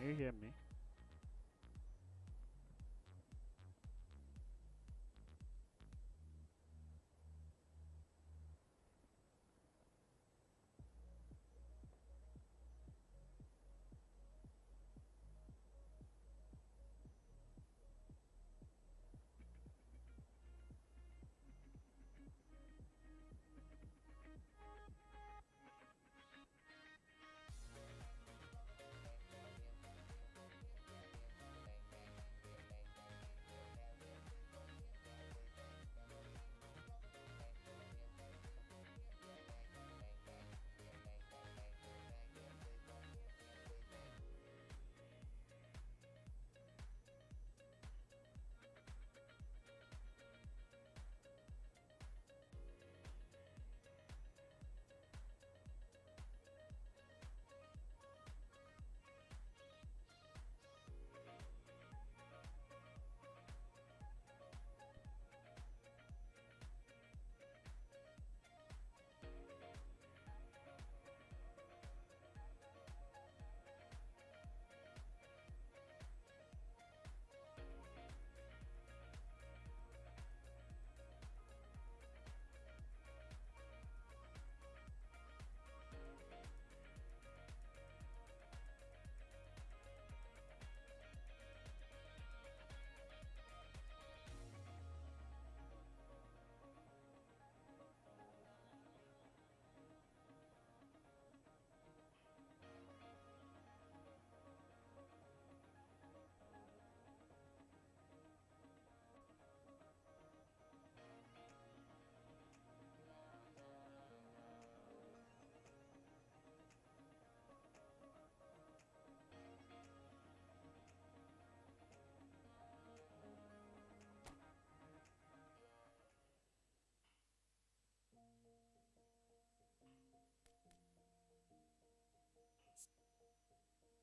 you hear me?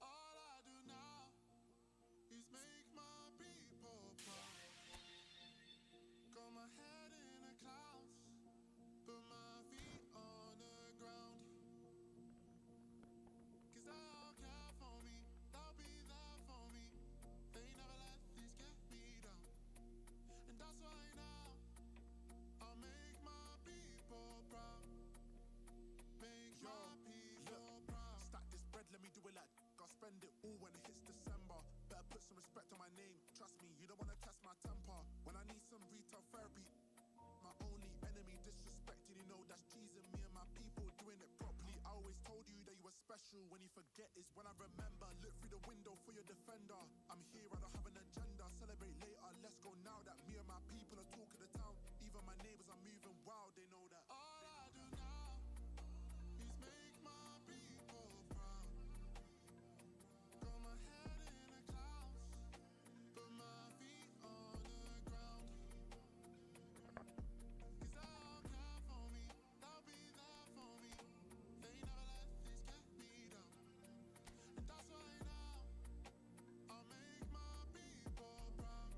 All I do now is make my people proud. Got my head in the clouds, put my feet on the ground. 'Cause they all care for me, they'll be there for me. They never let this get me down. And that's why now I'll make my people proud. Make my people proud. Stack this bread, let me do it like I'll spend it all when it hits December. Better put some respect on my name. Trust me, you don't wanna test my temper. When I need some retail therapy, my only enemy disrespected. You know that's G's and me and my people doing it properly. I always told you that you were special. When you forget is when I remember. Look through the window for your defender. I'm here, I don't have an agenda. Celebrate later, let's go now that me and my people are talking the town. Even my neighbors are moving wild, they know that. All I do now is make my people proud. Got my head in the clouds, put my feet on the ground. 'Cause they all care for me, they'll be there for me. They never let this get me down. And that's why now I'll make my people proud.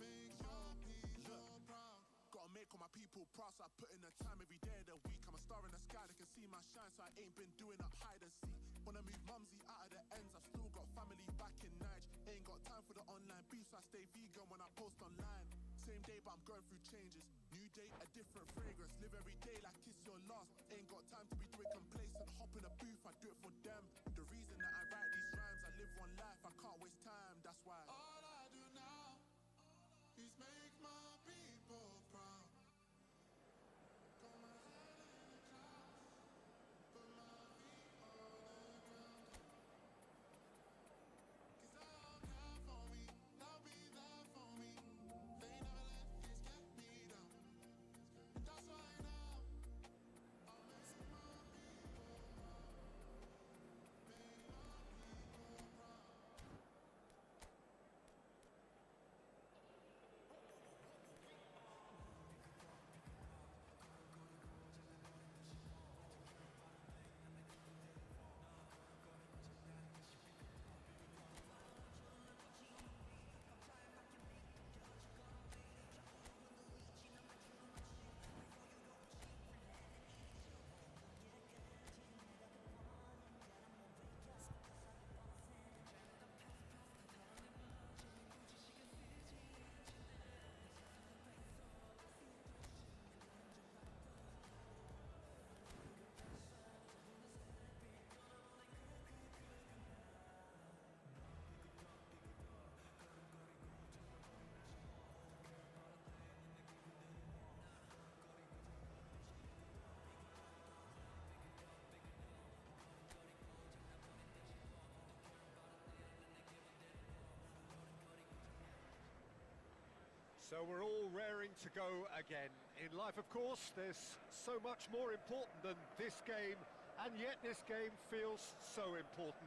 Make your people proud. Gotta make all my people proud, so I put in the time every day of the week. I'm a star in the sky, they can see my shine, so I ain't been doing up hide and seek. Wanna move mumsy out of the ends, I've still got family back in Nige. Ain't got time for the online beef, so I stay vegan when I post online. Same day, but I'm going through changes. New day, a different fragrance. Live every day like it's your last. Ain't got time to be doing complacent. Hop in a booth, I do it for them. The reason that I write these rhymes, I live one life, I can't waste time, that's why. All I do now is make my people proud. Got my head in the clouds, put my feet on the ground. 'Cause they all care for me, they'll be there for me. They never let this get me down. And that's why now I'll make my people proud. So we're all raring to go again. In life, of course, there's so much more important than this game, and yet this game feels so important.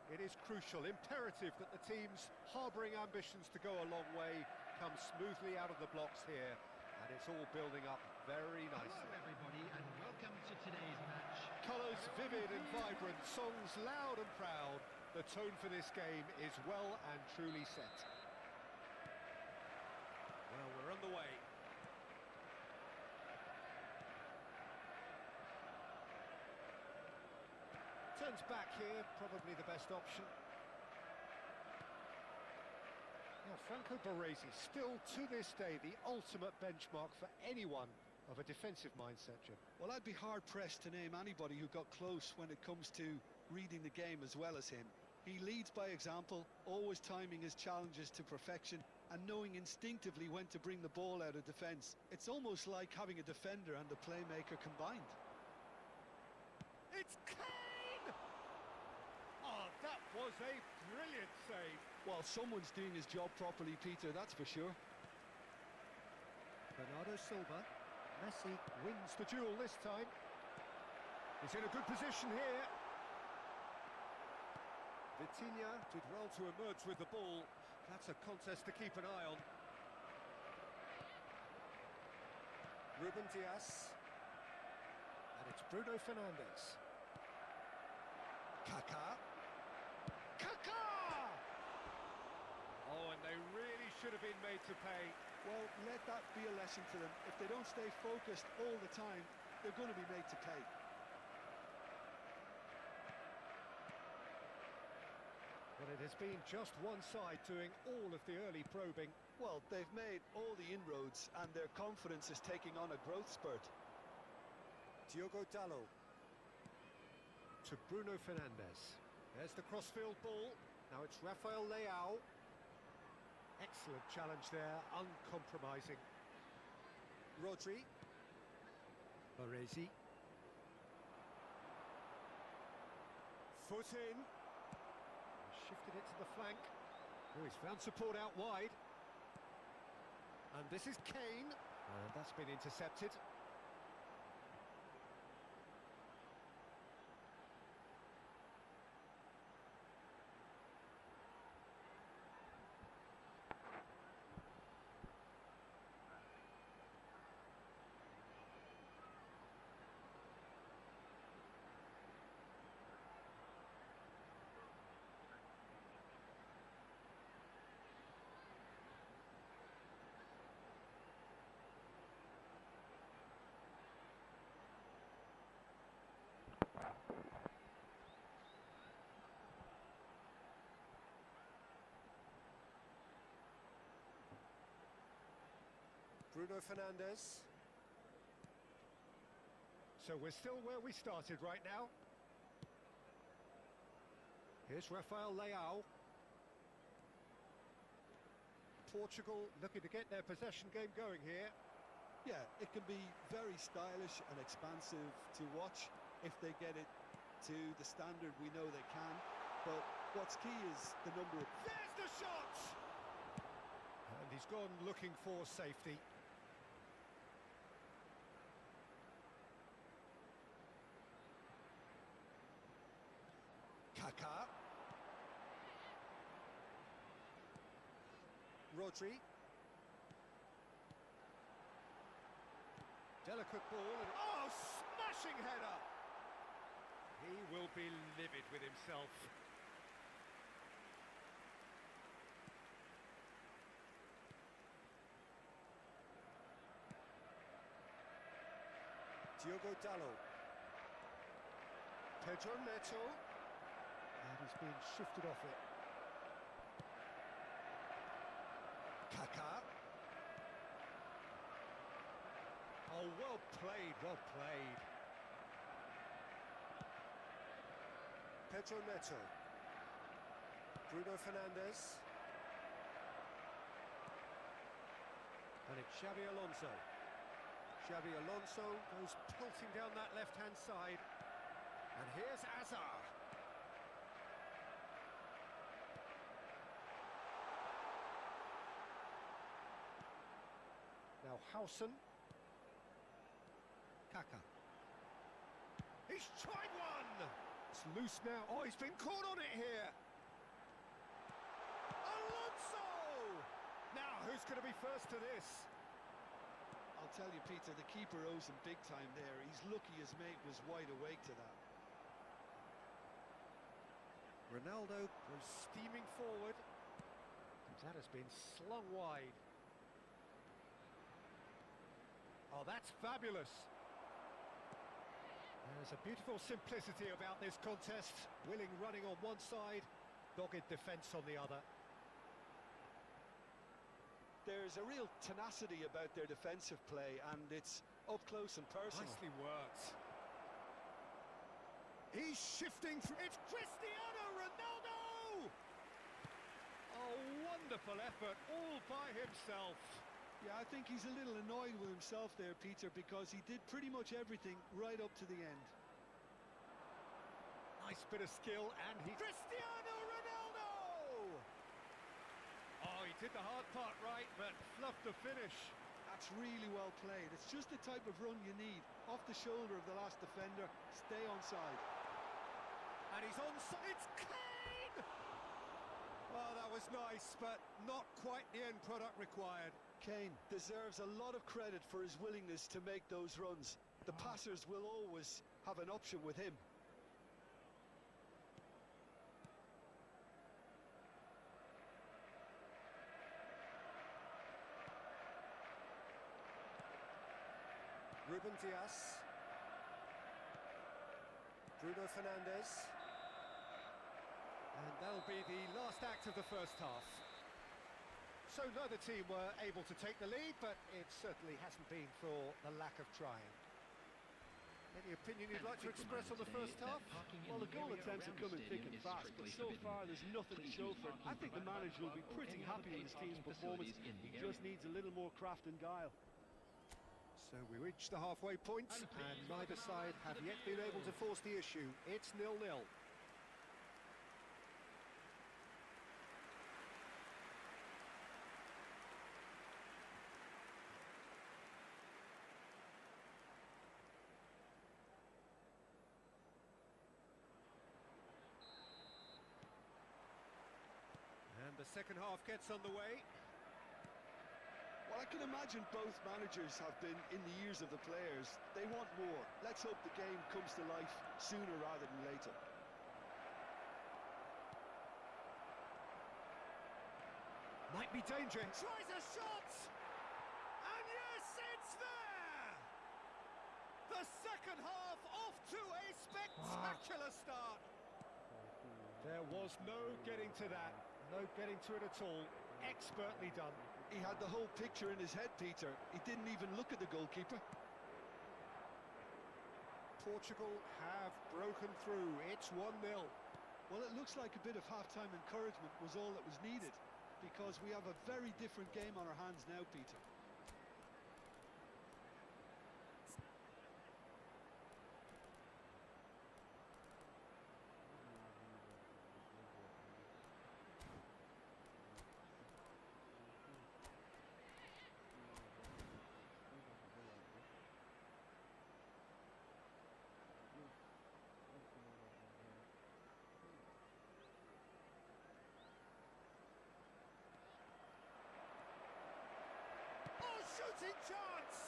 It is crucial, imperative that the teams harbouring ambitions to go a long way come smoothly out of the blocks here, and it's all building up very nicely. Hello everybody and welcome to today's match. Colours vivid and vibrant, songs loud and proud. The tone for this game is well and truly set. Well, we're underway. Turns back here, probably the best option. Now, Franco Baresi, still to this day, the ultimate benchmark for anyone of a defensive mindset, Jim. Well, I'd be hard-pressed to name anybody who got close when it comes to reading the game as well as him. He leads by example, always timing his challenges to perfection and knowing instinctively when to bring the ball out of defence. It's almost like having a defender and a playmaker combined. It's Kane! Oh, that was a brilliant save. Well, someone's doing his job properly, Peter, that's for sure. Bernardo Silva. Messi wins the duel this time. He's in a good position here. Vitinha did well to emerge with the ball. That's a contest to keep an eye on. Ruben Dias. And it's Bruno Fernandes. Kaká. Kaká! Oh, and they really should have been made to pay. Well, let that be a lesson to them. If they don't stay focused all the time, they're going to be made to pay. Well, it has been just one side doing all of the early probing. Well, they've made all the inroads and their confidence is taking on a growth spurt. Diogo Dalot to Bruno Fernandes. There's the crossfield ball. Now it's Rafael Leao. Excellent challenge there, uncompromising. Rodri. Baresi. Foot in. Shifted it to the flank. Oh, he's found support out wide. And this is Kane. And that's been intercepted. Bruno Fernandes. So we're still where we started right now. Here's Rafael Leao. Portugal looking to get their possession game going here. Yeah, it can be very stylish and expansive to watch if they get it to the standard we know they can. But what's key is the number of... There's the shot! And he's gone looking for safety. Kaká. Rodri. Delicate ball and... Oh, smashing header! He will be livid with himself. Diogo Dalot. Pedro Neto. And he's being shifted off it. Kaká. Oh, well played, well played. Pedro Neto. Bruno Fernandes. And it's Xabi Alonso. Xabi Alonso goes pelting down that left-hand side. And here's Hazard. Now Howson. Kaka. He's tried one! It's loose now. Oh, he's been caught on it here. Alonso! Now, who's going to be first to this? I'll tell you, Peter, the keeper owes him big time there. He's lucky his mate was wide awake to that. Ronaldo goes steaming forward. That has been slung wide. Oh, that's fabulous. There's a beautiful simplicity about this contest. Willing running on one side, dogged defence on the other. There's a real tenacity about their defensive play, and it's up close and personal. Nicely worked. He's shifting through. It's Cristiano Ronaldo! A wonderful effort, all by himself. Yeah, I think he's a little annoyed with himself there, Peter, because he did pretty much everything right up to the end. Nice bit of skill, and Cristiano Ronaldo! Oh, he did the hard part right, but fluffed the finish. That's really well played. It's just the type of run you need. Off the shoulder of the last defender, stay onside. And he's onside. It's Kane! Oh, that was nice, but not quite the end product required. Kane deserves a lot of credit for his willingness to make those runs. The passers will always have an option with him. Ruben Dias. Bruno Fernandes. And that'll be the last act of the first half. So neither team were able to take the lead, but it certainly hasn't been for the lack of trying. Any opinion you'd like to express on the first half? Well, the goal attempts are coming thick and fast, but so far there's nothing to show for it. I think the manager will be pretty happy with his team's performance. He just needs a little more craft and guile. So we reach the halfway point, and neither side have yet been able to force the issue. It's 0-0. And the second half gets underway. Well, I can imagine both managers have been in the ears of the players. They want more. Let's hope the game comes to life sooner rather than later. Might be danger. Tries a shot! And yes, it's there! The second half off to a spectacular start. There was no getting to that. No getting to it at all. Expertly done. He had the whole picture in his head, Peter. He didn't even look at the goalkeeper. Portugal have broken through. It's 1-0. Well, it looks like a bit of half-time encouragement was all that was needed, because we have a very different game on our hands now, Peter. Shooting chance!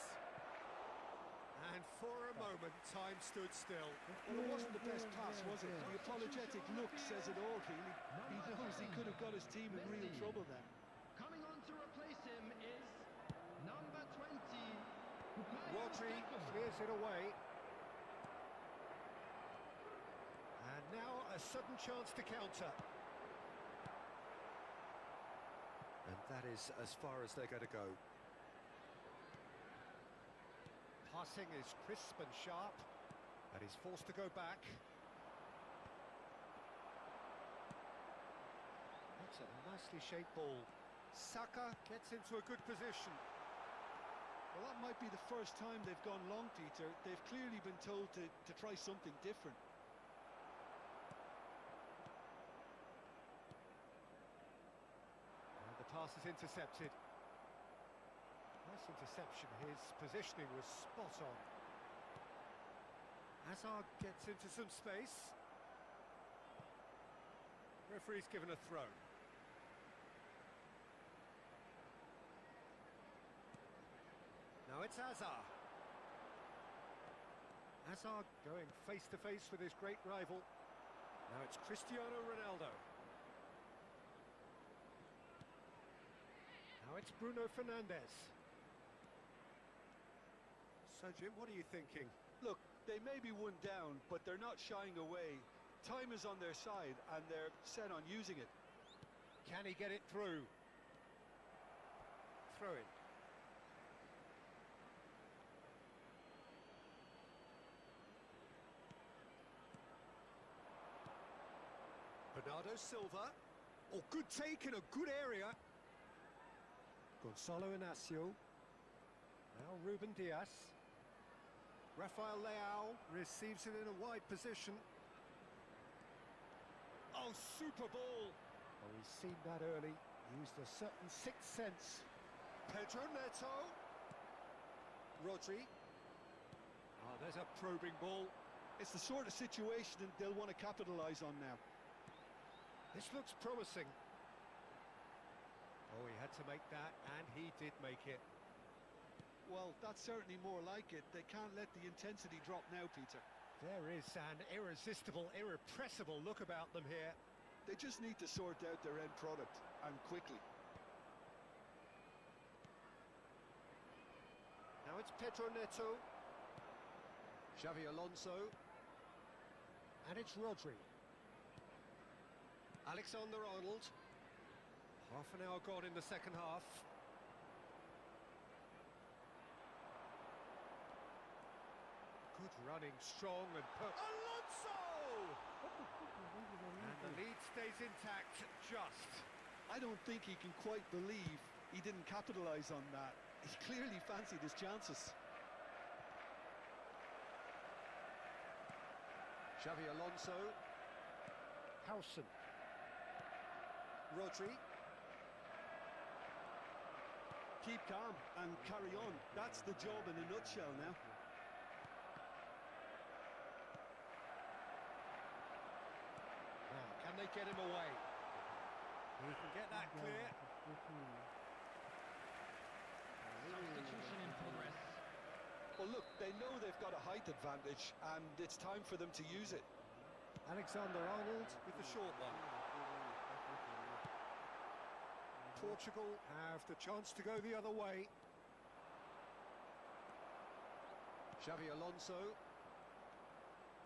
And for a moment, time stood still. Well, it wasn't the best pass, was it? The apologetic look says it all, really. He knows he could have got his team in real trouble then. Coming on to replace him is number 20. Rodri clears it away. And now a sudden chance to counter. And that is as far as they're going to go. Passing is crisp and sharp, and he's forced to go back. That's a nicely shaped ball. Saka gets into a good position. Well, that might be the first time they've gone long, Peter. They've clearly been told to try something different. And the pass is intercepted. Nice interception. His positioning was spot on. Hazard gets into some space. Referee's given a throw. Now it's Hazard. Hazard going face to face with his great rival. Now it's Cristiano Ronaldo. Now it's Bruno Fernandes. So Jim, what are you thinking? Look, they may be one down, but they're not shying away. Time is on their side, and they're set on using it. Can he get it through? Throw in. Bernardo Silva. Oh, good take in a good area. Gonzalo Inacio. Now Ruben Diaz. Rafael Leao receives it in a wide position. Oh, super ball. Oh, he's seen that early. Used a certain sixth sense. Pedro Neto. Rodri. Oh, there's a probing ball. It's the sort of situation that they'll want to capitalise on now. This looks promising. Oh, he had to make that, and he did make it. Well, that's certainly more like it. They can't let the intensity drop now, Peter. There is an irresistible, irrepressible look about them here. They just need to sort out their end product, and quickly. Now it's Pedro Neto. Xavi Alonso. And it's Rodri. Alexander-Arnold. Half an hour gone in the second half. Good running, strong and Alonso! And the lead stays intact, just. I don't think he can quite believe he didn't capitalise on that. He clearly fancied his chances. Xavi Alonso. Howson. Rodri. Keep calm and carry on. That's the job in a nutshell now. Now, can they get him away? He can get that clear. Substitution in progress. Well, look, they know they've got a height advantage, and it's time for them to use it. Alexander-Arnold with the short one. Portugal have the chance to go the other way. Xavi Alonso.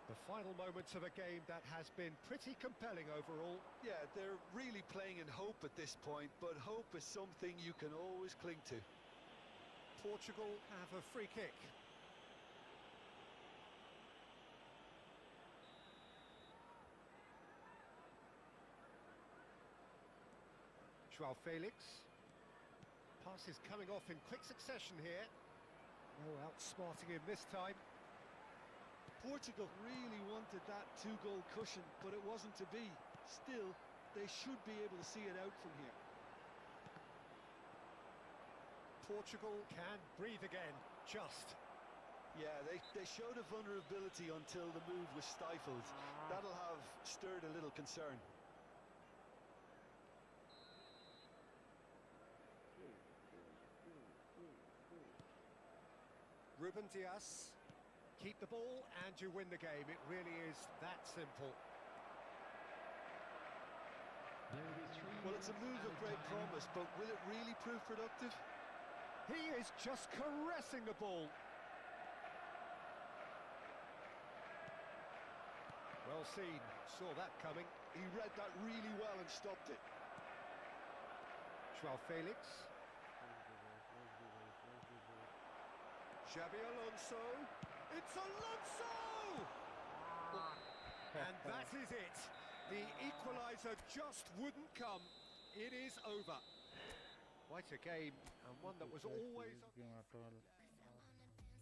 The final moments of a game that has been pretty compelling overall. Yeah, they're really playing in hope at this point, but hope is something you can always cling to. Portugal have a free kick. Joao Felix. Pass is coming off in quick succession here. No outsmarting him this time. Portugal really wanted that two-goal cushion, but it wasn't to be. Still, they should be able to see it out from here. Portugal can breathe again, just. Yeah, they showed a vulnerability until the move was stifled. That'll have stirred a little concern. Ruben Diaz. Keep the ball and you win the game. It really is that simple. There will be 3 Well, it's a move of minutes great added time. promise, but will it really prove productive? He is just caressing the ball. Well seen. Saw that coming. He read that really well and stopped it. Joao Felix. Xabi Alonso. It's Alonso! And that is it. The equaliser just wouldn't come. It is over. Quite a game, and one that was always... game at all.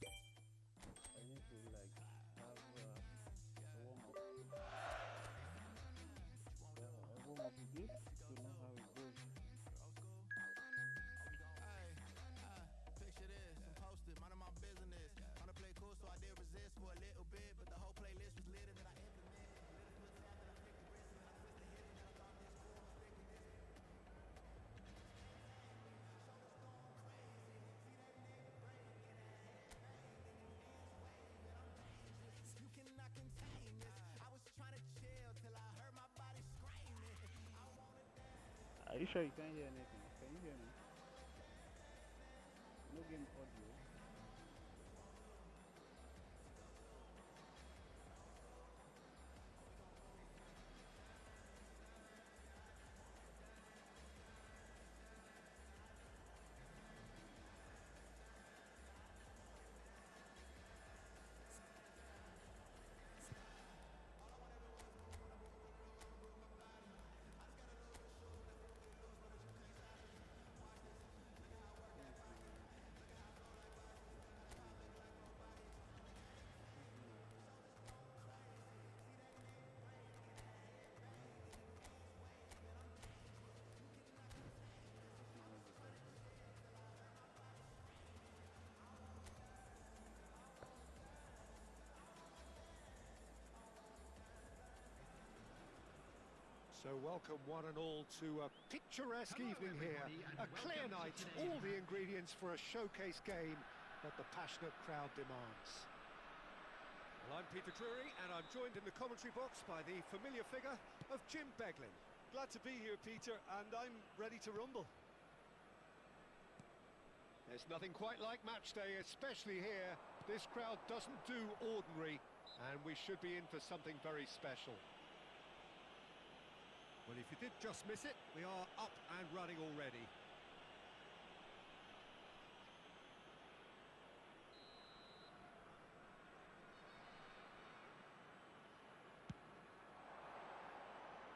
I need to like have a warm-up. A warm-up bit to know how it goes. Are you sure you can't hear anything? Can you hear me? No game audio. So welcome one and all to a picturesque Hello, evening here. everybody, and A clear welcome to night, today's all the ingredients for a showcase game that the passionate crowd demands. Well, I'm Peter Drury, and I'm joined in the commentary box by the familiar figure of Jim Beglin. Glad to be here, Peter, and I'm ready to rumble. There's nothing quite like match day, especially here. This crowd doesn't do ordinary, and we should be in for something very special. Well, if you did just miss it, we are up and running already.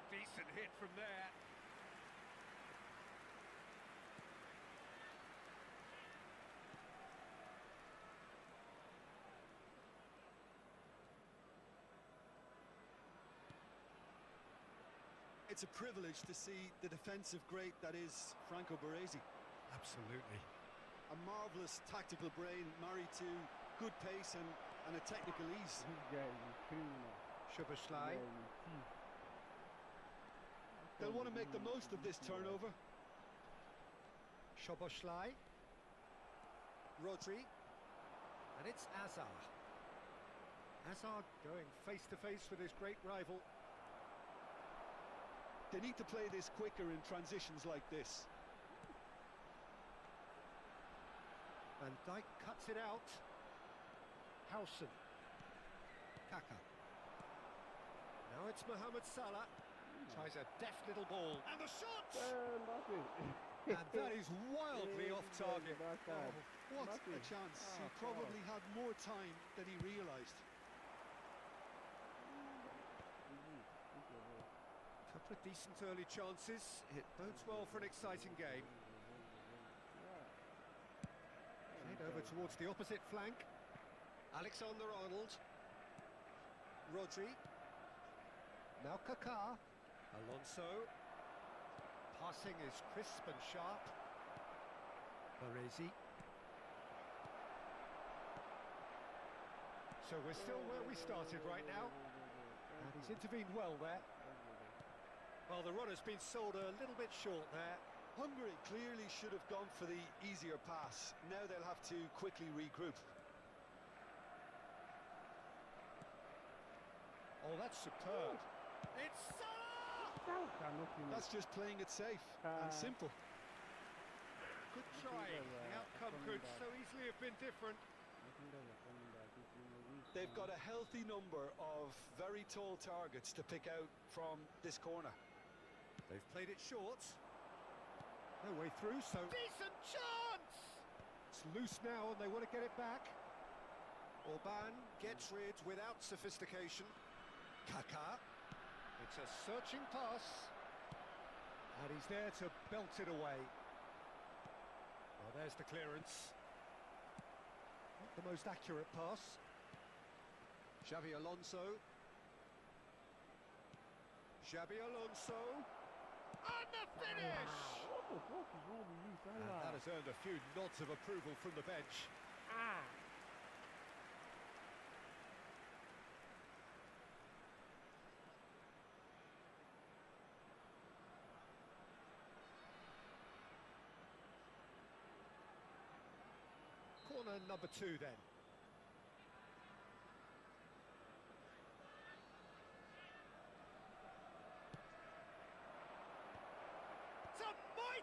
Decent hit from there. It's a privilege to see the defensive great that is Franco Baresi. Absolutely. A marvellous tactical brain married to good pace and a technical ease. This guy is a criminal. Szoboszlai. They'll want to make the most of this turnover. Szoboszlai. Rodri. And it's Azar. Azar going face to face with his great rival. They need to play this quicker in transitions like this. Van Dijk cuts it out. Howson. Kaka. Now it's Mohamed Salah. Tries a deft little ball. And the shot! And that is wildly off target. What a chance. He probably had more time than he realised. Couple of decent early chances. It bodes well for an exciting game. Played over towards the opposite flank. Alexander-Arnold. Rodri. Now Kaká. Alonso. Passing is crisp and sharp. Baresi. So we're still where we started right now. And he's intervened well there. Well, the run has been sold a little bit short there. Hungary clearly should have gone for the easier pass. Now they'll have to quickly regroup. Oh, that's superb. It's Salah! That's just playing it safe and simple. Good try. The outcome could so easily have been different. They've got a healthy number of very tall targets to pick out from this corner. They've played it short. No way through, so... Decent chance! It's loose now and they want to get it back. Orban gets rid without sophistication. Kaká. It's a searching pass. And he's there to belt it away. Well, there's the clearance. Not the most accurate pass. Xabi Alonso. Xabi Alonso. And the finish! What the fuck is wrong with you, And that has earned a few nods of approval from the bench. Corner number 2 then.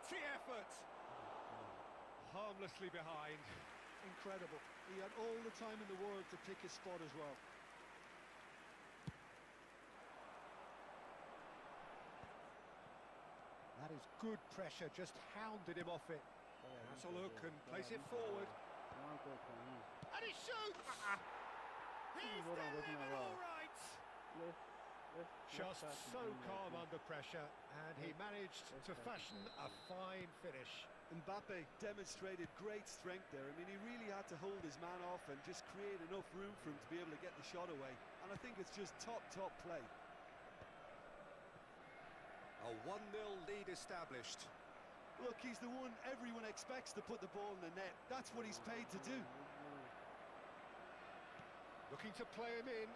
mighty effort! Harmlessly behind. Incredible. He had all the time in the world to pick his spot as well. That is good pressure, just hounded him off it. Has a look and plays it forward. And he shoots! He's delivered all right! Just so calm under pressure, and he managed to fashion a fine finish. Mbappe demonstrated great strength there. I mean, he really had to hold his man off and just create enough room for him to be able to get the shot away. And I think it's just top play. A 1-0 lead established. Look, he's the one everyone expects to put the ball in the net. That's what he's paid to do. Looking to play him in.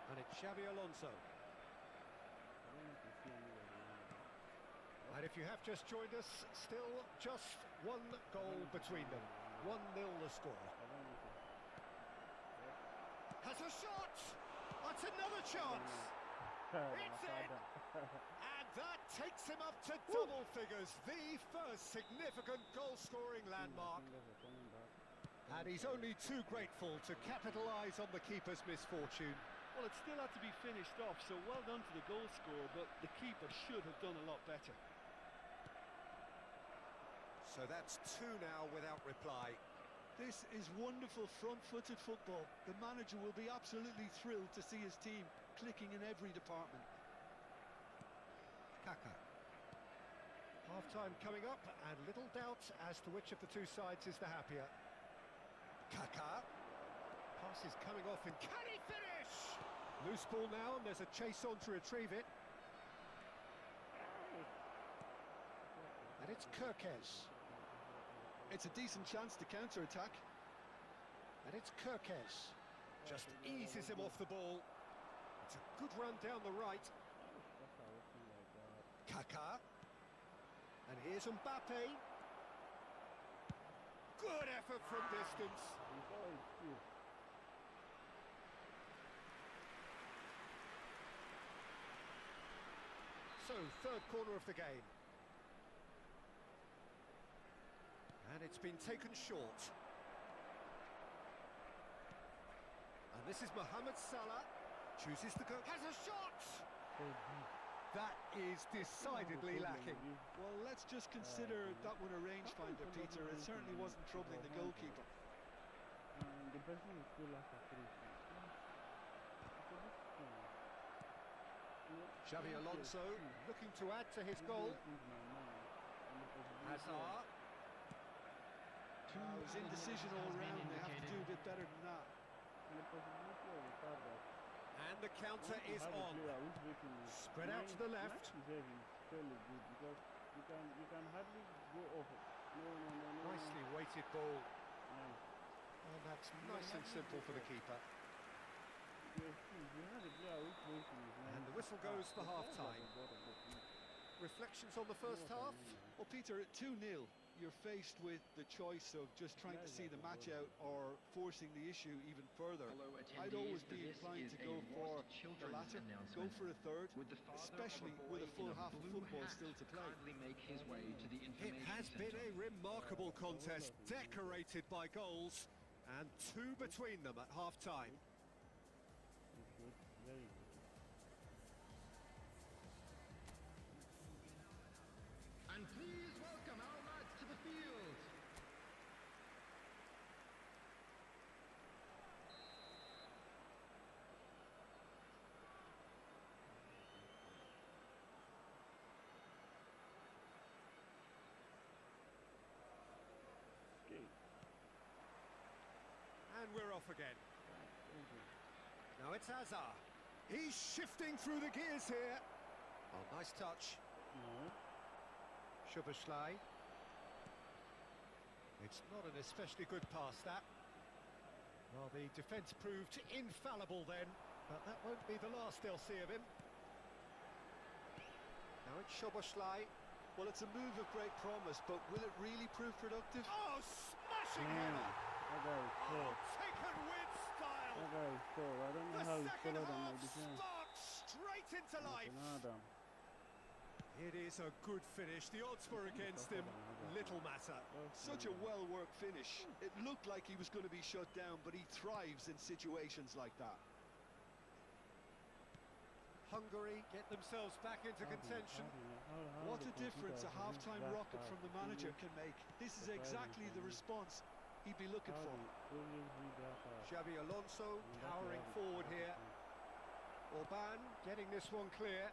And it's Xabi Alonso. And if you have just joined us, still just one goal between them. 1-0 the score. Has a shot! That's another chance! It's in! And that takes him up to double figures, the first significant goal-scoring landmark. And he's only too grateful to capitalise on the keeper's misfortune. Well, it still had to be finished off, so well done to the goal scorer, but the keeper should have done a lot better. So that's 2 now without reply. This is wonderful front-footed football. The manager will be absolutely thrilled to see his team clicking in every department. Kaka. Half-time coming up, and little doubt as to which of the two sides is the happier. Kaka. Pass is coming off, and can he finish? Loose ball now, and there's a chase on to retrieve it. And it's Kirkes. It's a decent chance to counter-attack. And it's Kirkes. Just eases him off the ball. It's a good run down the right. Kaka. And here's Mbappe. Good effort from distance. So, third corner of the game. And it's been taken short. And this is Mohamed Salah. Chooses to go. Has a shot! That is decidedly lacking. Well, let's just consider that one a rangefinder, Peter. It certainly wasn't troubling the goalkeeper. Xabi Alonso looking to add to his goal. Hazard. It was indecision all round. They have to do a bit better than that. And the counter is on. Spread out to the left. Nicely weighted ball. And that's nice and simple for the keeper. And the whistle goes for half-time. Reflections on the first half? Well, Peter, at 2-0, you're faced with the choice of just trying to see the match out or forcing the issue even further. I'd always be inclined to go for the latter, go for a third, especially with a full half of football still to play. It has been a remarkable contest, decorated by goals, and 2 between them at half-time. And please welcome our lads to the field. And we're off again. Now it's Hazard. He's shifting through the gears here. Oh, nice touch. Szoboszlai. It's not an especially good pass, that. Well, the defence proved infallible then, but that won't be the last they'll see of him. Now it's Szoboszlai. Well, it's a move of great promise, but will it really prove productive? Oh, smashing header! Oh, taken with style! The second half sparks straight into life! It is a good finish. The odds were against him. Little matter. Such a well-worked finish. It looked like he was going to be shut down, but he thrives in situations like that. Hungary get themselves back into contention. What a difference a half-time rocket from the manager can make. This is exactly the response he'd be looking for. Xabi Alonso powering forward here. Orban getting this one clear.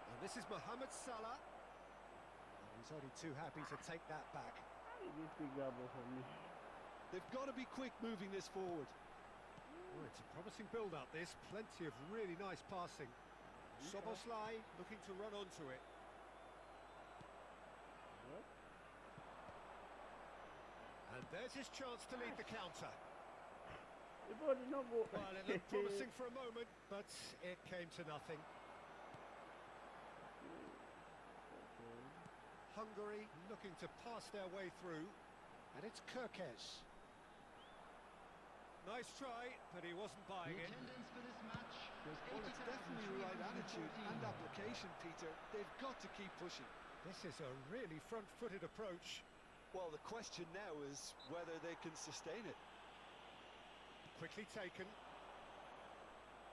And this is Mohamed Salah. And he's only too happy to take that back. They've got to be quick moving this forward. Oh, it's a promising build-up, this. Plenty of really nice passing. Soboslai looking to run onto it. And there's his chance to lead the counter. Well, it looked promising for a moment, but it came to nothing. Hungary looking to pass their way through, and it's Kirkes. Nice try, but he wasn't buying it. Attendance for this match was Well, it's definitely the right attitude and application, Peter. They've got to keep pushing. This is a really front-footed approach. Well, the question now is whether they can sustain it. Quickly taken.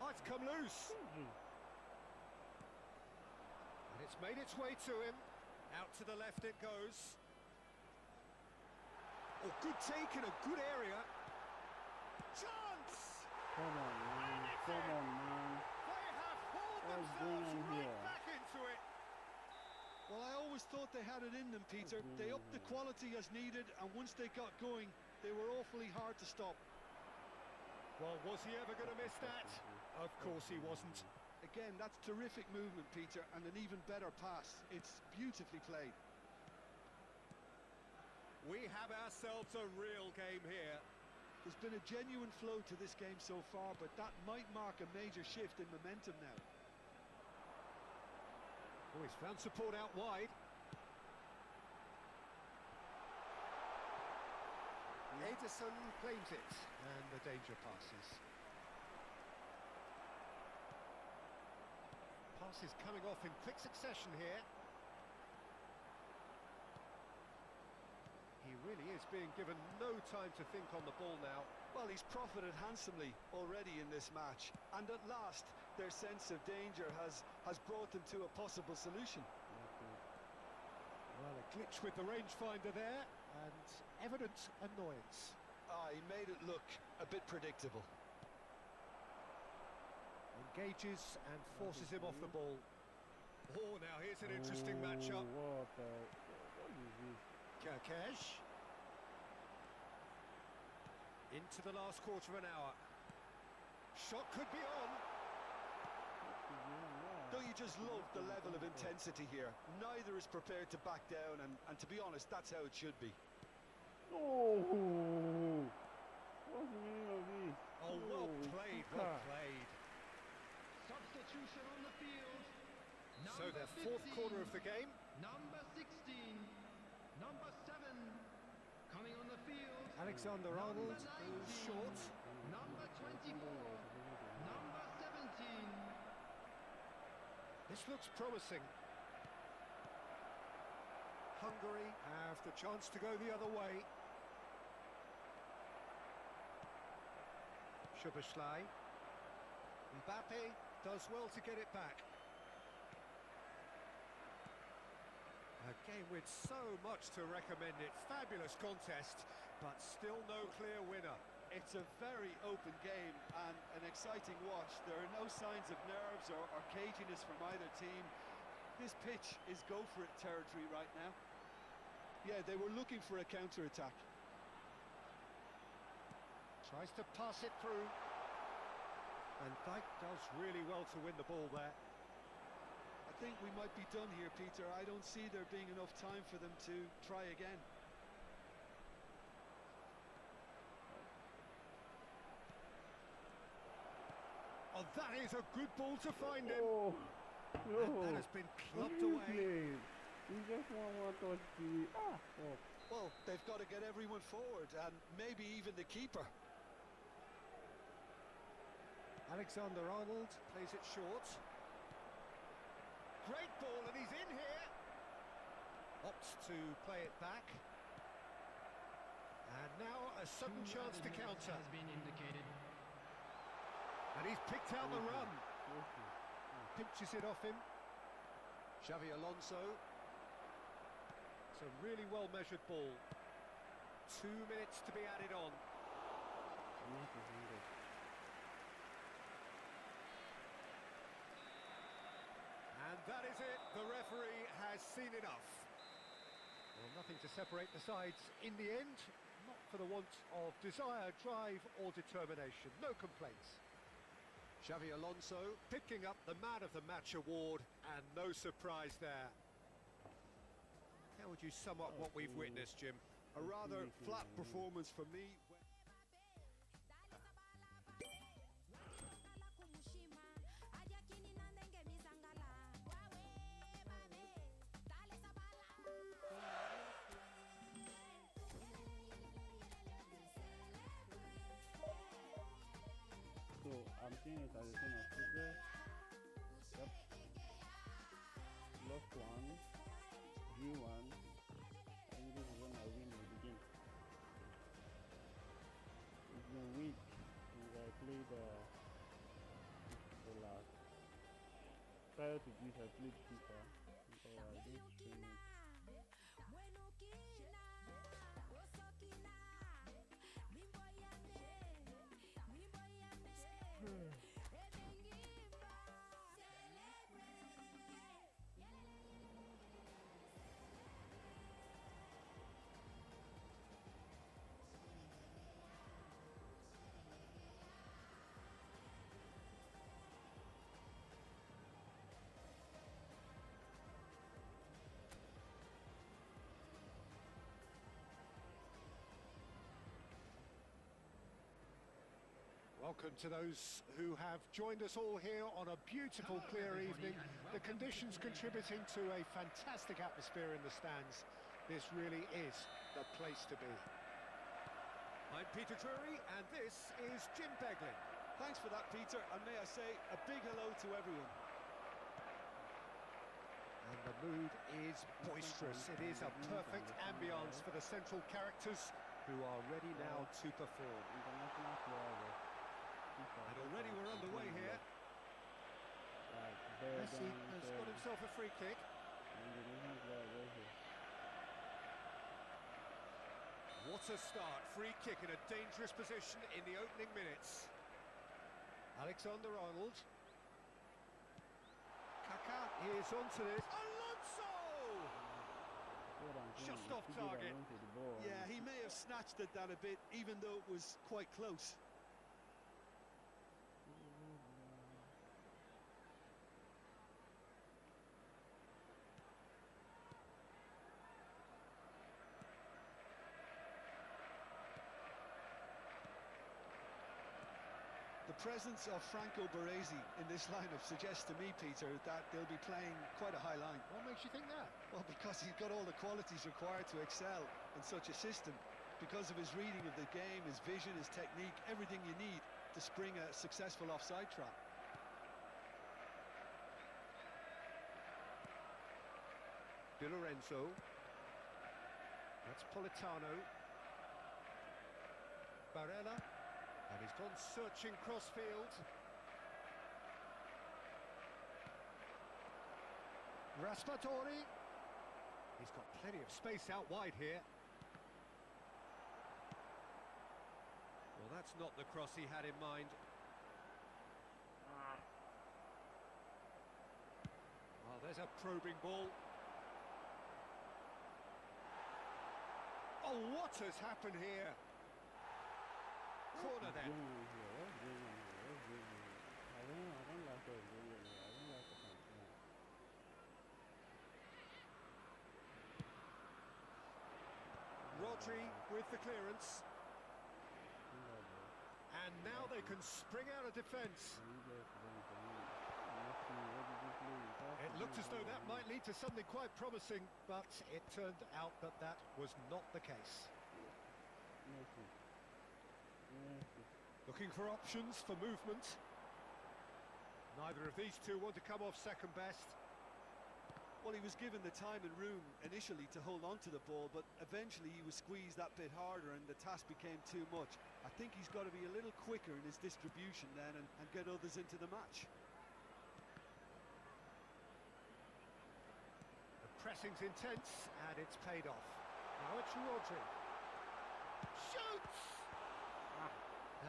Oh, it's come loose. And it's made its way to him. Out to the left it goes. Oh, good take in a good area. Chance! Come on, man. Come on, man. They have hauled What's themselves going on right here? back into it. Well, I always thought they had it in them, Peter. They upped the quality as needed, and once they got going, they were awfully hard to stop. Well, was he ever going to miss that? Of course he wasn't. Again, that's terrific movement, Peter, and an even better pass. It's beautifully played. We have ourselves a real game here. There's been a genuine flow to this game so far, but that might mark a major shift in momentum now. Oh, he's found support out wide. Ederson claims it, and the danger passes. Passes coming off in quick succession here. He really is being given no time to think on the ball now. Well, he's profited handsomely already in this match, and at last their sense of danger has brought them to a possible solution. Well, a glitch with the rangefinder there, and evident annoyance. He made it look a bit predictable. Engages and forces him off the ball. Oh, now here's an interesting matchup. What is this? Kirkes. Into the last quarter of an hour. Shot could be on. Don't you just love the level of intensity here? Neither is prepared to back down, and to be honest, that's how it should be. Oh, what's the meaning of this? Oh, well played, well played. Substitution on the field. So their fourth quarter of the game. Number 16. Number 7. Coming on the field. Alexander-Arnold Number is 19. short. Number 24. Number 17. This looks promising. Hungary have the chance to go the other way. Szoboszlai. Mbappe does well to get it back. A game with so much to recommend it. Fabulous contest, but still no clear winner. It's a very open game and an exciting watch. There are no signs of nerves or caginess from either team. This pitch is go-for-it territory right now. Yeah, they were looking for a counter-attack. Tries to pass it through. And Dijk does really well to win the ball there. I think we might be done here, Peter. I don't see there being enough time for them to try again. Oh, that is a good ball to find him. Oh, no. And that has been clubbed What away. is this? He just want to touch the... Oh. Well, they've got to get everyone forward, and maybe even the keeper. Alexander-Arnold plays it short. great ball, and he's in here. Opts to play it back. And now a sudden chance to counter. Has been indicated. And he's picked out the run. Pinches it off him. Xavi Alonso. It's a really well-measured ball. 2 minutes to be added on. And that is it. The referee has seen enough. Well, nothing to separate the sides in the end. Not for the want of desire, drive or determination. No complaints. Xavi Alonso picking up the Man of the Match award, and no surprise there. How would you sum up what we've witnessed, Jim? A rather flat performance for me. So I'm seeing it as a thing of progress. Yep. Lost one, drew one. I think this is when I win will begin. It's been a week since I played the last. Prior to this I played FIFA. So I didn't stream it. Welcome to those who have joined us all here on a beautiful, clear evening. The conditions contributing to a fantastic atmosphere in the stands. This really is the place to be. I'm Peter Drury, and this is Jim Beglin. Thanks for that, Peter, and may I say a big hello to everyone. And the mood is boisterous. It is a perfect ambience for the central characters who are ready now to perform. International player. And already we're underway here. Messi has got himself a free kick. What a start. Free kick in a dangerous position in the opening minutes. Alexander-Arnold. Kaká is onto this. Alonso! Just off target. Yeah, he may have snatched at that a bit, even though it was quite close. The presence of Franco Baresi in this lineup suggests to me, Peter, that they'll be playing quite a high line. What makes you think that? Well, because he's got all the qualities required to excel in such a system. Because of his reading of the game, his vision, his technique, everything you need to spring a successful offside trap. Di Lorenzo. That's Politano. Barella. And he's gone searching crossfield. Raspadori. He's got plenty of space out wide here. Well, that's not the cross he had in mind. Well, there's a probing ball. Oh, what has happened here? Corner then. I don't like it. I don't like it. Rodri with the clearance. And now they can spring out of defence. It looked as though that might lead to something quite promising, but it turned out that that was not the case. Looking for options for movement. Neither of these two want to come off second best. Well, he was given the time and room initially to hold on to the ball, but eventually he was squeezed that bit harder and the task became too much. I think he's got to be a little quicker in his distribution then and get others into the match. The pressing's intense and it's paid off. Now it's Rodri. Shoots!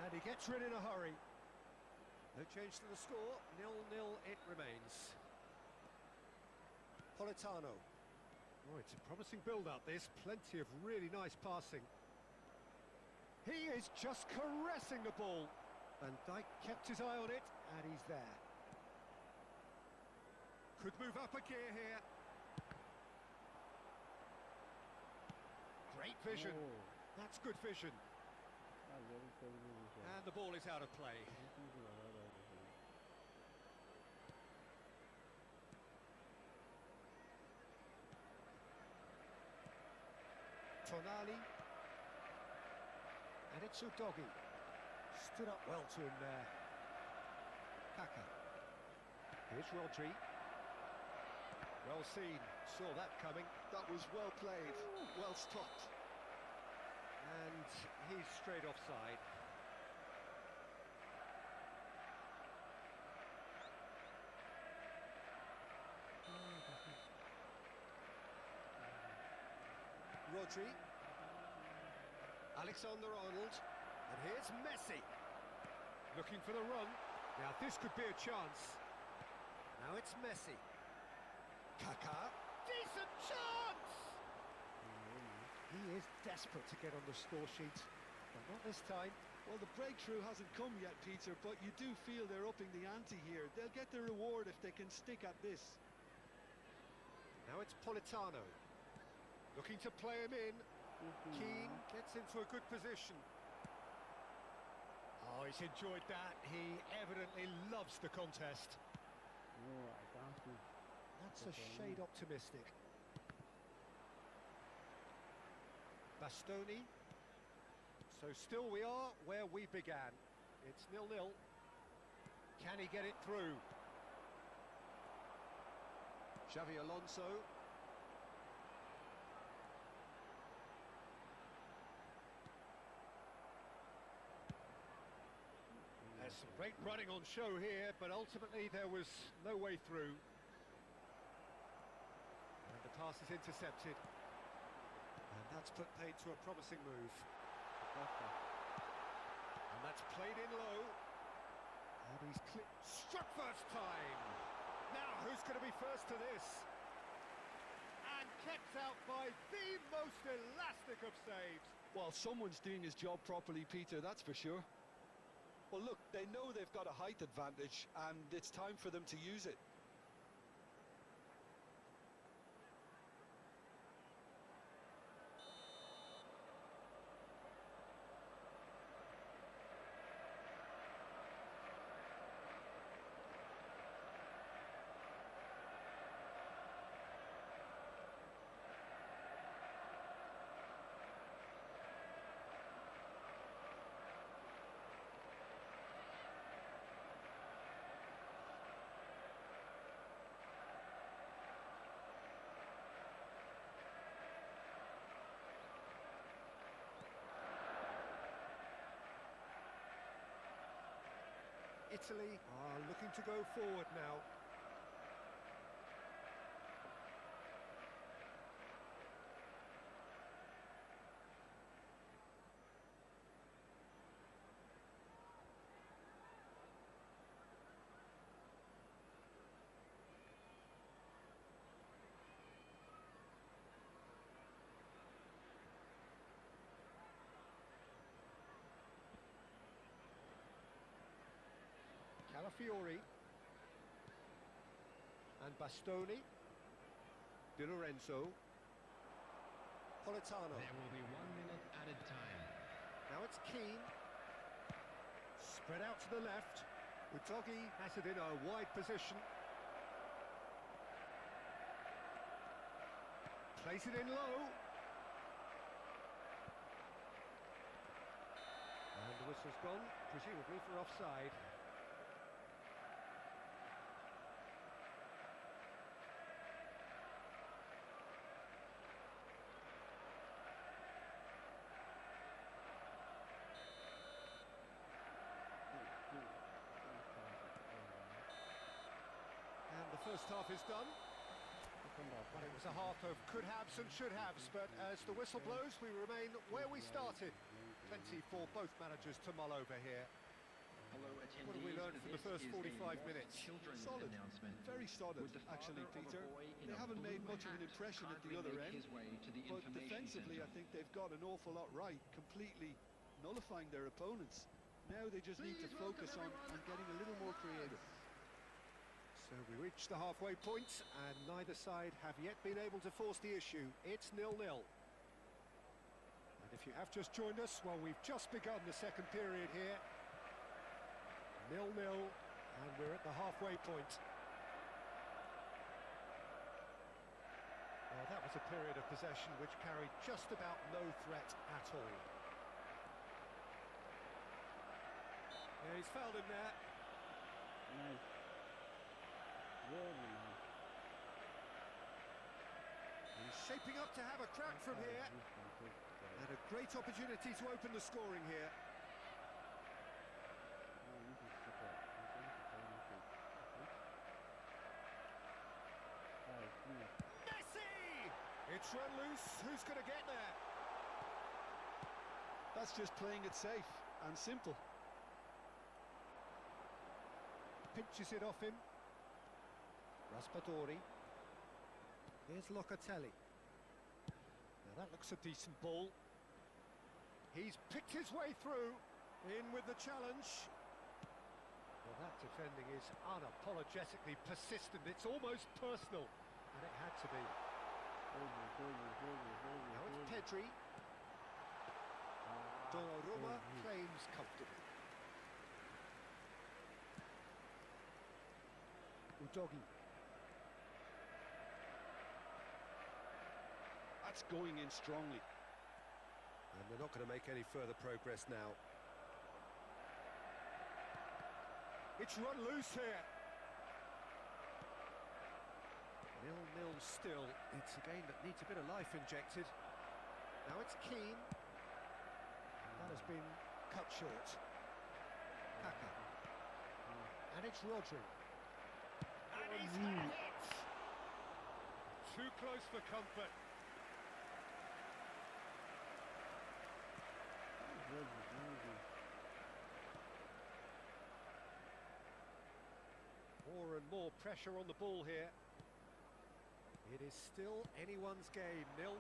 And he gets rid in a hurry. No change to the score, 0-0 it remains. Politano. Oh, it's a promising build-up, this. Plenty of really nice passing. He is just caressing the ball. Van Dijk kept his eye on it, and he's there. Could move up a gear here. Great vision. Oh. That's good vision. And the ball is out of play. Tonali. And it's Udogi. Stood up well to him there. Kaka. Here's Rodri. Well seen. Saw that coming. That was well played, well stopped. And he's straight offside. Rodri. Alexander-Arnold. And here's Messi. Looking for the run. Now this could be a chance. Now it's Messi. Kaka. Decent chance! He is desperate to get on the score sheet. But not this time. Well, the breakthrough hasn't come yet, Peter, but you do feel they're upping the ante here. They'll get their reward if they can stick at this. Now it's Politano. Looking to play him in. Keane gets into a good position. Oh, he's enjoyed that. He evidently loves the contest. That's a shade optimistic. Bastoni. So still we are where we began. It's 0-0. Can he get it through? Xavi Alonso. There's some great running on show here, but ultimately there was no way through. And the pass is intercepted. And that's put paid to a promising move. And that's played in low. And he's struck first time. Now who's going to be first to this? And kept out by the most elastic of saves. Well, someone's doing his job properly, Peter, that's for sure. Well, look, they know they've got a height advantage, and it's time for them to use it. Italy are looking to go forward now. Calafiori and Bastoni, Di Lorenzo, Politano. There will be 1 minute added time. Now it's Keane, spread out to the left. Udogi has it in a wide position. Plays it in low. And the whistle's gone, presumably for offside. first half is done. Well, it was a half of could-haves and should-haves, but as the whistle blows, we remain where we started. Plenty for both managers to mull over here. What have we learned from the first 45 minutes? Solid, very solid, actually, Peter. They haven't made much of an impression at the other end, but defensively, I think they've got an awful lot right, completely nullifying their opponents. Now they just need to focus on getting a little more creative. So we reach the halfway point, and neither side have yet been able to force the issue. It's 0-0. And if you have just joined us, well, we've just begun the second period here. 0-0, and we're at the halfway point. Well, that was a period of possession which carried just about no threat at all. Yeah, he's fouled him there. Nice. Very nice. He's shaping up to have a crack from here. And a great opportunity to open the scoring here. Messi! It's run loose. Who's going to get there? That's just playing it safe and simple. Pinches it off him. Raspadori. Here's Locatelli. Now that looks a decent ball. He's picked his way through. In with the challenge. Well, that defending is unapologetically persistent. It's almost personal. And it had to be. Now it's Pedri. Donnarumma claims comfortably. Udogi. That's going in strongly. And they're not going to make any further progress now. It's run loose here. 0-0 still. It's a game that needs a bit of life injected. Now it's Keane. That has been cut short. Kaka. And it's Rodri. And he's had it! Too close for comfort. More and more pressure on the ball here. It is still anyone's game, 0-0.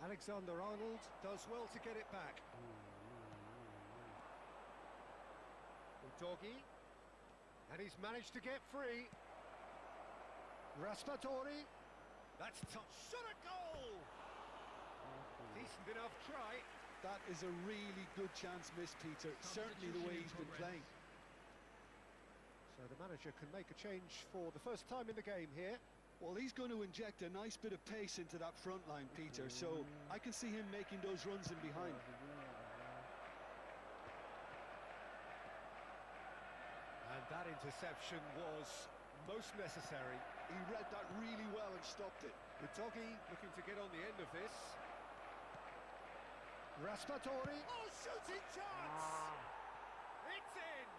Alexander-Arnold does well to get it back. Udogi. And he's managed to get free. Raspadori. That's touched. Shot a goal! Decent enough try. That is a really good chance missed, Peter. Certainly the way he's been playing. So the manager can make a change for the first time in the game here. Well, he's going to inject a nice bit of pace into that front line, Peter, so I can see him making those runs in behind. And that interception was most necessary. He read that really well and stopped it. Udogi looking to get on the end of this. Raspadori. Oh, shooting chance! It's in!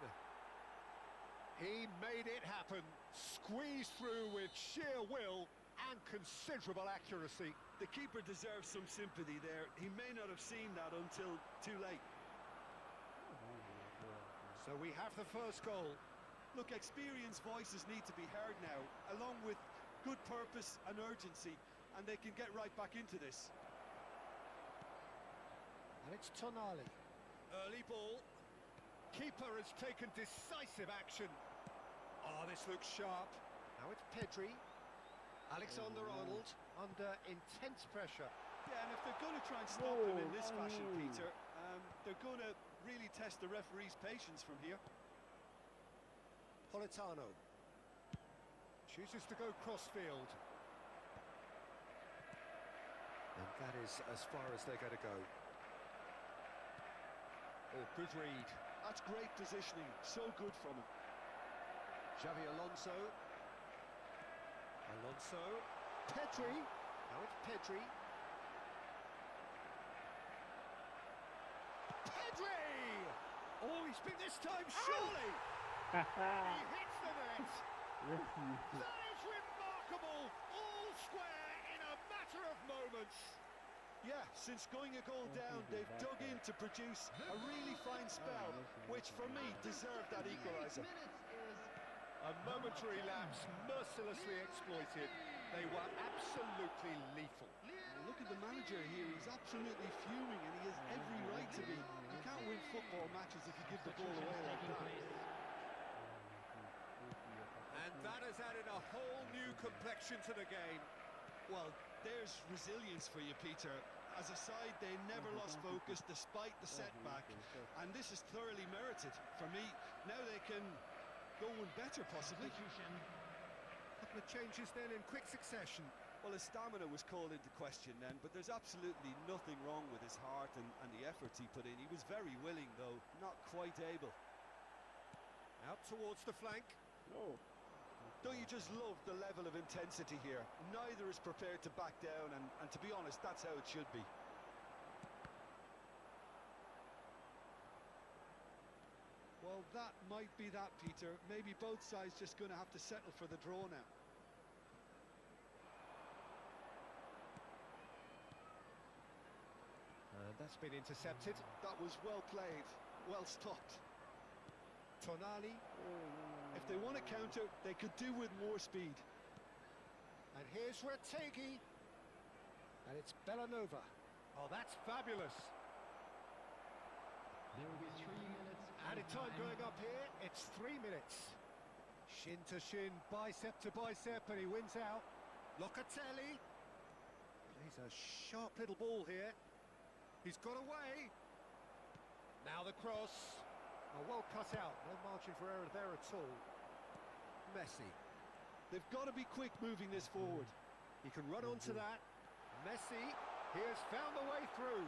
He made it happen. Squeezed through with sheer will and considerable accuracy. The keeper deserves some sympathy there. He may not have seen that until too late. So we have the first goal. Look, experienced voices need to be heard now, along with good purpose and urgency, and they can get right back into this. And it's Tonali. Early ball. Keeper has taken decisive action. Oh, this looks sharp. Now it's Pedri. Alexander-Arnold under intense pressure. Yeah, and if they're going to try and stop them in this fashion, Peter, they're going to really test the referee's patience from here. Politano chooses to go crossfield. And that is as far as they're going to go. Oh, good read. That's great positioning, so good from him. Xavi Alonso. Alonso. Pedri. Now it's Pedri. Pedri! Oh, he's been this time, surely! He hits the net! That is remarkable! All square in a matter of moments. Yeah, since going a goal down, they've dug in to produce a really fine spell, which for me deserved that equaliser. A momentary lapse mercilessly exploited. They were absolutely lethal. Look at the manager here, he's absolutely fuming and he has every right to be. You can't win football matches if you give the ball away like that. And that has added a whole new complexion to the game. Well, there's resilience for you, Peter. As a side, they never lost focus despite the setback, and this is thoroughly merited. For me, now they can go one better, possibly. Couple of changes then in quick succession. Well, his stamina was called into question then, but there's absolutely nothing wrong with his heart and the efforts he put in. He was very willing, though, not quite able. Out towards the flank. No. Don't you just love the level of intensity here? Neither is prepared to back down, and to be honest, that's how it should be. Well, that might be that, Peter. Maybe both sides just going to have to settle for the draw now. That's been intercepted. That was well played, well stopped. Tonali. If they want to counter, they could do with more speed. And here's Retegi. And it's Bellanova. Oh, that's fabulous. There will be 3 minutes. Added time going up here. It's 3 minutes. Shin to shin, bicep to bicep, and he wins out. Locatelli. Plays a sharp little ball here. He's got away. Now the cross. Oh, well cut out. No margin for error there at all. Messi. They've got to be quick moving this forward. He can run onto that. Messi, he has found the way through.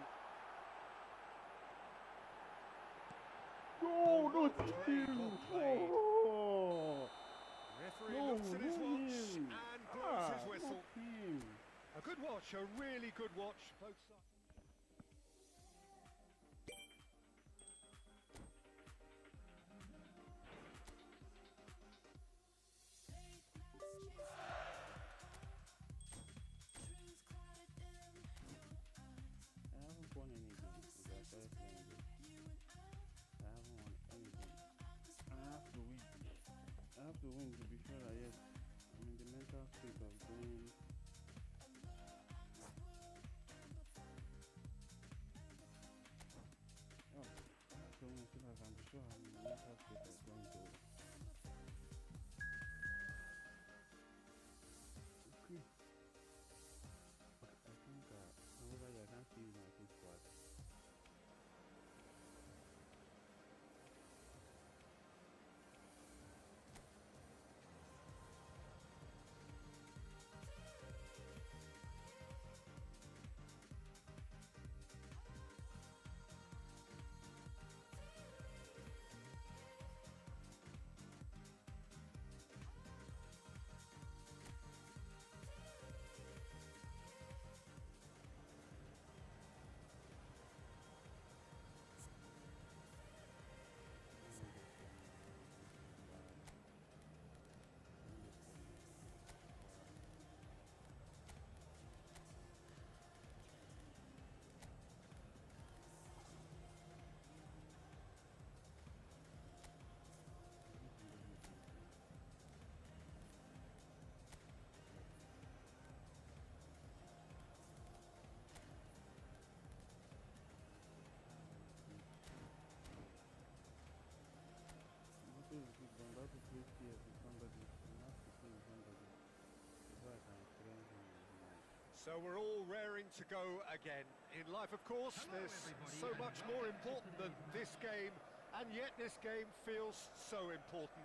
No, not Played, you. well played. Oh, Referee no, looks at his not watch him. and blows his whistle. Not him. A good watch, a really good watch. Both sides. I haven't won anything. Okay, I started playing this. I haven't won anything. I have to win. I have to win to be sure that yes, I'm in the mental state of going. Oh, I have to win so that I'm sure I'm in the mental state of going to. Okay. I think however I can't see my full squad. I'm about to play CS with somebody. I'm about to play with somebody. So I can train him with my. So we're all raring to go again. In life, of course, there's so much more important than this game, and yet this game feels so important.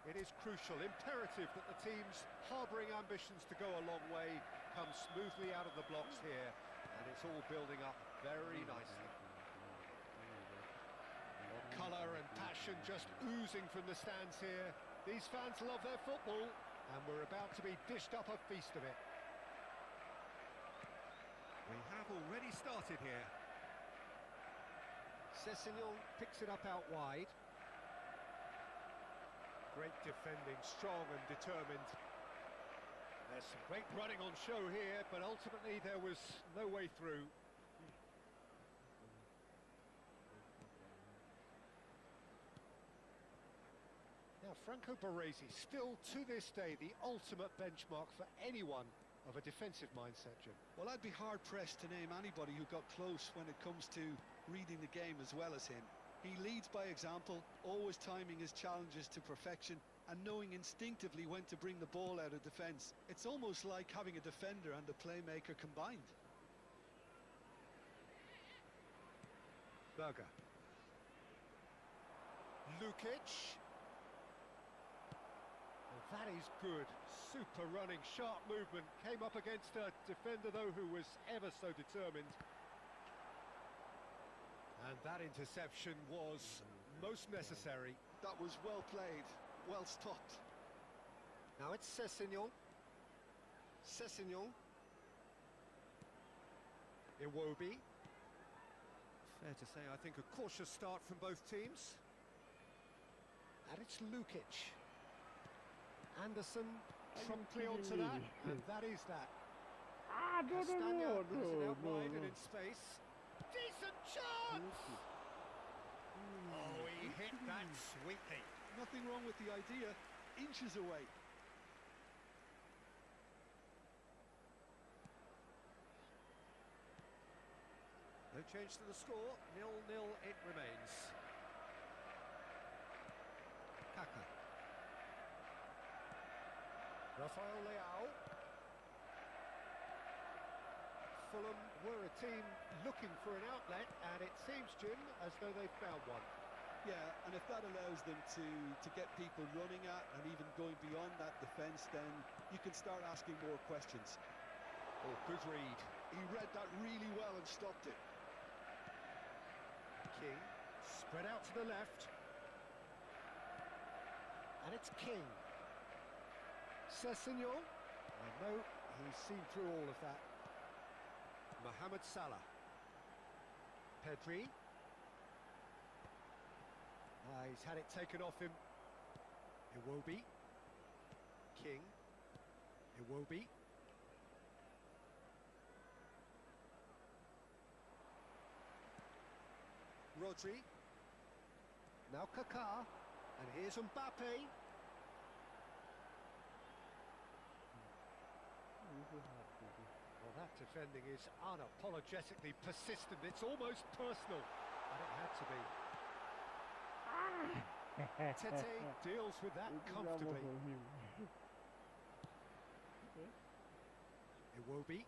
It is crucial, imperative that the teams harbouring ambitions to go a long way come smoothly out of the blocks here, and it's all building up very nicely. Colour and passion just oozing from the stands here. These fans love their football, and we're about to be dished up a feast of it. We have already started here. Cessignon picks it up out wide. Great defending, strong and determined. There's some great running on show here, but ultimately there was no way through. Now, Franco Baresi, still to this day, the ultimate benchmark for anyone of a defensive mindset, Jim. Well, I'd be hard-pressed to name anybody who got close when it comes to reading the game as well as him. He leads by example, always timing his challenges to perfection and knowing instinctively when to bring the ball out of defence. It's almost like having a defender and a playmaker combined. Berger. Lukic. Well, that is good. Super running, sharp movement. Came up against a defender, though, who was ever so determined. And that interception was most necessary. That was well played, well stopped. Now it's Sessegnon. Sessegnon. Iwobi. Fair to say, I think, a cautious start from both teams. And it's Lukic. Anderson promptly onto that, and that is that. Castagna has it out wide and in space. Decent chance! Oh, he hit that sweetly. Nothing wrong with the idea, inches away. No change to the score, 0-0 it remains. Kaka. Rafael Leao. Fulham were a team looking for an outlet, and it seems, Jim, as though they've found one. Yeah, and if that allows them to get people running at and even going beyond that defence, then you can start asking more questions. Oh, good read. He read that really well and stopped it. King, spread out to the left. And it's King. Sessegnon. I know he's seen through all of that. Mohamed Salah. Pedri. He's had it taken off him. Iwobi. King. Iwobi. Rodri. Now Kaká. And here's Mbappe. Well, that defending is unapologetically persistent. It's almost personal. And it had to be. Tete deals with that comfortably. Iwobi.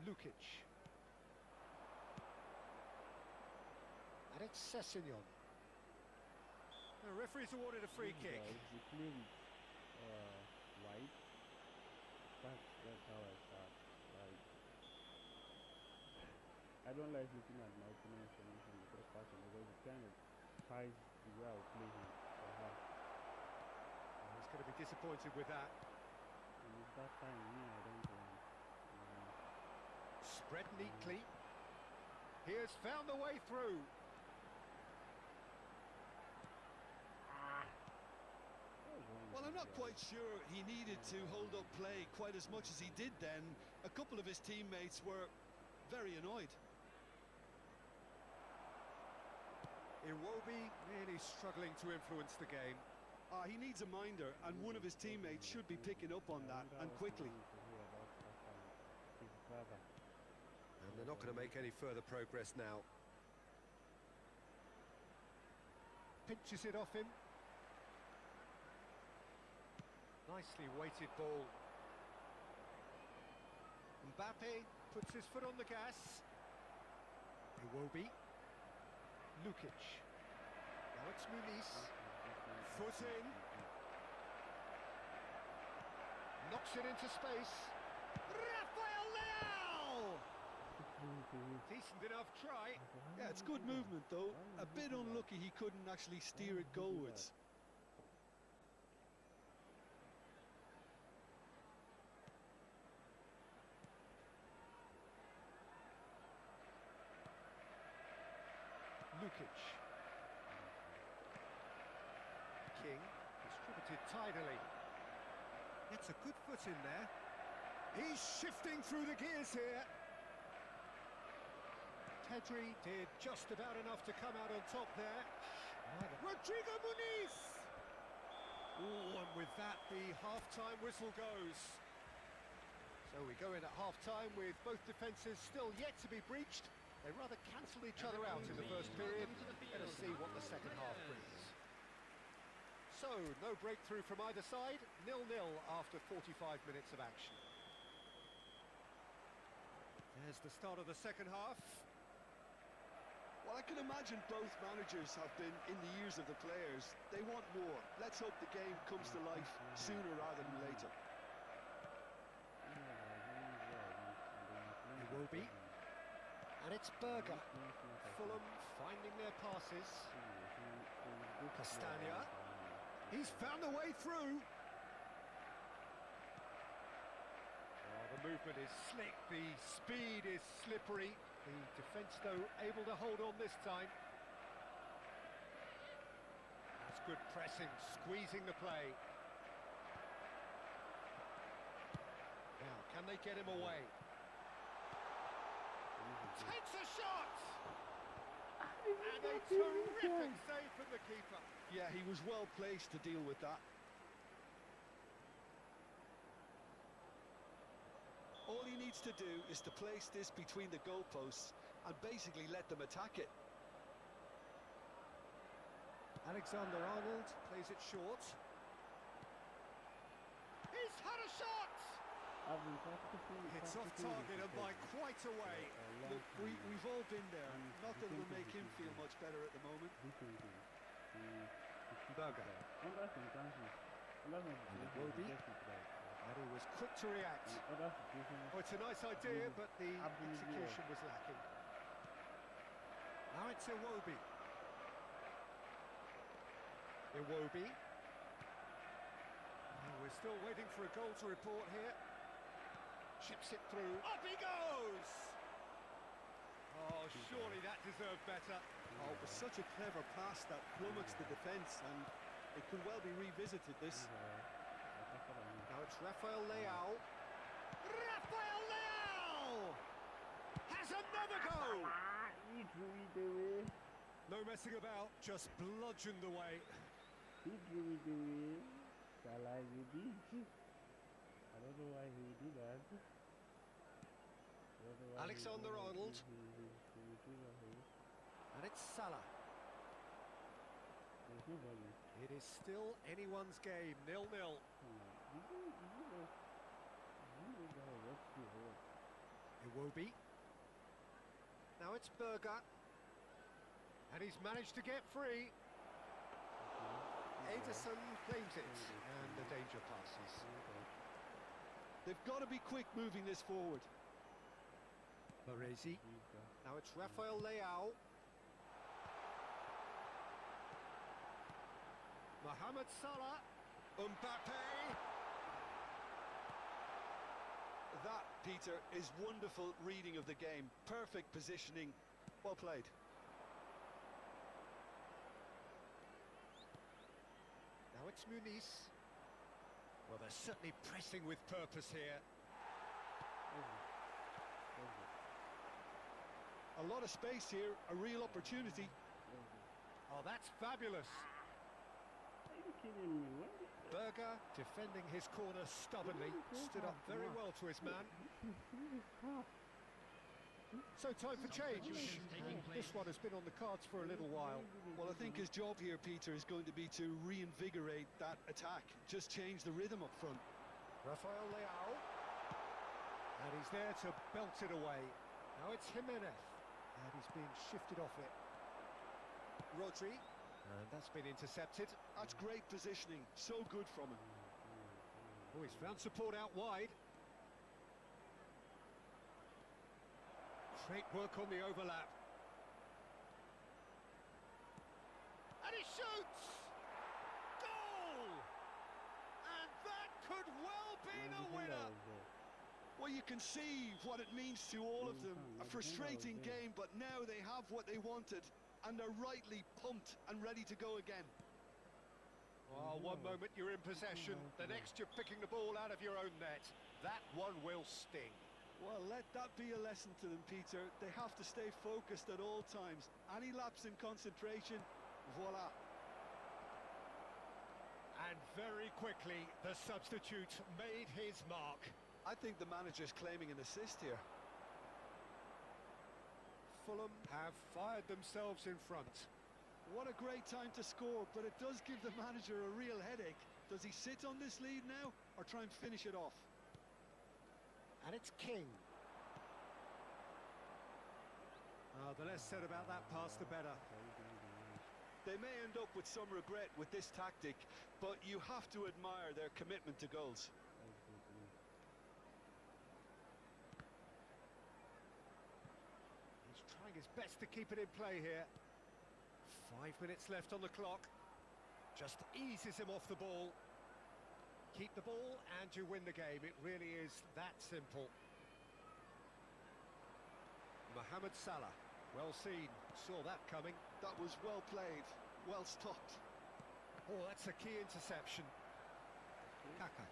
Lukic. And it's Sessegnon. The referee's awarded a free kick. He played wide. That's how I start. Like, I don't like looking at my opponent's formation in the first person because it kind of ties the way I play him or her. He's going to be disappointed with that. And it's that time, I don't want. Spread neatly. He has found the way through. Well, I'm not quite sure he needed to hold up play quite as much as he did then. A couple of his teammates were very annoyed. Iwobi really struggling to influence the game. He needs a minder, and one of his teammates should be picking up on that, and quickly. And they're not going to make any further progress now. Pinches it off him. Nicely weighted ball. Mbappe puts his foot on the gas. Iwobi. Lukic. Now it's Muniz. Foot in. Knocks it into space. Rafael Leao! Decent enough try. Yeah, it's good movement though. A bit unlucky he couldn't actually steer it goalwards. executed tidily. Gets a good foot in there. He's shifting through the gears here. Pedri did just about enough to come out on top there. Rodrigo Muniz! Oh, and with that, the half-time whistle goes. So we go in at half-time with both defences still yet to be breached. They rather cancelled each other out in the first period. Let us see what the second half brings. So, no breakthrough from either side. 0-0 after 45 minutes of action. There's the start of the second half. Well, I can imagine both managers have been in the ears of the players. They want more. Let's hope the game comes to life sooner rather than later. Iwobi. And it's Berger. Fulham finding their passes. Castagna. He's found a way through. Oh, the movement is slick, the speed is slippery. The defence, though, able to hold on this time. That's good pressing, squeezing the play. Now, can they get him away? Takes a shot! And a terrific save from the keeper. Yeah, he was well placed to deal with that. All he needs to do is to place this between the goalposts and basically let them attack it. Alexander-Arnold plays it short. He's had a shot! It's off target and by quite a way. Look, we've all been there. Nothing will make him feel much better at the moment. Berger. Iwobi. And he was quick to react. Oh, it's a nice idea, but the execution was lacking. Now it's Iwobi. Iwobi. Oh, we're still waiting for a goal to report here. Chips it through. Up he goes! Oh, surely that deserved better. Oh, it was such a clever pass that flummoxed the defence, and it could well be revisited, this. Now it's Rafael Leao. Rafael Leao! Has another go! No messing about, just bludgeoned away. I don't know why he would do that. Alexander-Arnold. And it's Salah. It is still anyone's game, 0-0. Iwobi. Now it's Berger. And he's managed to get free. Ederson claims it, and the danger passes. They've got to be quick moving this forward. Baresi. Now it's Rafael Leao. Mohamed Salah. Mbappe. That, Peter, is wonderful reading of the game. Perfect positioning. Well played. Now it's Muniz. Well, they're certainly pressing with purpose here. A lot of space here, a real opportunity. Oh, that's fabulous. Are you kidding me? Berger defending his corner stubbornly, stood up very well to his man. So time for change. And this one has been on the cards for a little while. Well, I think his job here, Peter, is going to be to reinvigorate that attack. Just change the rhythm up front. Rafael Leao. And he's there to belt it away. Now it's Jimenez. And he's being shifted off it. Rodri. And that's been intercepted. That's great positioning. So good from him. Oh, he's found support out wide. Great work on the overlap. And he shoots! Goal! And that could well be the winner! Well, you can see what it means to all of them. A frustrating game, but now they have what they wanted, and they're rightly pumped and ready to go again. Well, one moment you're in possession, the next you're picking the ball out of your own net. That one will sting. Well, let that be a lesson to them, Peter. They have to stay focused at all times. Any lapse in concentration, voila. And very quickly, the substitute made his mark. I think the manager's claiming an assist here. Fulham have fired themselves in front. What a great time to score, but it does give the manager a real headache. Does he sit on this lead now, or try and finish it off? And it's King. The less said about that pass, the better. They may end up with some regret with this tactic, but you have to admire their commitment to goals. He's trying his best to keep it in play here. 5 minutes left on the clock. Just eases him off the ball. Keep the ball and you win the game. It really is that simple. Mohamed Salah, well seen, saw that coming. That was well played, well stopped. Oh, that's a key interception. Kaka.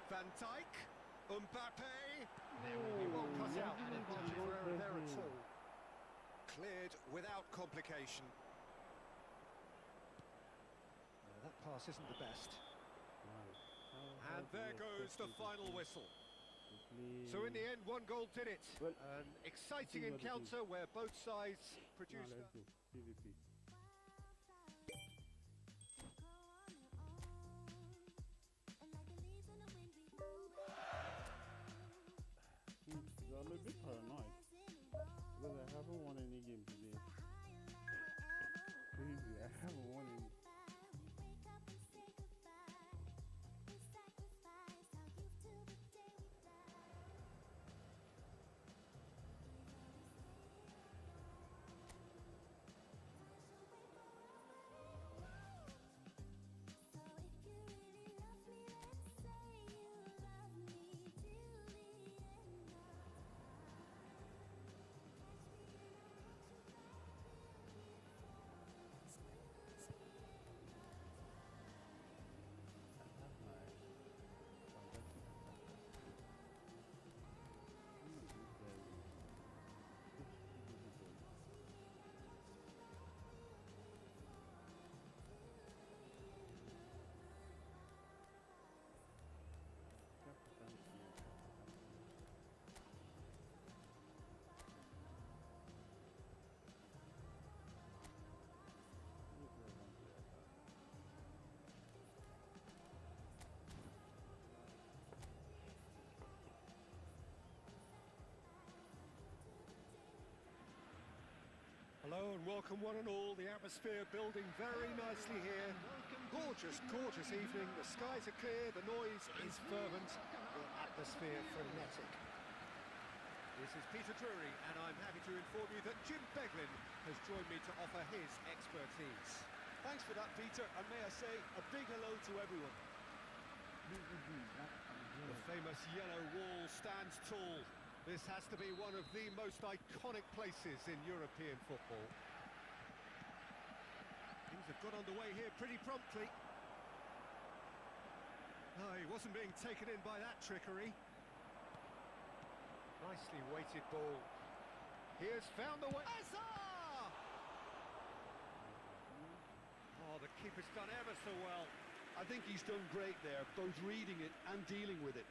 Van Dijk, Mbappe. He won't cut out any margin for error there at all. Cleared without complication. That pass isn't the best. And there goes the final whistle. So in the end, one goal did it. Well, An exciting encounter where both sides produced... Let's do PvP. I'm a bit paranoid because I haven't won any game today. Crazy, I haven't won any. Hello and welcome one and all. The atmosphere building very nicely here. Gorgeous, gorgeous evening. The skies are clear, the noise is fervent, the atmosphere frenetic. This is Peter Drury and I'm happy to inform you that Jim Beglin has joined me to offer his expertise. Thanks for that, Peter, and may I say a big hello to everyone. The famous yellow wall stands tall. This has to be one of the most iconic places in European football. Things have got underway here pretty promptly. Oh, he wasn't being taken in by that trickery. Nicely weighted ball. He has found the way. Azar! Oh, the keeper's done ever so well. I think he's done great there, both reading it and dealing with it.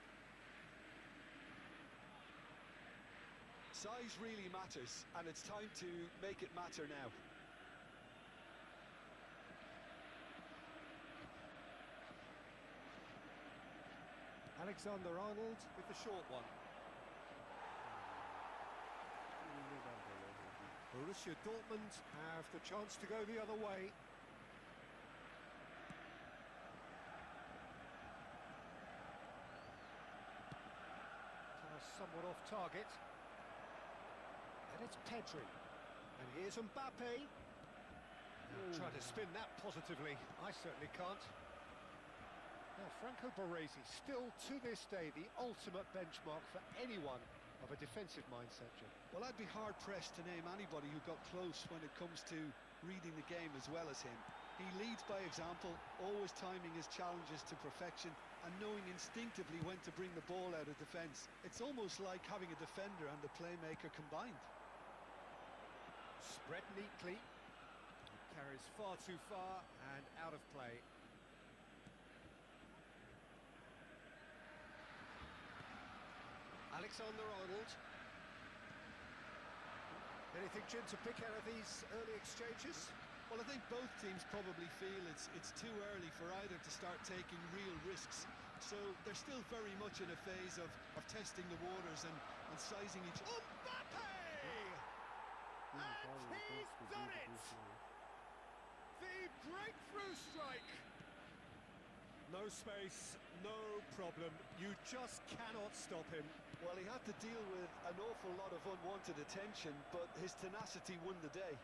Size really matters, and it's time to make it matter now. Alexander-Arnold with the short one. Borussia Dortmund have the chance to go the other way. Somewhat off target. And it's Pedri. And here's Mbappe. Try to spin that positively. I certainly can't. Now, Franco Baresi, still to this day, the ultimate benchmark for anyone of a defensive mindset, Jim. Well, I'd be hard-pressed to name anybody who got close when it comes to reading the game as well as him. He leads by example, always timing his challenges to perfection and knowing instinctively when to bring the ball out of defence. It's almost like having a defender and the playmaker combined. Spread neatly. Carries far too far and out of play. Alexander-Arnold. Anything, Jim, to pick out of these early exchanges? Well, I think both teams probably feel it's too early for either to start taking real risks. So they're still very much in a phase of testing the waters and sizing each other. Mbappe! And he's done it! The breakthrough strike! No space, no problem. You just cannot stop him. Well, he had to deal with an awful lot of unwanted attention, but his tenacity won the day.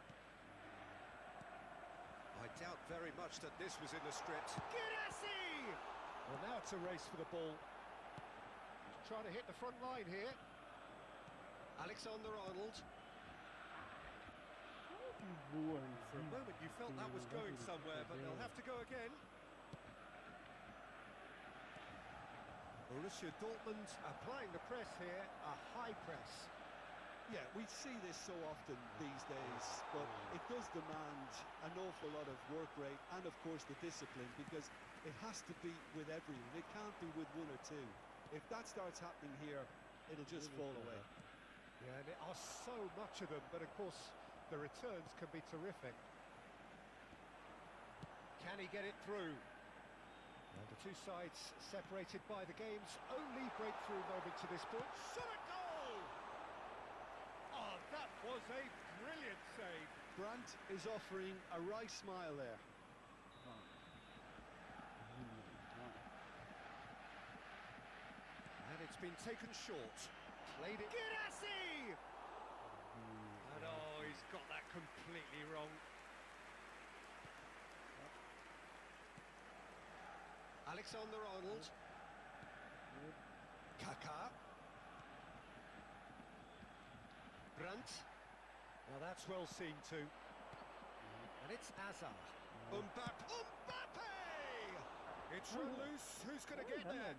I doubt very much that this was in the script. Girassi! Well, now it's a race for the ball. He's trying to hit the front line here. Alexander-Arnold. For a moment you felt that was going somewhere, but they'll have to go again. Borussia Dortmund applying the press here, a high press. Yeah, we see this so often these days, but it does demand an awful lot of work rate and, of course, the discipline, because it has to be with everyone. It can't be with one or two. If that starts happening here, it'll just fall away. Yeah, and there are so much of them, but of course, the returns can be terrific. Can he get it through? And the two sides separated by the game's only breakthrough moment to this point. Shot a goal! Oh, that was a brilliant save. Brandt is offering a wry smile there. And it's been taken short. Played it. Girassi! And oh, he's got that completely wrong. Alexander-Arnold. Kaká. Brandt. Now that's well seen too. And it's Hazard. Mbappe! It's run loose. Who's going to get there?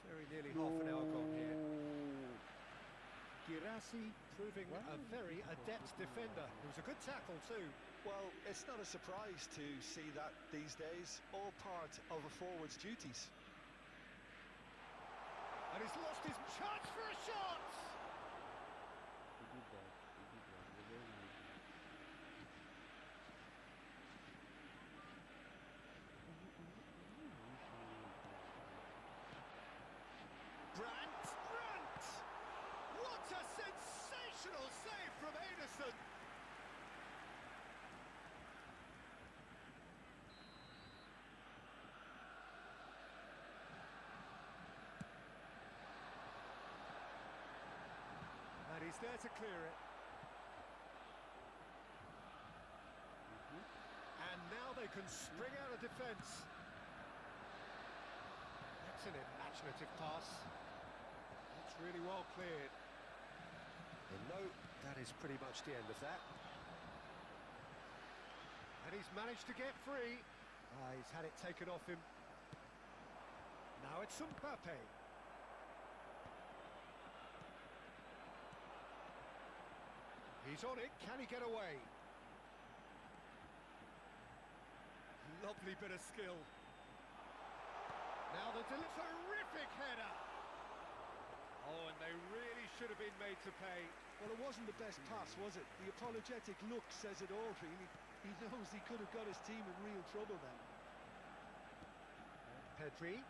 Very nearly half an hour gone here. Girassi proving a very adept defender. It was a good tackle too. Well, it's not a surprise to see that these days, all part of a forward's duties. And he's lost his chance for a shot! Brandt! What a sensational save from Ederson! And he's there to clear it. And now they can spring out of defence. That's an imaginative pass. That's really well cleared. And no, that is pretty much the end of that. And he's managed to get free. He's had it taken off him. Now it's Mbappe. He's on it, can he get away? Lovely bit of skill. Now the terrific header. Oh, and they really should have been made to pay. Well, it wasn't the best pass, was it? The apologetic look says it all, really. He knows he could have got his team in real trouble then. Pedri. He's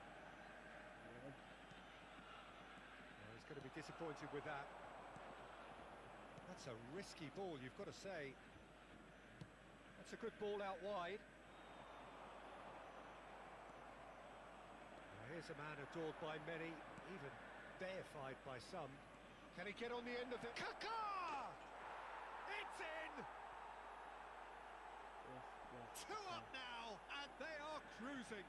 going to be disappointed with that. That's a risky ball, you've got to say. That's a good ball out wide. Here's a man adored by many, even deified by some. Can he get on the end of the... Kaká! It's in! Two up now, and they are cruising.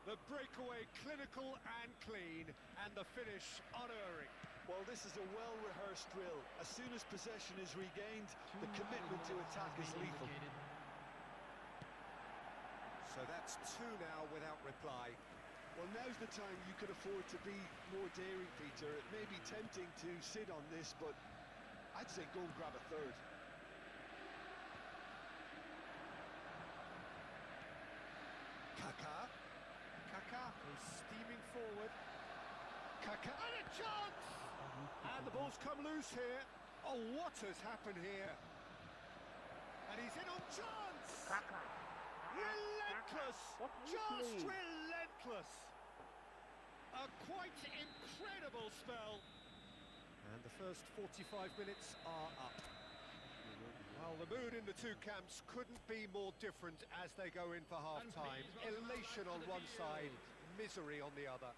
The breakaway clinical and clean, and the finish unerring. Well, this is a well-rehearsed drill. As soon as possession is regained, the commitment to attack is lethal. So that's two now without reply. Well, now's the time you can afford to be more daring, Peter. It may be tempting to sit on this, but I'd say go and grab a third. Kaká is steaming forward. Kaká and a chance! And the ball's come loose here. Oh, what has happened here? And he's in on chance! Relentless! Just relentless! A quite incredible spell. And the first 45 minutes are up. Well, the mood in the two camps couldn't be more different as they go in for half-time. Elation on one side, misery on the other.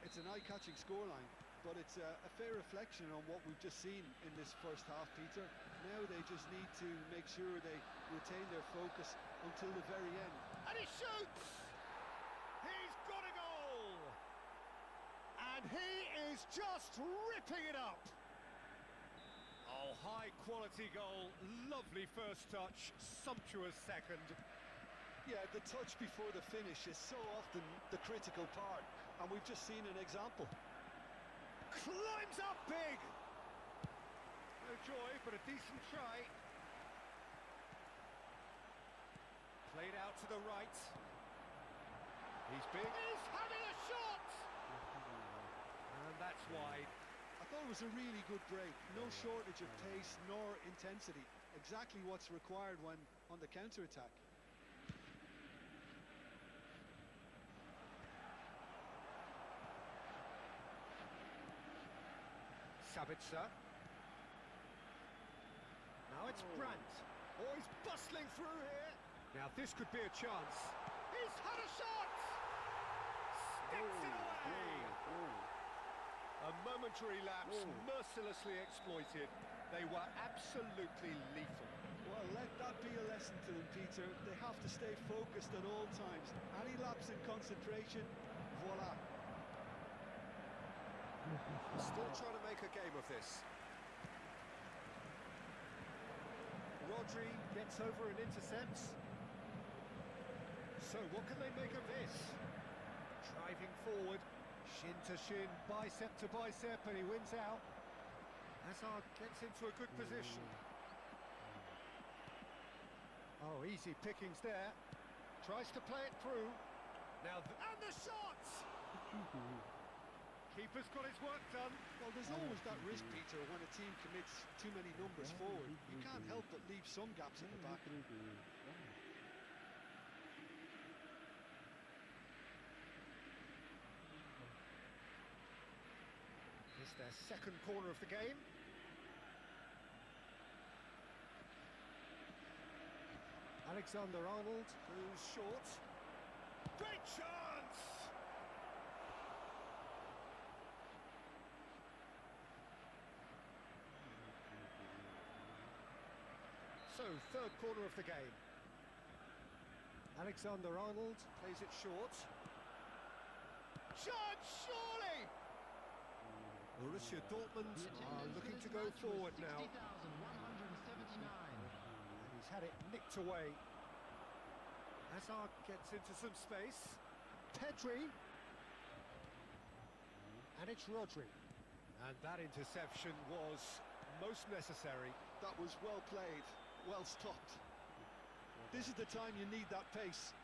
It's an eye-catching scoreline, but it's a fair reflection on what we've just seen in this first half, Peter. Now they just need to make sure they retain their focus until the very end. And he shoots! He's got a goal! And he is just ripping it up! Oh, high-quality goal, lovely first touch, sumptuous second. Yeah, the touch before the finish is so often the critical part, and we've just seen an example. Climbs up big! No joy, but a decent try. Played out to the right. He's big. He's having a shot! And that's wide. I thought it was a really good break. No shortage of pace nor intensity. Exactly what's required when on the counter-attack. Sabitzer. Now it's Brandt. Oh, he's bustling through here. Now this could be a chance. He's had a shot! Sticks it away! A momentary lapse, mercilessly exploited. They were absolutely lethal. Well, let that be a lesson to them, Peter. They have to stay focused at all times. Any lapse in concentration, voila. Still trying to make a game of this. Rodri gets over and intercepts. So what can they make of this? Driving forward, shin to shin, bicep to bicep, and he wins out. Hazard gets into a good position. Oh, easy pickings there. Tries to play it through. Now, and the shots! Keeper's got his work done. Well, there's always that risk, Peter, when a team commits too many numbers forward. You can't help but leave some gaps at the back. It's their second corner of the game. Alexander-Arnold goes short. Great chance! So, third corner of the game. Alexander-Arnold plays it short. Chance, surely! Borussia Dortmund are looking to go forward now. And he's had it nicked away. Hazard gets into some space. Pedri. And it's Rodri. And that interception was most necessary. That was well played, well stopped. This is the time you need that pace.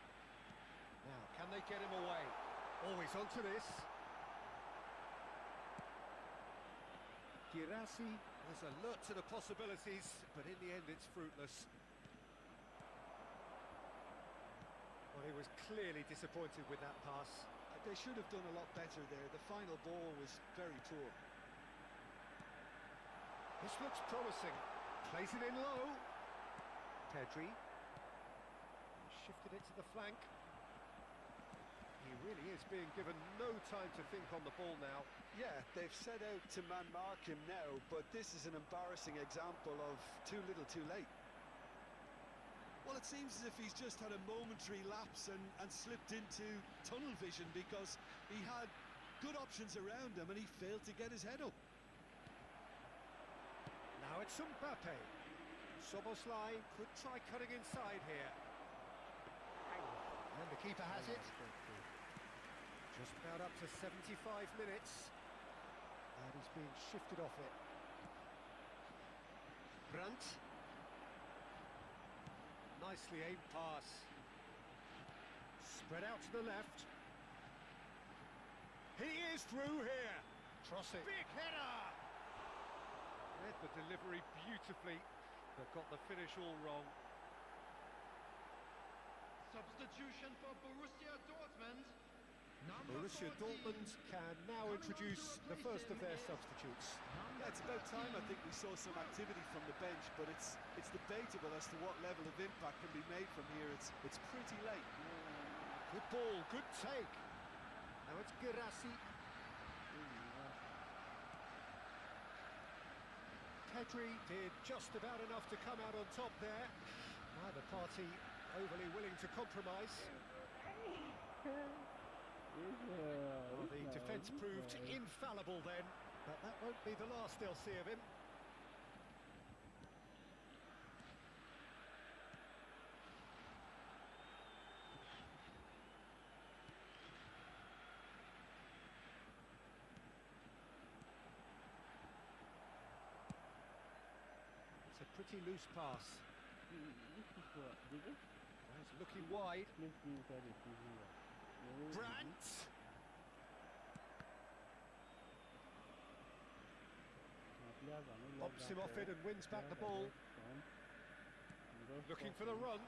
Now, can they get him away? Always onto this. Girassi is alert to the possibilities, but in the end it's fruitless. Well, he was clearly disappointed with that pass. They should have done a lot better there. The final ball was very poor. This looks promising. Plays it in low. Pedri. Shifted it to the flank. He really is being given no time to think on the ball now. Yeah, they've set out to man-mark him now, but this is an embarrassing example of too little too late. Well, it seems as if he's just had a momentary lapse and slipped into tunnel vision, because he had Good options around him, and he failed to get his head up. Now it's Mbappe. Soboslai could try cutting inside here. And the keeper has it. Just about up to 75 minutes. And he's being shifted off it. Brandt. Nicely aimed pass. Spread out to the left. He is through here. Cross it. Big header! Read the delivery beautifully, but got the finish all wrong. Substitution for Borussia Dortmund. Number Borussia 14. Dortmund can now introduce the first of their substitutes. Yeah, it's about time I think we saw some activity from the bench, but it's debatable as to what level of impact can be made from here. It's pretty late. Good ball, good take. Now it's Girassi. Pedri did just about enough to come out on top there. Neither party overly willing to compromise. Well, the defence proved infallible then, but that won't be the last they'll see of him. It's a pretty loose pass. He's looking wide. Brandt! Bobs him off it and wins back the ball. Looking for the run.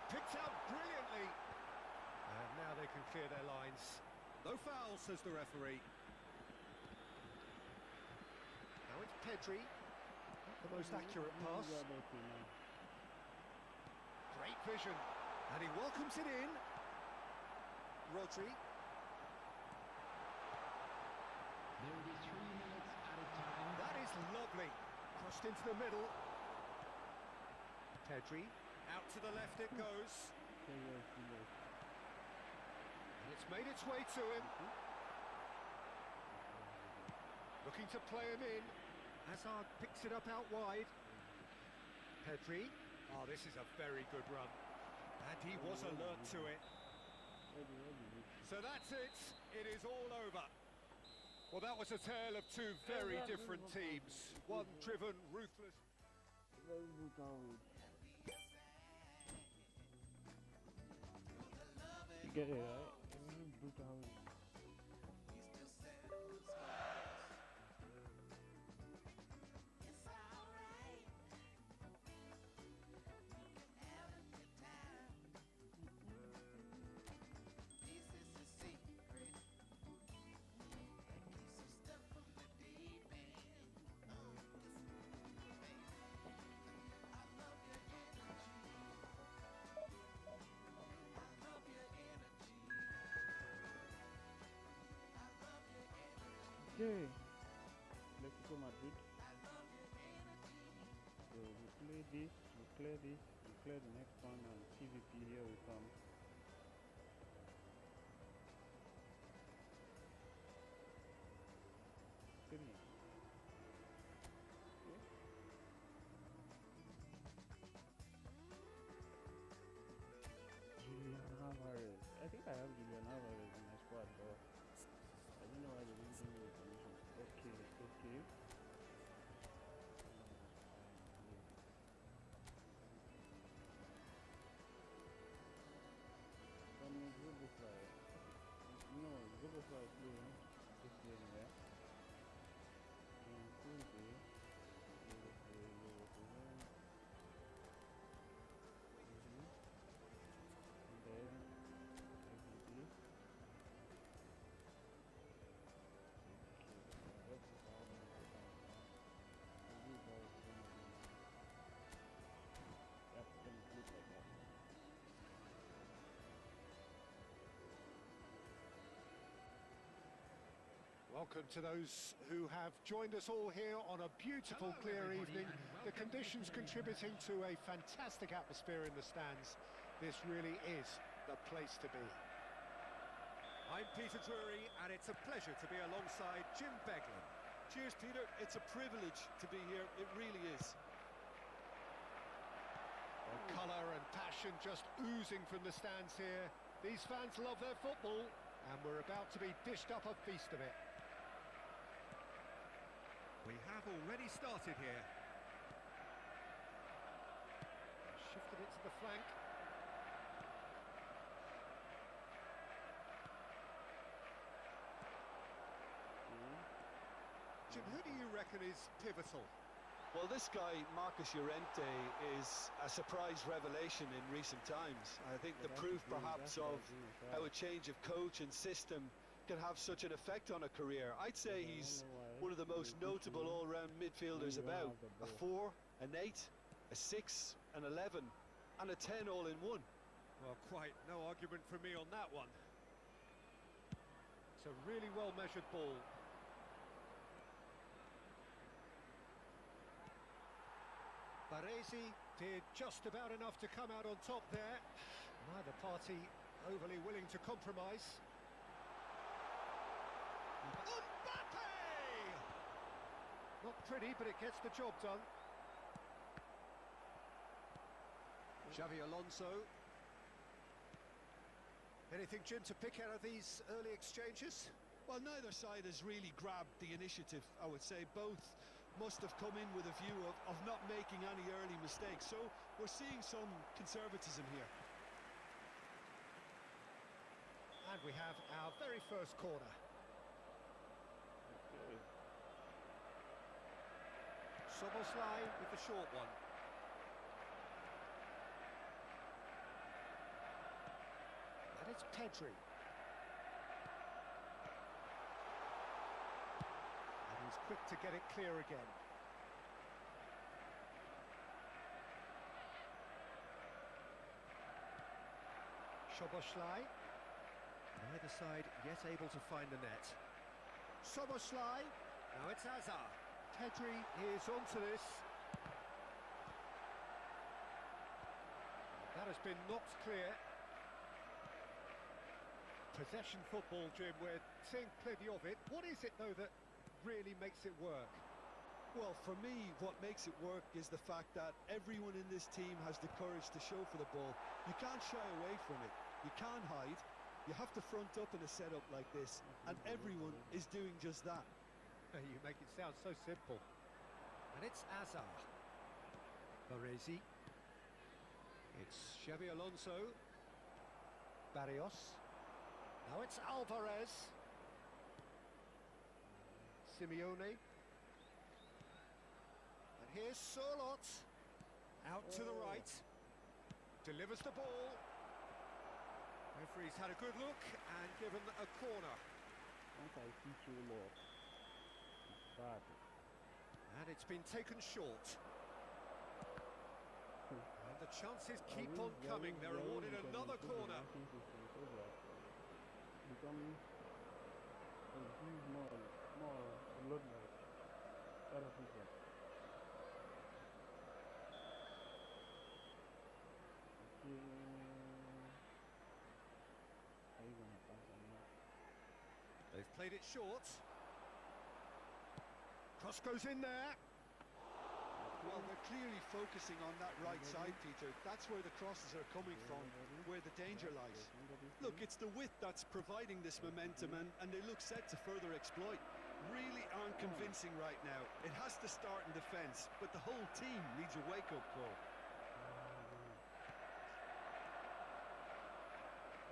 Picked out brilliantly. And now they can clear their lines. No foul, says the referee. Now it's Pedri. Not the most accurate pass. Great vision. And he welcomes it in. Rodri. There will be 3 minutes at a time. That is lovely. Crossed into the middle. Pedri. Out to the left it goes. And it's made its way to him. Looking to play him in. Hazard picks it up out wide. Pedri. Oh, this is a very good run. And he was alert to it. So that's it. It is all over. Well, that was a tale of two very different teams. One driven, ruthless. You get it, right? Okay, Atletico Madrid. So we play this, we clear this, we clear the next one, and CVP here we come. Three. Okay. Julian Alvarez. I think I have Julian Alvarez in my squad, but I don't know why they didn't give me the permission. Okay, okay. Zubufly. No, Zubufly playing this game there. And Tuesday, they represent. And then FDP. Welcome to those who have joined us all here on a beautiful, clear evening. The conditions contributing to a fantastic atmosphere in the stands. This really is the place to be. I'm Peter Drury, and it's a pleasure to be alongside Jim Beglin. Cheers, Peter. It's a privilege to be here. It really is. Colour and passion just oozing from the stands here. These fans love their football, and we're about to be dished up a feast of it. We have already started here. Shifted it to the flank. Jim, who do you reckon is pivotal? Well, this guy, Marcus Llorente, is a surprise revelation in recent times. I think the proof, perhaps, of how a change of coach and system can have such an effect on a career. I'd say he's one of the most notable all-round midfielders about. A 4, an 8, a 6, an 11, and a 10 all in one. Well, quite no argument from me on that one. It's a really well-measured ball. Baresi did just about enough to come out on top there. Neither party overly willing to compromise. Mbappe! Not pretty, but it gets the job done. Xavi Alonso. Anything, Jim, to pick out of these early exchanges? Well, neither side has really grabbed the initiative, I would say. Both must have come in with a view of not making any early mistakes. So we're seeing some conservatism here. And we have our very first corner. Okay. Soboslai with the short one. And it's Pedri. And he's quick to get it clear again. Soboslai. Neither side yet able to find the net. Soboslai. Now it's Hazard. Pedri is onto this. That has been knocked clear. Possession football, Jim, we're seeing plenty of it. What is it, though, that really makes it work? Well, for me, what makes it work is the fact that everyone in this team has the courage to show for the ball. You can't shy away from it. You can't hide. You have to front up in a setup like this, and everyone is doing just that. You make it sound so simple. And it's Hazard. Baresi. It's Xavi Alonso. Barrios. Now it's Alvarez. Simeone. And here's Surlot. Out to the right. Delivers the ball. Referee's had a good look and given a corner. Once I see too low, it's bad. And it's been taken short. And the chances keep on coming. They're awarded another corner. Becoming a huge more blood like out of people. Are you gonna pass on that? They've played it short. Cross goes in there. Well, they're clearly focusing on that right side, Peter. That's where the crosses are coming from, where the danger lies. Look, it's the width that's providing this momentum, and they look set to further exploit. Really aren't convincing right now. It has to start in defence, but the whole team needs a wake-up call.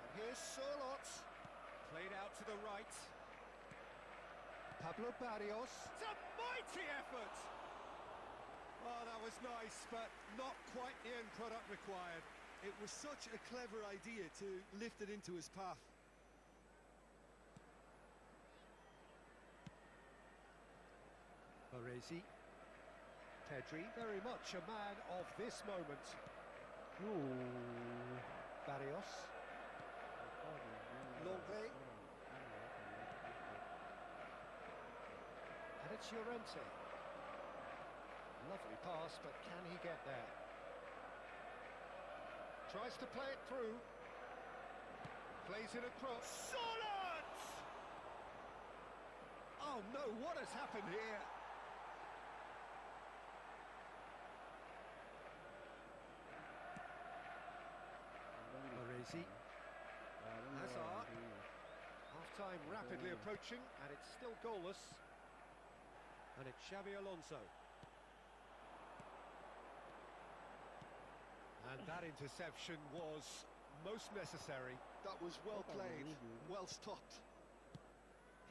And here's Surlot. Played out to the right. Pablo Barrios. It's a mighty effort! Oh, that was nice, but not quite the end product required. It was such a clever idea to lift it into his path. Baresi. Pedri, very much a man of this moment. Ooh. Barrios. Longley. And it's Llorente. Lovely pass, but can he get there? Tries to play it through. Plays it across. Sola! Oh no, what has happened here? Baresi. Hazard. Half-time rapidly approaching, and it's still goalless. And it's Xavi Alonso. And that interception was most necessary. That was well played, well stopped.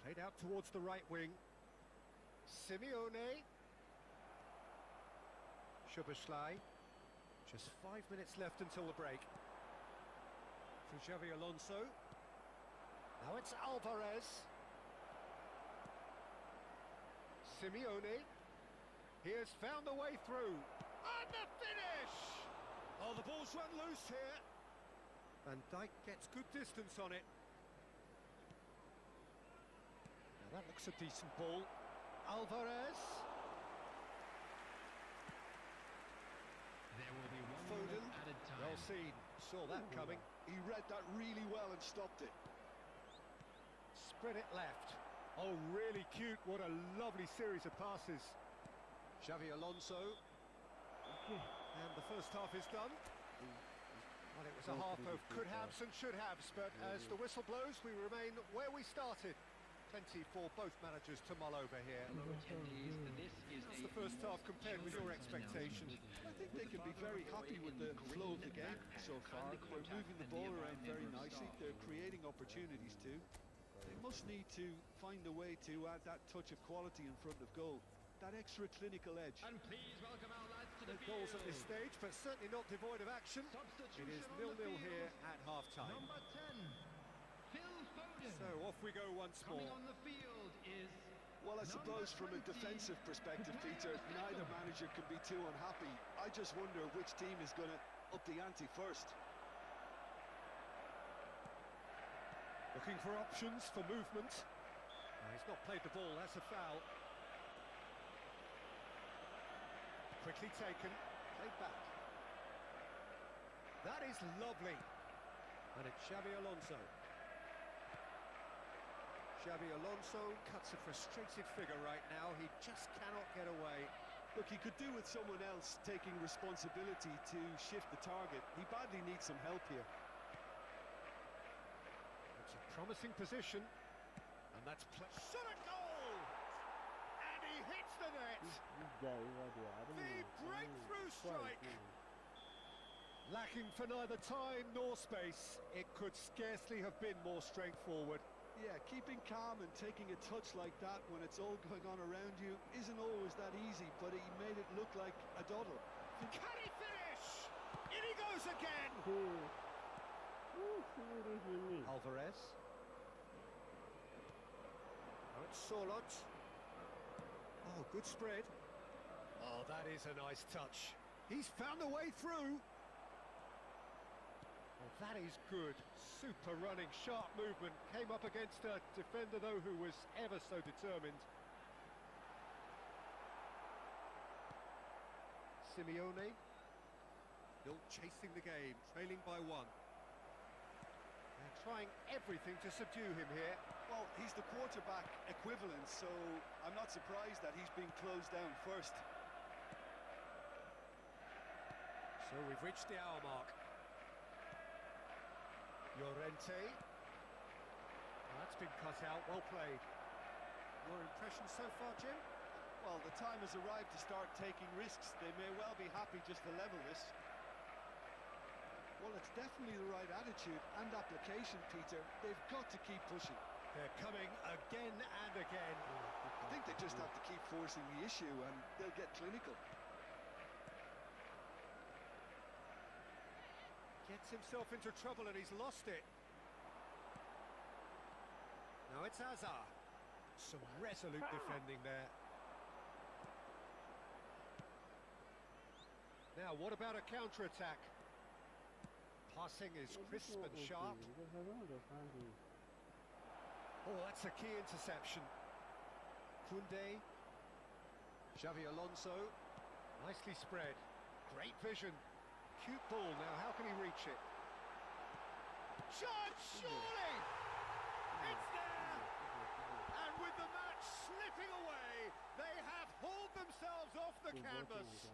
Played out towards the right wing. Simeone. Szoboszlai. Just 5 minutes left until the break. To Xavi Alonso. Now it's Alvarez. Simeone. He has found a way through. And the finish! Oh, the ball's run loose here. Van Dijk gets good distance on it. Now that looks a decent ball. Alvarez. There will be one Foden. minute added time. Well seen. Saw that coming. He read that really well and stopped it. Spread it left. Oh, really cute. What a lovely series of passes. Xavi Alonso. And the first half is done. Well, it was a half of could-haves and should-haves, but as the whistle blows, we remain where we started. Plenty for both managers to mull over here. Hello attendees, this is How's the first half compared with your expectations? I think they can be very happy with the flow of the game so far. They're moving the ball around very nicely. They're creating opportunities too. They must need to find a way to add that touch of quality in front of goal. That extra clinical edge. And please welcome our lads to the Goals at this field. stage, but certainly not devoid of action. It is Substitution on the 0-0 here field. at half-time. Number 10, Phil Foden. So off we go once Coming more. on the field is Well, I suppose from a defensive perspective, Peter, neither manager can be too unhappy. I just wonder which team is going to up the ante first. Looking for options for movement. He's not played the ball, that's a foul. Quickly taken, played back. That is lovely. And it's Xavi Alonso. Xavi Alonso cuts a frustrated figure right now. He just cannot get away. Look, he could do with someone else taking responsibility to shift the target. He badly needs some help here. It's a promising position. And that's shot a goal! And he hits the net! The breakthrough strike! Lacking for neither time nor space, it could scarcely have been more straightforward. Yeah, keeping calm and taking a touch like that when it's all going on around you isn't always that easy, but he made it look like a doddle. Can he finish? In he goes again! Alvarez. Now it's Sorlot. Oh, good spread. Oh, that is a nice touch. He's found a way through. Oh, that is good. Super running, sharp movement. Came up against a defender, though, who was ever so determined. Simeone. Still chasing the game, trailing by one. They're trying everything to subdue him here. Well, he's the quarterback equivalent, so I'm not surprised that he's being closed down first. So we've reached the hour mark. Llorente. That's been cut out, well played. Your impression so far, Jim? Well, the time has arrived to start taking risks. They may well be happy just to level this. Well, it's definitely the right attitude and application, Peter. They've got to keep pushing. They're coming again and again. I think they just have to keep forcing the issue and they'll get clinical. Gets himself into trouble and he's lost it. Now it's Hazard. Some resolute defending there. Now, what about a counter-attack? Passing is crisp and sharp. Oh, that's a key interception. Koundé. Xavi Alonso. Nicely spread. Great vision. Cute ball now, how can he reach it? Shot, surely! It's there! And with the match slipping away. They have hauled themselves off the canvas.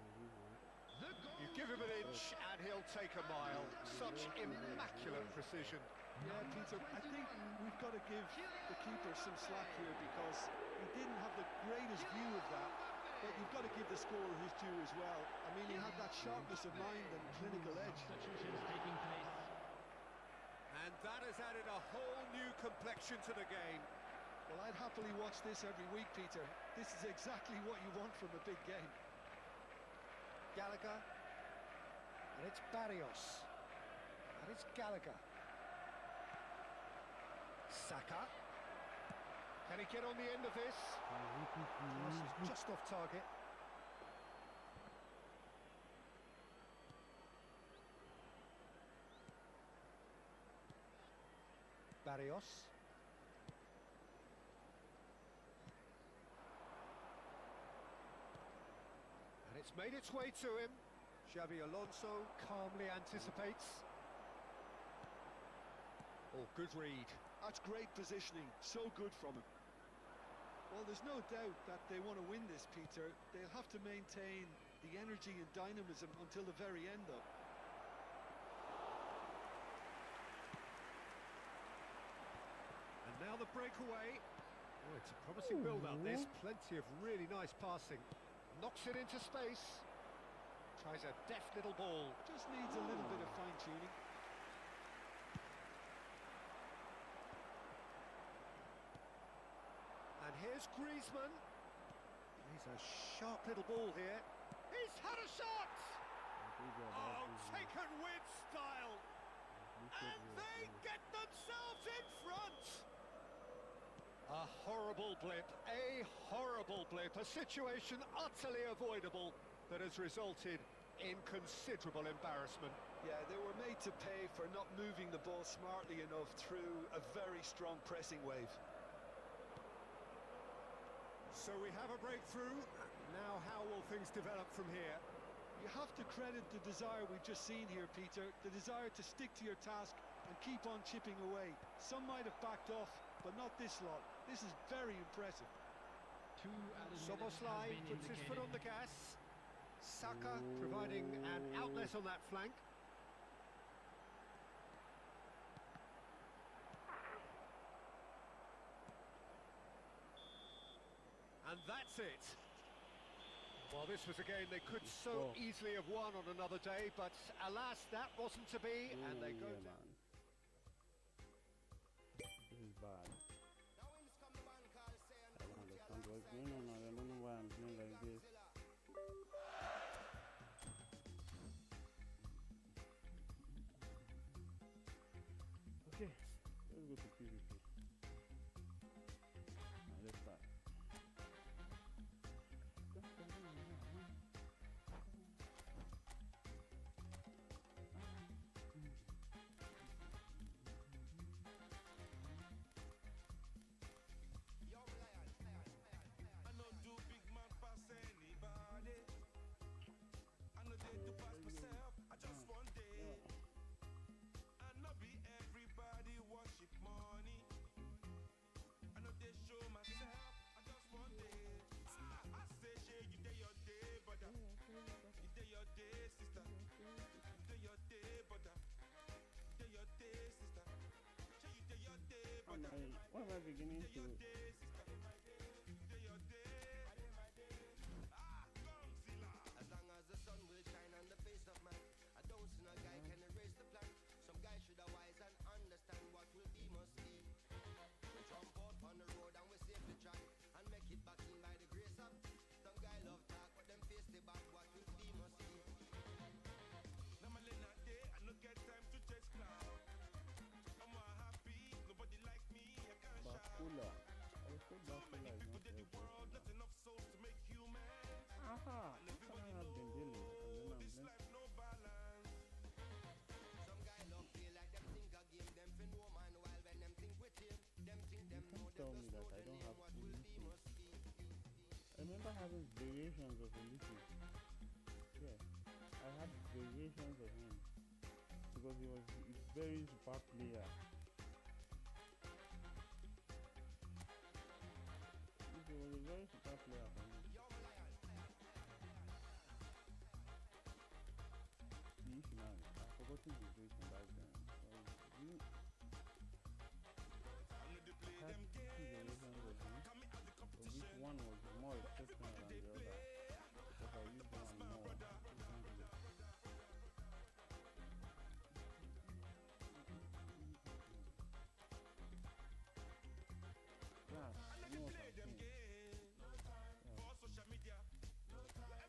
You give him an inch and he'll take a mile. Such immaculate precision. Yeah, Peter, I think we've got to give the keeper some slack here because he didn't have the greatest view of that, but you've got to give the scorer his due as well. I mean, he had that sharpness of mind and clinical edge. And that has added a whole new complexion to the game. Well, I'd happily watch this every week, Peter. This is exactly what you want from a big game. Gallagher, and it's Barrios, and it's Gallagher. Saka, can he get on the end of this? This is just off target. Barrios. And it's made its way to him. Xabi Alonso calmly anticipates. Oh, good read. That's great positioning, so good from him. Well, there's no doubt that they want to win this, Peter. They'll have to maintain the energy and dynamism until the very end, though. And now the breakaway. Oh, it's a promising build-up. There's plenty of really nice passing. Knocks it into space. Tries a deft little ball. Just needs a little bit of fine-tuning. And here's Griezmann. He's a sharp little ball here. He's had a shot! Oh, taken with style. And they get themselves in front. A horrible blip, a situation utterly avoidable that has resulted in considerable embarrassment. Yeah, they were made to pay for not moving the ball smartly enough through a very strong pressing wave. So we have a breakthrough. Now how will things develop from here? You have to credit the desire we've just seen here, Peter. The desire to stick to your task and keep on chipping away. Some might have backed off, but not this lot. This is very impressive. Soboslai puts his foot on the gas. Saka providing an outlet on that flank. And that's it. Well, this was a game they could so easily have won on another day, but alas, that wasn't to be, and they go down. Man. This is bad. I don't understand what's going on. I don't know why I'm playing like this. Okay, let's go to PvP. Now let's start. I know do big man pass anybody. I know they do pass myself. I just one day. I know be everybody worship money. I know they show myself. I just one day. I say shey you day your day, brother. You day your day, sister. You day your day, brother. You day your day, sister. Shey you day your day, brother. Why am I beginning to... As long as the sun will shine on the face of man, I don't see no guy can erase the plan. Some guy should have wise and understand what will be must be. We jump out on the road and we save the track and make it back in by the grace of. Some guy love talk, but them face the back. What will be must be. Normally not day, I no get time to chase cloud. I'm more happy, nobody like me, I can't shout. Bakula. I thought So many Bakula is people not in the very world, not enough souls to make humans. Aha! This one I have been dealing and then I'm This playing. life no balance. Some guy love feel like them think a game, them fin no man while when them think with him. Them think them know Don't tell them me just that know I the don't name have what will be Ulysses. must be. I remember having variations of Ulysses. Yeah, I had variations of him because he was a very super player. He was a very super player for me. The issue now is I've forgotten his race from back then. So you had two generations of him, of which one was more exceptional than the other. Because I used one more recently. Yeah, I know what I'm saying.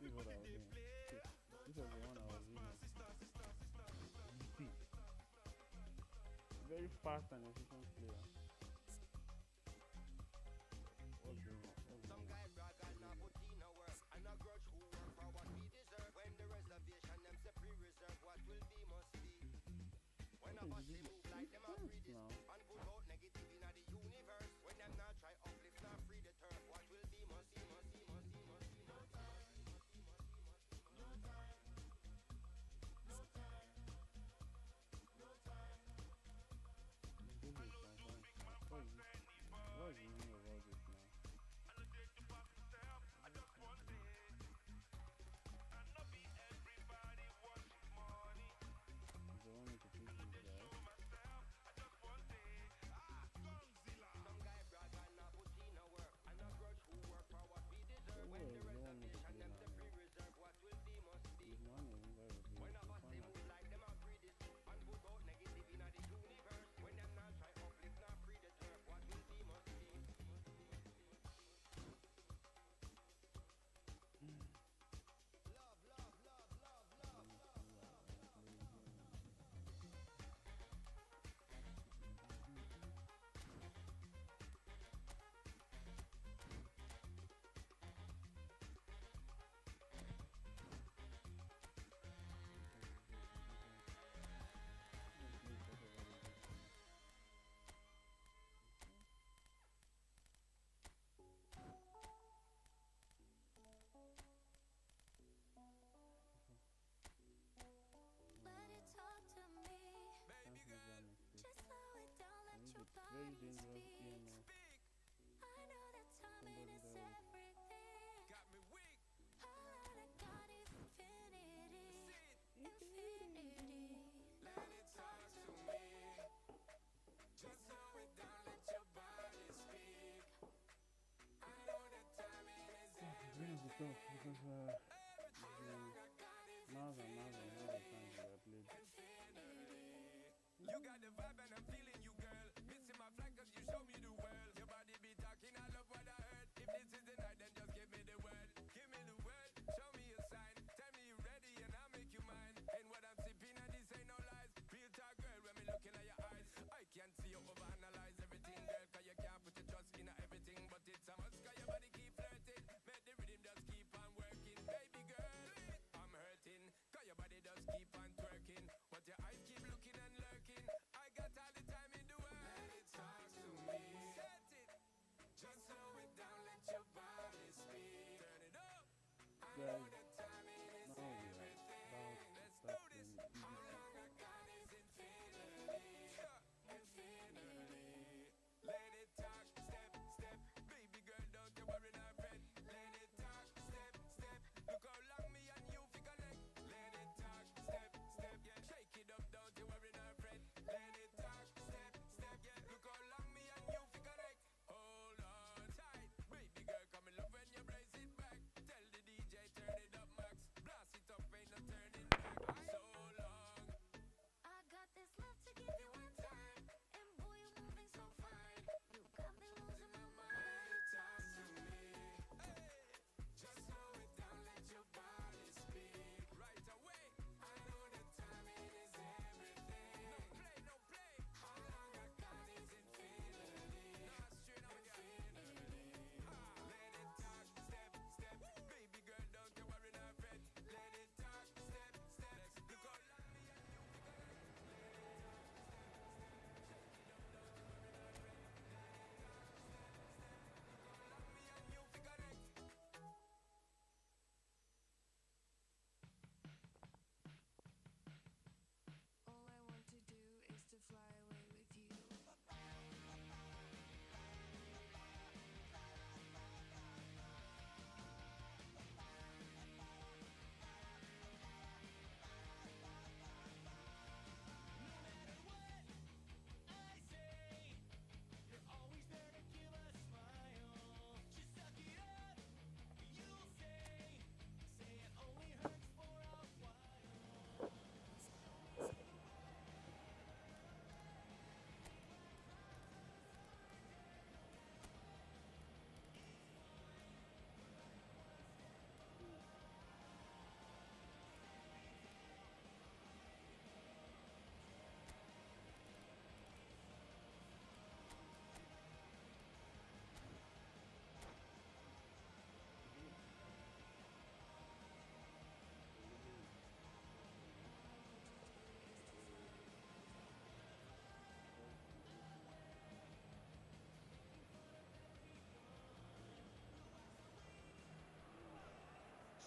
This is what I was doing. Shit. This was the one I was using. Very fast and efficient player. What's going on? What's going on? What is this? Defense now. This is my phone. What is this? What is the meaning of all this now? They want me to pick this guy. So who else they want me to play now? If man is involved with me, it's fine. Very dangerous game now. Somebody that was it's tough because miles and miles and miles of times that I played. You got the vibe and I'm feeling you, girl. Missing my flight cause you show me the world. Your body be talking, I love what I heard. If this is the night, then just give me the word. Give me the word, show me a sign. Tell me you ready and I'll make you mine. And what I'm sipping and this ain't no lies. Real talk, girl, when me looking at your eyes. I can't see you overanalyze everything, girl. Cause you can't put your trust in everything. But it's a must cause your body keep flirting. Make the rhythm just keep on working, baby.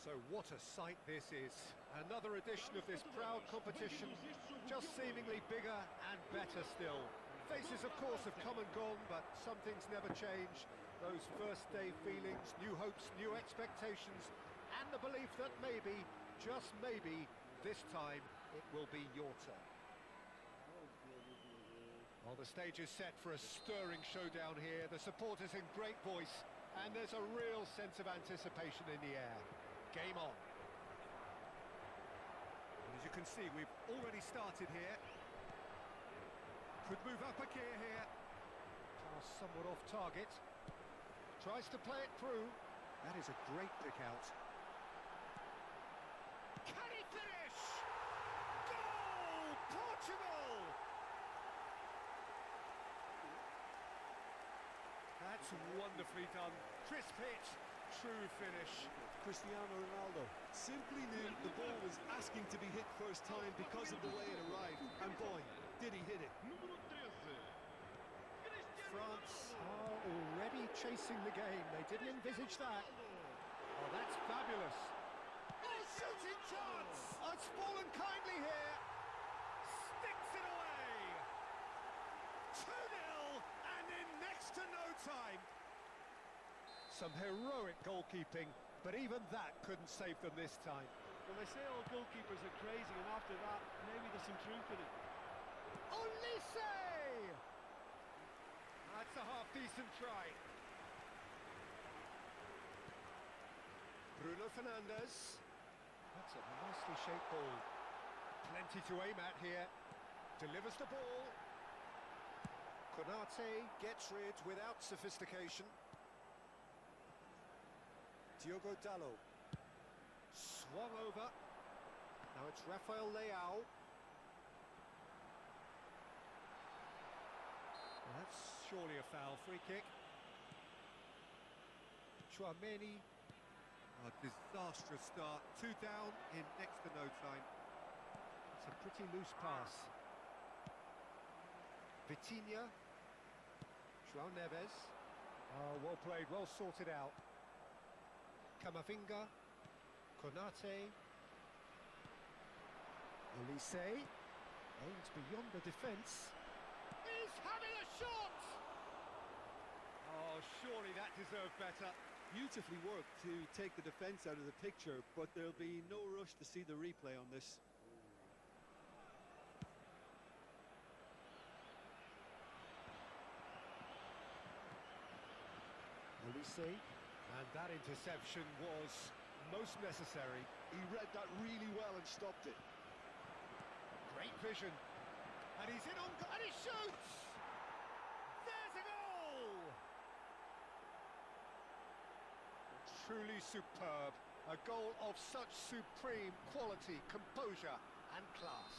So what a sight this is. Another edition of this proud competition, just seemingly bigger and better still. Faces, of course, have come and gone, but some things never change. Those first day feelings, new hopes, new expectations, and the belief that maybe, just maybe, this time it will be your turn. Well, the stage is set for a stirring showdown here. The supporters in great voice, and there's a real sense of anticipation in the air. Game on. And as you can see, we've already started here. Could move up a gear here. Pass somewhat off target. Tries to play it through. That is a great pick out. Can he finish? Goal! Portugal! That's wonderfully done. Crisp hit, true finish. Cristiano Ronaldo simply knew the ball was asking to be hit first time because of the way it arrived, and boy, did he hit it. France are already chasing the game. They didn't envisage that. Oh, that's fabulous. Oh, shooting chance! Oh, it's fallen kindly here. Sticks it away. 2-0, and in next to no time. Some heroic goalkeeping, but even that couldn't save them this time. Well, they say all goalkeepers are crazy, and after that, maybe there's some truth in it. Olise! That's a half-decent try. Bruno Fernandes. That's a nicely shaped ball. Plenty to aim at here. Delivers the ball. Konate gets rid without sophistication. Diogo Dalot. Swung over. Now it's Rafael Leao. Well, that's surely a foul. Free kick. Chouameni. A disastrous start. 2 down in next to no time. It's a pretty loose pass. Vitinha. João Neves. Oh, well played, well sorted out. Camavinga. Konate. Olise. Aims beyond the defence. He's having a shot! Oh, surely that deserved better. Beautifully worked to take the defence out of the picture, but there'll be no rush to see the replay on this. Olise, and that interception was most necessary. He read that really well and stopped it. Great vision. And he's in on and he shoots! There's a goal! Truly superb. A goal of such supreme quality, composure and class.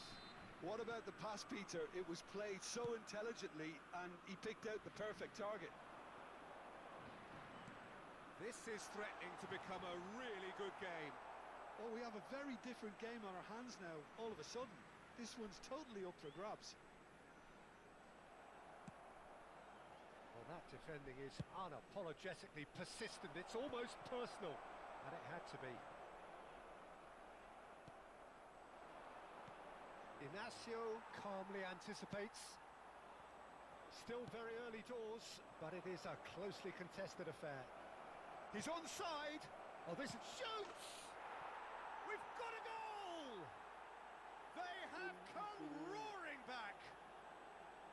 What about the pass, Peter? It was played so intelligently and he picked out the perfect target. This is threatening to become a really good game. Oh, we have a very different game on our hands now, all of a sudden. This one's totally up for grabs. Well, that defending is unapologetically persistent. It's almost personal, and it had to be. Inacio calmly anticipates. Still very early doors, but it is a closely contested affair. He's onside. Oh, this shoots! We've got a goal! They have come roaring back.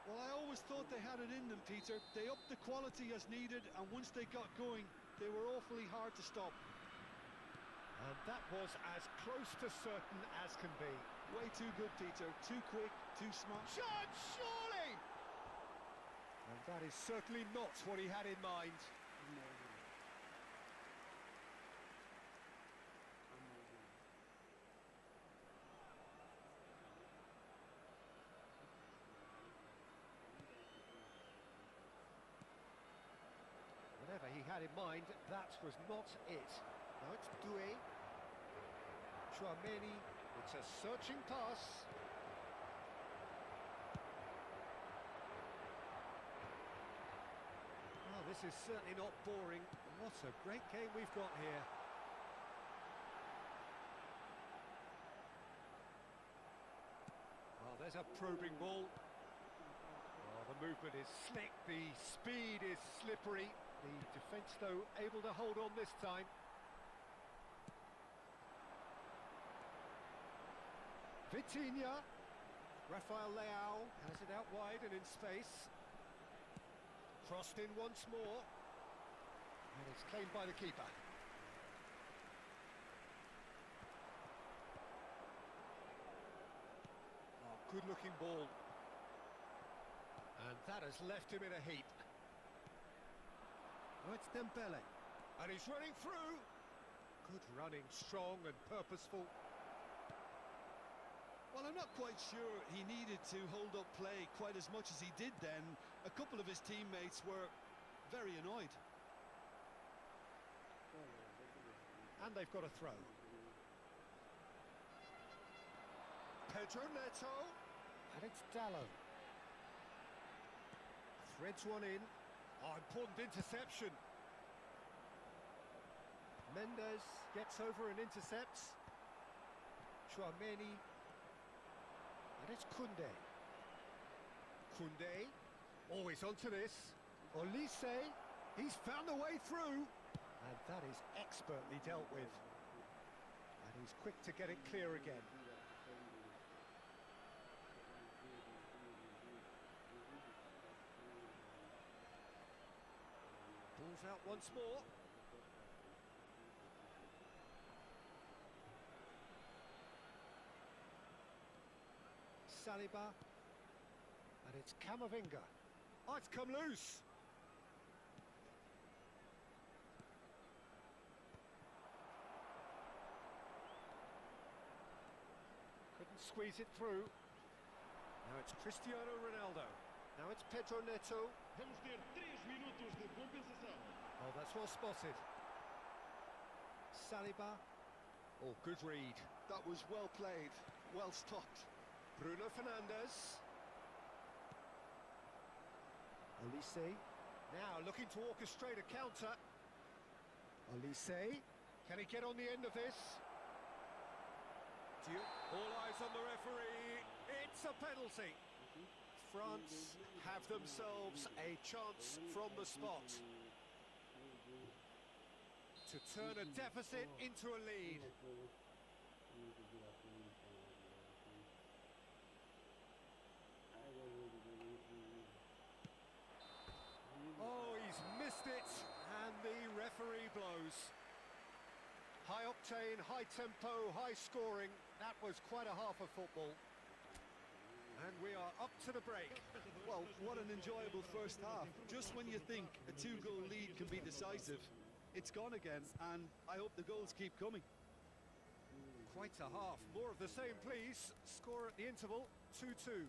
Well, I always thought they had it in them, Peter. They upped the quality as needed, and once they got going, they were awfully hard to stop. And that was as close to certain as can be. Way too good, Peter. Too quick, too smart. Chance, surely! And that is certainly not what he had in mind. Whatever he had in mind, that was not it. Now it's Doué. Chouameni. It's a searching pass. Oh, this is certainly not boring. What a great game we've got here. There's a probing ball. Oh, the movement is slick, the speed is slippery. The defence, though, able to hold on this time. Vitinha. Rafael Leao has it out wide and in space. Crossed in once more. And it's claimed by the keeper. Oh, good-looking ball. And that has left him in a heap. Oh, it's Dembele. And he's running through. Good running, strong and purposeful. Well, I'm not quite sure he needed to hold up play quite as much as he did then. A couple of his teammates were very annoyed. And they've got a throw. Pedro Neto. And it's Dallo. Threads one in. Oh, important interception. Mendes gets over and intercepts. Chouameni. And it's Koundé. Koundé. Always onto this. Olise. He's found a way through. And that is expertly dealt with. And he's quick to get it clear again. Ball's out once more. Saliba. And it's Camavinga. Oh, it's come loose. Couldn't squeeze it through. Now it's Cristiano Ronaldo. Now it's Pedro Neto. Vamos ter 3 minutos de compensação. Oh, that's well spotted. Saliba. Oh, good read. That was well played, well stopped. Bruno Fernandes. Olise. Now looking to orchestrate a counter. Olise. Can he get on the end of this? All eyes on the referee. It's a penalty. France have themselves a chance from the spot to turn a deficit into a lead. Oh, he's missed it, and the referee blows. High octane, high tempo, high scoring. That was quite a half of football. And we are up to the break. Well, what an enjoyable first half. Just when you think a 2-goal lead can be decisive, it's gone again, and I hope the goals keep coming. Quite a half. More of the same, please. Score at the interval, 2-2.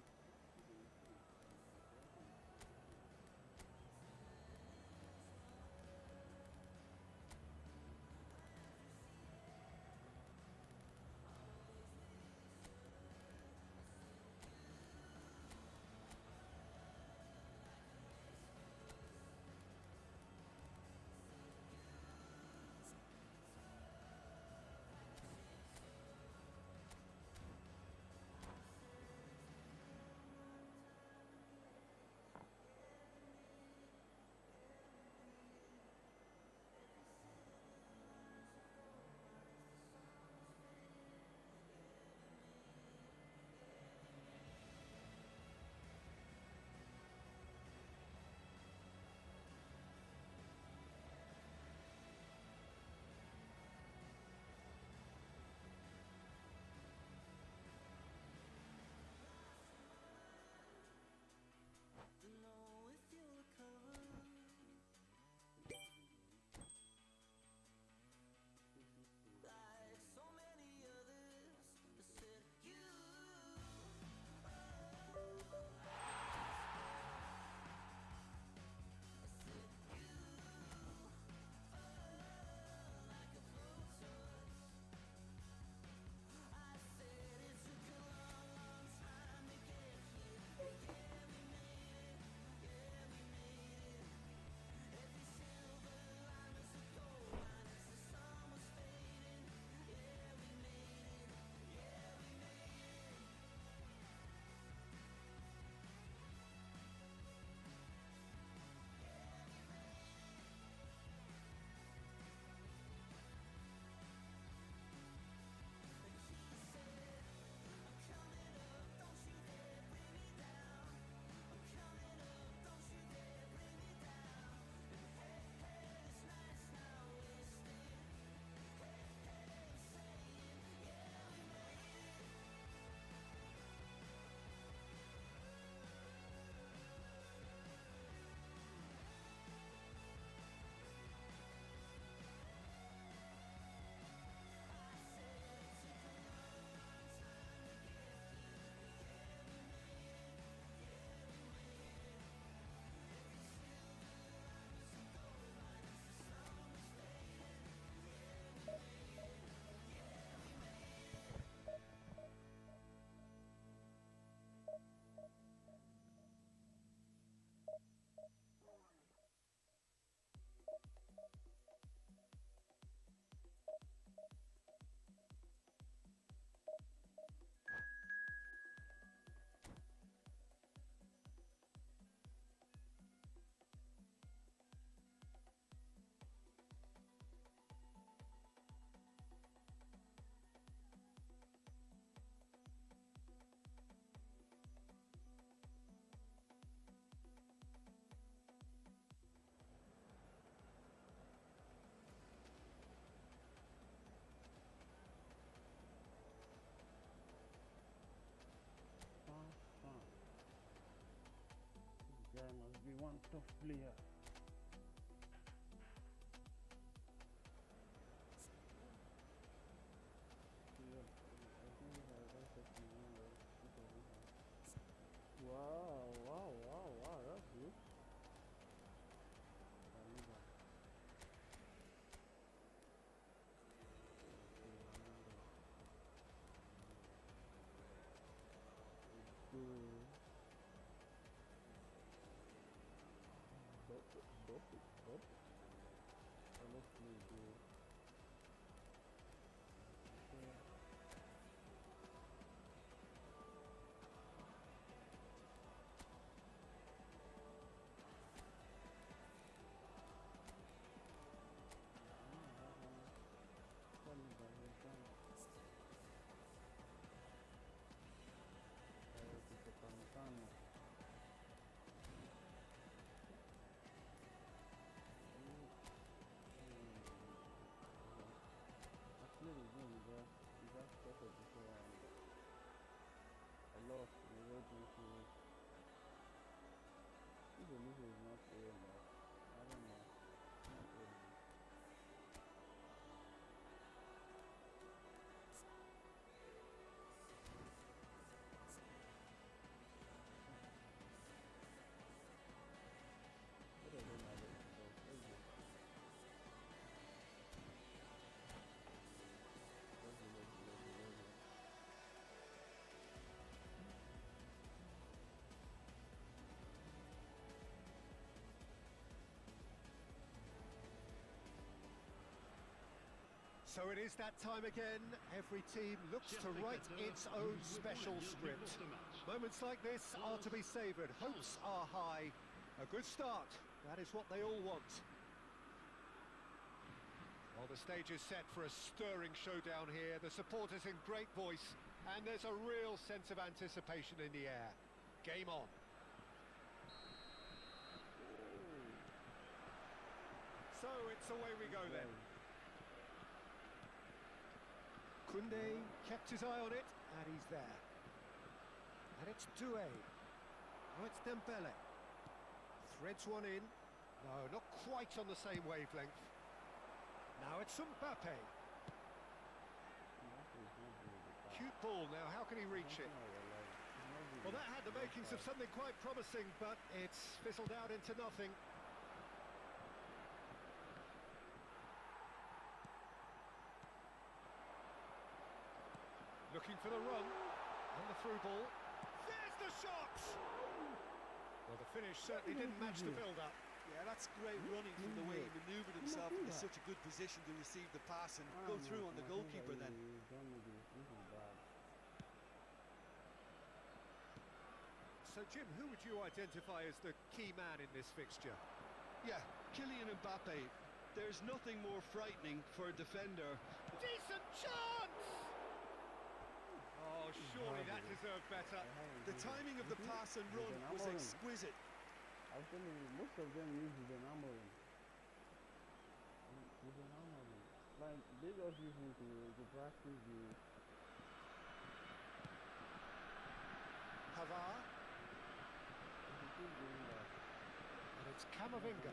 one tough player. Wow, wow, wow, wow, that's good. Honestly, dude. I lost the emergency. Even if it's not fair, but I don't know. Not really. What are they now? So it is that time again. Every team looks to write its own special script. Moments like this are to be savoured. Hopes are high. A good start. That is what they all want. Well, the stage is set for a stirring showdown here. The supporters in great voice, and there's a real sense of anticipation in the air. Game on. So it's away we go then. Koundé kept his eye on it, and he's there. And it's Doué. Oh, it's Dembele. Threads one in. No, not quite on the same wavelength. Now it's Mbappe. Cute ball now, how can he reach it? Well, that had the makings of something quite promising, but it's fizzled out into nothing. Looking for the run, and the through ball. There's the shot! Well, the finish certainly didn't match the build-up. Yeah, that's great running from the way he manoeuvred himself into such a good position to receive the pass and go through on the goalkeeper then. So, Jim, who would you identify as the key man in this fixture? Yeah, Kylian Mbappe. There's nothing more frightening for a defender. Decent chance! Oh, surely that deserved better. The timing of the pass and run was exquisite. I was telling you, most of them use the number. Like, they just use it to practice the... Pavard. And it's Camavinga.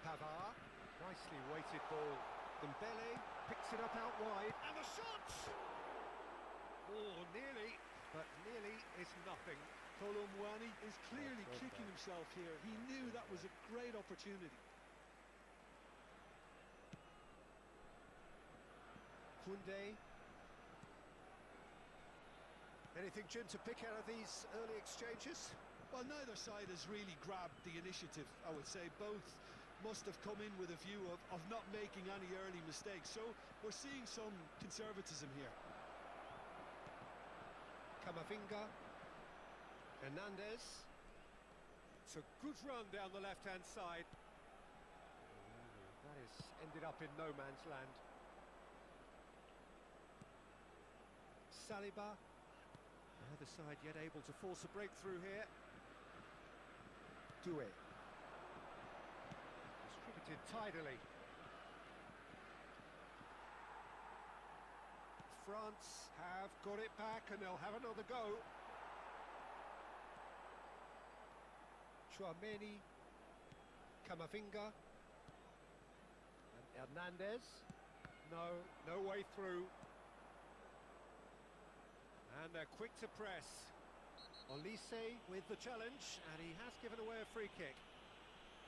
Pavard. Nicely weighted ball. Dembele picks it up out wide. And the shot! Oh, nearly, but nearly is nothing. Colomwani is clearly kicking himself here. He knew that was a great opportunity. Koundé. Anything, Jim, to pick out of these early exchanges? Well, neither side has really grabbed the initiative, I would say. Both must have come in with a view of not making any early mistakes. So we're seeing some conservatism here. Camavinga. Hernandez. It's a good run down the left-hand side. That has ended up in no man's land. Saliba. Neither side yet able to force a breakthrough here. Doué. Distributed tidily. France have got it back and they'll have another go. Chouameni, Camavinga, and Hernandez. No way through. And they're quick to press. Olise with the challenge, and he has given away a free kick.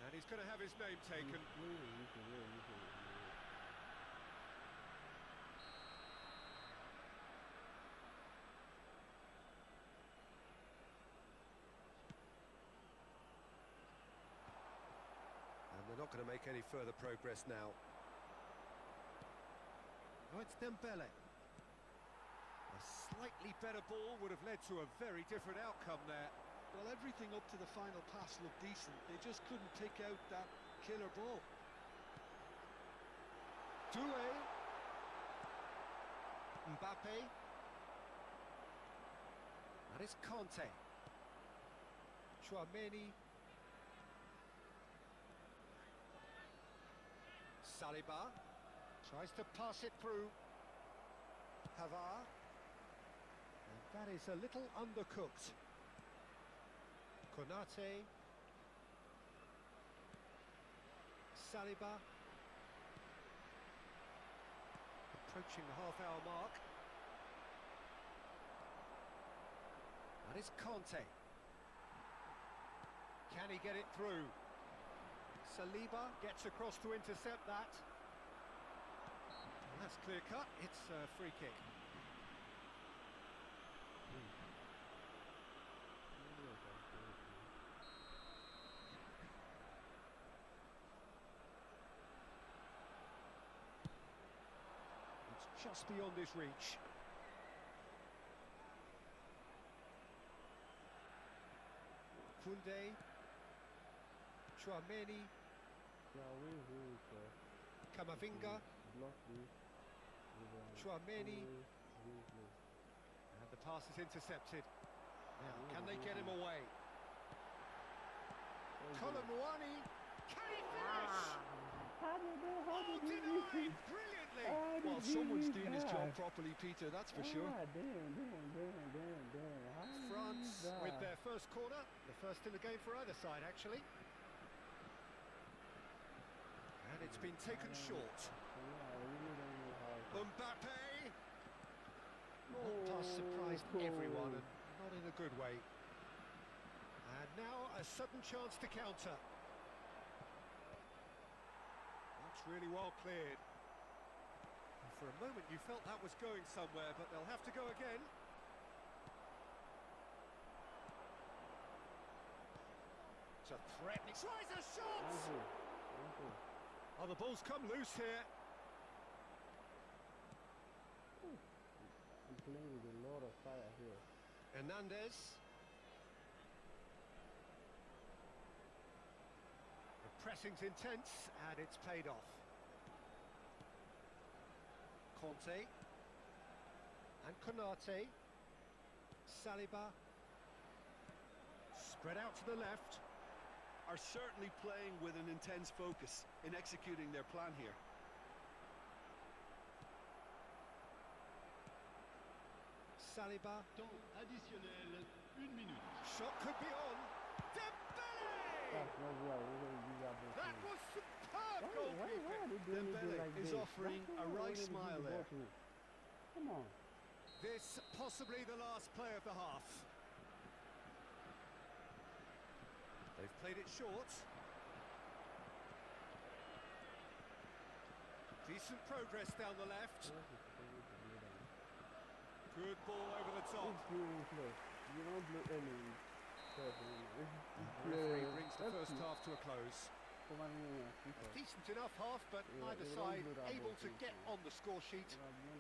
And he's going to have his name taken. And they're not going to make any further progress now. Oh, it's Dembele. A slightly better ball would have led to a very different outcome there. Well, everything up to the final pass looked decent. They just couldn't pick out that killer ball. Doué. Mbappe. That is Conte. Chouameni. Saliba. Tries to pass it through. Pavard. And that is a little undercooked. Konate. Saliba. Approaching the half-hour mark. That is Conte. Can he get it through? Saliba gets across to intercept that. That's clear cut, it's a free kick. It's just beyond his reach. Koundé. Chouameni. Camavinga. Chouameni. And the pass is intercepted. Now, can they get him away? Colomwani. Can he finish? Denied brilliantly. Well, someone's doing his job properly, Peter, that's for sure. France with their first corner, the first in the game for either side, actually. And it's been taken short. Mbappe! That pass surprised everyone, and not in a good way. And now a sudden chance to counter. That's really well cleared. And for a moment you felt that was going somewhere, but they'll have to go again. It's a threatening... Tries a shot! Oh, the ball's come loose here. I'm playing with a lot of fire here. Hernandez. The pressing's intense, and it's paid off. Conte. And Konate. Saliba. Spread out to the left. Are certainly playing with an intense focus in executing their plan here. Saliba. Temps additionnel, 1 minute. Shot could be on. Dembele! That was superb goalkeeping. Dembele is offering a wry smile there. Come on. This possibly the last play of the half. They've played it short. Decent progress down the left. Good ball over the top. You don't blow any. Referee brings the first half to a close. Decent enough half, but either side able to get on the score sheet.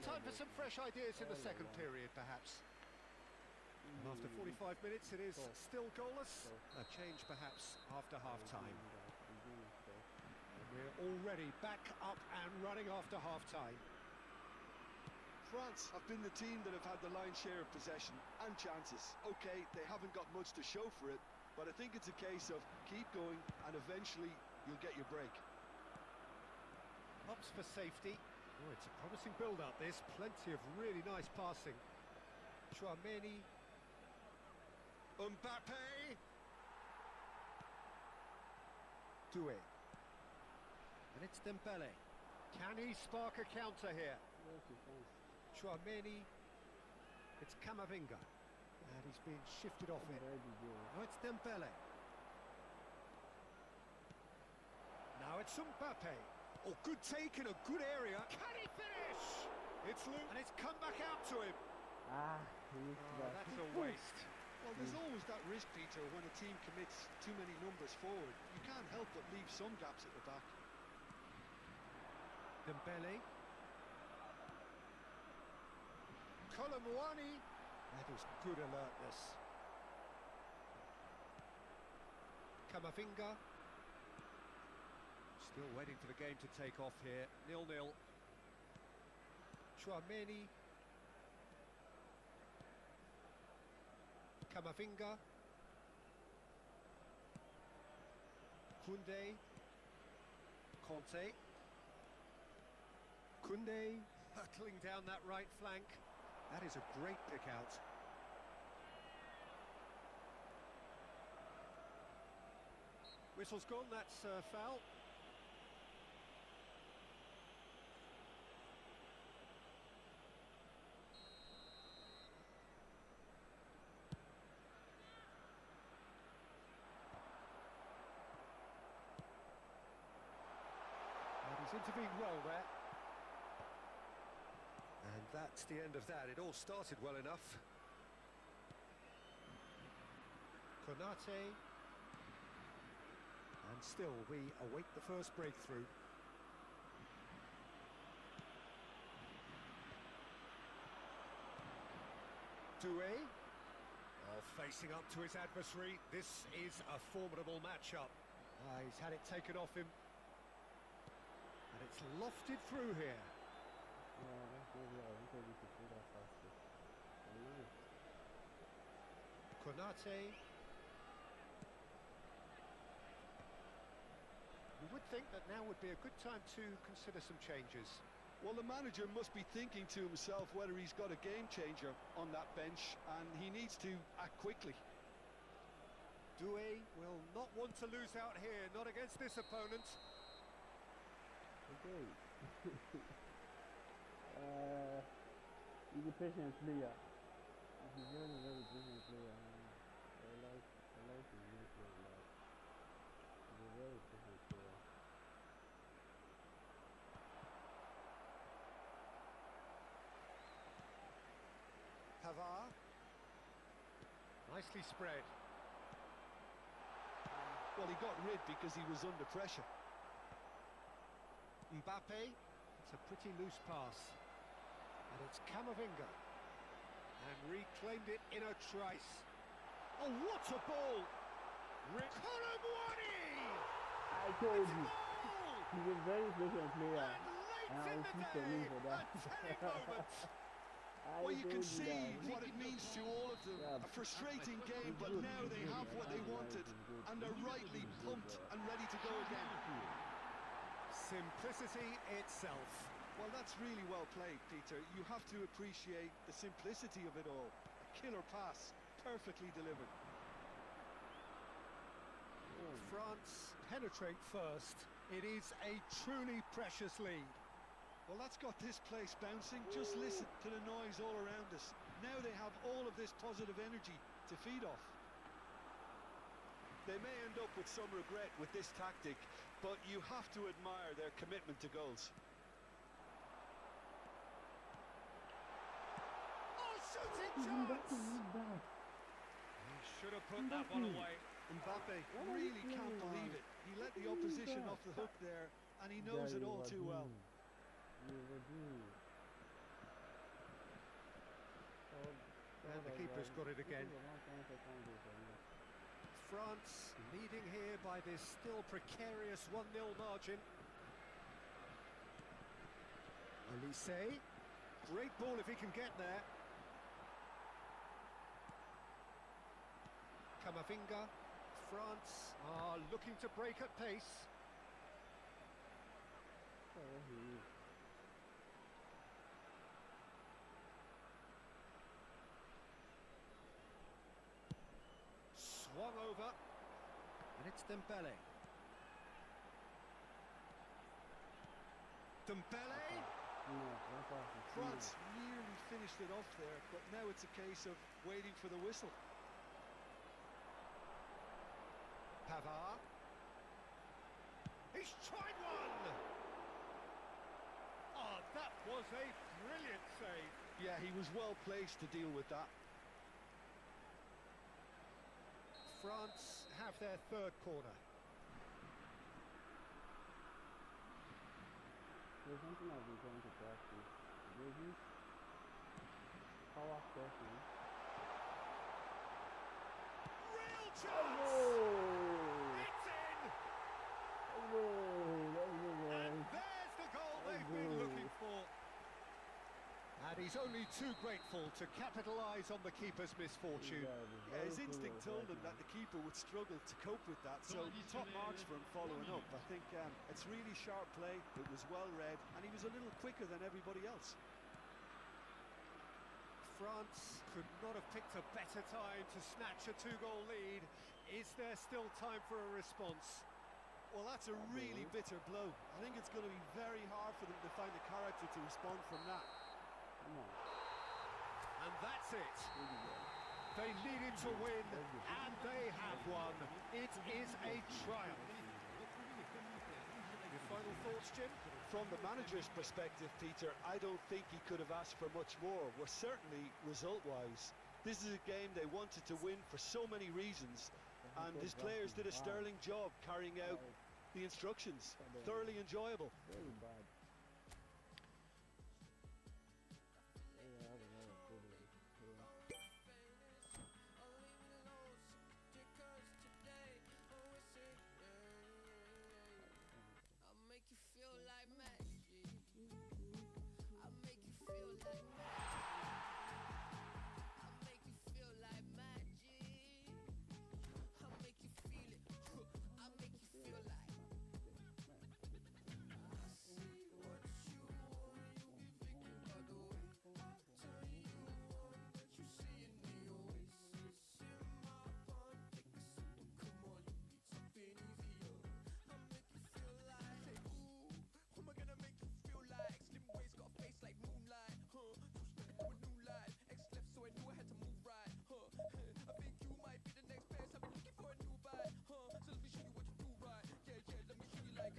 Time for some fresh ideas in the second period, perhaps. And after 45 minutes, it is still goalless. A change, perhaps, after half-time. We're already back up and running after half-time. France have been the team that have had the lion's share of possession and chances. Okay, they haven't got much to show for it, but I think it's a case of keep going and eventually you'll get your break. Ups for safety. Oh, it's a promising build-up, this. Plenty of really nice passing. Chouameni. Mbappe. Doué. And it's Dembele. Can he spark a counter here? Yes, he can. Chouameni. It's Camavinga. And he's being shifted off it. Very good. Now it's Dembele. Now it's Mbappe. Oh, good take in a good area. Can he finish? It's Luke, and it's come back out to him. He missed Oh, that. that's a waste. Well, there's always that risk, Peter, when a team commits too many numbers forward. You can't help but leave some gaps at the back. Dembele. Colomwani. That is good alertness. Camavinga. Still waiting for the game to take off here. 0-0. Chouameni. Camavinga. Koundé. Conte. Koundé hurtling down that right flank. That is a great pick out. Whistle's gone, that's foul. And he's intervened well there. And that's the end of that. It all started well enough. Konate. And still, we await the first breakthrough. Doué. Oh, facing up to his adversary. This is a formidable matchup. He's had it taken off him. And it's lofted through here. Yeah, that's really I wanted you to play that faster. Nice. Konate. You would think that now would be a good time to consider some changes. Well, the manager must be thinking to himself whether he's got a game changer on that bench, and he needs to act quickly. Doué will not want to lose out here, not against this opponent. Okay. He's a patient player. He's a very, very patient player. I like his nature a lot. He's a very patient player. Pavard. Nicely spread. Well, he got rid because he was under pressure. Mbappe. It's a pretty loose pass. And it's Camavinga. And reclaimed it in a trice. Oh, what a ball! Colomwani! I told you. Goal! He's a very patient player. And I late in will the keep telling day, you for that. a telling moment. Well, you can told see that. what it means to all of them. Yeah. A frustrating game, but good, now they good. have what they Yeah, wanted, it's good. and they're rightly pumped and ready to go again. Simplicity itself. Well, that's really well played, Peter. You have to appreciate the simplicity of it all. A killer pass, perfectly delivered. France penetrate first. It is a truly precious lead. Well, that's got this place bouncing. Just listen to the noise all around us. Now they have all of this positive energy to feed off. They may end up with some regret with this tactic, but you have to admire their commitment to goals. Oh, shooting chance! He should have put that one away. Mbappe really can't believe it. He let the opposition off the hook there, and he knows it all too well. And the keeper's got it again. France leading here by this still precarious 1-0 margin. Elise, great ball if he can get there. Camavinga, France are looking to break at pace. Swung over, and it's Dembele. Dembele. France nearly finished it off there, but now it's a case of waiting for the whistle. Pavard. He's tried one! Oh, that was a brilliant save. Yeah, he was well placed to deal with that. France have their third corner. There's something I've been trying to practice. There's this power pressing. Real chance! Oh! It's in! Oh, And there's the goal they've been looking for. And he's only too grateful to capitalise on the keeper's misfortune. Yeah, his instinct told him that the keeper would struggle to cope with that, so top marks for him following up. I think it's really sharp play, it was well read, and he was a little quicker than everybody else. France could not have picked a better time to snatch a two-goal lead. Is there still time for a response? Well, that's a really bitter blow. I think it's going to be very hard for them to find the character to respond from that. come on. And that's it. They needed to win, and they have won. It is a triumph. Your final thoughts, Jim? From the manager's perspective, Peter, I don't think he could have asked for much more. Well, certainly result-wise. This is a game they wanted to win for so many reasons, and his players did a sterling job carrying out the instructions. Thoroughly enjoyable. Very bad. Yeah, I don't know. I'll make you feel like magic. I'll make you feel like magic. I'll make you feel like magic. I'll make you feel it. I'll make you feel like. I see what you want. You be thinking about the way I turn you on. That you see in the oasis in my pond. Take a sip, come on, you need something easier. I'll make you feel like, say, ooh, who am I gonna make you feel like? Slim waist got a face like moonlight, huh? Two step to a new life. X left, so I knew I had to move right, huh? I think you might be the next best. I've been looking for a new vibe, huh? So let me show you what you do right. Yeah, yeah, let me show you like,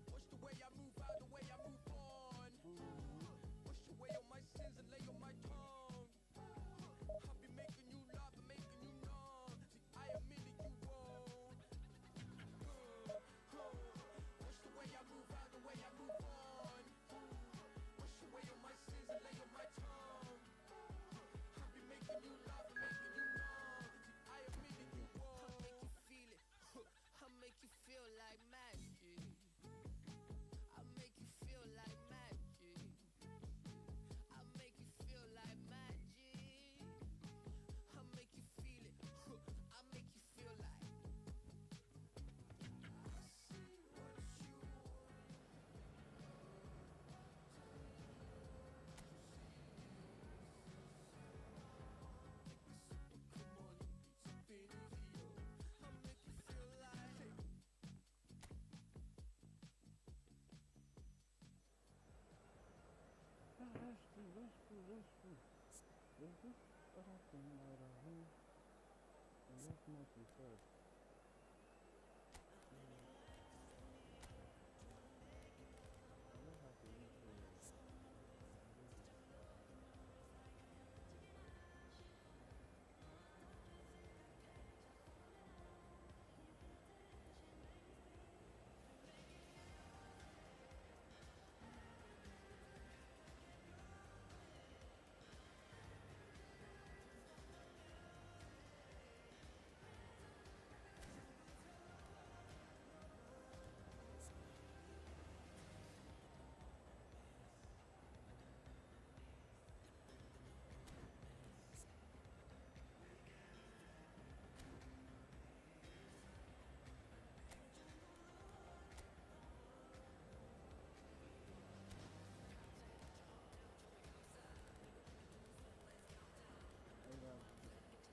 watch the way I move out, the way I move on. Wash away all my sins and lay on my tongue. I'll be making you laugh and making you numb. See, I am meaning you wrong. Watch the way I move out, the way I move on. Wash away all my sins and lay on my tongue. I'll be making you laugh and making you numb. See, I am meaning you wrong. I'll make you feel it. I'll make you feel like magic. I'll make you feel like magic. I'll make you feel like magic. I'll make you feel it. I'll make you feel like. I see what you want. Come on, you need something easier. I'll make you feel like. That's true. There's this other thing that I heard, and that's mostly first. I don't have to use the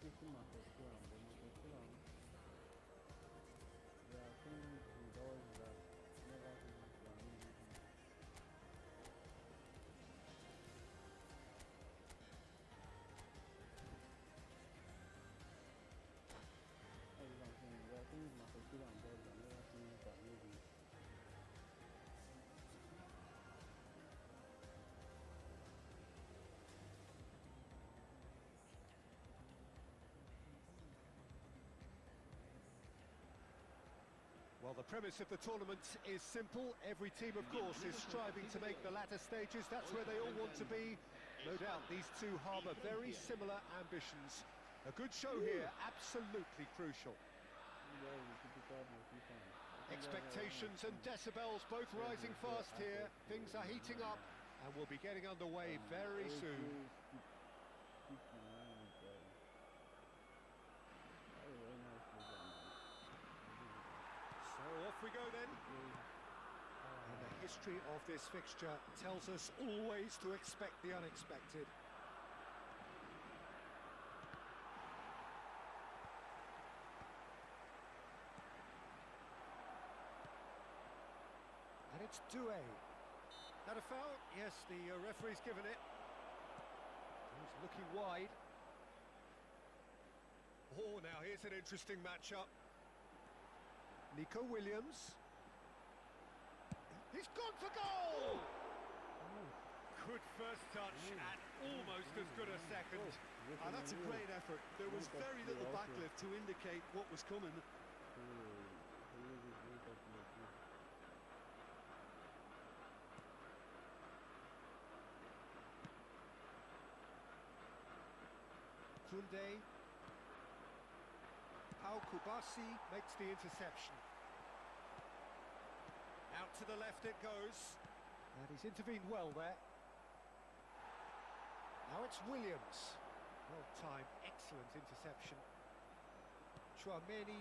Speaking my postura, but my postura, there are things with always that never happen to me. Well, the premise of the tournament is simple. Every team, of course, is striving to make the latter stages. That's where they all want to be. No doubt these two harbour very similar ambitions. A good show here, absolutely crucial. Expectations and decibels both rising fast here. Things are heating up and we'll be getting underway very soon. So off we go then. And the history of this fixture tells us always to expect the unexpected. And it's Doué. That a foul? Yes, the referee's given it. He's looking wide. Oh, now here's an interesting matchup. Nico Williams. He's gone for goal! Good first touch and almost as good a second. That's a great effort. There was very little backlift to indicate what was coming. Koundé. Pau Kubasi makes the interception. Out to the left it goes. And he's intervened well there. Now it's Williams. Well timed, excellent interception. Chouameni.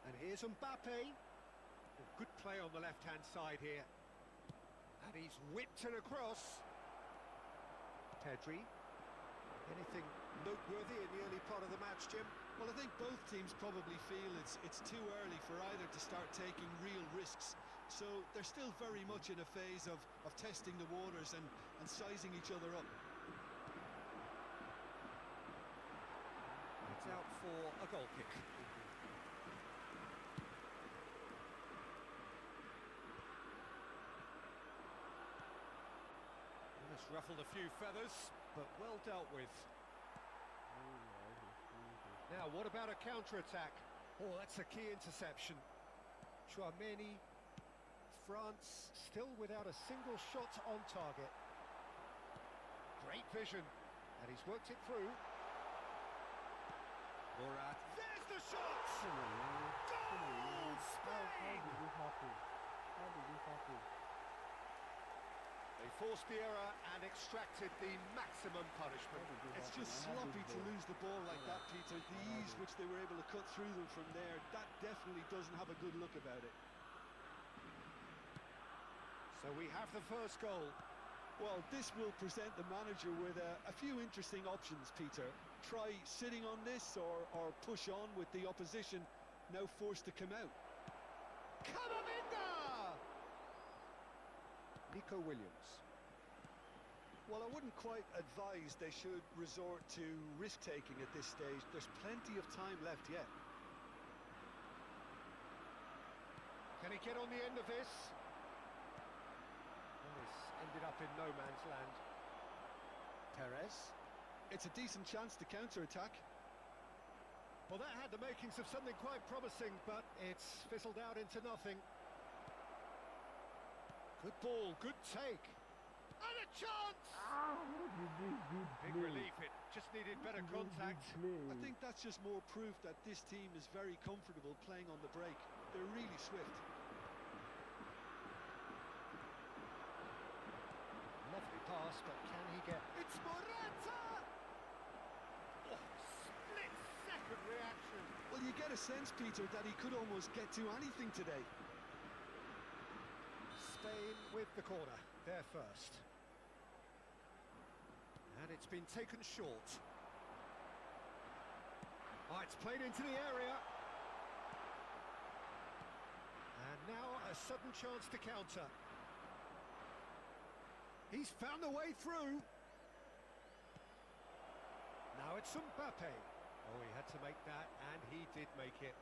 And here's Mbappe. Oh, good play on the left-hand side here. And he's whipped it across. Pedri. Anything noteworthy in the early part of the match, Jim? Well, I think both teams probably feel it's too early for either to start taking real risks. So they're still very much in a phase of testing the waters and sizing each other up. It's out for a goal kick. That's ruffled a few feathers, but well dealt with. Now, what about a counter-attack? Oh, that's a key interception. Chouameni, France, still without a single shot on target. Great vision, and he's worked it through. Murat, there's the shot! Goal! Spain! They forced the error and extracted the maximum punishment. It's just sloppy to lose the ball like that, Peter. The ease which they were able to cut through them from there, that definitely doesn't have a good look about it. So we have the first goal. Well, this will present the manager with a few interesting options, Peter. Try sitting on this or push on with the opposition now forced to come out. Camavinga! Nico Williams. Well, I wouldn't quite advise they should resort to risk-taking at this stage. There's plenty of time left yet. Can he get on the end of this? Well, this ended up in no man's land. Perez. It's a decent chance to counter-attack. Well, that had the makings of something quite promising, but it's fizzled out into nothing. Good ball, good take. And a chance! Big relief, it just needed better contact. I think that's just more proof that this team is very comfortable playing on the break. They're really swift. Lovely pass, but can he get... It's Morata! Oh, split-second reaction. Well, you get a sense, Peter, that he could almost get to anything today. Spain with the corner, there first. And it's been taken short. Oh, it's played into the area. And now a sudden chance to counter. He's found a way through. Now it's Mbappe. Oh, he had to make that, and he did make it.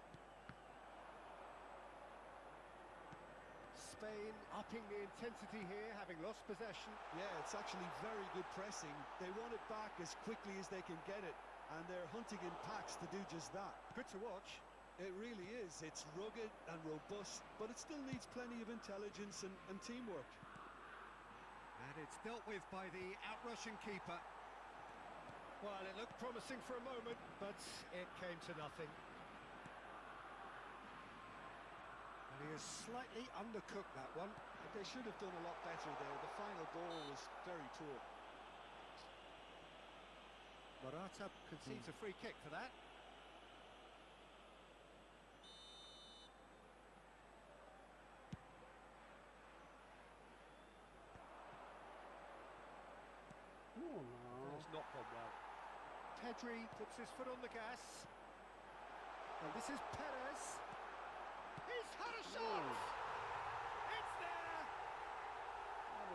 Spain upping the intensity here, having lost possession. Yeah, it's actually very good pressing. They want it back as quickly as they can get it, and they're hunting in packs to do just that. Good to watch. It really is. It's rugged and robust, but it still needs plenty of intelligence and teamwork. And it's dealt with by the outrushing keeper. Well, it looked promising for a moment, but it came to nothing. And he has slightly undercooked that one. They should have done a lot better there. The final ball was very poor. Morata concedes a free kick for that. No. It's not gone well. Pedri puts his foot on the gas. And this is Perez. He's had a shot! It's there!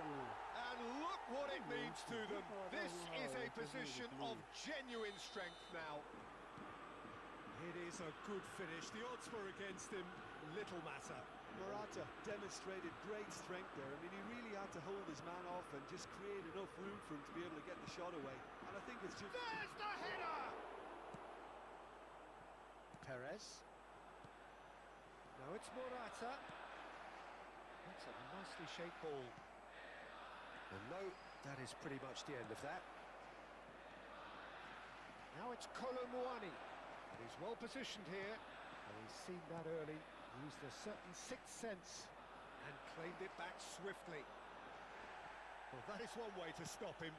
And look what it means to them. This is a position of genuine strength now. It is a good finish. The odds were against him. Little matter. Morata demonstrated great strength there. I mean, he really had to hold his man off and just create enough room for him to be able to get the shot away. And I think it's just... There's the header! Perez. Now it's Morata. That's a nicely shaped ball. And no, that is pretty much the end of that. Now it's Colomwani. And he's well positioned here. And he's seen that early. Used a certain sixth sense and claimed it back swiftly. Well, that is one way to stop him.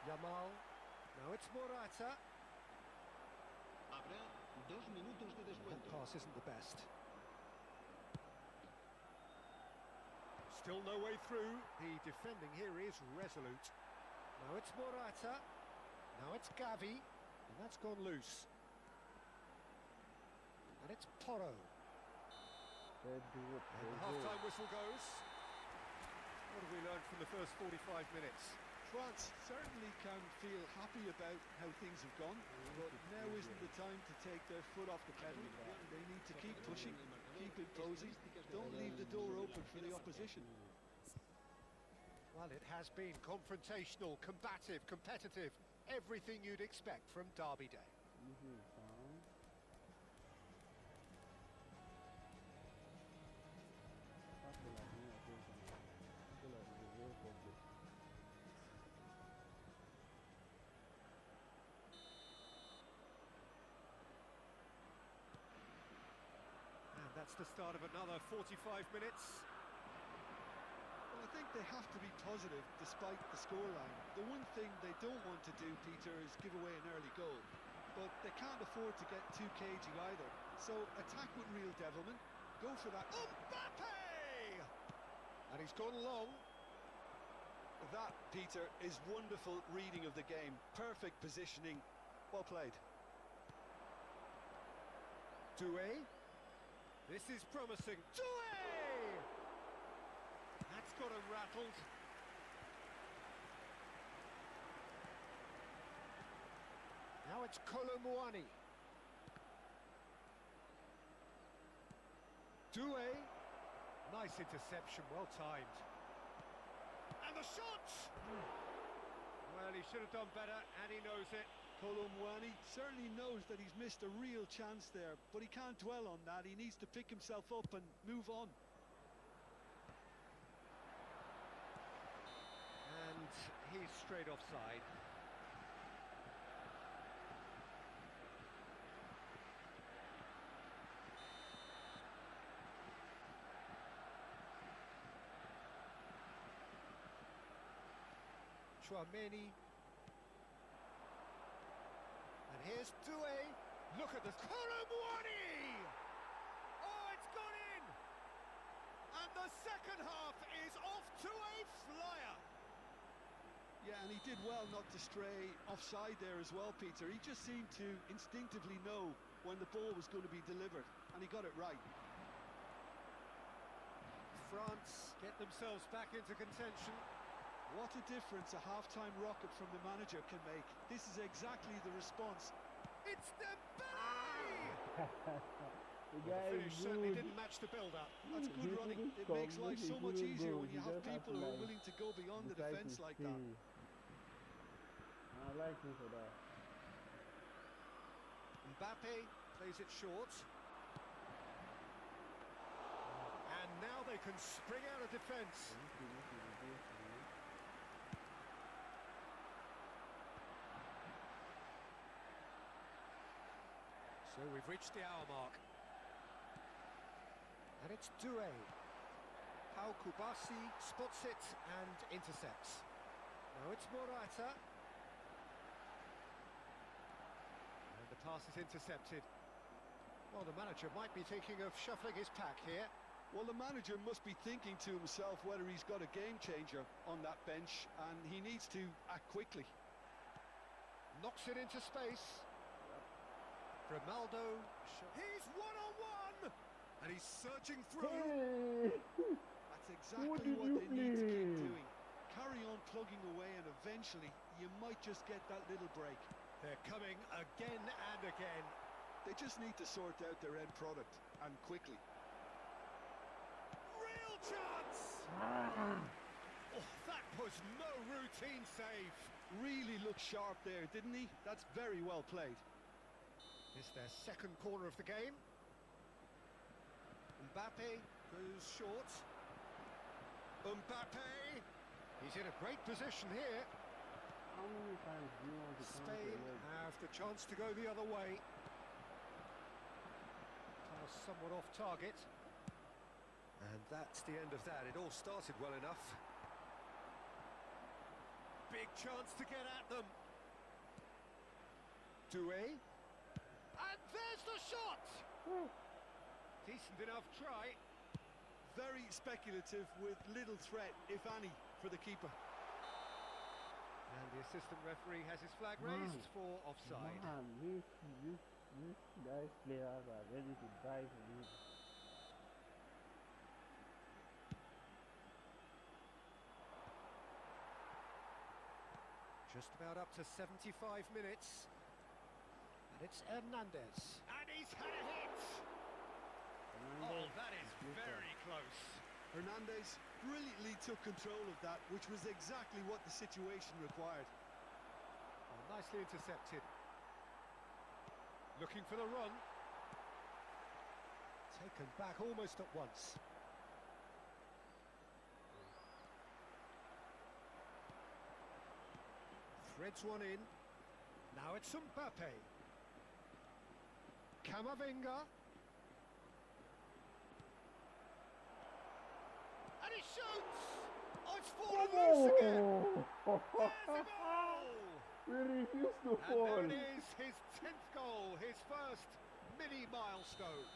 Yamal. Now it's Morata. Habrá 2 minutos de That descuento. pass isn't the best. Still no way through. The defending here is resolute. Now it's Morata. Now it's Gavi. And that's gone loose. And it's Porro. And the half-time whistle goes. What have we learned from the first 45 minutes? France certainly can feel happy about how things have gone, but now isn't the time to take their foot off the pedal. They need to keep pushing, keep imposing, don't leave the door open for the opposition. Well, it has been confrontational, combative, competitive. Everything you'd expect from Derby Day. And that's the start of another 45 minutes. Well, I think they have to be positive despite the scoreline. The one thing they don't want to do, Peter, is give away an early goal. But they can't afford to get too cagey either. So attack with real devilment, go for that. Mbappe! And he's gone long. That, Peter, is wonderful reading of the game. Perfect positioning. Well played. Doué. This is promising. Doué! That's got him rattled. Now it's Colomwani. Doué. Nice interception, well timed. And the shot! Well, he should have done better, and he knows it. Colomwani certainly knows that he's missed a real chance there, but he can't dwell on that. He needs to pick himself up and move on. And he's straight offside. Chouameni. And here's Doué. Look at this. Colomwani! Oh, it's gone in! And the second half is off to a flyer. Yeah, and he did well not to stray offside there as well, Peter. He just seemed to instinctively know when the ball was going to be delivered, and he got it right. France get themselves back into contention. What a difference a half-time rocket from the manager can make. This is exactly the response. It's Dembele! The The guy finish is certainly good. didn't match the build-up. That's good He running. couldn't It stop, makes life he so much couldn't easier go. when you He have just had people to, who are like, willing to go beyond the decide defence to like that. stay. I like him for that. Mbappe plays it short. And now they can spring out of defence. So we've reached the hour mark. And it's Doué. Pau Kubasi spots it and intercepts. Now it's Morata. And the pass is intercepted. Well, the manager might be thinking of shuffling his pack here. Well, the manager must be thinking to himself whether he's got a game changer on that bench, and he needs to act quickly. Knocks it into space. Grimaldo. He's one-on-one! And he's surging through. That's exactly what they need to keep doing. Carry on plugging away, and eventually you might just get that little break. They're coming again and again. They just need to sort out their end product, and quickly. Real chance! Oh, that was no routine save. Really looked sharp there, didn't he? That's very well played. It's their second corner of the game. Mbappe goes short. Mbappe! He's in a great position here. How many times do you want to Spain have the chance to go the other way. Pass somewhat off target. And that's the end of that. It all started well enough. Big chance to get at them. Doué. And there's the shot! Decent enough try. Very speculative with little threat, if any, for the keeper. And the assistant referee has his flag raised for offside. Man, these guys players are ready to die for me. Just about up to 75 minutes. And it's Hernandez. And he's had a hit! Oh, that is very close. Hernandez brilliantly took control of that, which was exactly what the situation required. Oh, nicely intercepted. Looking for the run. Taken back almost at once. Threads one in. Now it's Mbappe. Camavinga. And he shoots! Oh, it's fallen loose again! There's a goal! We refuse to And fall. there it is, his 10th goal, his first mini milestone.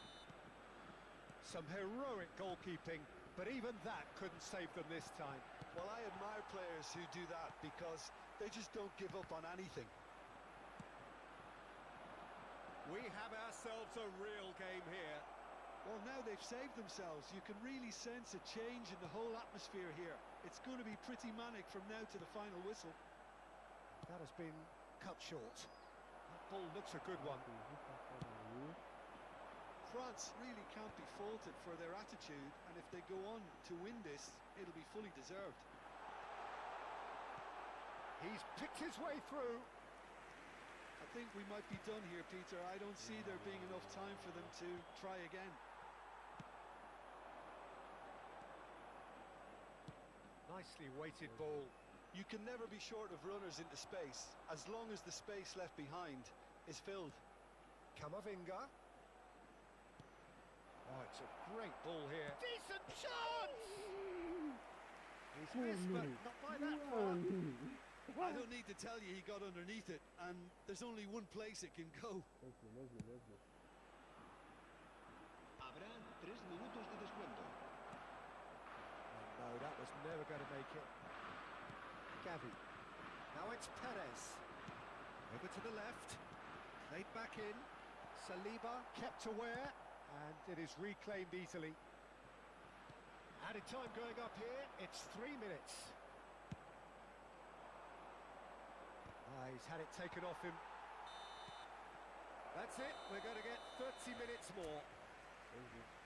Some heroic goalkeeping, but even that couldn't save them this time. Well, I admire players who do that because they just don't give up on anything. We have ourselves a real game here. Well, now they've saved themselves. You can really sense a change in the whole atmosphere here. It's going to be pretty manic from now to the final whistle. That has been cut short. That ball looks a good one. France really can't be faulted for their attitude, and if they go on to win this, it'll be fully deserved. He's picked his way through. I think we might be done here, Peter. I don't see there being enough time for them to try again. Nicely weighted ball. You can never be short of runners into space, as long as the space left behind is filled. Camavinga. Oh, it's a great ball here. Decent chance! He's missed, but not by that far. I don't need to tell you he got underneath it, and there's only one place it can go. Habrá 3 minutos de descuento. No, that was never going to make it. Gavi. Now it's Perez. Over to the left. Played back in. Saliba kept aware, and it is reclaimed easily. Added time going up here. It's 3 minutes. He's had it taken off him. That's it. We're going to get 30 minutes more.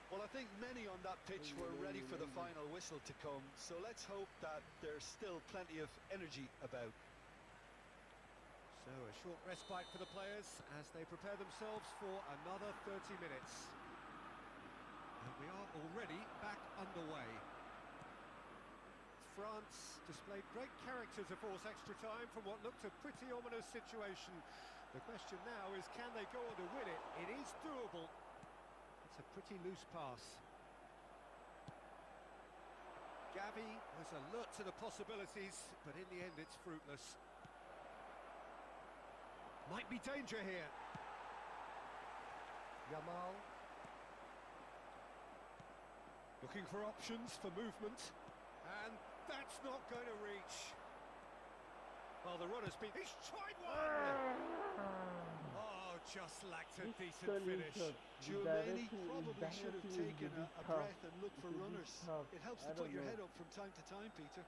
Well, I think many on that pitch were ready for the final whistle to come, so let's hope that there's still plenty of energy about. So a short respite for the players as they prepare themselves for another 30 minutes. And we are already back underway. France displayed great character to force extra time from what looked a pretty ominous situation. The question now is, can they go on to win it? It is doable. It's a pretty loose pass. Gavi was alert to the possibilities, but in the end it's fruitless. Might be danger here. Yamal. Looking for options for movement. And that's not going to reach. Well, the runner's been... He's tried one! Oh, just lacked a decent finish. Giovanni probably should have taken a breath and looked for runners. It helps to put your head up from time to time, Peter.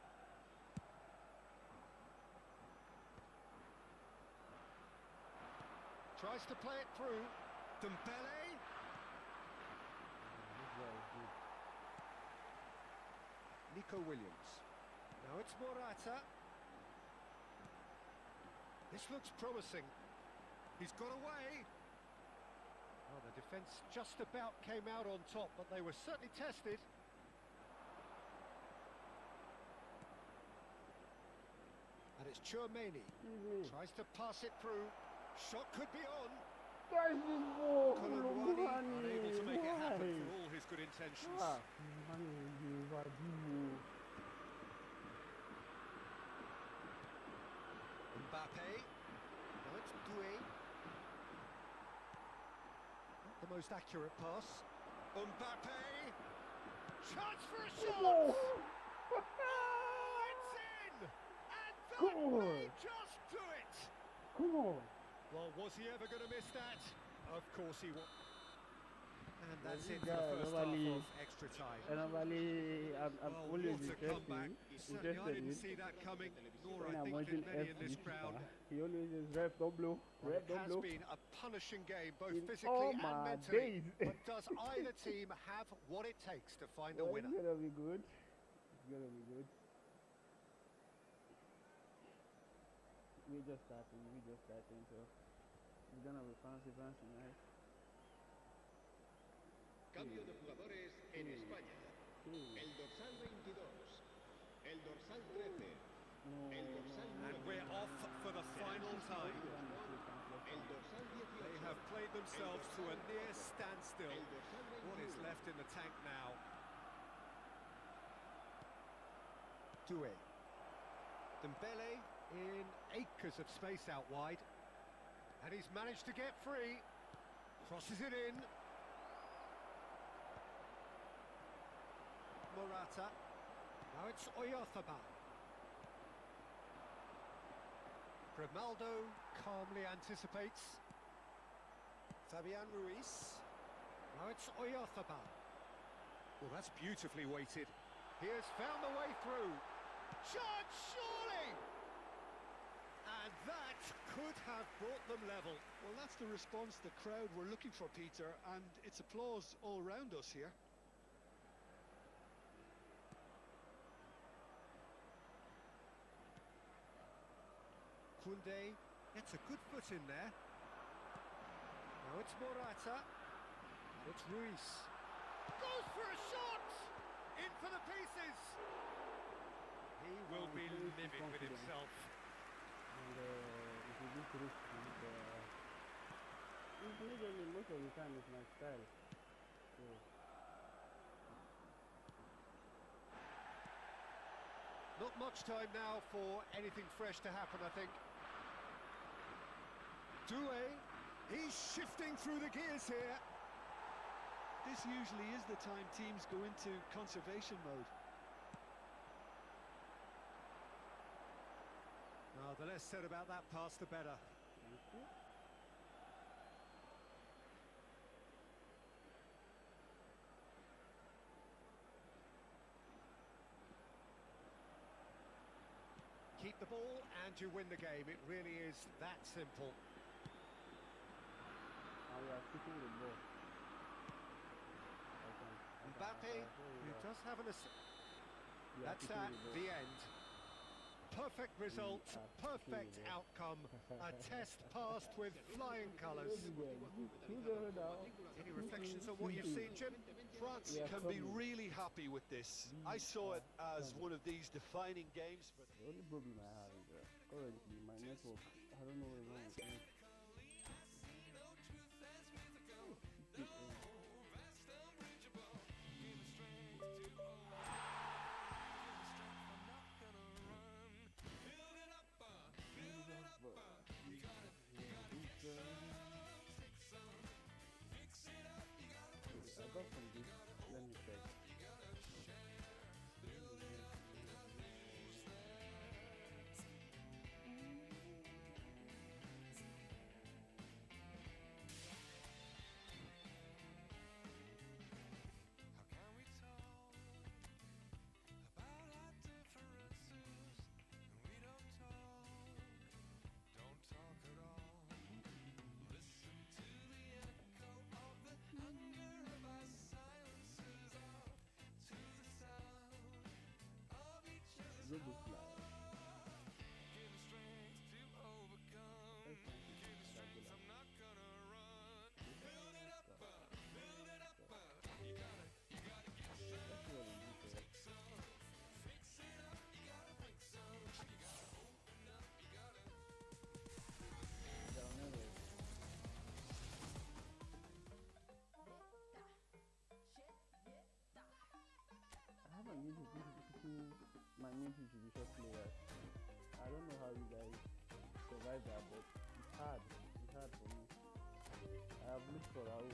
Tries to play it through. Dembele. Nico Williams. Now it's Morata. This looks promising. He's got away. Well, the defence just about came out on top, but they were certainly tested. And it's Chouameni. Tries to pass it through. Shot could be on. Colomboani unable to make it happen for all his good intentions. Mbappe. Now it's Doué. Not the most accurate pass. Mbappe. Chance for a shot! Oh, it's in! And that may just do it! Come on! Well, was he ever going to miss that? Of course he was. And that's it for the first half of extra time. I'm always what a comeback. Certainly I didn't see that coming, nor I think did many in this crowd. He always says, ref, don't blow. Ref, It don't has blow. been a punishing game, both In physically all and my mentally. days. But does either team have what it takes to find the Well, winner? it's gonna be good. It's gonna be good. We're just starting, so it's gonna be fancy nice. Cambio de jugadores en España. El dorsal 22. El dorsal 13. El dorsal And 9. we're off for the final time. El dorsal 18. They have played themselves to a near standstill. What is left in the tank now? Doué. Dembele in acres of space out wide. And he's managed to get free. Crosses it in. Morata. Now it's Oyarzabal. Grimaldo calmly anticipates. Fabian Ruiz. Now it's Oyarzabal. Well, that's beautifully weighted. He has found the way through. Chance, surely! And that could have brought them level. Well, that's the response the crowd were looking for, Peter, and it's applause all round us here. Koundé gets a good foot in there. Now it's Morata. And it's Ruiz. Goes for a shot! In for the pieces! He will be livid with himself. And if you do risky, usually most of the time it's my style. So Not much time now for anything fresh to happen, I think. Doué, he's shifting through the gears here. This usually is the time teams go into conservation mode. Now, the less said about that pass, the better. Keep the ball and you win the game. It really is that simple. now we are kicking the ball. Mbappe, who does have an assist. We are That's kicking at the ball. the end. Perfect result, perfect outcome, a test passed with flying colours. Any reflections on what you've seen, Jim? France can be really happy with this. I saw it as one of these defining games for them. The only problem I have is that currently my network, I don't know what's wrong with it. Apart from this, let me check. Robo fly. I haven't used my main to be short players. I don't know how you guys survive that, but it's hard. It's hard for me. I have looked for Raul.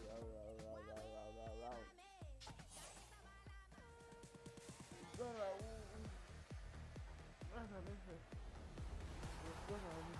Go Raul. Where's the next? Go Raul.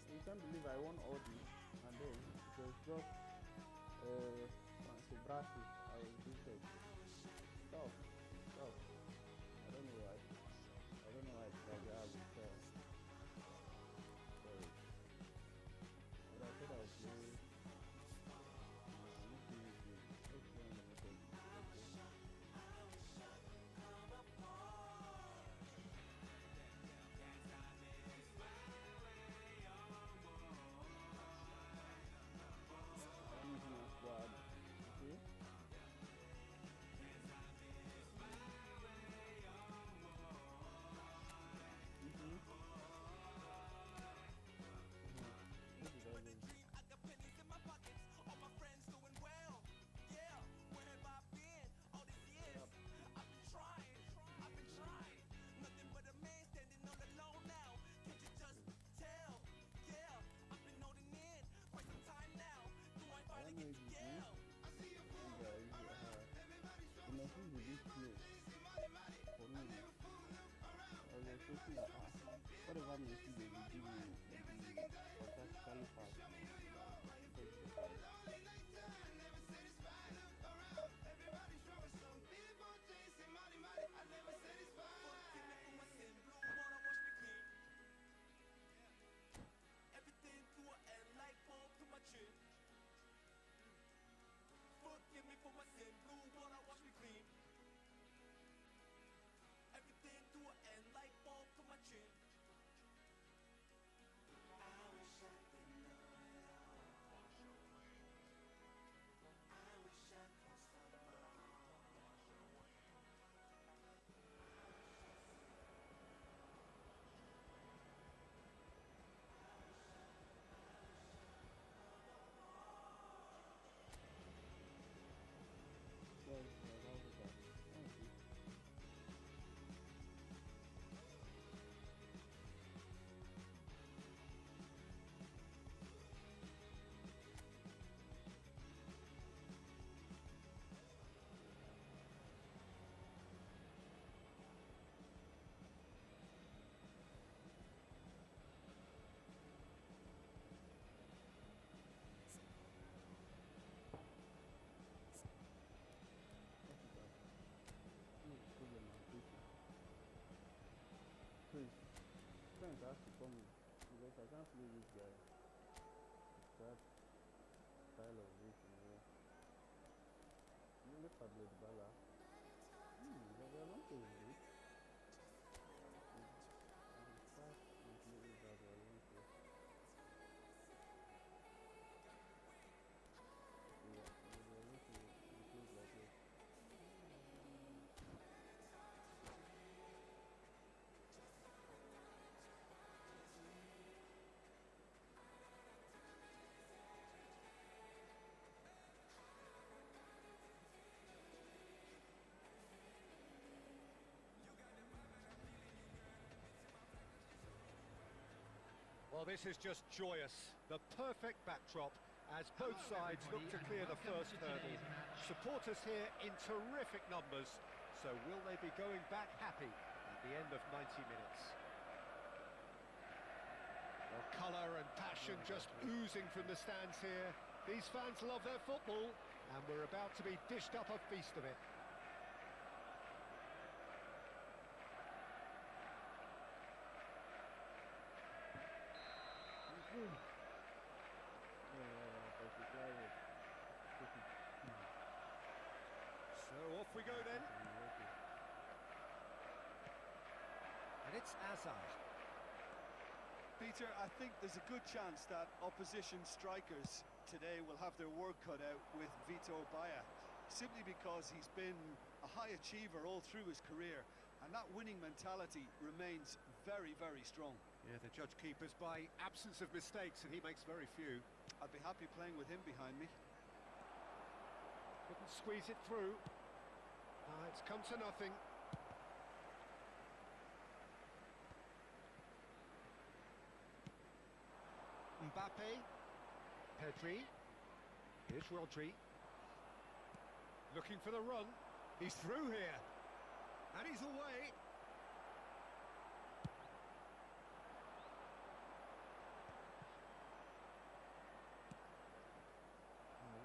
I can't believe I won all this, and then it was just Supremacy. I was defeated. Stop. I don't know why. It's like that. Sorry. But I thought I would play. Whatever Messi they will give me automatically pass. Forgive me for my sin, blue water wash me clean. Everything to an end like ball to my chin. I wish I can't play this guy. It's that style of racing where you look at the Bala. The Alonso is good. It's fast and play that Alonso. Yeah, the Alonso he plays like this. Well, this is just joyous. The perfect backdrop as both sides look to clear the first hurdle. Supporters here in terrific numbers, so will they be going back happy at the end of 90 minutes? Well, colour and passion just oozing from the stands here. These fans love their football, and we're about to be dished up a feast of it. So off we go then. And it's Azar. Peter, I think there's a good chance that opposition strikers today will have their work cut out with Vito Baia, simply because he's been a high achiever all through his career, and that winning mentality remains very, very strong. Yeah, the judge keepers by absence of mistakes, and he makes very few. I'd be happy playing with him behind me. Couldn't squeeze it through. It's come to nothing. Mbappe, Pedri, here's Rodri, looking for the run, he's through here, and he's away.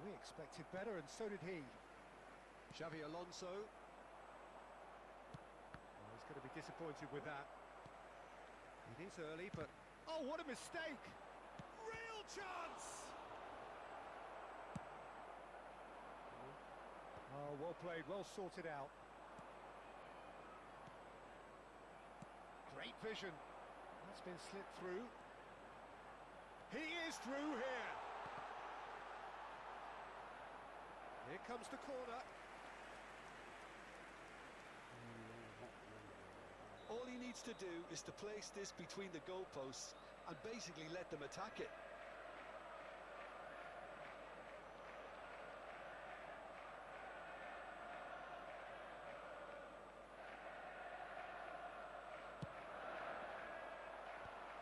We expected better, and so did he. Xavi Alonso. He's going to be disappointed with that. It is early, but... oh, what a mistake! Real chance! Oh, well played, well sorted out. Great vision. That's been slipped through. He is through here. Here comes the corner. All he needs to do is to place this between the goalposts and basically let them attack it.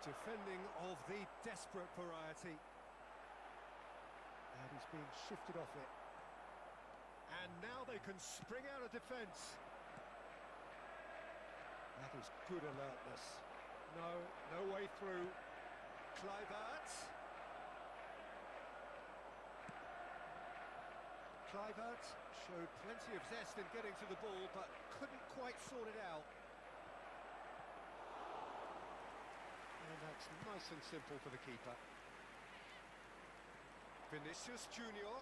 Defending of the desperate variety. And he's being shifted off it. And now they can spring out of defence. That is good alertness. No way through. Kluivert. Kluivert showed plenty of zest in getting to the ball, but couldn't quite sort it out. And that's nice and simple for the keeper. Vinicius Junior.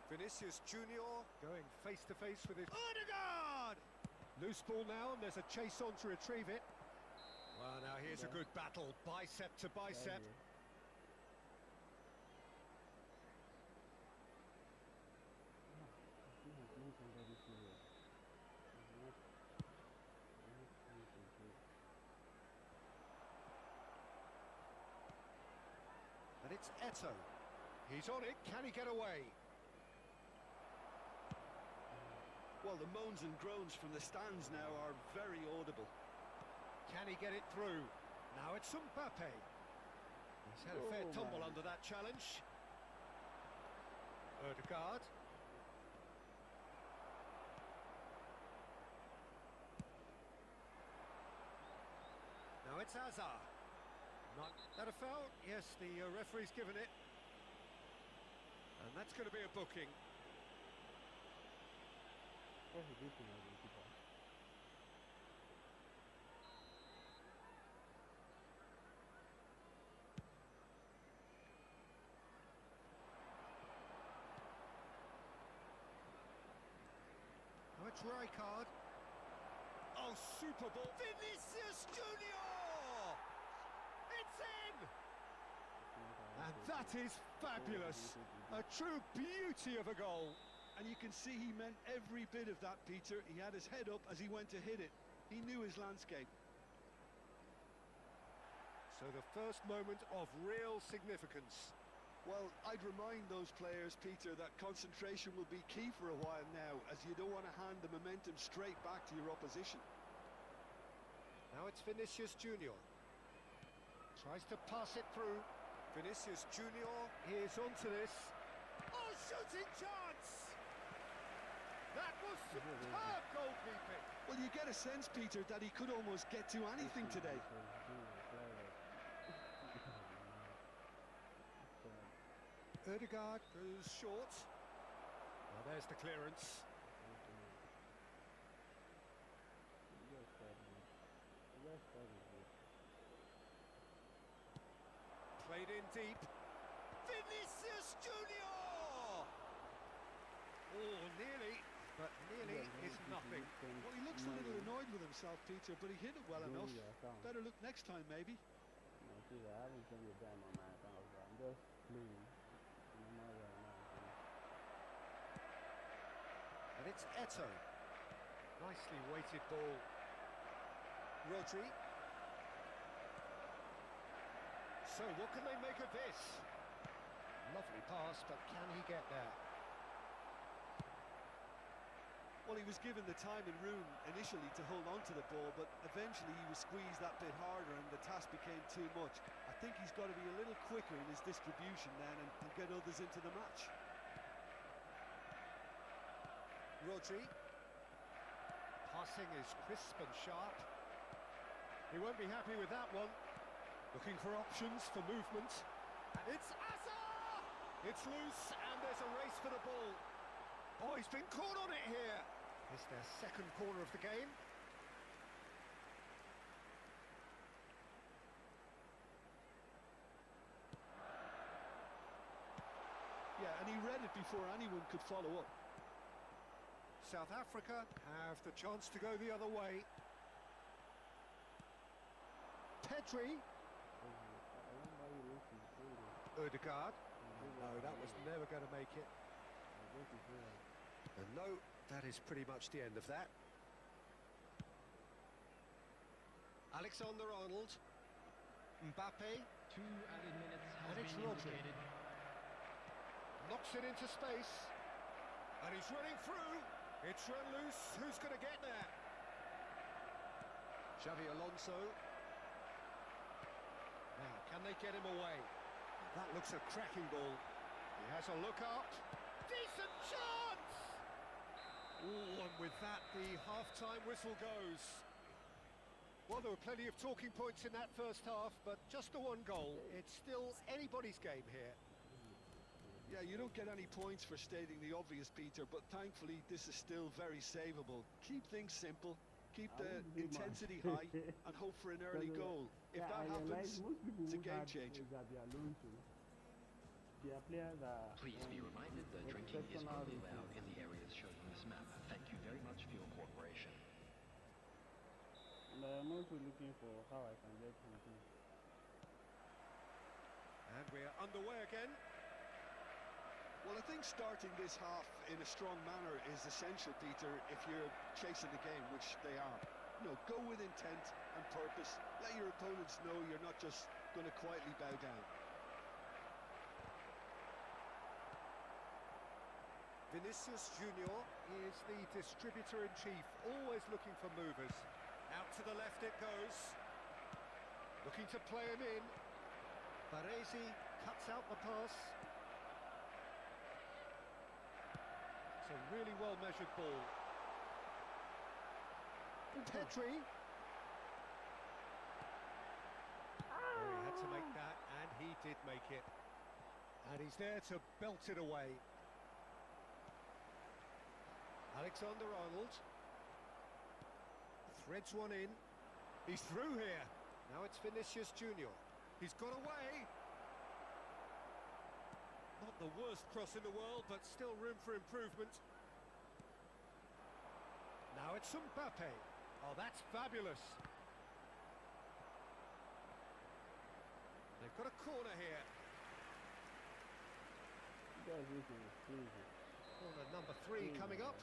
Vinicius Junior going face to face with his... Odegaard! Loose ball now, and there's a chase on to retrieve it. Well, now here's a good battle, bicep to bicep. And it's Eto. He's on it, can he get away? Well, the moans and groans from the stands now are very audible. Can he get it through? Now it's Mbappe. He's had a fair tumble under that challenge. Odegaard. Now it's Azar. Not that a foul? Yes, the referee's given it. And that's going to be a booking. it's Rijkaard. Oh, super ball. Vinicius Junior! It's in! And that is fabulous. A true beauty of a goal. And you can see he meant every bit of that, Peter. He had his head up as he went to hit it. He knew his landscape. So the first moment of real significance. Well, I'd remind those players, Peter, that concentration will be key for a while now, as you don't want to hand the momentum straight back to your opposition. Now it's Vinicius Junior. Tries to pass it through. Vinicius Junior is onto this. Oh, shooting chance! That was superb goalkeeping. Well, you get a sense, Peter, that he could almost get to anything today. Ødegaard goes short. Well, there's the clearance. Played in deep. Vinicius Junior! Oh, nearly, but nearly is nothing. Well, he looks a little annoyed with himself, Peter, but he hit it well enough. Better look next time, maybe. And it's Eto. Nicely weighted ball. Rodri. So what can they make of this? Lovely pass, but can he get there? Well, he was given the time and room initially to hold on to the ball, but eventually he was squeezed that bit harder and the task became too much. I think he's got to be a little quicker in his distribution then and get others into the match. Rodri. Passing is crisp and sharp. He won't be happy with that one. Looking for options for movement. And it's Azar! It's loose and there's a race for the ball. Oh, he's been caught on it here. It's their second corner of the game. Yeah, and he read it before anyone could follow up. South Africa have the chance to go the other way. Pedri. Ødegaard. No, that was never going to make it. And no, that is pretty much the end of that. Alexander-Arnold. Mbappe. 2 added minutes And has it's been Rodri. indicated. Knocks it into space. And he's running through. It's run loose. Who's going to get there? Xavi Alonso. Now, can they get him away? That looks a cracking ball. He has a look up. Decent chance! Ooh, and with that, the half-time whistle goes. Well, there were plenty of talking points in that first half, but just the one goal. It's still anybody's game here. Yeah, you don't get any points for stating the obvious, Peter, but thankfully this is still very savable. Keep things simple, keep the intensity high, and hope for an early goal. If that happens, it's a game changer. Please be reminded that drinking is only allowed in the areas shown on this map. Thank you very much for your cooperation. I'm also looking for how I can get something. And we're underway again. Well, I think starting this half in a strong manner is essential, Peter, if you're chasing the game, which they are. You know, go with intent and purpose. Let your opponents know you're not just going to quietly bow down. Vinicius Junior is the distributor-in-chief, always looking for movers. Out to the left it goes. Looking to play him in. Baresi cuts out the pass. It's a really well-measured ball. Pedri. Oh, he had to make that, and he did make it. And he's there to belt it away. Alexander-Arnold. Threads one in. He's through here. Now it's Vinicius Junior. He's got away. Not the worst cross in the world, but still room for improvement. Now it's Mbappe. Oh, that's fabulous. They've got a corner here. You guys listen is crazy. Corner number 3 coming up.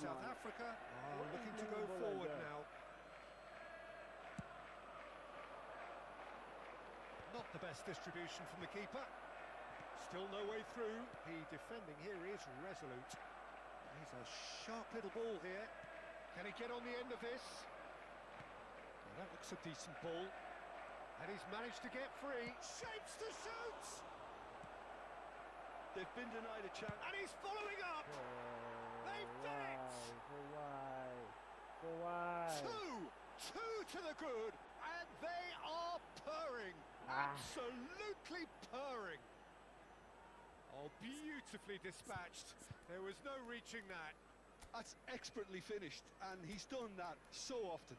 South Africa are looking to go forward now. Not the best distribution from the keeper. Still no way through. The defending here is resolute. He's a sharp little ball here. Can he get on the end of this? Well, that looks a decent ball. And he's managed to get free. Shapes to shoot! They've been denied a chance. And he's following up! They've done it! For why? Two to the good, and they are purring. Absolutely purring. Oh, beautifully dispatched. There was no reaching that. That's expertly finished, and he's done that so often.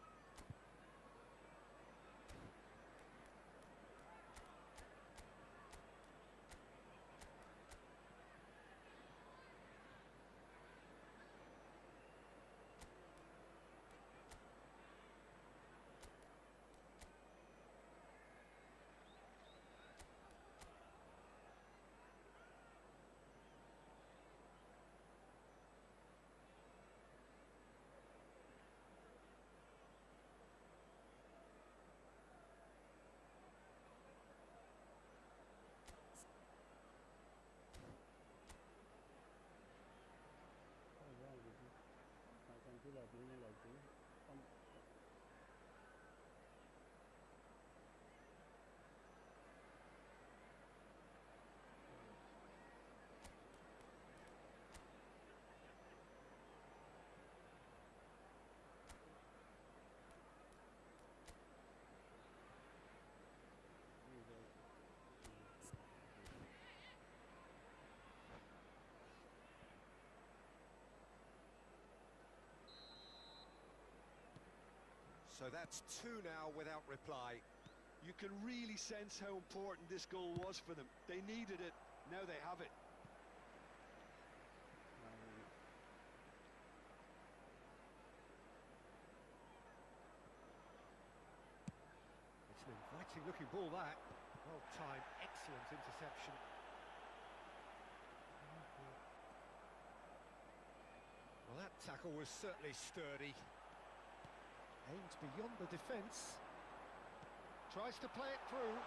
So that's 2 now without reply. You can really sense how important this goal was for them. They needed it, now they have it. It's an inviting looking ball, that. Well timed, excellent interception. Well, that tackle was certainly sturdy. Aims beyond the defence. Tries to play it through.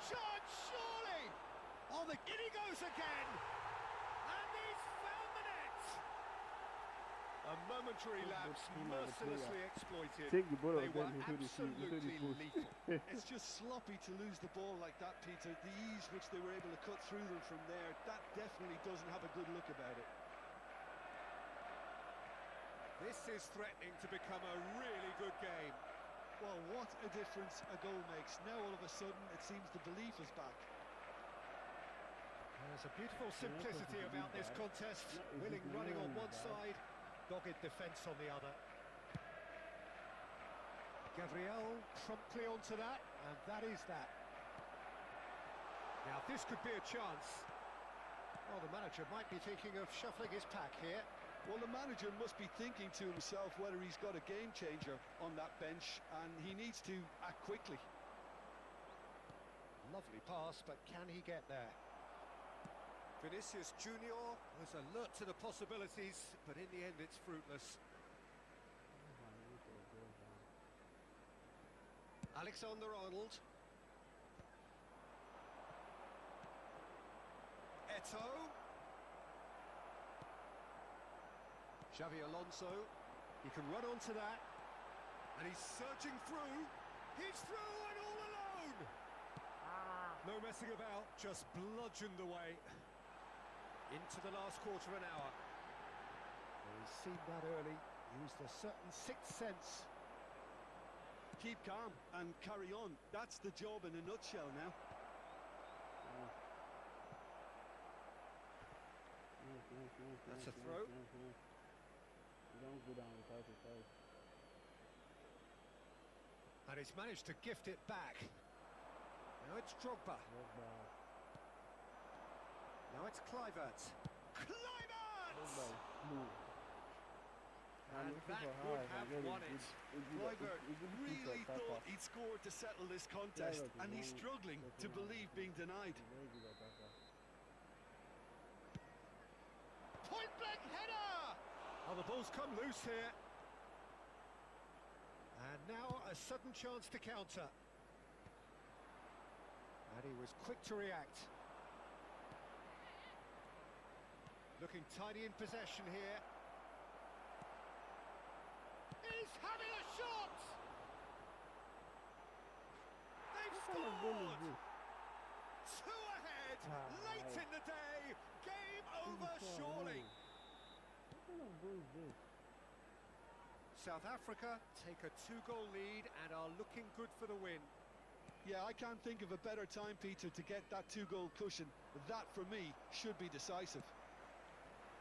Shot, surely! Oh, in he goes again! And he's found the net! A momentary lapse, mercilessly exploited. Take the ball They out were then into the absolutely post. lethal. It's just sloppy to lose the ball like that, Peter. The ease which they were able to cut through them from there, that definitely doesn't have a good look about it. This is threatening to become a really good game. Well, what a difference a goal makes. Now all of a sudden it seems the belief is back. There's a beautiful simplicity about this contest. Willing running on one side, dogged defence on the other. Gabriel promptly onto that, and that is that. Now this could be a chance. Well, the manager might be thinking of shuffling his pack here. Well, the manager must be thinking to himself whether he's got a game changer on that bench, and he needs to act quickly. Lovely pass, but can he get there? Vinicius Junior was alert to the possibilities, but in the end it's fruitless. Alexander-Arnold. Eto'o. Xavi Alonso, he can run onto that, and he's surging through. He's through and all alone. No messing about, just bludgeoned away into the last quarter of an hour. Well, he's seen that early, used a certain sixth sense. Keep calm and carry on. That's the job in a nutshell now. That's a throw. Don't go down without a fight. And he's managed to gift it back. Now it's Drogba. Now it's Kluivert. Kluivert! And that would have won it. Kluivert really thought he'd scored to settle this contest, and he's struggling to believe being denied. Point blank header! Oh, the ball's come loose here. And now a sudden chance to counter. And he was quick to react. Looking tidy in possession here. He's having a shot! They've scored! Two ahead, late in the day, game over surely. What kind of goal is this? South Africa take a 2-goal lead and are looking good for the win. Yeah, I can't think of a better time, Peter, to get that 2-goal cushion. That, for me, should be decisive.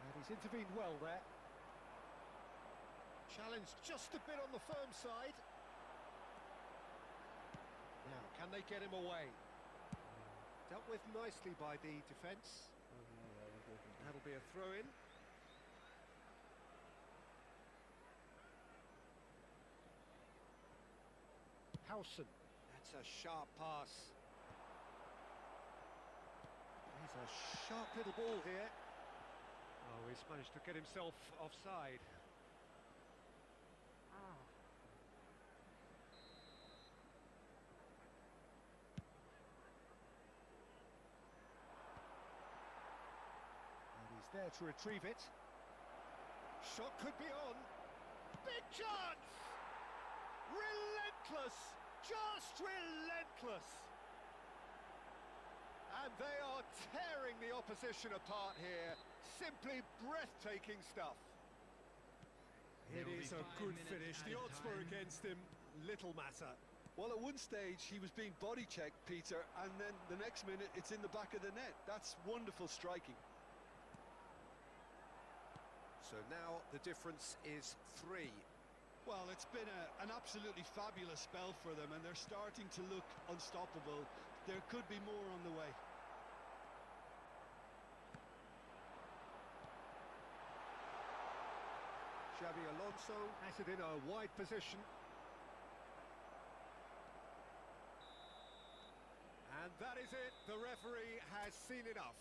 And he's intervened well there. Challenged just a bit on the firm side. Now, can they get him away? Dealt with nicely by the defence. That'll be a throw-in. Howson. That's a sharp pass. He's a sharp little ball here. Oh, he's managed to get himself offside. And he's there to retrieve it. Shot could be on. Big chance! Relentless! Just relentless! And they are tearing the opposition apart here. Simply breathtaking stuff. It is a good finish. The odds were against him. Little matter. Well, at one stage, he was being body-checked, Peter, and then the next minute, it's in the back of the net. That's wonderful striking. So now the difference is 3. Well, it's been an absolutely fabulous spell for them, and they're starting to look unstoppable. There could be more on the way. Xabi Alonso has it in a wide position. And that is it. The referee has seen enough.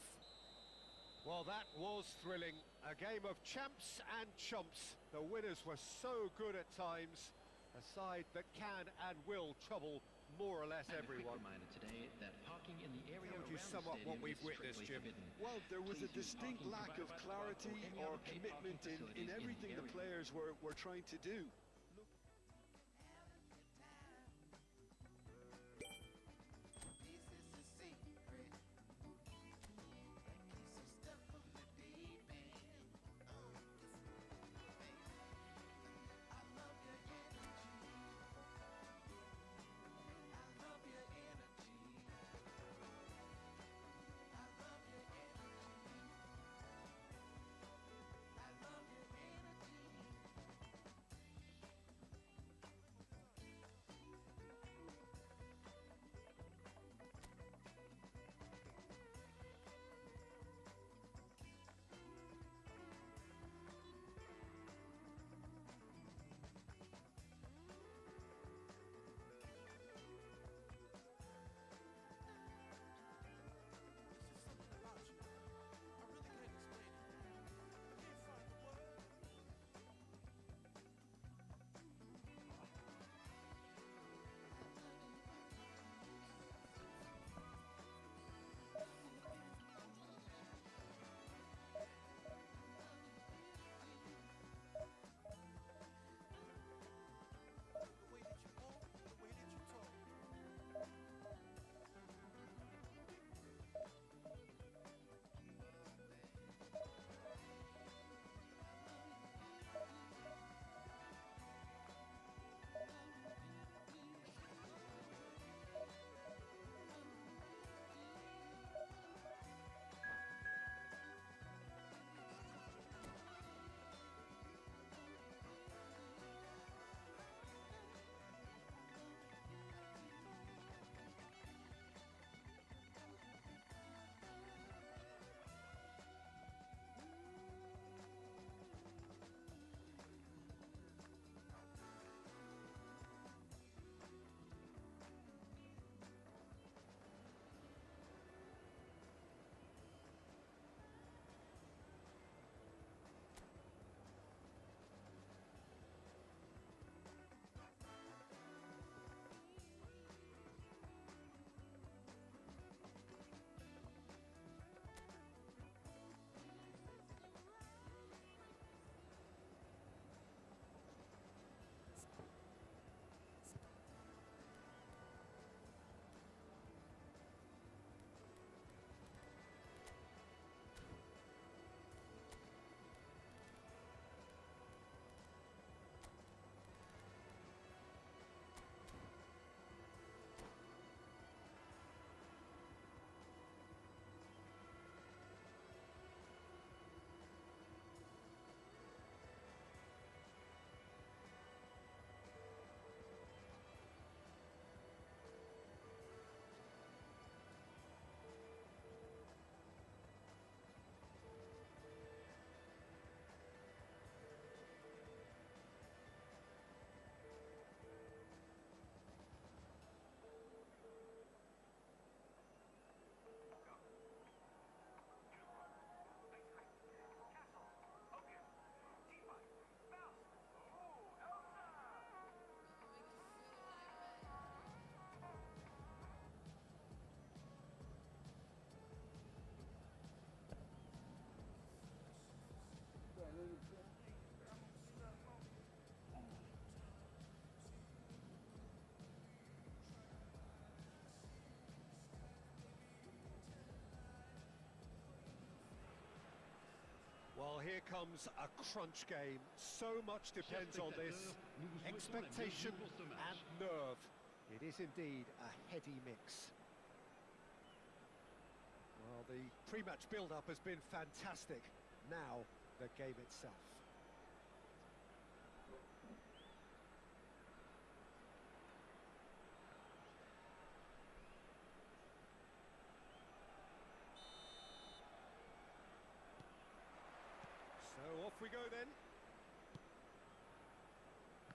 Well, that was thrilling. A game of champs and chumps. The winners were so good at times. A side that can and will trouble more or less everyone. Reminder today that parking in the area How would you around sum the up what stadium we've is witnessed, strictly Jim? forbidden. Well, there was a Please use distinct parking lack of provided by clarity or any or other paid commitment parking in facilities in everything the the area. players were trying to do. here comes a crunch game. So much depends on this. Expectation and nerve. It is indeed a heady mix. Well, the pre-match build-up has been fantastic. Now, the game itself. So off we go then.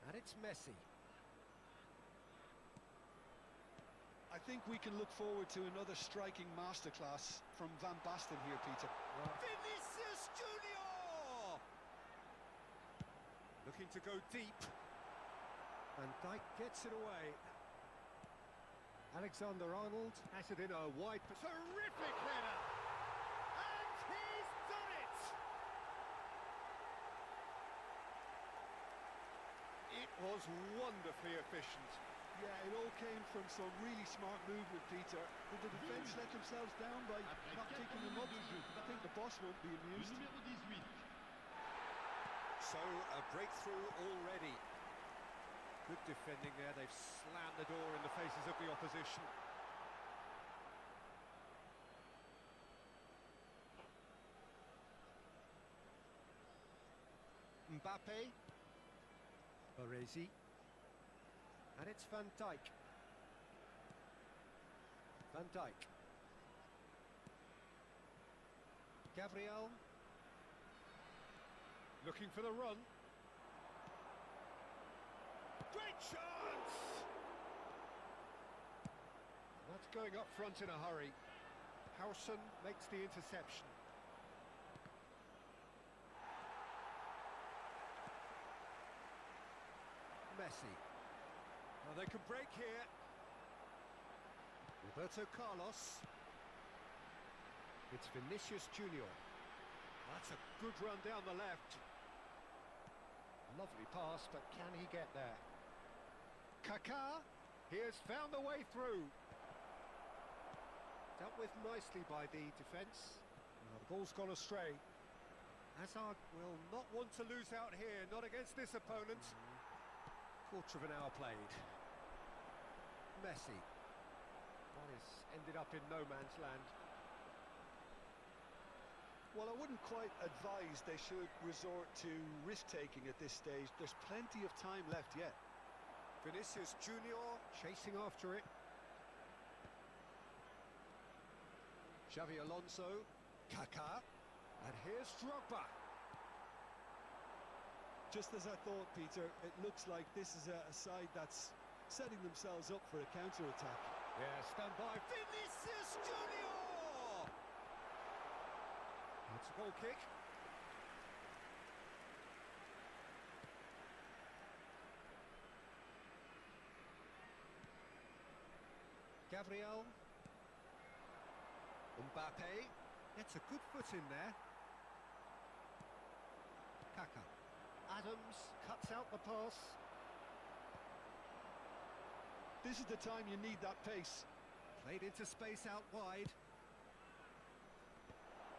And it's Messi. I think we can look forward to another striking masterclass from Van Basten here, Peter. Vinicius Junior! Looking to go deep. Van Dijk gets it away. Alexander-Arnold has it in a wide... Terrific header! And he's done it! It was wonderfully efficient. Yeah, it all came from some really smart movement, Peter. Did the defence let themselves down by not picking them up? I think the boss won't be amused. So, a breakthrough already. Good defending there, they've slammed the door in the faces of the opposition. Mbappe. Baresi. And it's Van Dijk. Van Dijk. Gabriel. Looking for the run. Great chance! That's going up front in a hurry. Howson makes the interception. Messi. Now they can break here. Roberto Carlos. It's Vinicius Junior. That's a good run down the left. Lovely pass, but can he get there? Kaká, he has found a way through. Dealt with nicely by the defence. The ball's gone astray. Hazard will not want to lose out here, not against this opponent. Quarter of an hour played. Messi. That has ended up in no man's land. Well, I wouldn't quite advise they should resort to risk-taking at this stage. There's plenty of time left yet. Vinicius Junior chasing after it. Xavi Alonso, Kaká, and here's Drogba. Just as I thought, Peter, it looks like this is a side that's setting themselves up for a counter-attack. Yeah, stand by. Vinicius Junior! That's a goal kick. Gabriel. Mbappe. Gets a good foot in there. Kaká. Adams cuts out the pass. This is the time you need that pace. Played into space out wide.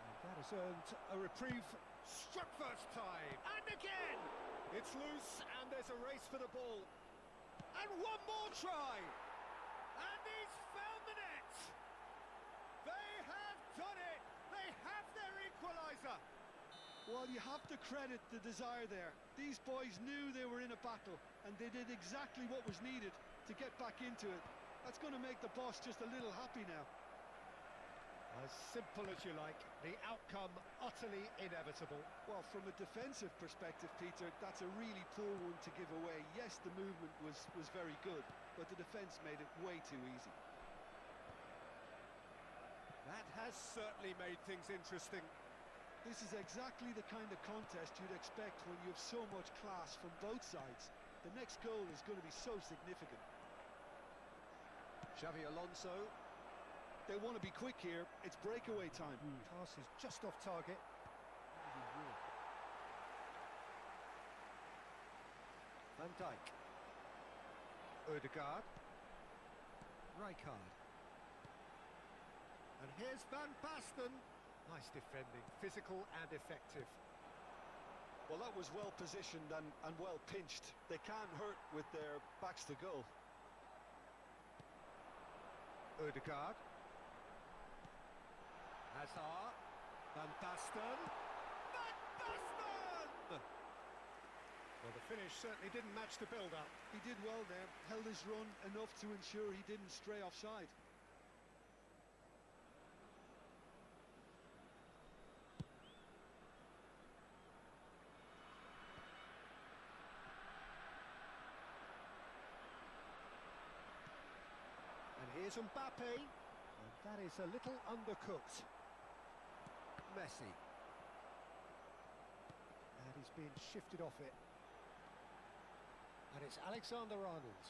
And that has earned a reprieve. Struck first time. And again! It's loose and there's a race for the ball. And one more try. And he's found the net. They have done it. They have their equaliser. Well, you have to credit the desire there. These boys knew they were in a battle, and they did exactly what was needed to get back into it. That's going to make the boss just a little happy now. As simple as you like, the outcome utterly inevitable. Well, from a defensive perspective, Peter, that's a really poor one to give away. Yes, the movement was very good, but the defence made it way too easy. That has certainly made things interesting. This is exactly the kind of contest you'd expect when you have so much class from both sides. The next goal is going to be so significant. Xavi Alonso. They want to be quick here. It's breakaway time. Pass is just off target. Van Dijk. Odegaard. Rijkaard. And here's Van Basten. Nice defending, physical and effective. Well, that was well positioned and well pinched. They can't hurt with their backs to goal. Ødegaard. Hazard. Van Basten. Van Basten! Well, the finish certainly didn't match the build-up. He did well there, held his run enough to ensure he didn't stray offside. And here's Mbappe. And that is a little undercooked. Messi. And he's been shifted off it. And it's Alexander-Arnold.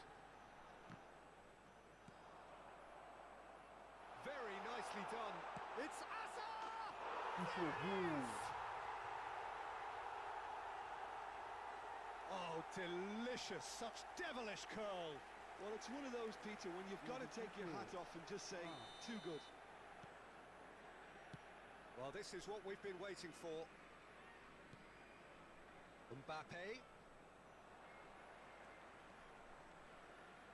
Very nicely done. It's Hazard! Yes! Oh, delicious. Such devilish curl. Well, it's one of those, Peter, when you've got to take your hat off and just say, too good. Well, this is what we've been waiting for. Mbappe.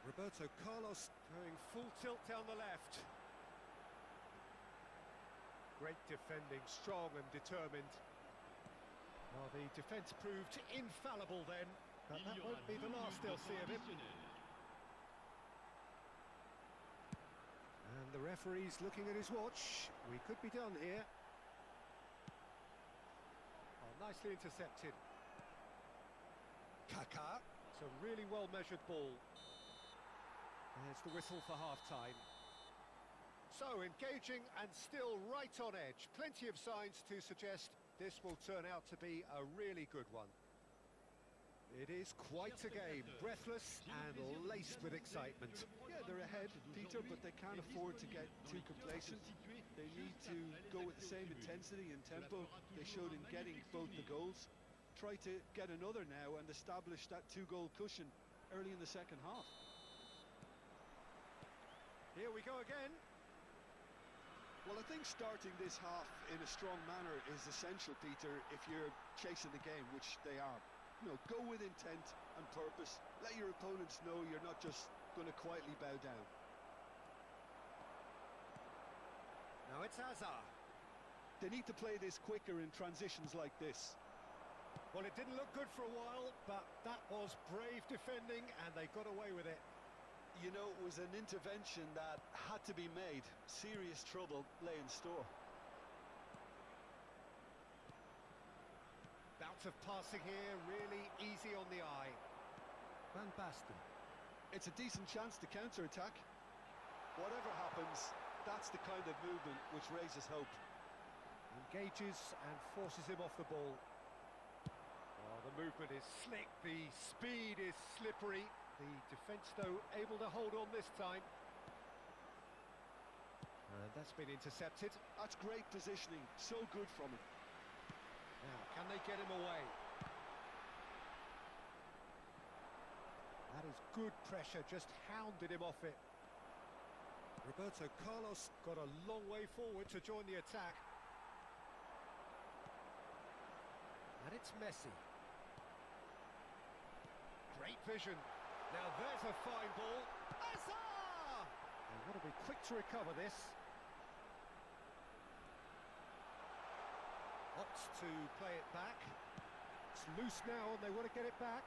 Roberto Carlos going full tilt down the left. Great defending, strong and determined. Well, the defence proved infallible then, but that won't be the last they'll see of him. And the referee's looking at his watch. We could be done here. Oh, nicely intercepted. Kaká. It's a really well-measured ball. There's the whistle for half-time. So, engaging and still right on edge. Plenty of signs to suggest this will turn out to be a really good one. It is quite a game, breathless and laced with excitement. Yeah, they're ahead, Peter, but they can't afford to get too complacent. They need to go with the same intensity and tempo they showed in getting both the goals. Try to get another now and establish that two-goal cushion early in the second half. Here we go again. Well, I think starting this half in a strong manner is essential, Peter, if you're chasing the game, which they are. You know, go with intent and purpose. Let your opponents know you're not just going to quietly bow down. Now it's Hazard. They need to play this quicker in transitions like this. Well, it didn't look good for a while, but that was brave defending and they got away with it. You know, it was an intervention that had to be made. Serious trouble lay in store. Bouts of passing here, really easy on the eye. Van Basten. It's a decent chance to counter-attack. Whatever happens, that's the kind of movement which raises hope. Engages and forces him off the ball. Oh, the movement is slick, the speed is slippery. The defence, though, able to hold on this time. And that's been intercepted. That's great positioning, so good from him. Now, can they get him away? That is good pressure, just hounded him off it. Roberto Carlos got a long way forward to join the attack. And it's Messi. Great vision. Now there's a fine ball. Hazard! They've got to be quick to recover this. Opts to play it back. It's loose now and they want to get it back.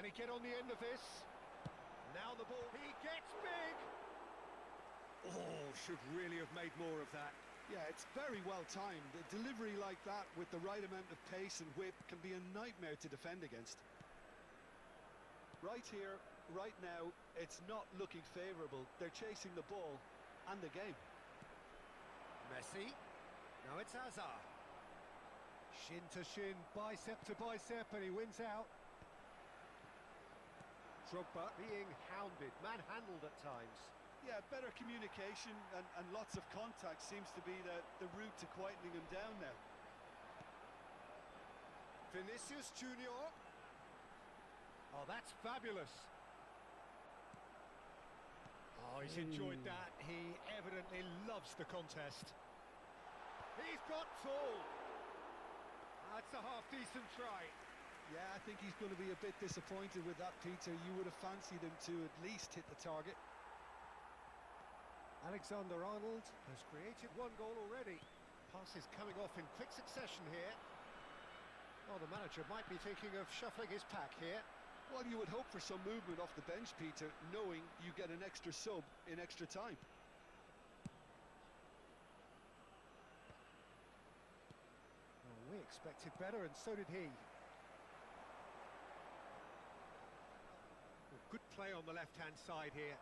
he get on the end of this? Now the ball, he gets big! Oh, should really have made more of that. Yeah, it's very well timed. A delivery like that with the right amount of pace and whip can be a nightmare to defend against. Right here, right now, it's not looking favourable. They're chasing the ball and the game. Messi. Now it's Hazard. Shin to shin, bicep to bicep, and he wins out. Drogba being hounded, manhandled at times. Yeah, better communication and lots of contact seems to be the route to quietening him down now. Vinicius Junior. Oh, that's fabulous. Oh, he's enjoyed that. He evidently loves the contest. He's got tall. That's a half-decent try. Yeah, I think he's going to be a bit disappointed with that, Peter. You would have fancied him to at least hit the target. Alexander-Arnold has created one goal already. Passes coming off in quick succession here. Oh, the manager might be thinking of shuffling his pack here. Well, you would hope for some movement off the bench, Peter, knowing you get an extra sub in extra time. Oh, we expected better, and so did he. Oh, good play on the left-hand side here.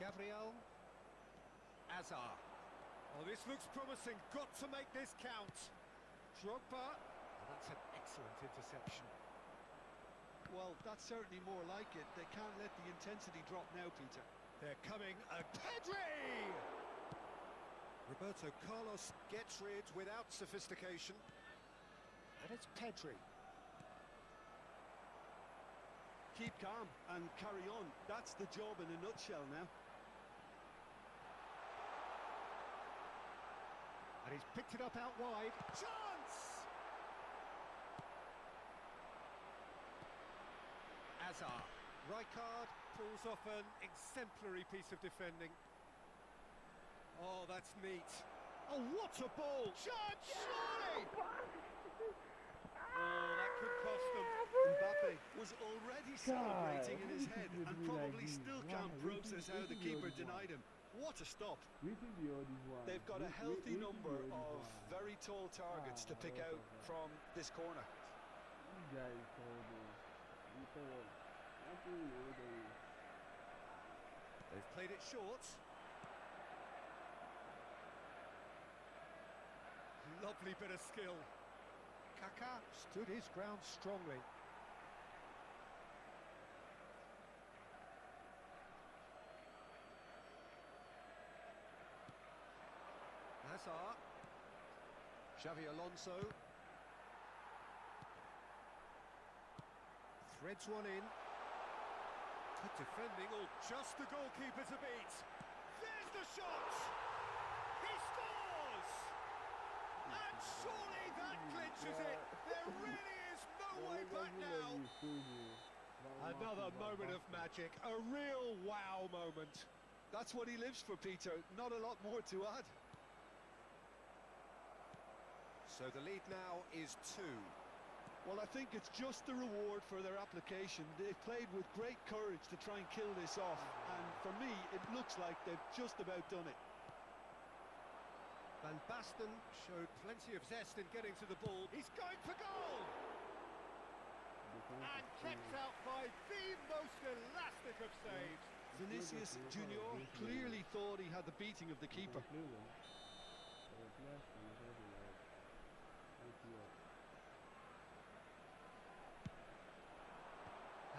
Gabriel. Hazard. Oh, this looks promising. Got to make this count. Drogba. Oh, that's an excellent interception. Well, that's certainly more like it. They can't let the intensity drop now, Peter. They're coming. Pedri! Roberto Carlos gets rid without sophistication. And it's Pedri. Keep calm and carry on. That's the job in a nutshell now. And he's picked it up out wide. Chance! Hazard. Rijkaard pulls off an exemplary piece of defending. Oh, that's neat. Oh, what a ball! Chance, surely! Oh, that could cost them. Mbappe was already celebrating in his head and probably still can't process how the keeper denied him. What a stop. They've got a healthy number of very tall targets to pick out from this corner. They've played it short. Lovely bit of skill. Kaká stood his ground strongly. Hazard. Xavi Alonso. Threads one in. Good defending, or just the goalkeeper to beat. There's the shot! He scores! And surely that clinches it. There really is no way back now. Another moment of magic, a real wow moment. That's what he lives for, Peter. Not a lot more to add. So the lead now is 2. Well, I think it's just the reward for their application. They've played with great courage to try and kill this off, and for me, it looks like they've just about done it. Van Basten showed plenty of zest in getting to the ball. He's going for goal! And kept out by the most elastic of saves. Vinicius Junior clearly thought he had the beating of the keeper.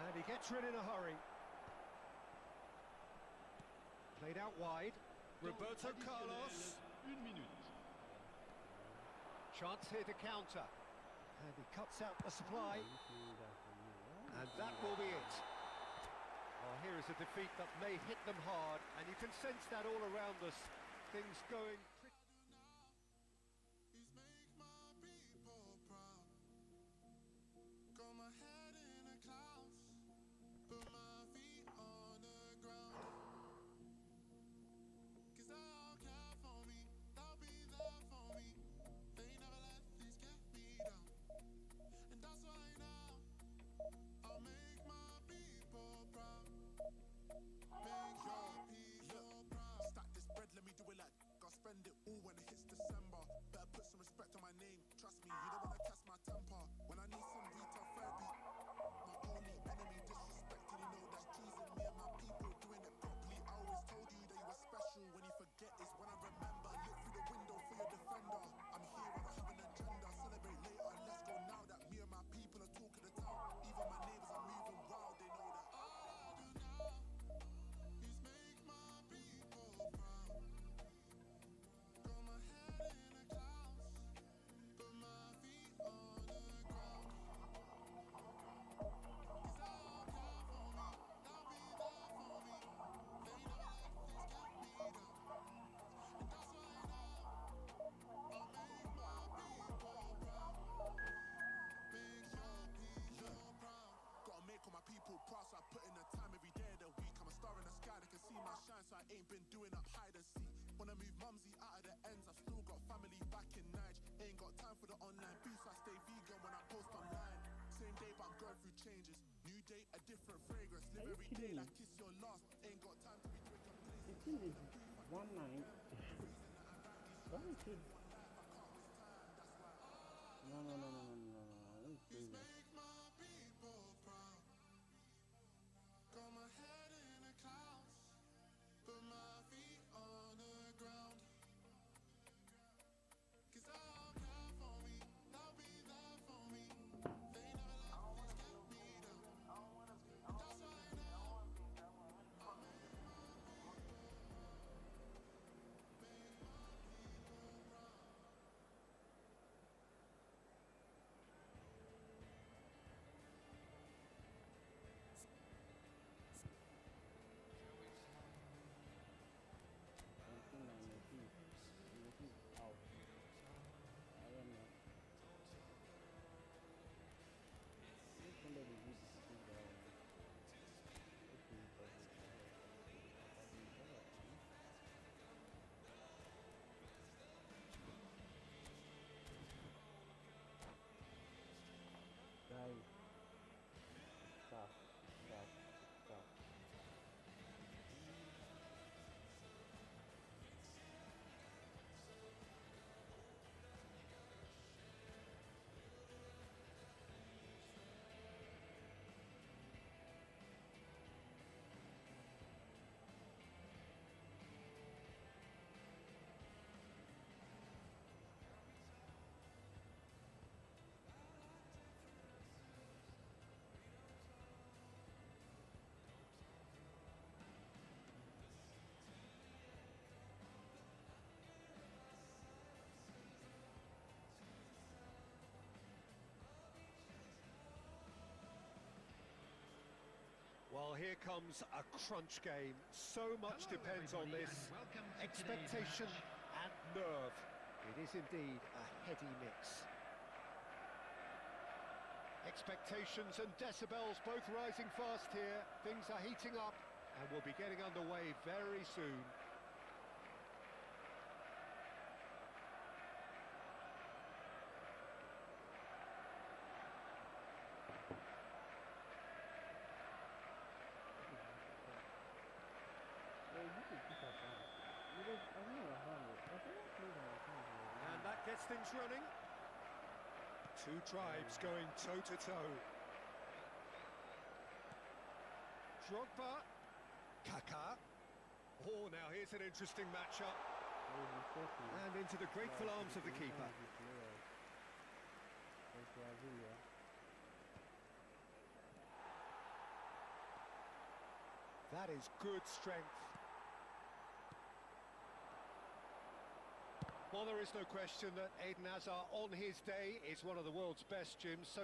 And he gets rid in a hurry. Played out wide. Roberto Carlos. Chance here to counter. And he cuts out the supply. And that will be it. Oh, here is a defeat that may hit them hard. And you can sense that all around us. Things going pretty... He's make my people proud. Got my head in the clouds, put my feet on the ground. 'Cause they'll care for me, they'll be there for me. They never let this get me down. And that's why now I'll make Are you kidding me? Kiss your last, ain't got time to be drinking please. The thing is 1-9. Why is it? No. This is crazy. Make my people proud. Got my head in the clouds, but my feet on the ground. 'Cause they'll care for me, they'll be there for me. They never let this get me down. And that's why now Out. I don't know. This somebody did think that guys, stop. Well, here comes a crunch game. So much Hello, depends on everybody, this. and welcome to today's Expectation match. and nerve. It is indeed a heady mix. Expectations and decibels both rising fast here. Things are heating up and we'll be getting underway very soon. Well, you could keep that down. Because I don't know how it. I think I played on my phone. And that gets things running. Two tribes going toe-to-toe. Drogba. Kaká. Oh, now here's an interesting matchup. And into the grateful arms of the keeper. That is good strength. Well, there is no question that Eden Hazard on his day is one of the world's best, Jim. So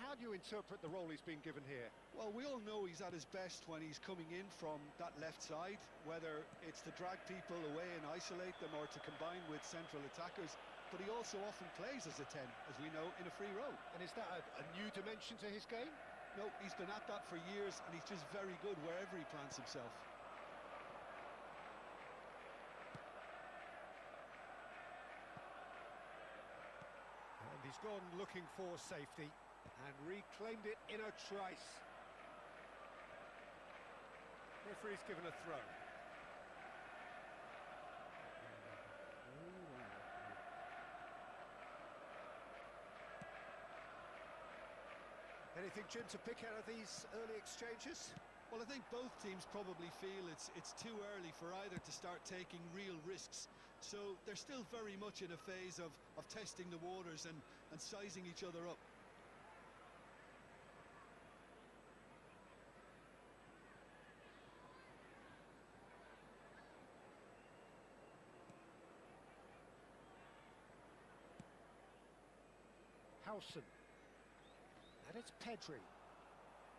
how do you interpret the role he's been given here? Well, we all know he's at his best when he's coming in from that left side, whether it's to drag people away and isolate them or to combine with central attackers. But he also often plays as a 10, as we know, in a free role. And is that a new dimension to his game? No, he's been at that for years, and he's just very good wherever he plants himself. And he's gone looking for safety and reclaimed it in a trice. Referee's given a throw. Anything, Jim, to pick out of these early exchanges? Well, I think both teams probably feel it's too early for either to start taking real risks. So they're still very much in a phase of testing the waters and sizing each other up. Howson. And it's Pedri.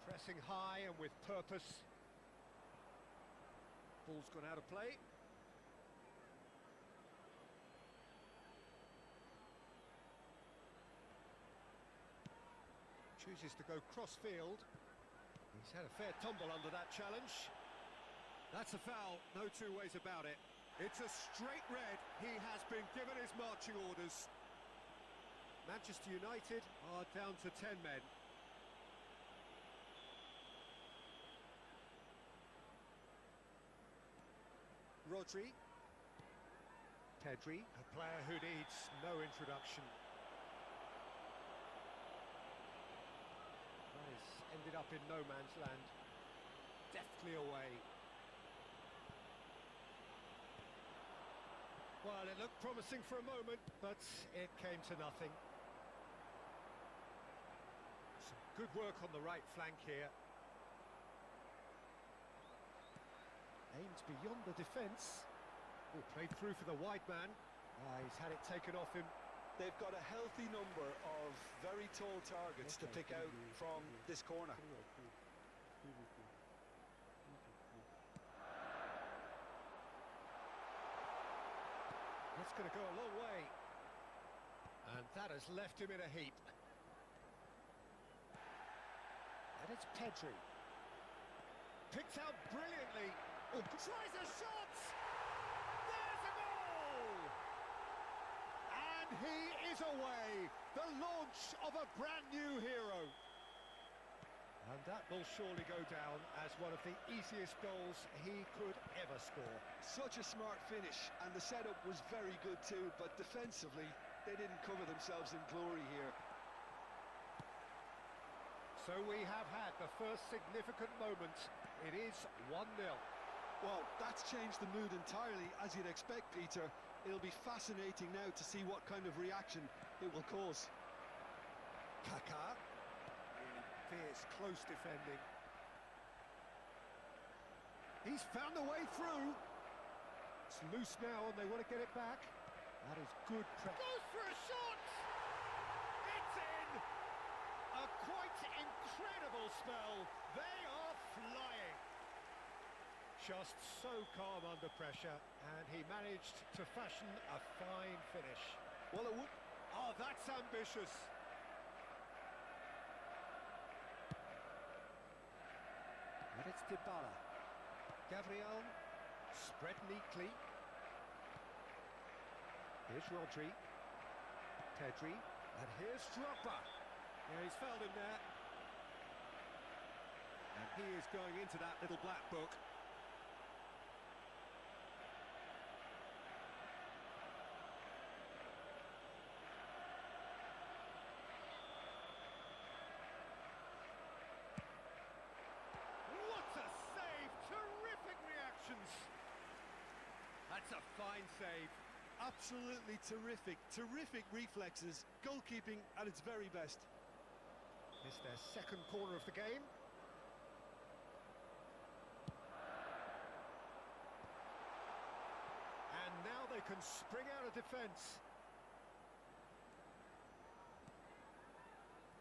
Pressing high and with purpose. Ball's gone out of play. Chooses to go cross-field. He's had a fair tumble under that challenge. That's a foul, no two ways about it. It's a straight red. He has been given his marching orders. Manchester United are down to 10 men. Rodri. Pedri, a player who needs no introduction. That has ended up in no man's land. Deftly away. Well, it looked promising for a moment, but it came to nothing. Some good work on the right flank here. Aimed beyond the defence. Oh, played through for the wide man. He's had it taken off him. They've got a healthy number of very tall targets to pick out from this corner. That's going to go a long way. And that has left him in a heap. And it's Pedri. Picked out brilliantly. Oh, tries a shot! There's a goal! And he is away. The launch of a brand new hero. And that will surely go down as one of the easiest goals he could ever score. Such a smart finish, and the setup was very good too, but defensively, they didn't cover themselves in glory here. So we have had the first significant moment. It is 1-0. Well, that's changed the mood entirely, as you'd expect, Peter. It'll be fascinating now to see what kind of reaction it will cause. Kaká. Really fierce, close defending. He's found a way through. It's loose now and they want to get it back. That is good pressure. Goes for a shot! It's in! A quite incredible spell. They are flying. Just so calm under pressure, and he managed to fashion a fine finish. Well, it would... Oh, that's ambitious. And it's Dybala. Gabriel, spread neatly. Here's Rodri. Pedri. And here's Drogba. Yeah, he's fouled him there. And he is going into that little black book. What a save! Terrific reactions. That's a fine save. Absolutely terrific, terrific reflexes, goalkeeping at its very best. It's their second corner of the game. And now they can spring out of defence.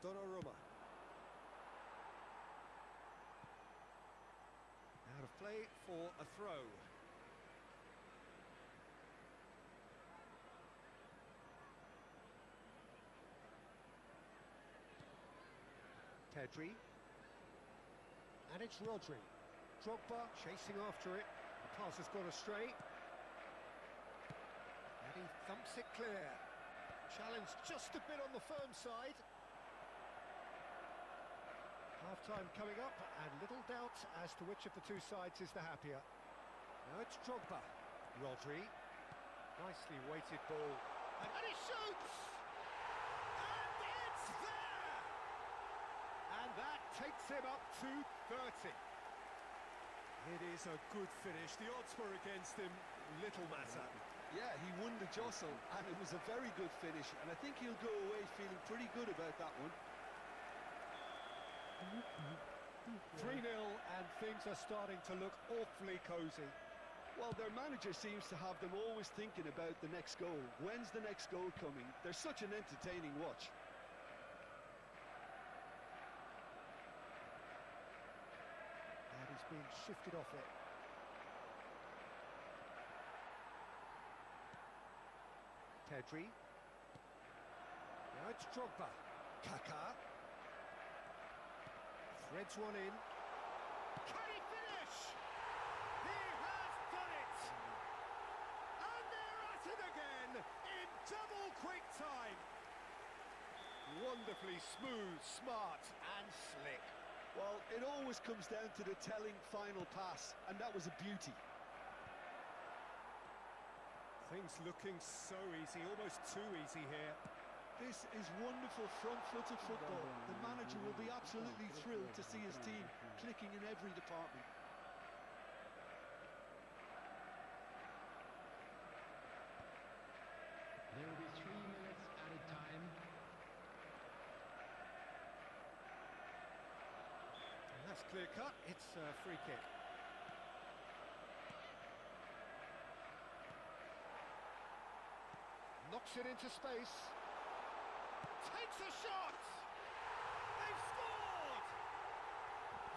Donnarumma. Out of play for a throw. Pedri. And it's Rodri. Drogba chasing after it. The pass has gone astray. And he thumps it clear. Challenge just a bit on the firm side. Half-time coming up, and little doubt as to which of the two sides is the happier. Now it's Drogba. Rodri. Nicely weighted ball. And he shoots! And it's there! And that takes him up to 30. It is a good finish. The odds were against him. Little matter. Yeah, he won the jostle, and it was a very good finish, and I think he'll go away feeling pretty good about that one. 3-0, and things are starting to look awfully cosy. Well, their manager seems to have them always thinking about the next goal. When's the next goal coming? They're such an entertaining watch. And he's being shifted off it. Pedri. Now it's Drogba. Kaká. Threads one in. Can he finish? He has done it! And they're at it again in double quick time. Wonderfully smooth, smart and slick. Well, it always comes down to the telling final pass, and that was a beauty. Things looking so easy, almost too easy here. This is wonderful front-footed football. The manager will be absolutely thrilled to see his team clicking in every department. There will be 3 minutes added time. And that's clear cut, it's a free kick. Knocks it into space. Takes a shot! They've scored!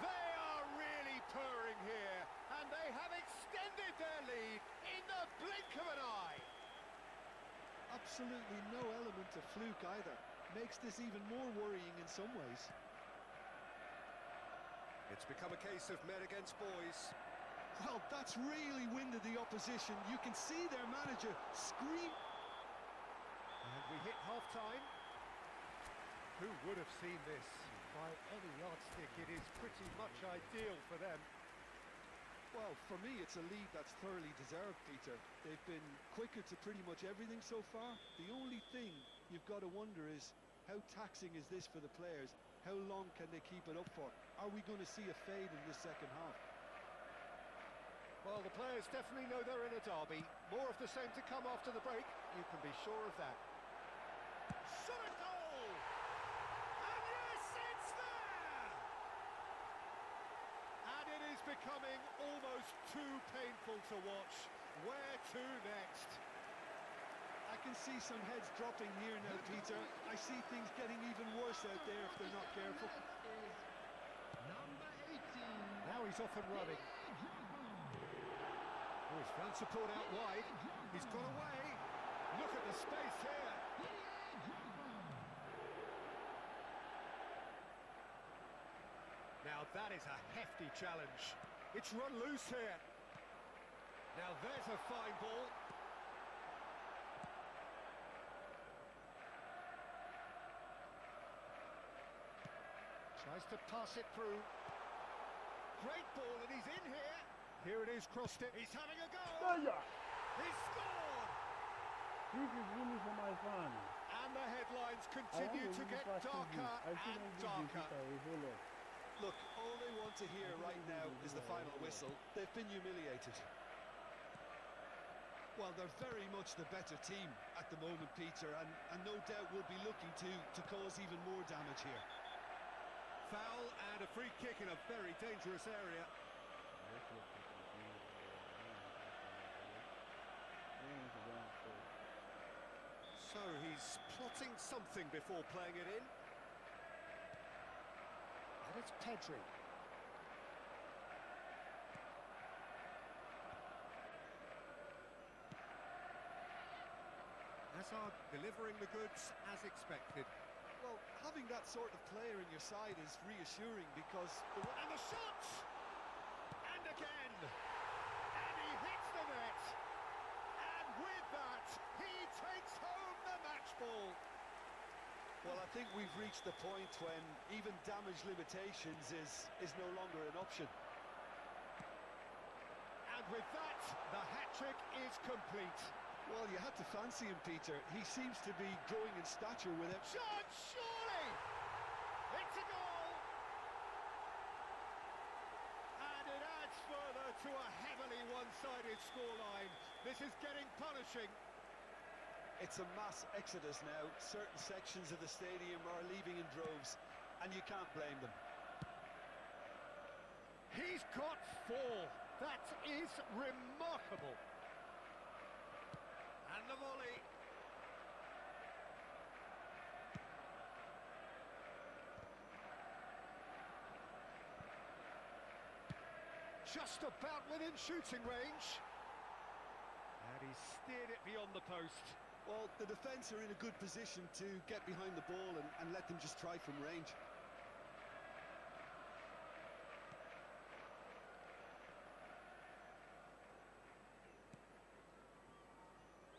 They are really purring here, and they have extended their lead in the blink of an eye. Absolutely no element of fluke either. Makes this even more worrying in some ways. It's become a case of men against boys. Well, that's really winded the opposition. You can see their manager scream. And we hit half-time. Who would have seen this? By any yardstick, it is pretty much ideal for them. Well, for me, it's a lead that's thoroughly deserved, Peter. They've been quicker to pretty much everything so far. The only thing you've got to wonder is, how taxing is this for the players? How long can they keep it up for? Are we going to see a fade in the second half? Well, the players definitely know they're in a derby. More of the same to come after the break. You can be sure of that. Shot a goal! And yes, it's there! And it is becoming almost too painful to watch. Where to next? I can see some heads dropping here now, Peter. I see things getting even worse out there if they're not careful. Number 18. Now he's off and running. Oh, he's found support out wide. He's got away. Look at the space here. Now that is a hefty challenge. It's run loose here. Now there's a fine ball. Tries to pass it through. Great ball, and he's in here. Here it is, crossed it. He's having a go. He's scored. This is really for my fun. And the headlines continue to get darker and darker. Look, all they want to hear right now is the final whistle. They've been humiliated. Well, they're very much the better team at the moment, Peter, and no doubt will be looking to cause even more damage here. Foul and a free kick in a very dangerous area. So he's plotting something before playing it in. And it's Pedri. Hazard delivering the goods as expected. Well, having that sort of player in your side is reassuring because... And the shot! And again! And he hits the net! And with that, he takes home the match ball! Well, I think we've reached the point when even damage limitations is no longer an option. And with that, the hat-trick is complete. Well, you had to fancy him, Peter. He seems to be growing in stature with it. Shot, surely! It's a goal! And it adds further to a heavily one-sided scoreline. This is getting punishing. It's a mass exodus now. Certain sections of the stadium are leaving in droves, and you can't blame them. He's got 4. That is remarkable. And the volley. Just about within shooting range. And he steered it beyond the post. Well, the defence are in a good position to get behind the ball and let them just try from range.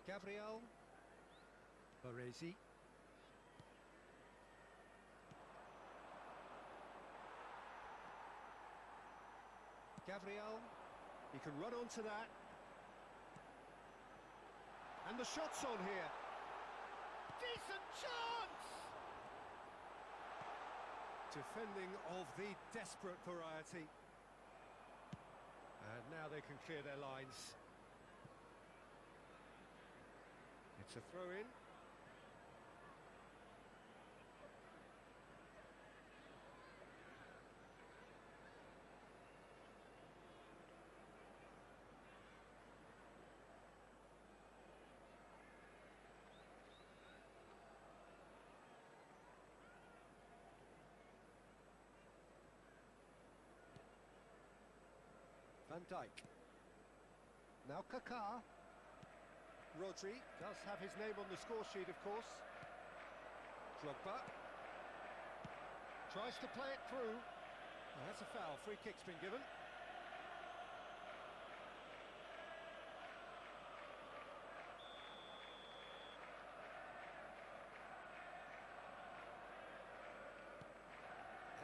Gabriel. Baresi. Gabriel. He can run onto that. And the shot's on here. Decent chance! Defending of the desperate variety. And now they can clear their lines. It's a throw-in. Van Dijk. Now Kaká. Rodri does have his name on the score sheet, of course. Drogba. Tries to play it through. Oh, that's a foul. Free kick's been given.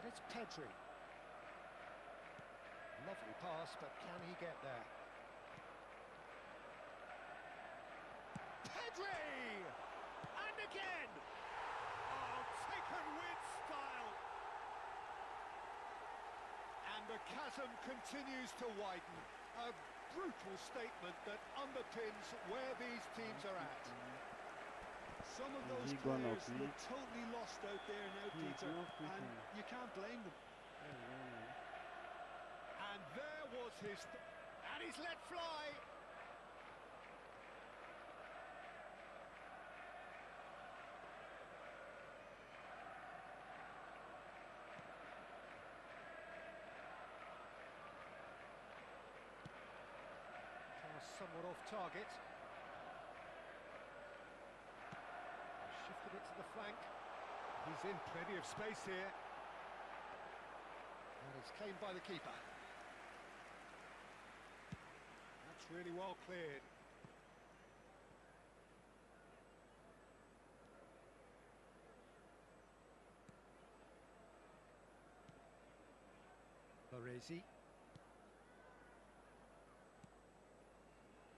And it's Pedri. Lovely pass, but can he get there? Pedri! And again! Oh, taken with style! And the chasm continues to widen. A brutal statement that underpins where these teams are at. Some of those He gone players up, look totally lost out there now, He's Peter, not and quitting. you can't blame them. And there was and he's let fly. Pass somewhat off target. Shifted it to the flank. He's in plenty of space here. And it's claimed by the keeper. That's really well cleared. Baresi.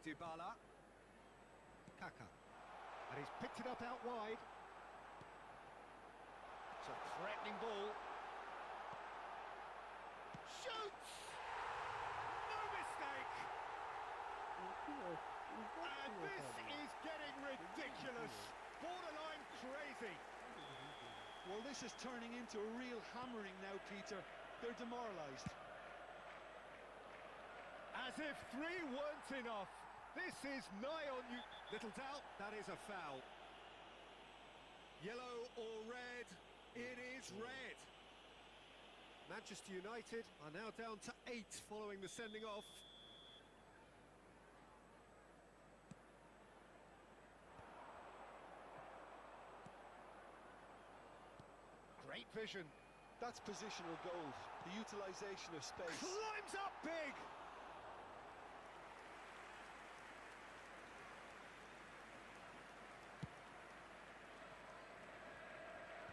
Dybala. Kaká. And he's picked it up out wide. It's a threatening ball. Shoots! No mistake! And this is getting ridiculous. Borderline crazy. Well, this is turning into a real hammering now, Peter. They're demoralised. As if three weren't enough. This is nigh on you. Little doubt, that is a foul. Yellow or red? It is red. Manchester United are now down to 8 following the sending off. Great vision. That's positional goal, the utilisation of space. Climbs up big.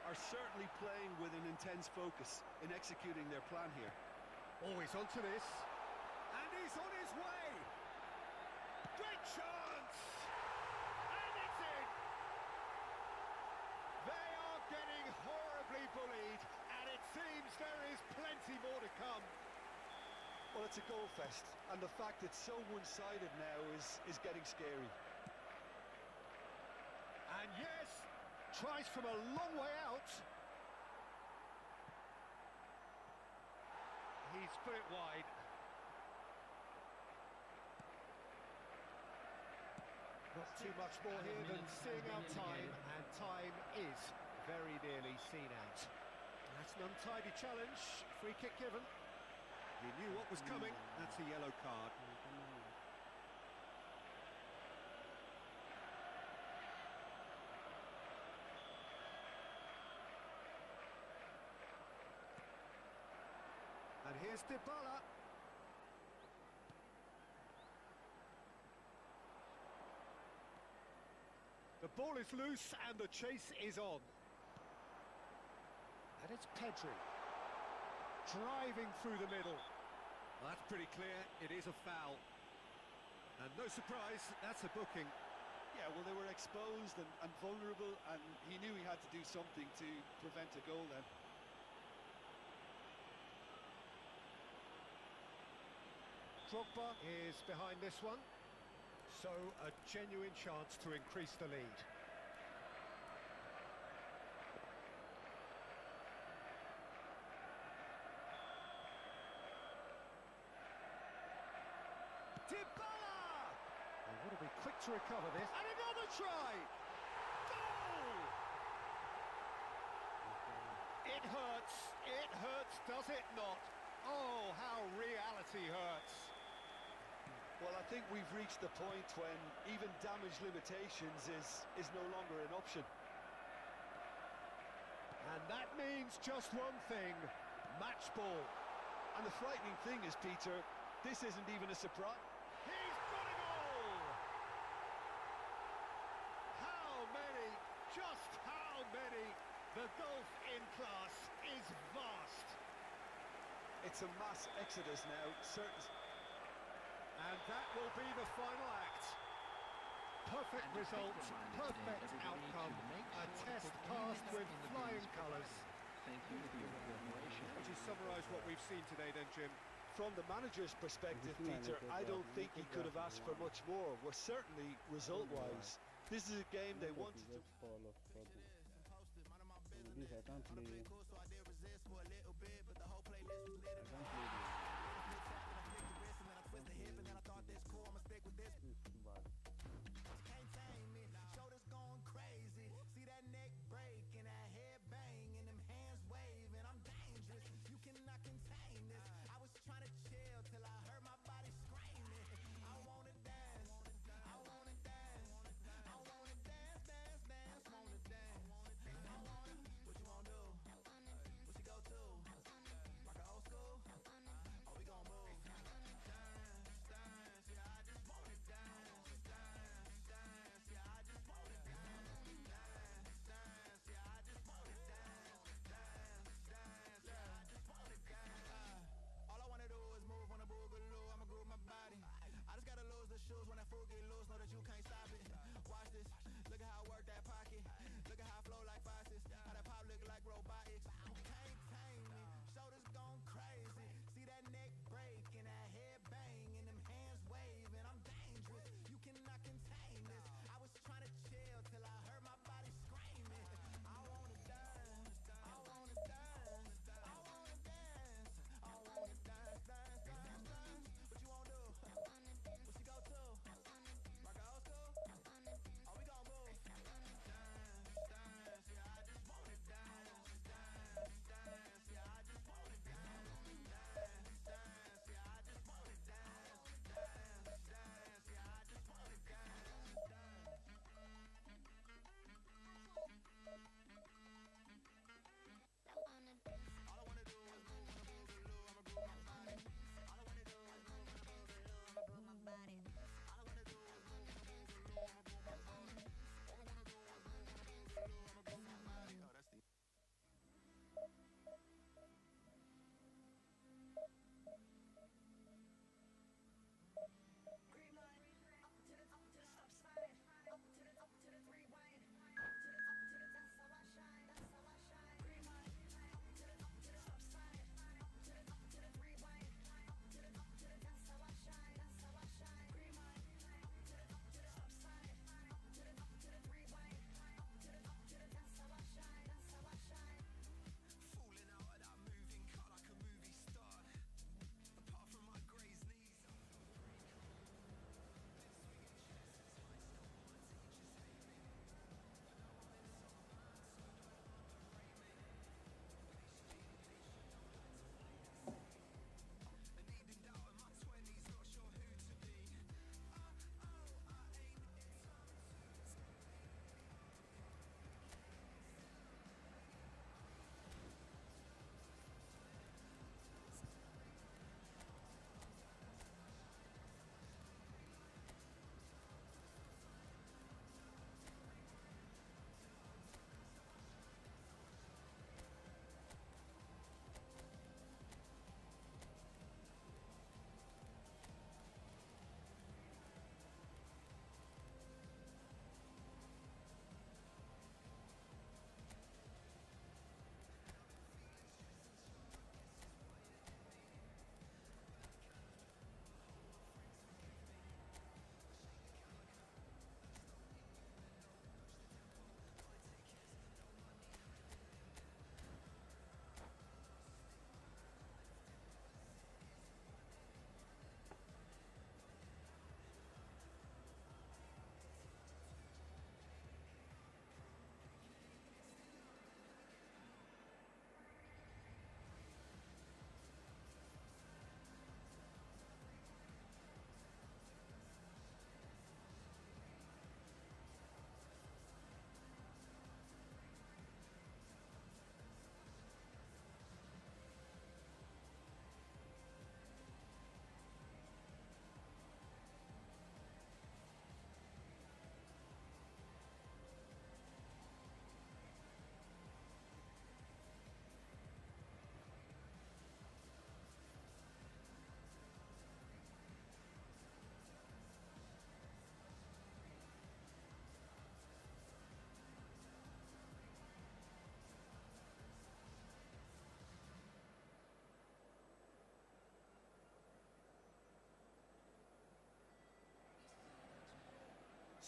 Are certainly playing with an intense focus in executing their plan here. Always onto this. And he's on his way. Great chance. And it's in. They are getting horribly bullied. And it seems there is plenty more to come. Well, it's a goal fest, and the fact it's so one-sided now is getting scary. And yes, tries from a long way out. He's put it wide. Not too much more here than seeing out time, and time is very nearly seen out. That's an untidy challenge, free kick given. He knew what was coming, that's a yellow card. And here's Dybala. The ball is loose and the chase is on. And it's Pedri. Driving through the middle. Well, that's pretty clear, it is a foul. And no surprise, that's a booking. Yeah, well, they were exposed and vulnerable, and he knew he had to do something to prevent a goal then. Drogba is behind this one, so a genuine chance to increase the lead. Dybala! They want to be quick to recover this, and another try! Goal! It hurts, does it not? Oh, how reality hurts. Well, I think we've reached the point when even damage limitations is no longer an option. And that means just one thing, match ball. And the frightening thing is, Peter, this isn't even a surprise. He's got a goal! How many? Just how many? The gulf in class is vast. It's a mass exodus now, certain. And that will be the final act. Perfect And to take result, the line perfect today, everybody, outcome. to make A sure test that the passed units with in the flying booth colours. Thank you for your cooperation. Would you summarise what we've seen today then, Jim? From the manager's perspective, Peter, I don't think he could have asked for much more. Well, certainly result-wise, this is a game they wanted to... This I can't play. I can't play this is too bad. Shoulders going crazy. See that neck breaking, that head banging, them hands waving. I'm dangerous. You cannot contain this. I was trying to chill till I heard my body screaming. I wanna dance. I wanna dance. I wanna dance, dance, dance. Wanna dance. I wanna. What you wanna do? What you go to? Rock a old school? Oh, we gon' move. Dance, dance. Yeah, I just wanna dance.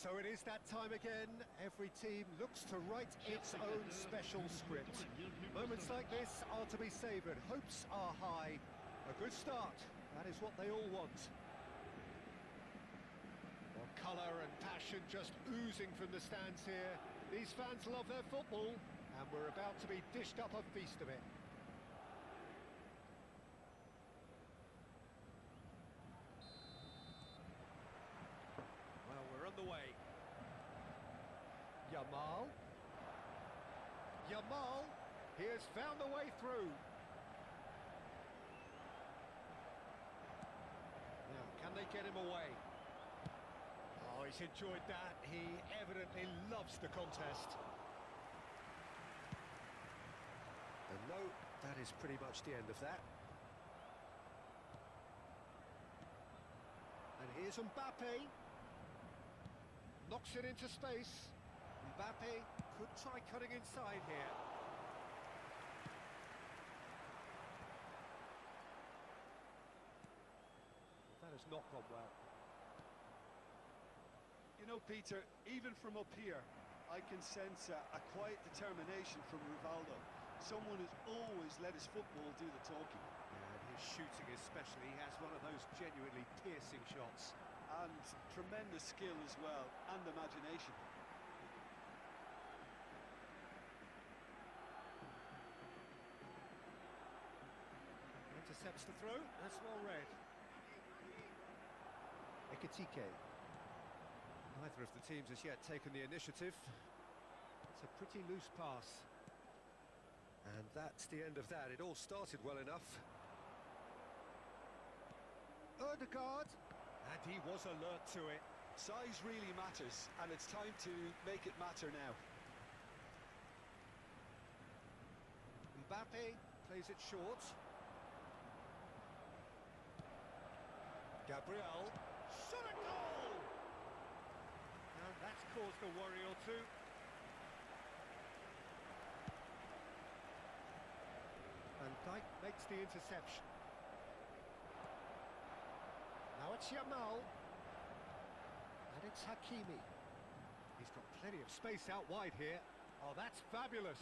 So it is that time again. Every team looks to write its own special script. Moments like this are to be savoured. Hopes are high. A good start. That is what they all want. Well, colour and passion just oozing from the stands here. These fans love their football, and we're about to be dished up a feast of it. Well, we're on the way. Yamal. Yamal. He has found the way through. Now, can they get him away? Oh, he's enjoyed that. He evidently loves the contest. And no, that is pretty much the end of that. And here's Mbappe. Knocks it into space. Mbappe could try cutting inside here. That has not gone well. You know, Peter, even from up here, I can sense a quiet determination from Rivaldo. Someone who's always let his football do the talking. And his shooting especially, he has one of those genuinely piercing shots. And tremendous skill as well, and imagination. Intercepts the throw, that's well read. BECATING. Neither of the teams has yet taken the initiative. It's a pretty loose pass. And that's the end of that. It all started well enough. Ødegaard, and he was alert to it. Size really matters, and it's time to make it matter now. Mbappe plays it short. Gabriel, shot a goal! And that's caused a worry or two. Van Dijk makes the interception. Now it's Yamal. And it's Hakimi. He's got plenty of space out wide here. Oh, that's fabulous.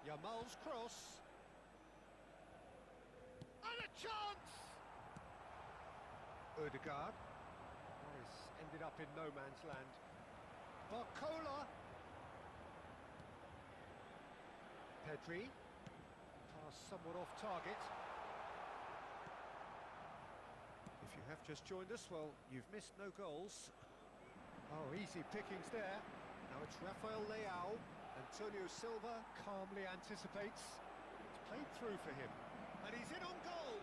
Yamal's cross. And a chance! Ødegaard. This ended up in no man's land. Barcola. Pedri. Somewhat off target. If you have just joined us, well, you've missed no goals. Oh, easy pickings there. Now it's Rafael Leao. Antonio Silva calmly anticipates. It's played through for him. And he's in on goal.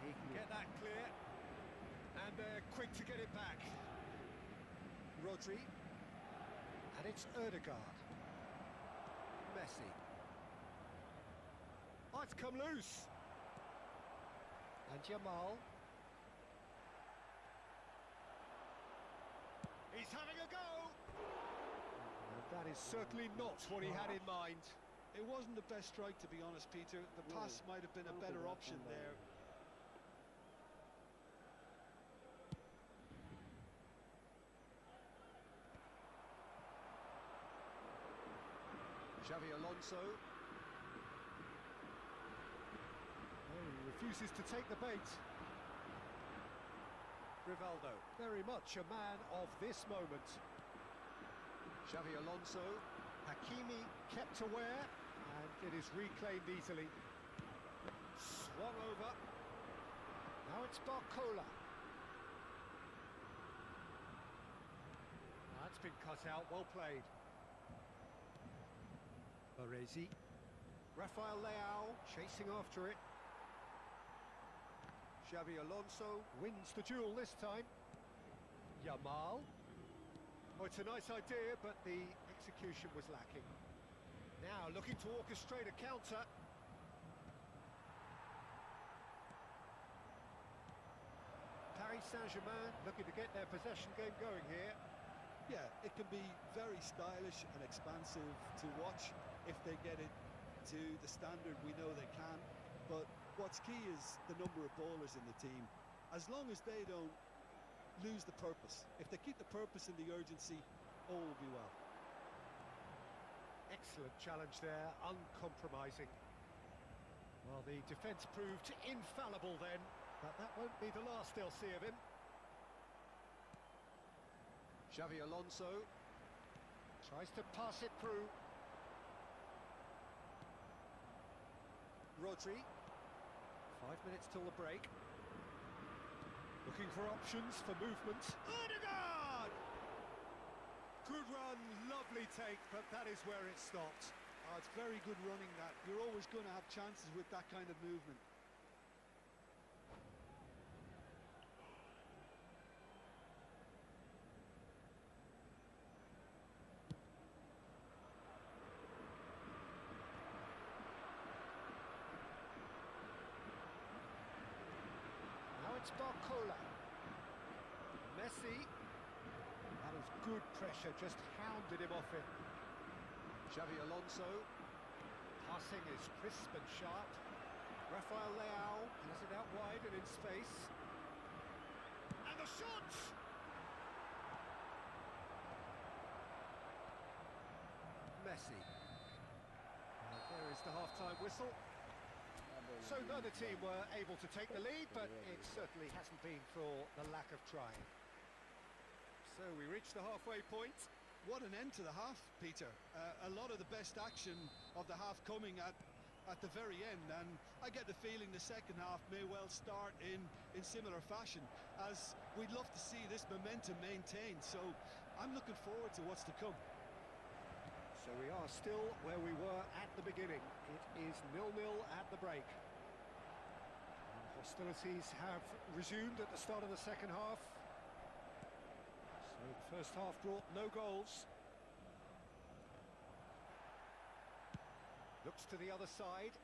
He can get that clear. And they're quick to get it back. Rodri. And it's Ødegaard. Messi. Oh, it's come loose. And Yamal. He's having a go. And that is certainly not what he had in mind. It wasn't the best strike, to be honest, Peter. The pass might have been a better option there. Xavi Alonso. He refuses to take the bait. Rivaldo, very much a man of this moment. Xavi Alonso, Hakimi kept aware, and it is reclaimed easily. Swung over. Now it's Barcola. That's been cut out, well played. Baresi. Rafael Leao chasing after it. Xavi Alonso wins the duel this time. Yamal. Oh, it's a nice idea, but the execution was lacking. Now looking to orchestrate a counter. Paris Saint-Germain looking to get their possession game going here. Yeah, it can be very stylish and expansive to watch if they get it to the standard we know they can. But what's key is the number of ballers in the team. As long as they don't lose the purpose. If they keep the purpose and the urgency, all will be well. Excellent challenge there, uncompromising. Well, the defence proved infallible then, but that won't be the last they'll see of him. Xavi Alonso tries to pass it through. Rodri, 5 minutes till the break. Looking for options for movement. Odegaard! Good run, lovely take, but that is where it stopped. Oh, it's very good running that. You're always going to have chances with that kind of movement. Now it's Barcola. Messi. That is good pressure, just hounded him off it. Xavi Alonso. Passing is crisp and sharp. Rafael Leao has it out wide and in space. And the shot! Messi. And there is the half-time whistle. So neither team were able to take the lead, but it certainly hasn't been for the lack of trying. So we reach the halfway point. What an end to the half, Peter. A lot of the best action of the half coming at the very end, and I get the feeling the second half may well start in similar fashion, as we'd love to see this momentum maintained. So I'm looking forward to what's to come. So we are still where we were at the beginning. It is 0-0 at the break. And hostilities have resumed at the start of the second half. So the first half brought no goals. Looks to the other side.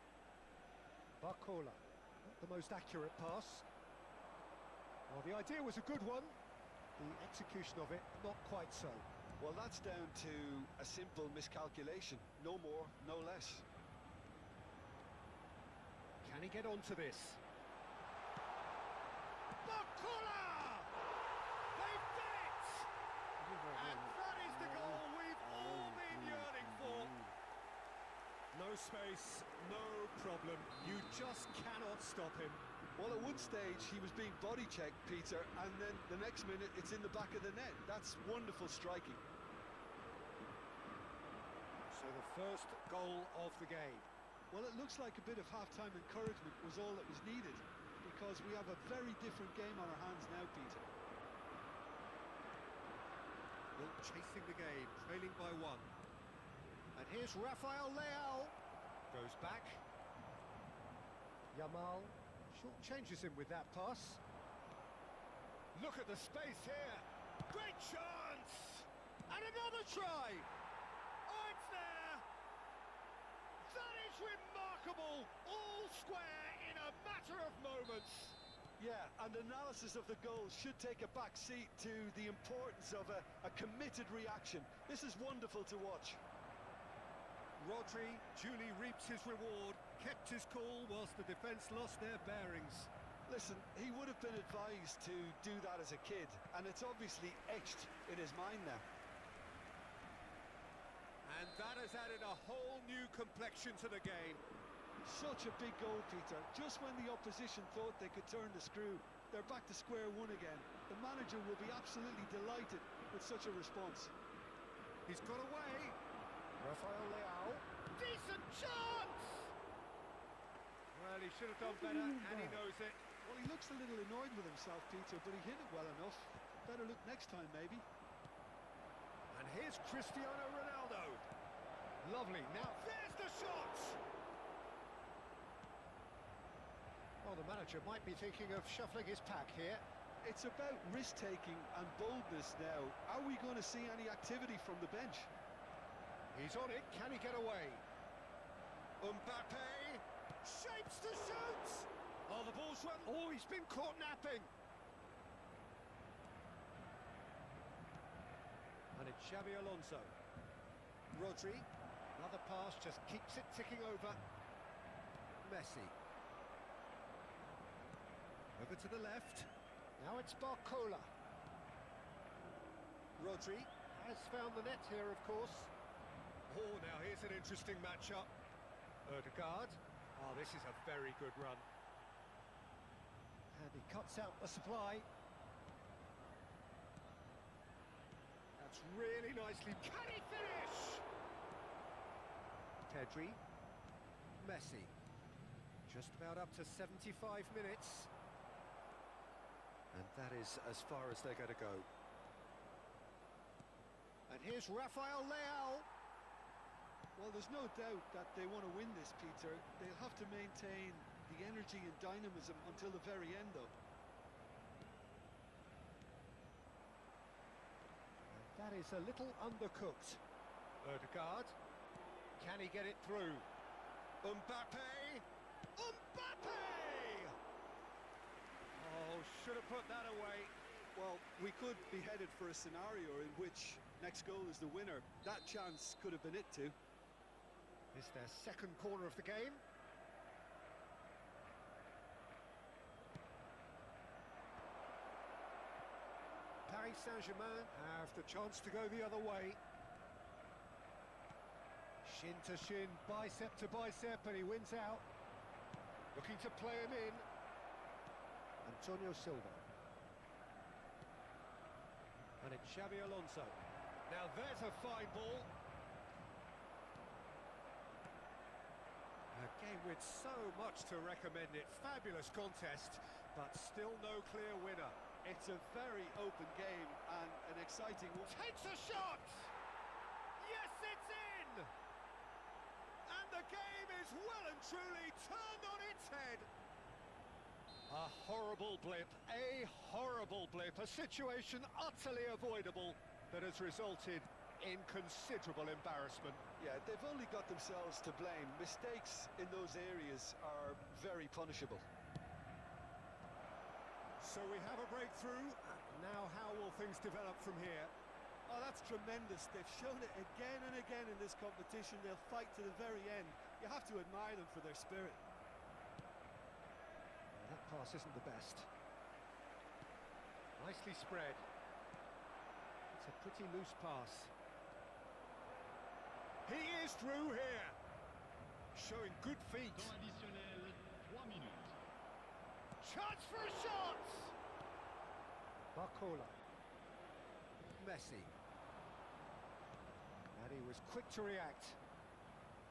Barcola, not the most accurate pass. Well, the idea was a good one. The execution of it, not quite so. Well, that's down to a simple miscalculation. No more, no less. Can he get onto this? Barcola! They've done it! And that is the goal we've all been yearning for. No space, no problem. You just cannot stop him. Well, at one stage he was being body checked, Peter, and then the next minute it's in the back of the net. That's wonderful striking. So the first goal of the game. Well, it looks like a bit of half-time encouragement was all that was needed, because we have a very different game on our hands now, Peter. Well, chasing the game, trailing by one. And here's Rafael Leao. Goes back. Yamal short changes him with that pass. Look at the space here. Great chance! And another try! Oh, it's there! That is remarkable! All square in a matter of moments. Yeah, and analysis of the goal should take a back seat to the importance of a committed reaction. This is wonderful to watch. Rodri duly reaps his reward, kept his cool whilst the defence lost their bearings. Listen, he would have been advised to do that as a kid, and it's obviously etched in his mind now. And that has added a whole new complexion to the game. Such a big goal, Peter. Just when the opposition thought they could turn the screw, they're back to square one again. The manager will be absolutely delighted with such a response. He's got away. Rafael Leao. Decent chance! Well, he should have done better, and he knows it. Well, he looks a little annoyed with himself, Peter, but he hit it well enough. Better look next time, maybe. And here's Cristiano Ronaldo. Lovely. Now, there's the shot! Well, the manager might be thinking of shuffling his pack here. It's about risk-taking and boldness now. Are we going to see any activity from the bench? He's on it. Can he get away? Mbappe shapes to shoot. Oh, the ball's run. Oh, he's been caught napping. And it's Xavi Alonso. Rodri. Another pass, just keeps it ticking over. Messi. Over to the left. Now it's Barcola. Rodri has found the net here, of course. Oh, now here's an interesting matchup. Odegaard. Oh, this is a very good run. And he cuts out the supply. That's really nicely... Can he finish? Pedri. Messi. Just about up to 75 minutes. And that is as far as they're going to go. And here's Rafael Leao. Well, there's no doubt that they want to win this, Peter. They'll have to maintain the energy and dynamism until the very end, though. And that is a little undercooked. Odegaard. Can he get it through? Mbappe! Mbappe! Oh, should have put that away. Well, we could be headed for a scenario in which next goal is the winner. That chance could have been it too. It's their second corner of the game. Paris Saint-Germain have the chance to go the other way. Shin to shin, bicep to bicep, and he wins out. Looking to play him in. Antonio Silva. And it's Xabi Alonso. Now there's a fine ball. A game with so much to recommend it. Fabulous contest, but still no clear winner. It's a very open game and an exciting one. Takes a shot! Yes, it's in! And the game is well and truly turned on its head. A horrible blip, a situation utterly avoidable that has resulted in considerable embarrassment. Yeah, they've only got themselves to blame. Mistakes in those areas are very punishable. So we have a breakthrough. Now how will things develop from here? Oh, that's tremendous. They've shown it again and again in this competition. They'll fight to the very end. You have to admire them for their spirit. Well, that pass isn't the best. Nicely spread. It's a pretty loose pass. He is through here. Showing good feet. Temps additionnel, 3 minutes. Chance for a shot! Barcola. Messi. And he was quick to react.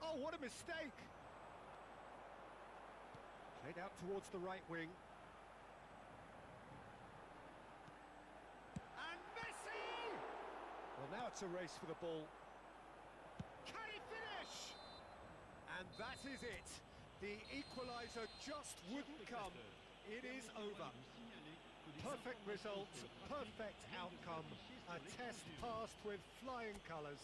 Oh, what a mistake! Played out towards the right wing. And Messi! Well, now it's a race for the ball. Can he finish? And that is it. The equaliser just wouldn't come. It is over. Perfect result, perfect outcome. A test passed with flying colours.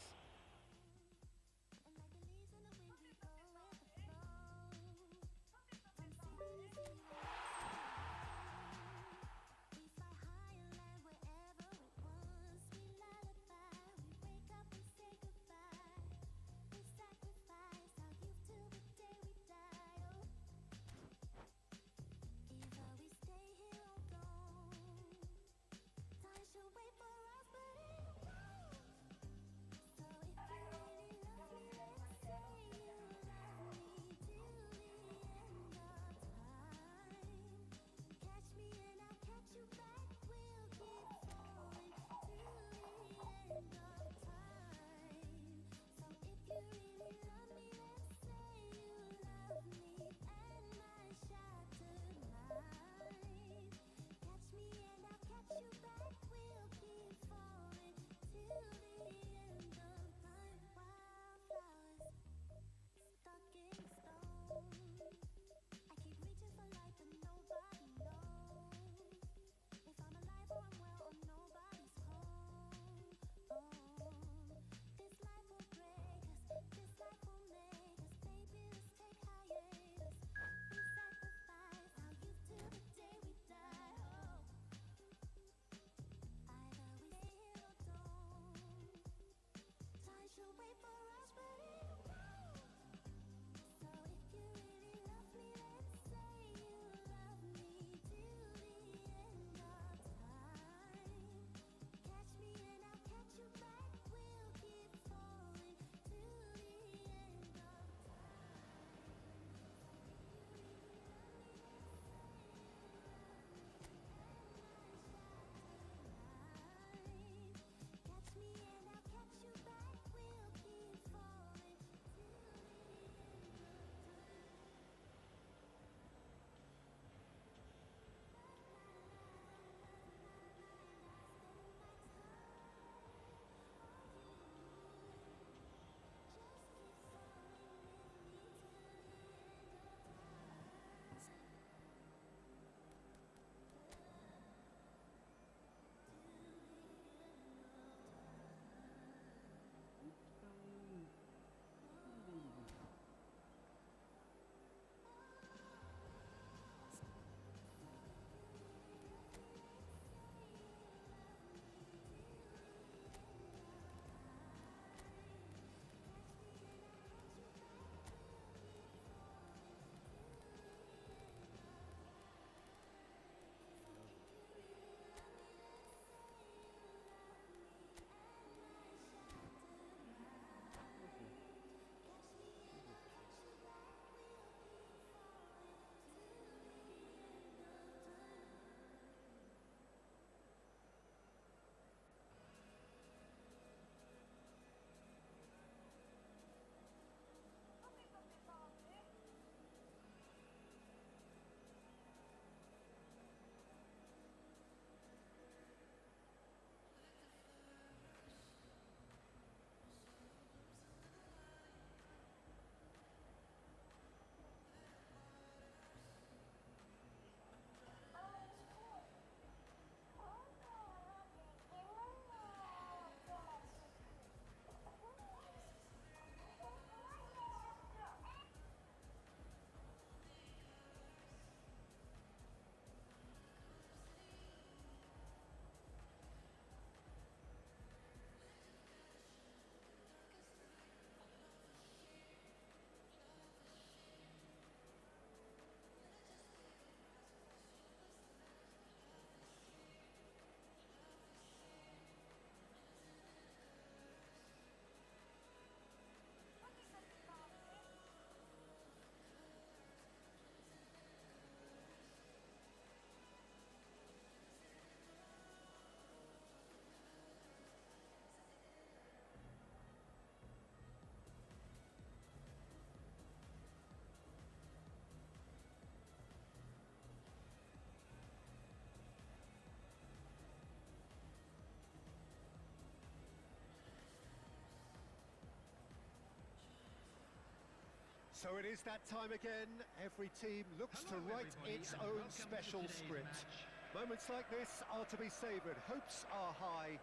So it is that time again. Every team looks to write its own special script. Moments like this are to be savoured. Hopes are high.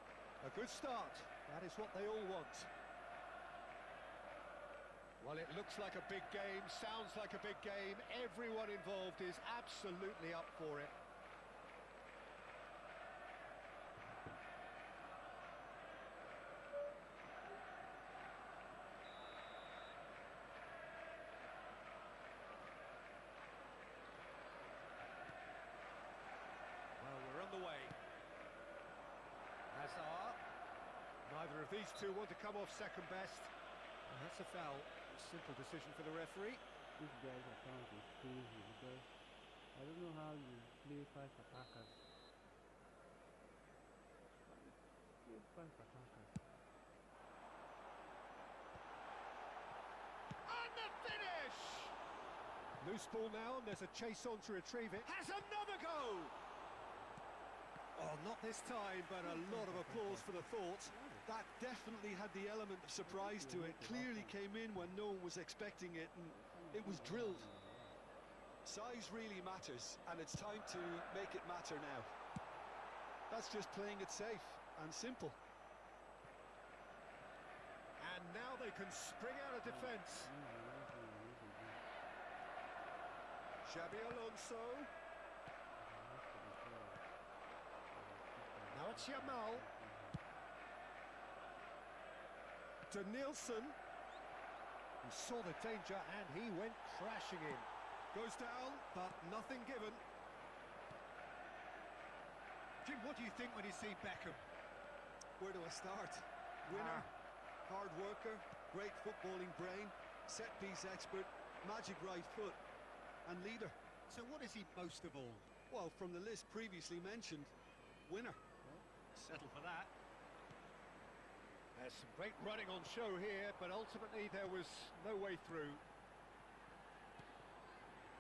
A good start. That is what they all want. Well, it looks like a big game, sounds like a big game. Everyone involved is absolutely up for it. Well, we're on the way. Hazard. Neither of these two want to come off second best. And that's a foul. Simple decision for the referee. This guy's account is crazy because I don't know how you play 5 attackers. Play 5 attackers. And the finish! Loose ball now, and there's a chase on to retrieve it. Has another go! Oh, not this time, but a lot of applause for the thought. That definitely had the element of surprise to it. Clearly came in when no one was expecting it, and it was drilled. Size really matters, and it's time to make it matter now. That's just playing it safe and simple. And now they can spring out of defence. Xabi Alonso. Now it's Yamal. Denilson. He saw the danger and he went crashing in. Goes down, but nothing given. Jim, what do you think when you see Beckham? Where do I start? Winner, hard worker, great footballing brain, set-piece expert, magic right foot, and leader. So what is he most of all? Well, from the list previously mentioned, winner. Settle for that. There's some great running on show here, but ultimately there was no way through.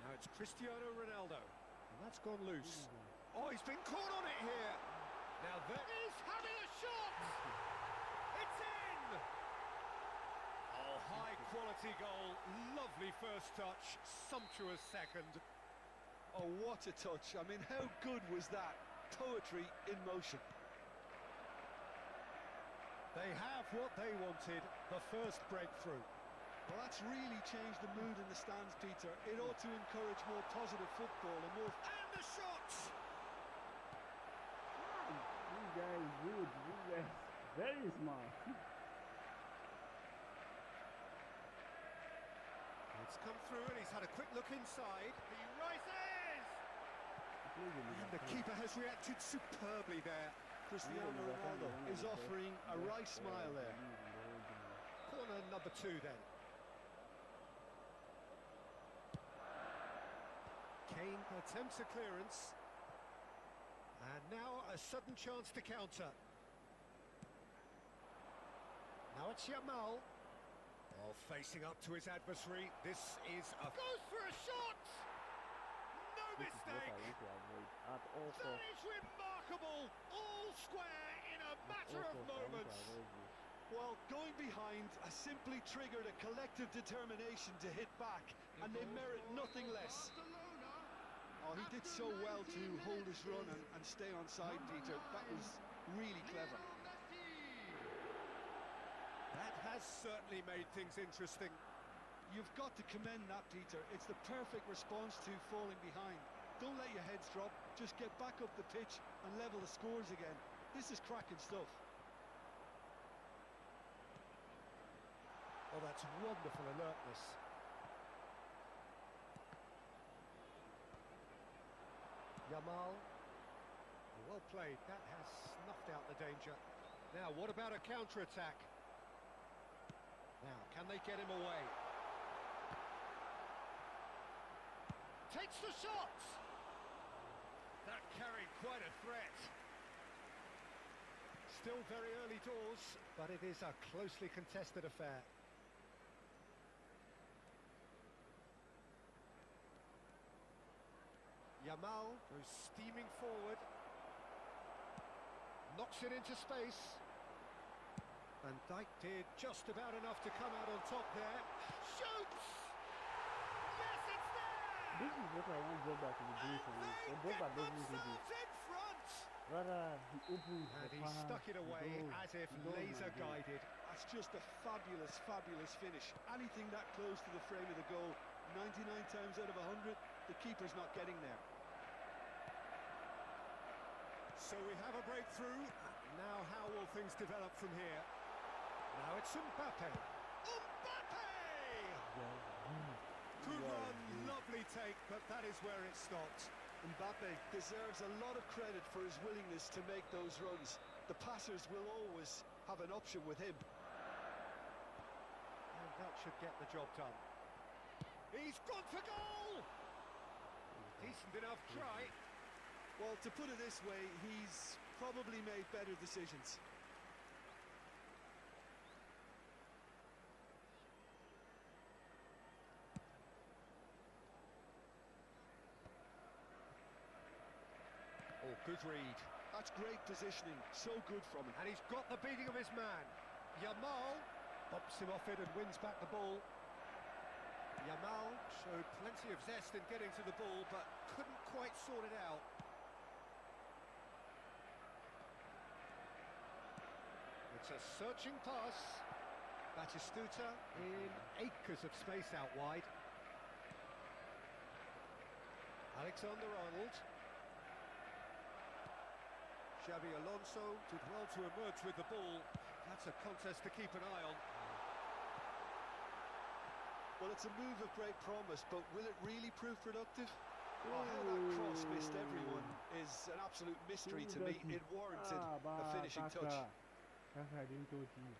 Now it's Cristiano Ronaldo, and that's gone loose. Oh, he's been caught on it here. Now there is having a shot. It's in. Oh, high quality goal. Lovely first touch, sumptuous second. Oh, what a touch. I mean, how good was that? Poetry in motion. They have what they wanted, the first breakthrough. Well, that's really changed the mood in the stands, Peter. It ought to encourage more positive football and more... And the shot! This guy is good. This guy is very smart. It's come through and he's had a quick look inside. He rises! And the keeper has reacted superbly there. Cristiano Ronaldo is offering a right smile there. Corner number 2 then. Kane attempts a clearance. And now a sudden chance to counter. Now it's Yamal. Oh, facing up to his adversary. This is a... Goes for a shot! No mistake! That is remarkable! All square in a matter of moments. Well, going behind has simply triggered a collective determination to hit back, and they merit nothing less. Oh, he did so well to hold his run and stay on side, Peter. That was really clever. That has certainly made things interesting. You've got to commend that, Peter. It's the perfect response to falling behind. Don't let your heads drop. Just get back up the pitch and level the scores again. This is cracking stuff. Oh, that's wonderful alertness. Yamal. Well played. That has snuffed out the danger. Now, what about a counter-attack? Now, can they get him away? Takes the shot! That carried quite a threat. Still very early doors, but it is a closely contested affair. Yamal goes steaming forward. Knocks it into space. Van Dijk did just about enough to come out on top there. Shoots! This is what I want Drogba to be doing for me. But Drogba doesn't do this. in front! Rather, he opens And the he pass, stuck it away he goes, as if he goes, laser my God. guided. That's just a fabulous, fabulous finish. Anything that close to the frame of the goal, 99 times out of 100, the keeper's not getting there. So we have a breakthrough. Now how will things develop from here? Now it's Mbappe. Mbappe! Good run, lovely take, but that is where it stopped. Mbappe deserves a lot of credit for his willingness to make those runs. The passers will always have an option with him. And that should get the job done. He's gone for goal! Decent enough try. Well, to put it this way, he's probably made better decisions. Oh, good read. That's great positioning, so good from him. And he's got the beating of his man. Yamal bumps him off it and wins back the ball. Yamal showed plenty of zest in getting to the ball, but couldn't quite sort it out. It's a searching pass. Batistuta in acres of space out wide. Alexander-Arnold. Xabi Alonso did well to emerge with the ball. That's a contest to keep an eye on. Well, it's a move of great promise, but will it really prove productive? Oh, how that cross missed everyone is an absolute mystery to me. It warranted a finishing touch. Kaka didn't touch you.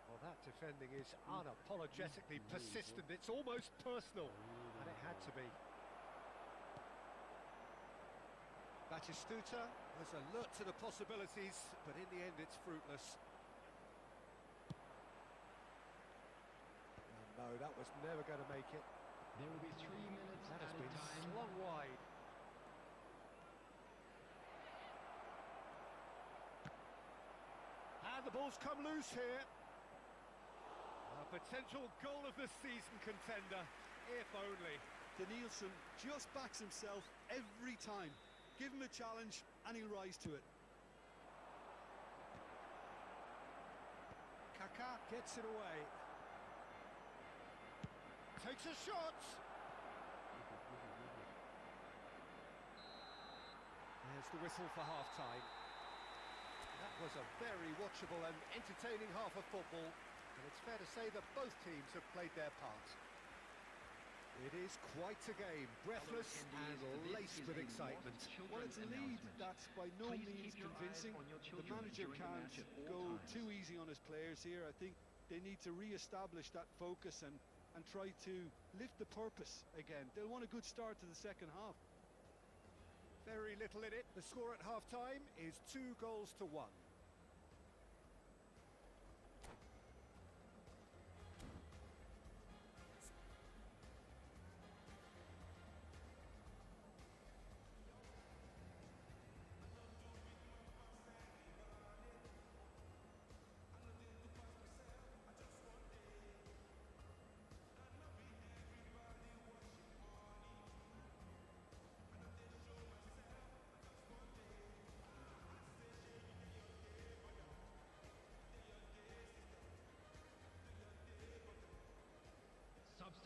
Well, that defending is unapologetically persistent. It's almost personal, and it had to be. Batistuta was alert to the possibilities, but in the end it's fruitless. Oh, no, that was never going to make it. There will be 3 minutes That has added been time. slung wide. And the ball's come loose here. A potential goal of the season contender, if only. Danielson just backs himself every time. Give him a challenge and he'll rise to it. Kaká gets it away. Takes a shot. There's the whistle for half-time. That was a very watchable and entertaining half of football, and it's fair to say that both teams have played their part. It is quite a game, breathless and laced with excitement. Well, it's a lead that's by no means convincing. The manager can't go too easy on his players here. I think they need to re-establish that focus and try to lift the purpose again. They'll want a good start to the second half. Very little in it. The score at half-time is 2-1.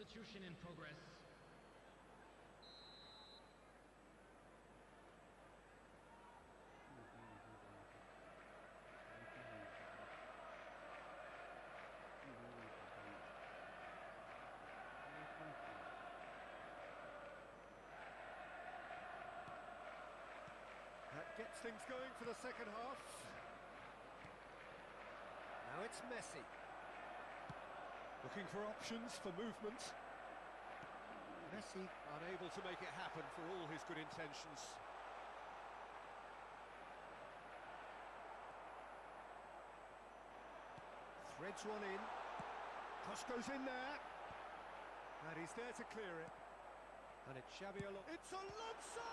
Substitution in progress. That gets things going for the second half. Now it's Messi. Looking for options for movement. Messi unable to make it happen for all his good intentions. Threads one in. Cross goes in there. And he's there to clear it. And it's Xabi Alonso. It's Alonso!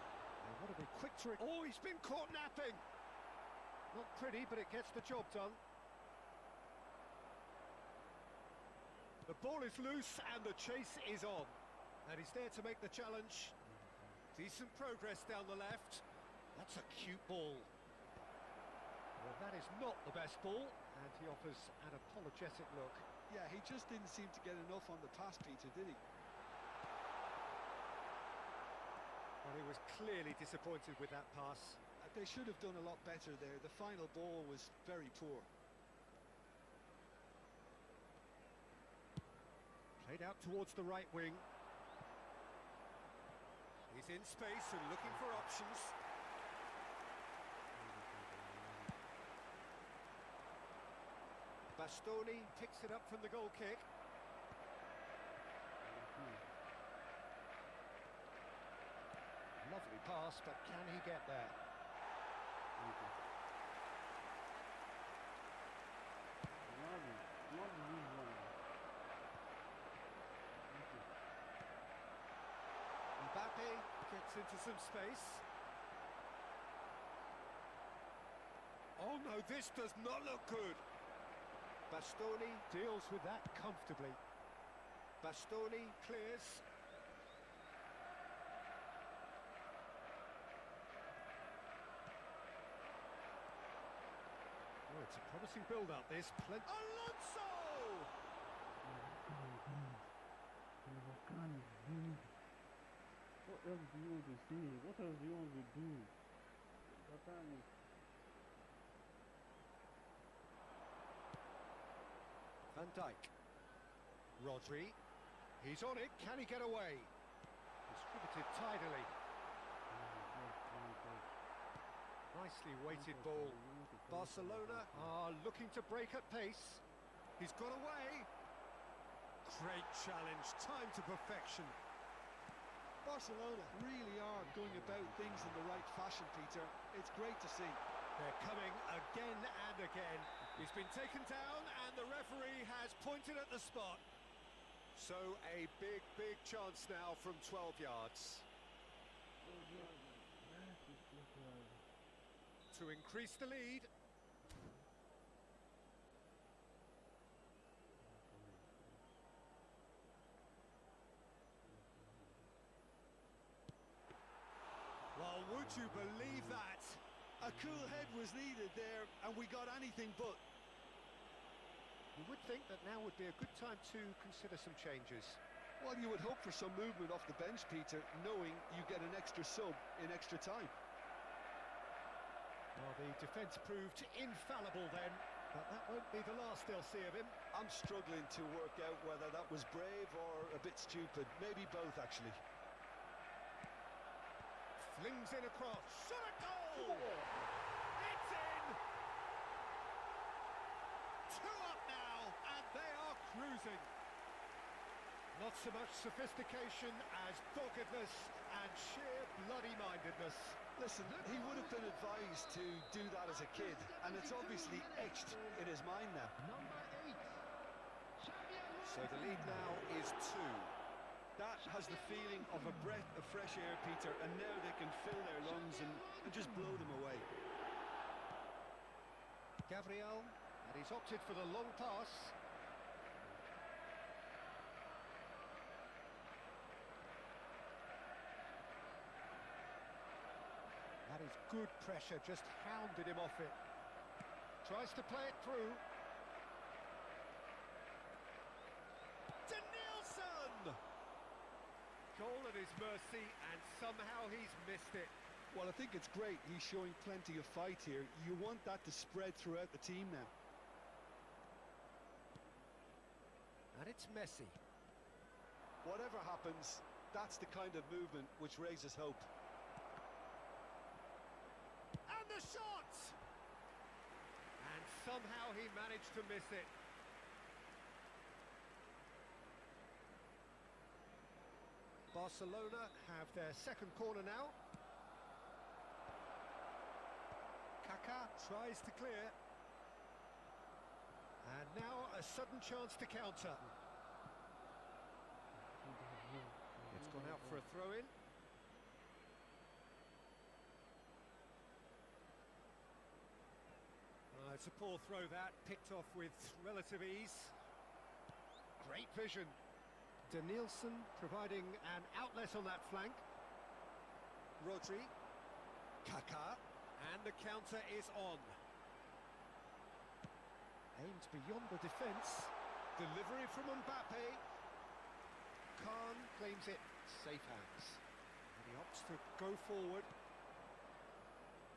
They want to be quick to it. Oh, he's been caught napping. Not pretty, but it gets the job done. The ball is loose and the chase is on. And he's there to make the challenge. Decent progress down the left. That's a cute ball. Well, that is not the best ball, and he offers an apologetic look. Yeah, he just didn't seem to get enough on the pass, Peter, did he? Well, he was clearly disappointed with that pass. They should have done a lot better there. The final ball was very poor. Played out towards the right wing. He's in space and looking for options. Bastoni picks it up from the goal kick. Lovely pass, but can he get there? Mbappe gets into some space. Oh no, this does not look good. Bastoni deals with that comfortably. Bastoni clears. Oh, it's a promising build-up, this. Alonso! What else do you want to see? What else do you want to do? Van Dijk. Rodri. He's on it. Can he get away? Distributed tidily. Nicely weighted ball. Barcelona are looking to break at pace. He's got away. Great challenge. Time to perfection. Barcelona really are going about things in the right fashion, Peter. It's great to see. They're coming again and again. He's been taken down and the referee has pointed at the spot. So a big, big chance now from 12 yards. To increase the lead. Well, would you believe that? A cool head was needed there, and we got anything but. You would think that now would be a good time to consider some changes. Well, you would hope for some movement off the bench, Peter, knowing you get an extra sub in extra time. Well, the defence proved infallible then, but that won't be the last they'll see of him. I'm struggling to work out whether that was brave or a bit stupid. Maybe both, actually. Flings in across. Shot a goal! It's in! 2 up now, and they are cruising. Not so much sophistication as doggedness and sheer bloody-mindedness. Listen, he would have been advised to do that as a kid, and it's obviously etched in his mind now. So the lead now is 2. That has the feeling of a breath of fresh air, Peter, and now they can fill their lungs and just blow them away. Gabriel, and he's opted for the long pass. That is good pressure, just hounded him off it. Tries to play it through. Goal at his mercy, and somehow he's missed it. Well, I think it's great. He's showing plenty of fight here. You want that to spread throughout the team now. And it's Messi. Whatever happens, that's the kind of movement which raises hope. And the shot! And somehow he managed to miss it. Barcelona have their second corner now. Kaká tries to clear. And now a sudden chance to counter. It's gone out for a throw-in. It's a poor throw that, picked off with relative ease. Great vision. Danielson providing an outlet on that flank. Rodri. Kaká. And the counter is on. Aimed beyond the defence. Delivery from Mbappe. Khan claims it. Safe hands. And he opts to go forward.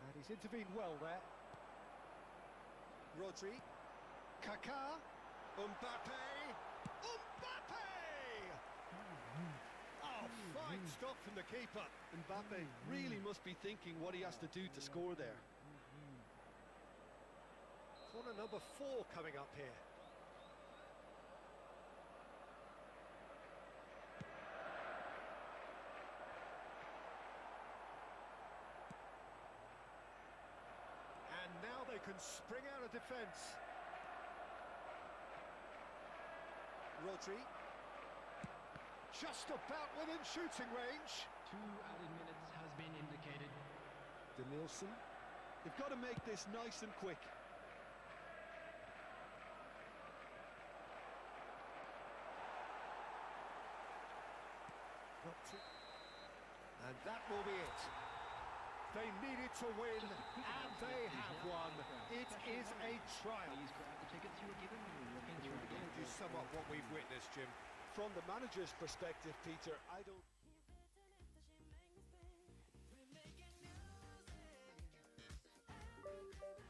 And he's intervened well there. Rodri. Kaká. Mbappe. Mbappe! Oh, fine stop from the keeper. Mbappe really must be thinking what he has to do to score there. Corner number 4 coming up here. And now they can spring out of defence. Rodri. Just about within shooting range. 2 added minutes has been indicated. Danielson. They've got to make this nice and quick. And that will be it. They needed to win, and they have won. It is a triumph. Please grab the tickets you were given when you were walking through the How would you gate. sum up what we've witnessed, Jim? From the manager's perspective, Peter, I don't... Oh boy.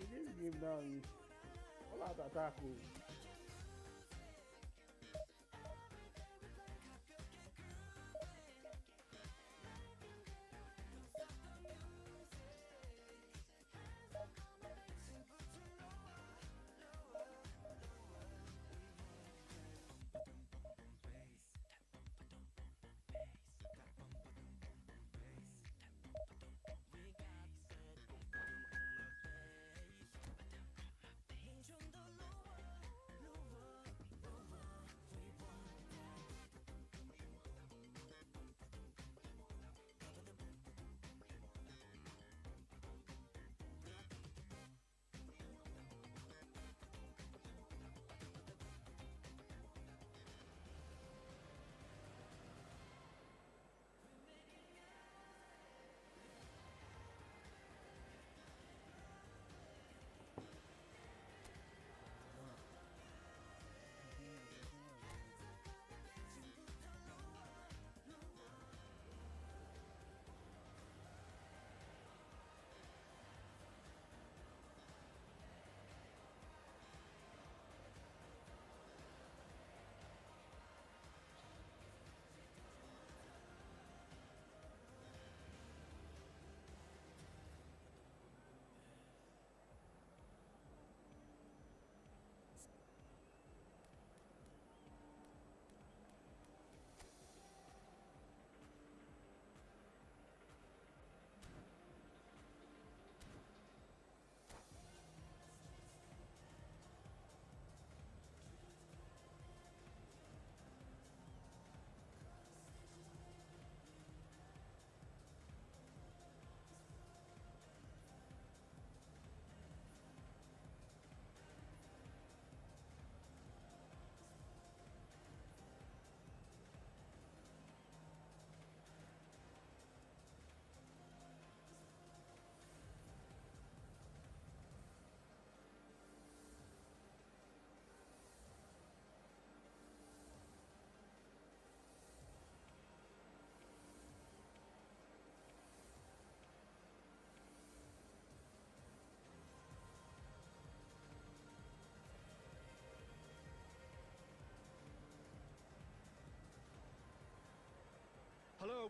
In this game now is all out attack.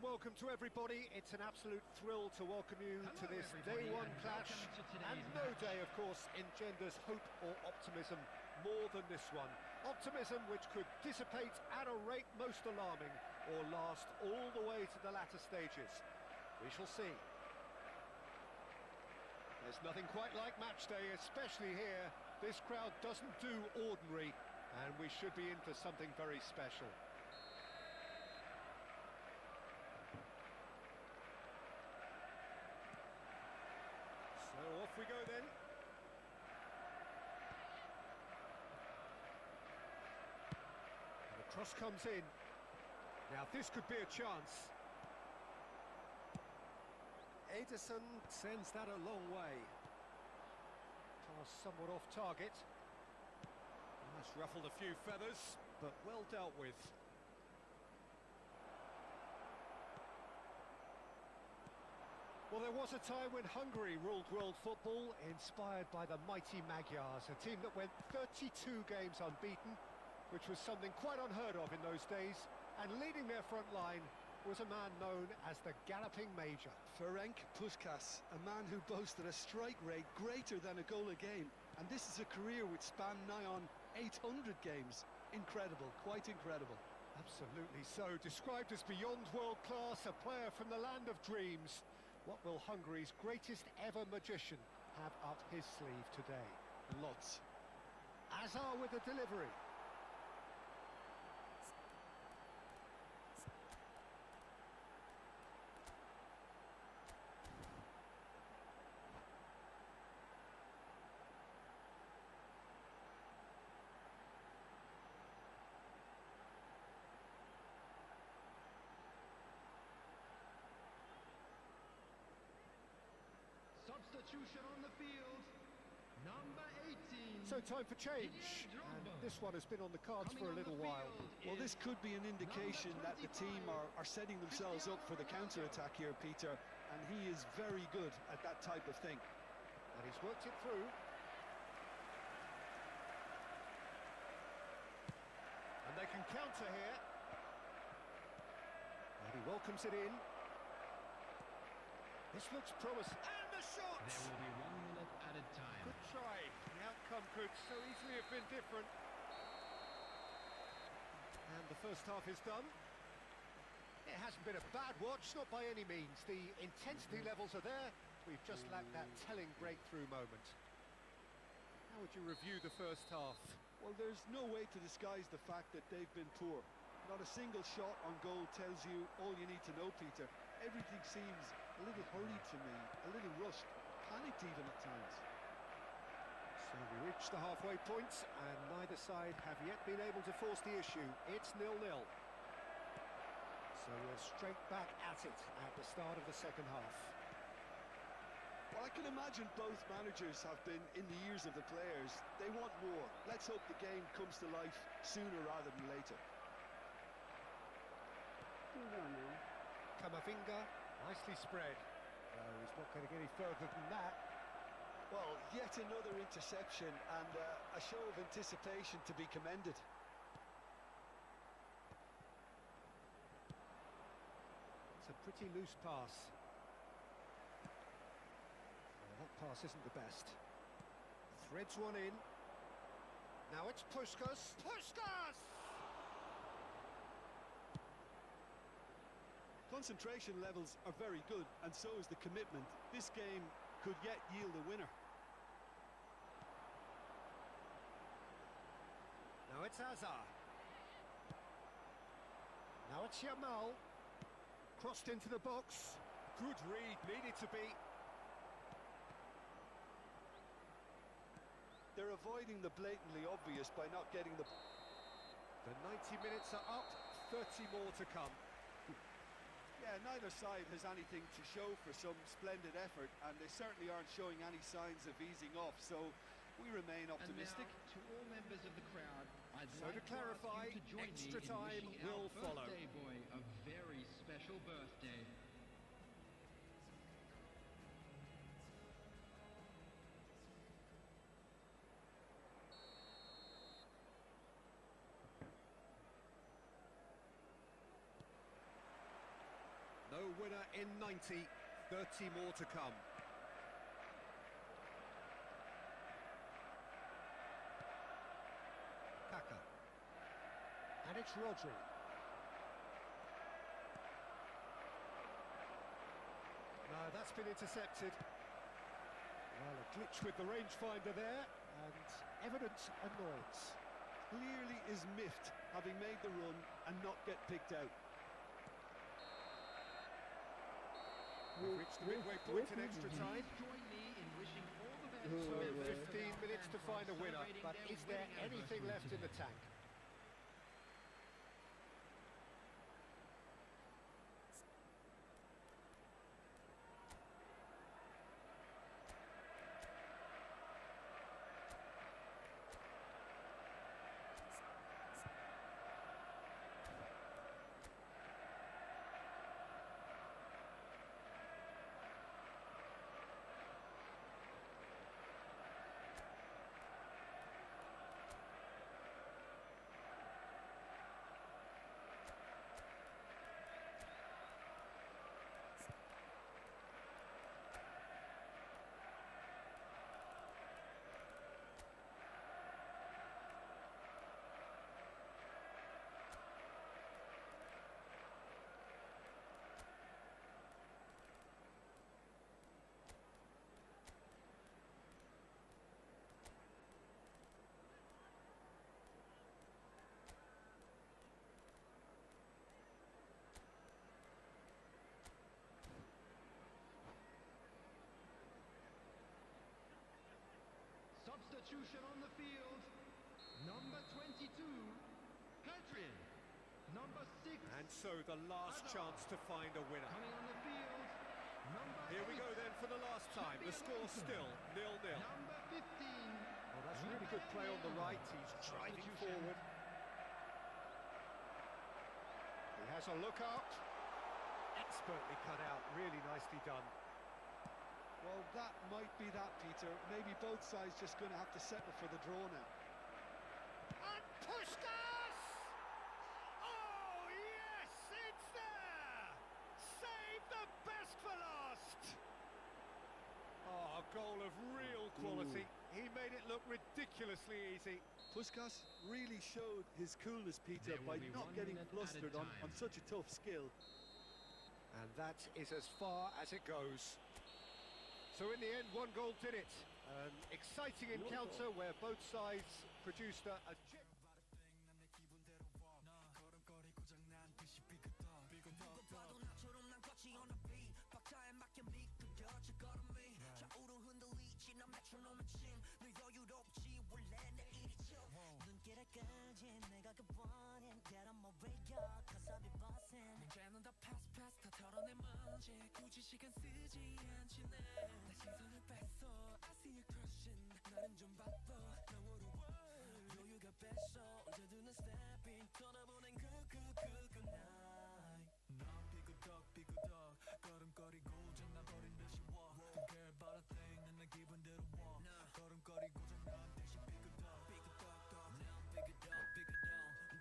and welcome to everybody. It's an absolute thrill to welcome you to this day one clash. And no day, of course, engenders hope or optimism more than this one. Optimism which could dissipate at a rate most alarming or last all the way to the latter stages. We shall see. There's nothing quite like match day, especially here. This crowd doesn't do ordinary, and we should be in for something very special. So off we go then. And the cross comes in. Now this could be a chance. Ederson sends that a long way. Pass somewhat off target. That's ruffled a few feathers, but well dealt with. Well, there was a time when Hungary ruled world football, inspired by the mighty Magyars, a team that went 32 games unbeaten, which was something quite unheard of in those days, and leading their front line was a man known as the Galloping Major. Ferenc Puskás, a man who boasted a strike rate greater than a goal a game, and this is a career which spanned nigh on 800 games. Incredible, quite incredible. Absolutely so, described as beyond world class, a player from the land of dreams. What will Hungary's greatest ever magician have up his sleeve today? Lots. Azar with the delivery. Substitution on the field, number 18. So time for change, and this one has been on the cards for a little while. Well, this could be an indication that the team are setting themselves up for the counter-attack here, Peter, and he is very good at that type of thing. And he's worked it through. And they can counter here. And he welcomes it in. This looks promising. And the shot! There will be 1 minute added time. Good try. The outcome could so easily have been different. And the first half is done. It hasn't been a bad watch, not by any means. The intensity levels are there. We've just lacked that telling breakthrough moment. How would you review the first half? Well, there's no way to disguise the fact that they've been poor. Not a single shot on goal tells you all you need to know, Peter. Everything seems a little hurried to me, a little rushed, panicked even at times. So we reach the halfway point, and neither side have yet been able to force the issue. It's 0-0. So we're straight back at it at the start of the second half. Well, I can imagine both managers have been in the ears of the players. They want more. Let's hope the game comes to life sooner rather than later. Kamavinga, nicely spread. He's not going to get any further than that. Well, yet another interception and a show of anticipation to be commended. It's a pretty loose pass. Well, that pass isn't the best. Threads one in. Now it's Puskás. Puskás! Concentration levels are very good, and so is the commitment. This game could yet yield a winner. Now it's Azar. Now it's Yamal. Crossed into the box. Good read, needed to be. They're avoiding the blatantly obvious by not getting the... The 90 minutes are up, 30 more to come. Yeah, neither side has anything to show for some splendid effort, and they certainly aren't showing any signs of easing off, so we remain optimistic. And now, to all members of the crowd, I'd So like to clarify, ask you to join extra me in time wishing will our follow. birthday boy a very special birthday. winner in 90, 30 more to come. Kaka. And it's Rodri. No, that's been intercepted. Well, a glitch with the rangefinder there, and evident annoyance. Clearly is miffed, having made the run and not get picked out. We've reached the midway point in extra time. Join me in wishing all the best. So to the rest of 15 our minutes to fans find a winner, celebrating but their is there wedding anything anniversary left in the today. tank? Substitution on the field. Number 22, Hadrian. Number 6. And so the last chance to find a winner. Coming on the field. Number Here we 8, go then for the last time. The score still 0-0. Number 15. Well, that's really good play on the right. He's driving forward. He has a look out. Expertly cut out. Really nicely done. Well, that might be that, Peter. Maybe both sides just going to have to settle for the draw now. And Puskás! Oh, yes, it's there! Save the best for last! Oh, a goal of real quality. He made it look ridiculously easy. Puskás really showed his coolness, Peter, There will by be not 1 getting minute at a flustered on time. such a tough skill. And that is as far as it goes. So in the end, 1 goal did it. An exciting encounter where both sides produced a 문제는 다 패스 다 털어내 먼지 굳이 시간 쓰지 않지 내 시선을 뺐어 I see you crushing 나는 좀 바빠 너무로 여유가 뺐어 언제 드는 stepping 떠나보낸 그 night 난 삐그덕 걸음거리고 장난버린 듯이 walk Don't care about a thing 난 내 기분대로 walk 걸음거리고 장난 듯이 삐그덕 난 삐그덕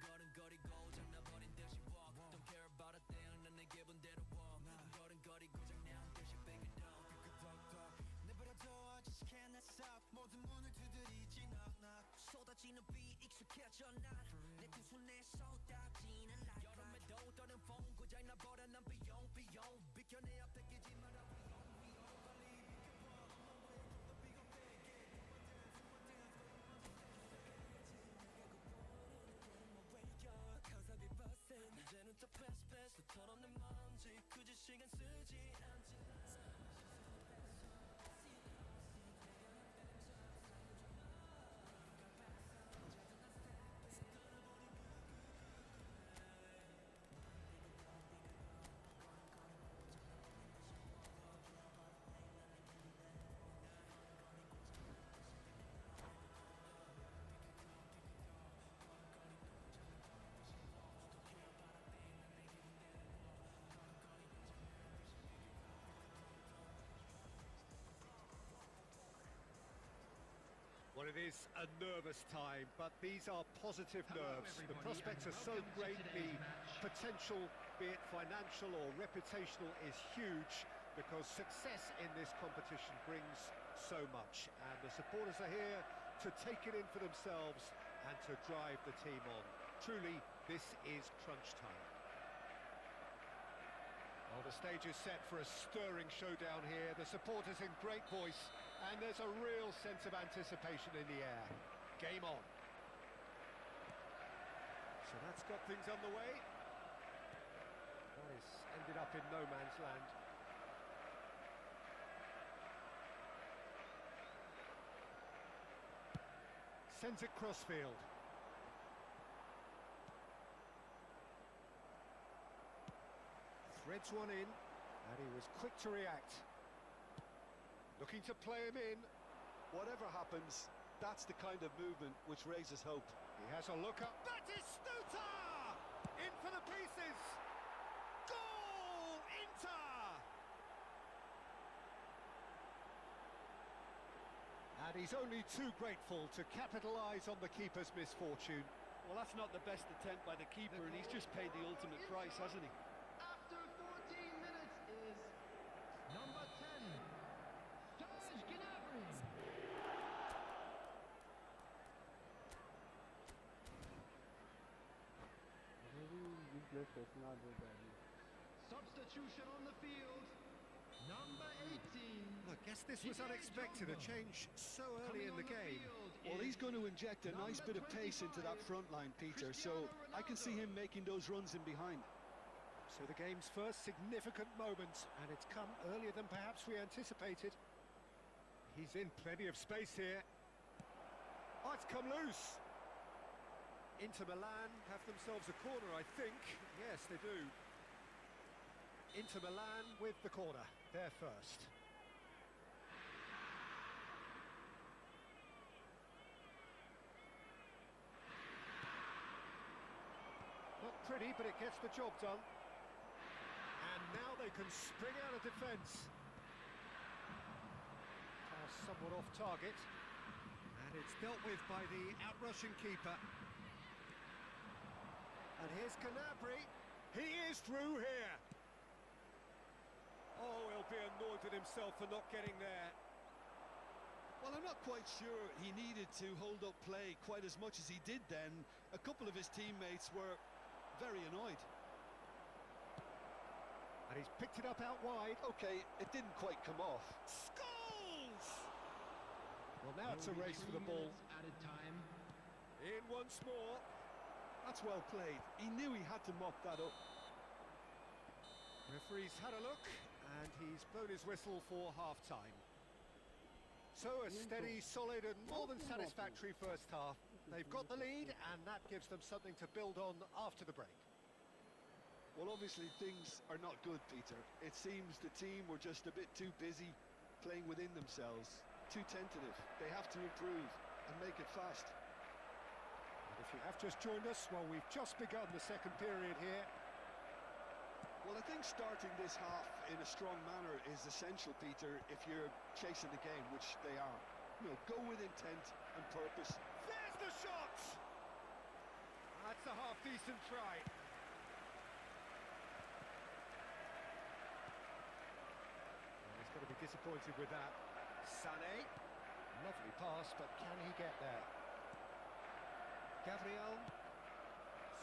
걸음거리고 장난버린 듯이 walk Don't care about a thing 난 내 기분대로 walk 걸음거리고 장난 듯이 삐그덕 내버려둬 아저씨 cannot stop 모든 문을 두드리지 knock 쏟아지는 비 익숙해져 난내 두 손에 쏟아지는 light 여름에도 떠는 风고장 나버려 난 비용 비켜내 앞에 끼지 마라 위험 빨리 이제는 또 패스 털어내 먼지 굳이 시간 쓰지 않지 Well, it is a nervous time, but these are positive nerves. The prospects are so great, the potential be it financial or reputational, is huge, because success in this competition brings so much, and the supporters are here to take it in for themselves and to drive the team on. Truly, this is crunch time. Well, the stage is set for a stirring showdown here. The supporters in great voice, and there's a real sense of anticipation in the air. Game on. So that's got things underway. That has ended up in no man's land. Sends it crossfield. Threads one in, and he was quick to react. Looking to play him in. Whatever happens, that's the kind of movement which raises hope. He has a look up. Batistuta! In for the pieces! Goal! Inter! And he's only too grateful to capitalise on the keeper's misfortune. Well, that's not the best attempt by the keeper, and he's just paid the ultimate price, hasn't he? After 14 minutes is number 10, Serge Gnabry. Useless personality that is. Substitution on the field, number 18. I guess this was unexpected, a change so early in the game. Well, he's going to inject a nice bit of pace into that front line, Peter, so I can see him making those runs in behind. So the game's first significant moment, and it's come earlier than perhaps we anticipated. He's in plenty of space here. Oh, it's come loose. Inter Milan have themselves a corner, I think. Yes, they do. Inter Milan with the corner, they're first. Not pretty, but it gets the job done. And now they can spring out of defence. Pass somewhat off target. And it's dealt with by the outrushing keeper. And here's Gnabry. He is through here. Oh, he'll be annoyed with himself for not getting there. Well, I'm not quite sure he needed to hold up play quite as much as he did then. A couple of his teammates were very annoyed. And he's picked it up out wide. Okay, it didn't quite come off. Scores! Well, now it's a race for the ball. Added time. In once more. That's well played. He knew he had to mop that up. Referee's had a look, and he's blown his whistle for half-time. So a steady, solid and more than satisfactory first half. They've got the lead, and that gives them something to build on after the break. Well, obviously things are not good, Peter. It seems the team were just a bit too busy playing within themselves, too tentative. They have to improve and make it fast. And if you have just joined us, well, we've just begun the second period here. Well, I think starting this half in a strong manner is essential, Peter, if you're chasing the game, which they are. You know, go with intent and purpose. There's the shot! That's a half-decent try. Well, he's going to be disappointed with that. Sané. Lovely pass, but can he get there? Gabriel.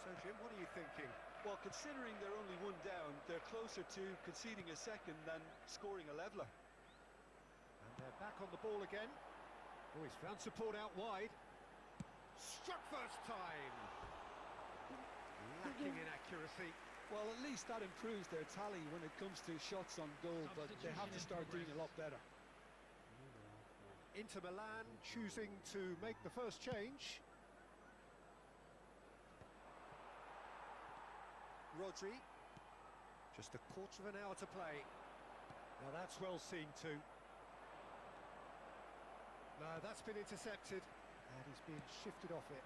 So, Jim, what are you thinking? Well, considering they're only one down, they're closer to conceding a second than scoring a leveller. And they're back on the ball again. Oh, he's found support out wide. Struck first time. Lacking in accuracy. Well, at least that improves their tally when it comes to shots on goal, but they have to start doing a lot better. Inter Milan choosing to make the first change. Rodri, just a quarter of an hour to play. Now that's well seen too. No, that's been intercepted, and he's being shifted off it.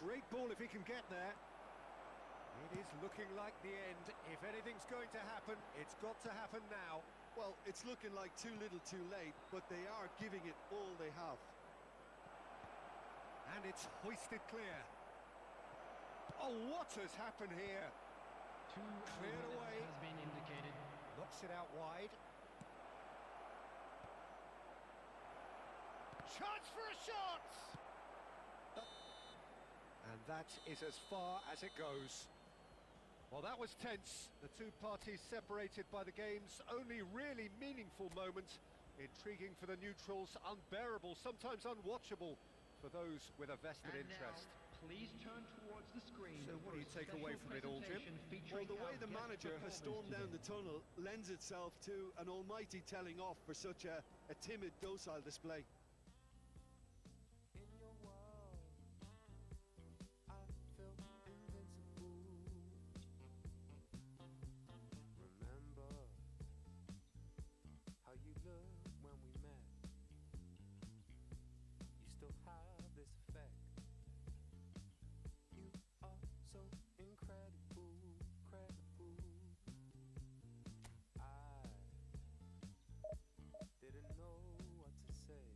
Great ball if he can get there. It is looking like the end. If anything's going to happen, it's got to happen now. Well, it's looking like too little too late, but they are giving it all they have. And it's hoisted clear. Oh, what has happened here? Cleared away. Has been indicated. Knocks it out wide. Chance for a shot! And that is as far as it goes. Well, that was tense. The two parties separated by the game's only really meaningful moment. Intriguing for the neutrals, unbearable, sometimes unwatchable for those with a vested And interest. now, please turn towards the screen. So what do you for a take away special from it all, Jim? presentation Well, featuring the way our the guest manager has stormed down performers the tunnel lends itself to an almighty telling off for such a timid, docile display. In your world, I feel invincible. Remember how you looked when we met. You still have this effect. You are so incredible, credible. I didn't know what to say.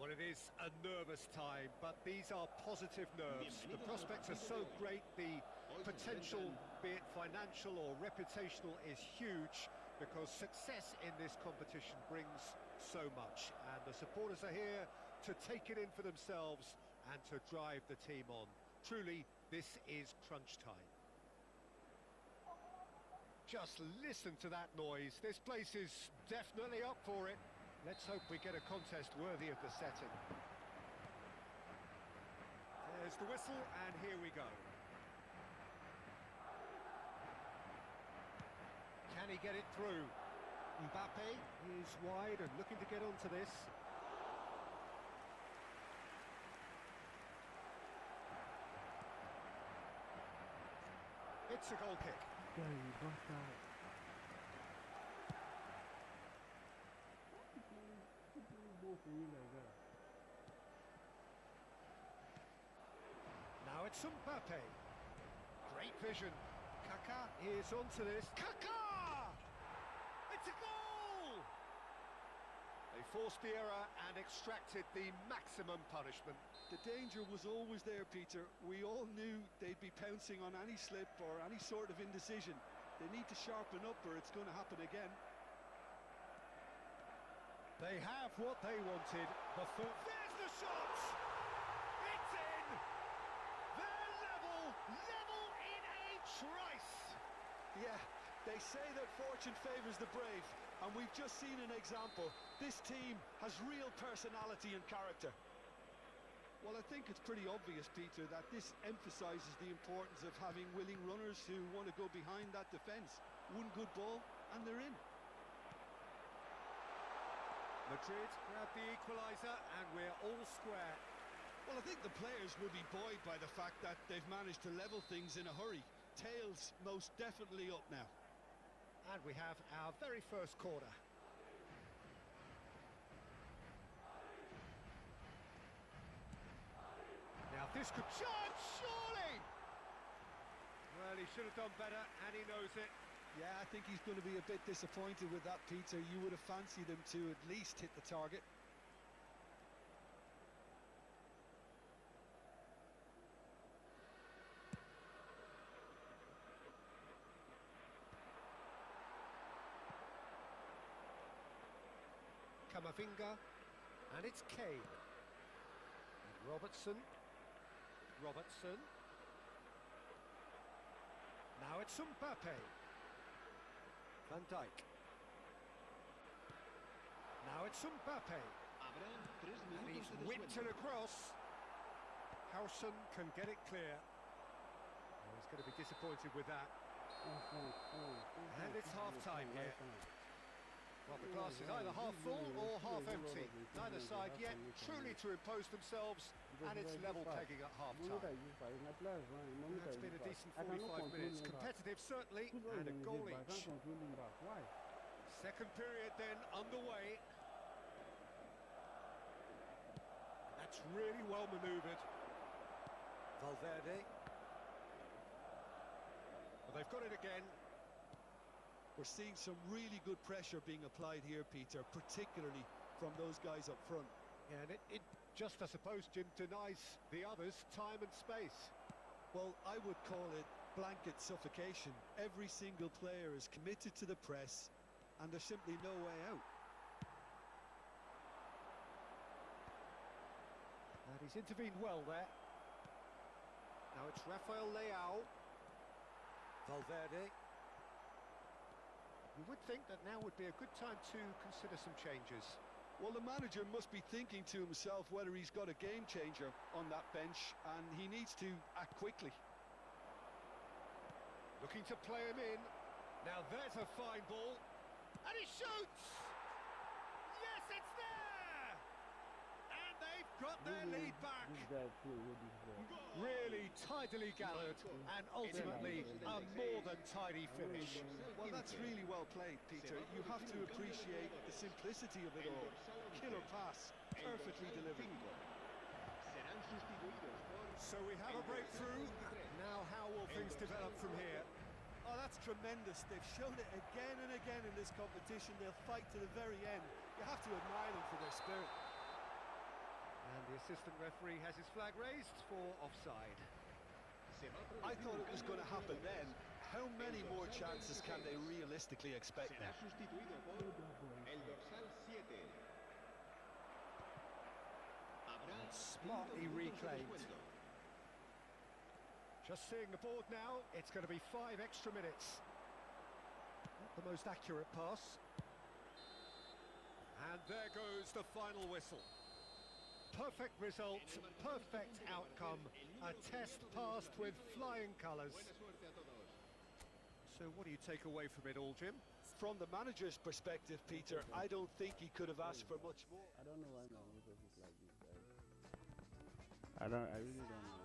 Well, it is a nervous time, but these are positive nerves. The prospects are so great, the potential, be it financial or reputational, is huge, because success in this competition brings so much. And the supporters are here to take it in for themselves and to drive the team on. Truly, this is crunch time. Just listen to that noise. This place is definitely up for it. Let's hope we get a contest worthy of the setting. There's the whistle, and here we go. Can he get it through? Mbappe is wide and looking to get onto this. It's a goal kick. Now it's Mbappe. Great vision. Kaká is onto this. Kaká! It's a goal! They forced the error and extracted the maximum punishment. The danger was always there, Peter. We all knew they'd be pouncing on any slip or any sort of indecision. They need to sharpen up or it's going to happen again. They have what they wanted. There's the shot! It's in! They're level in a trice! Yeah, they say that fortune favours the brave, and we've just seen an example. This team has real personality and character. Well, I think it's pretty obvious, Peter, that this emphasises the importance of having willing runners who want to go behind that defence. One good ball, and they're in. Madrid grab the equaliser, and we're all square. Well, I think the players will be buoyed by the fact that they've managed to level things in a hurry. Tails most definitely up now. And we have our very first corner. Now this could charge, surely! Well, he should have done better, and he knows it. Yeah, I think he's going to be a bit disappointed with that, Peter. You would have fancied him to at least hit the target. Camavinga, and it's Kane. And Robertson. Now it's Mbappe. Van Dijk. Now it's Mbappe. And he's whipped it across. Howson can get it clear. Oh, he's going to be disappointed with that. And it's half-time here. Well, the glass is either half full or half empty. Neither side yet truly to impose themselves, and it's level pegging at half-time. It's been a decent 45 minutes. Competitive, certainly, and a goal each. Second period then underway. That's really well manoeuvred. Valverde. Well, they've got it again. We're seeing some really good pressure being applied here, Peter, particularly from those guys up front. Yeah, and it just, I suppose, Jim, denies the others time and space. Well, I would call it blanket suffocation. Every single player is committed to the press, and there's simply no way out. And he's intervened well there. Now it's Rafael Leao. Valverde. You would think that now would be a good time to consider some changes. Well, the manager must be thinking to himself whether he's got a game changer on that bench, and he needs to act quickly. Looking to play him in. Now there's a fine ball. And he shoots! Yes, it's there! And they've got their lead back. Really tidily gathered, and ultimately a more than tidy finish. Well, that's really well played, Peter. You have to appreciate the simplicity of it all. Killer pass, perfectly delivered. So we have a breakthrough. Now how will things develop from here? Oh, that's tremendous. They've shown it again and again in this competition. They'll fight to the very end. You have to admire them for their spirit. assistant referee has his flag raised for offside. I thought it was going to happen then. How many more chances can they realistically expect Será now? sustituido por el dorsal 7. Habrá Smartly 5 minutos de reclaimed. descuento. Just seeing the board now, it's going to be 5 extra minutes. Not the most accurate pass. And there goes the final whistle. Perfect result, perfect outcome. A test passed with flying colours. Buena suerte a todos. So what do you take away from it all, Jim? From the manager's perspective, Peter, I don't think he could have asked for much more. I don't know why my Moses is like this, guys. I really don't know.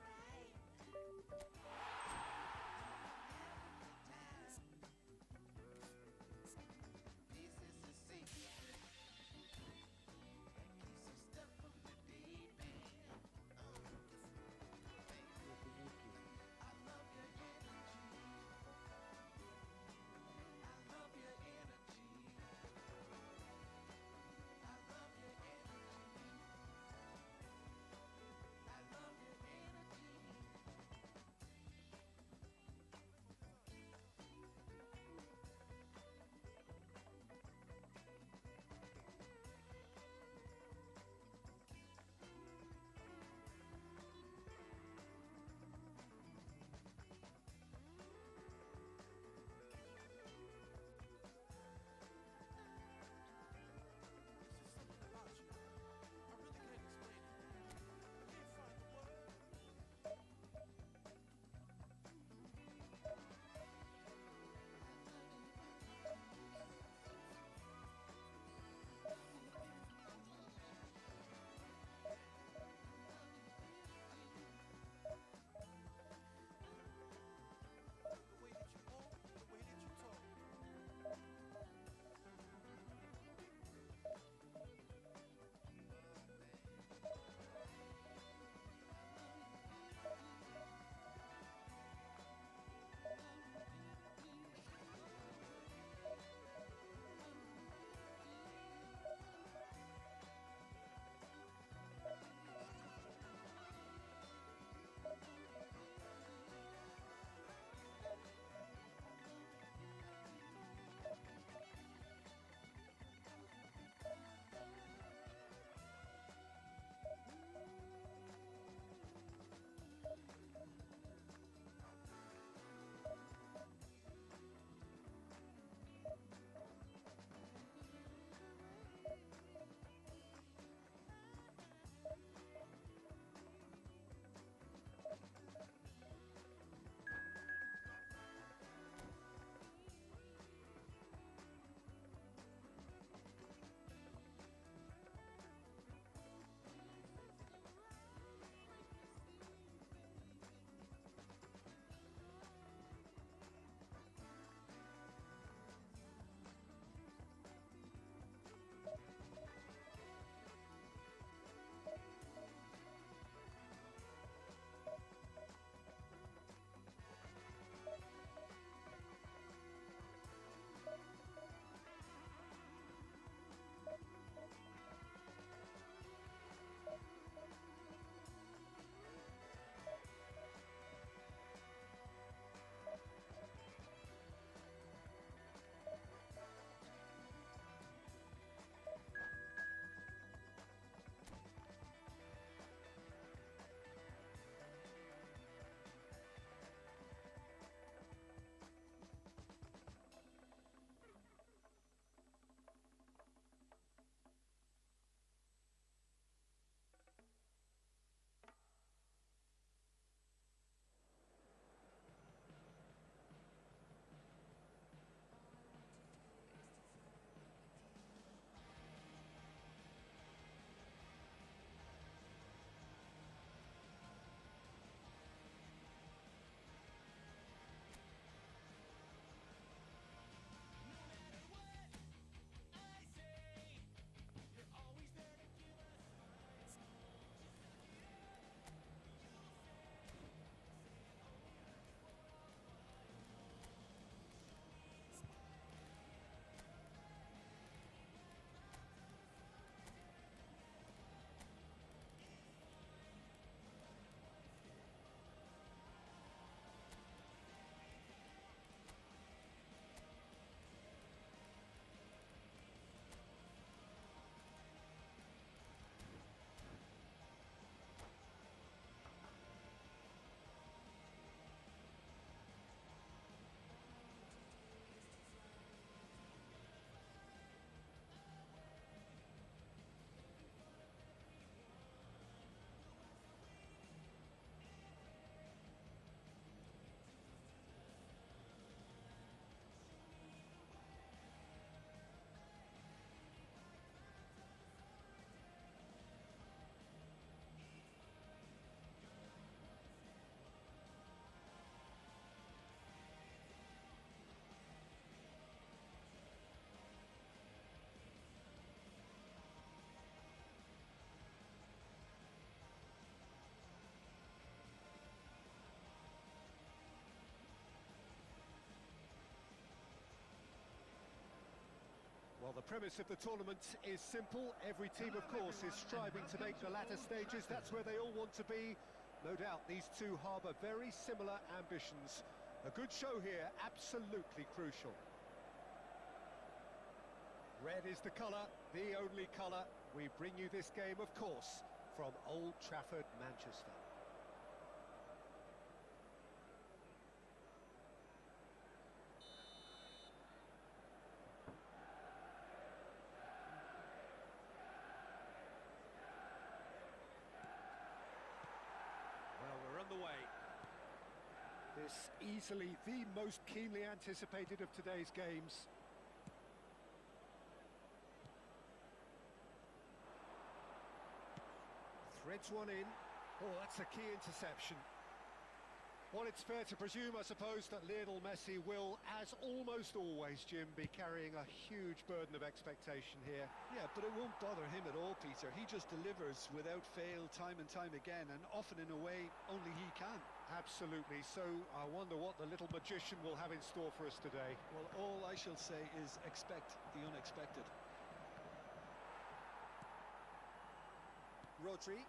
Well, the premise of the tournament is simple. Every team, of course, is striving to make the latter stages. That's where they all want to be. No doubt these two harbour very similar ambitions. A good show here, absolutely crucial. Red is the colour, the only colour. We bring you this game, of course, from Old Trafford, Manchester. Well, we're underway. This easily the most keenly anticipated of today's games. Threads one in. Oh, that's a key interception. Well, it's fair to presume, I suppose, that Lionel Messi will, as almost always, Jim, be carrying a huge burden of expectation here. Yeah, but it won't bother him at all, Peter. He just delivers without fail time and time again, and often in a way only he can. Absolutely. So I wonder what the little magician will have in store for us today. Well, all I shall say is expect the unexpected. Rodri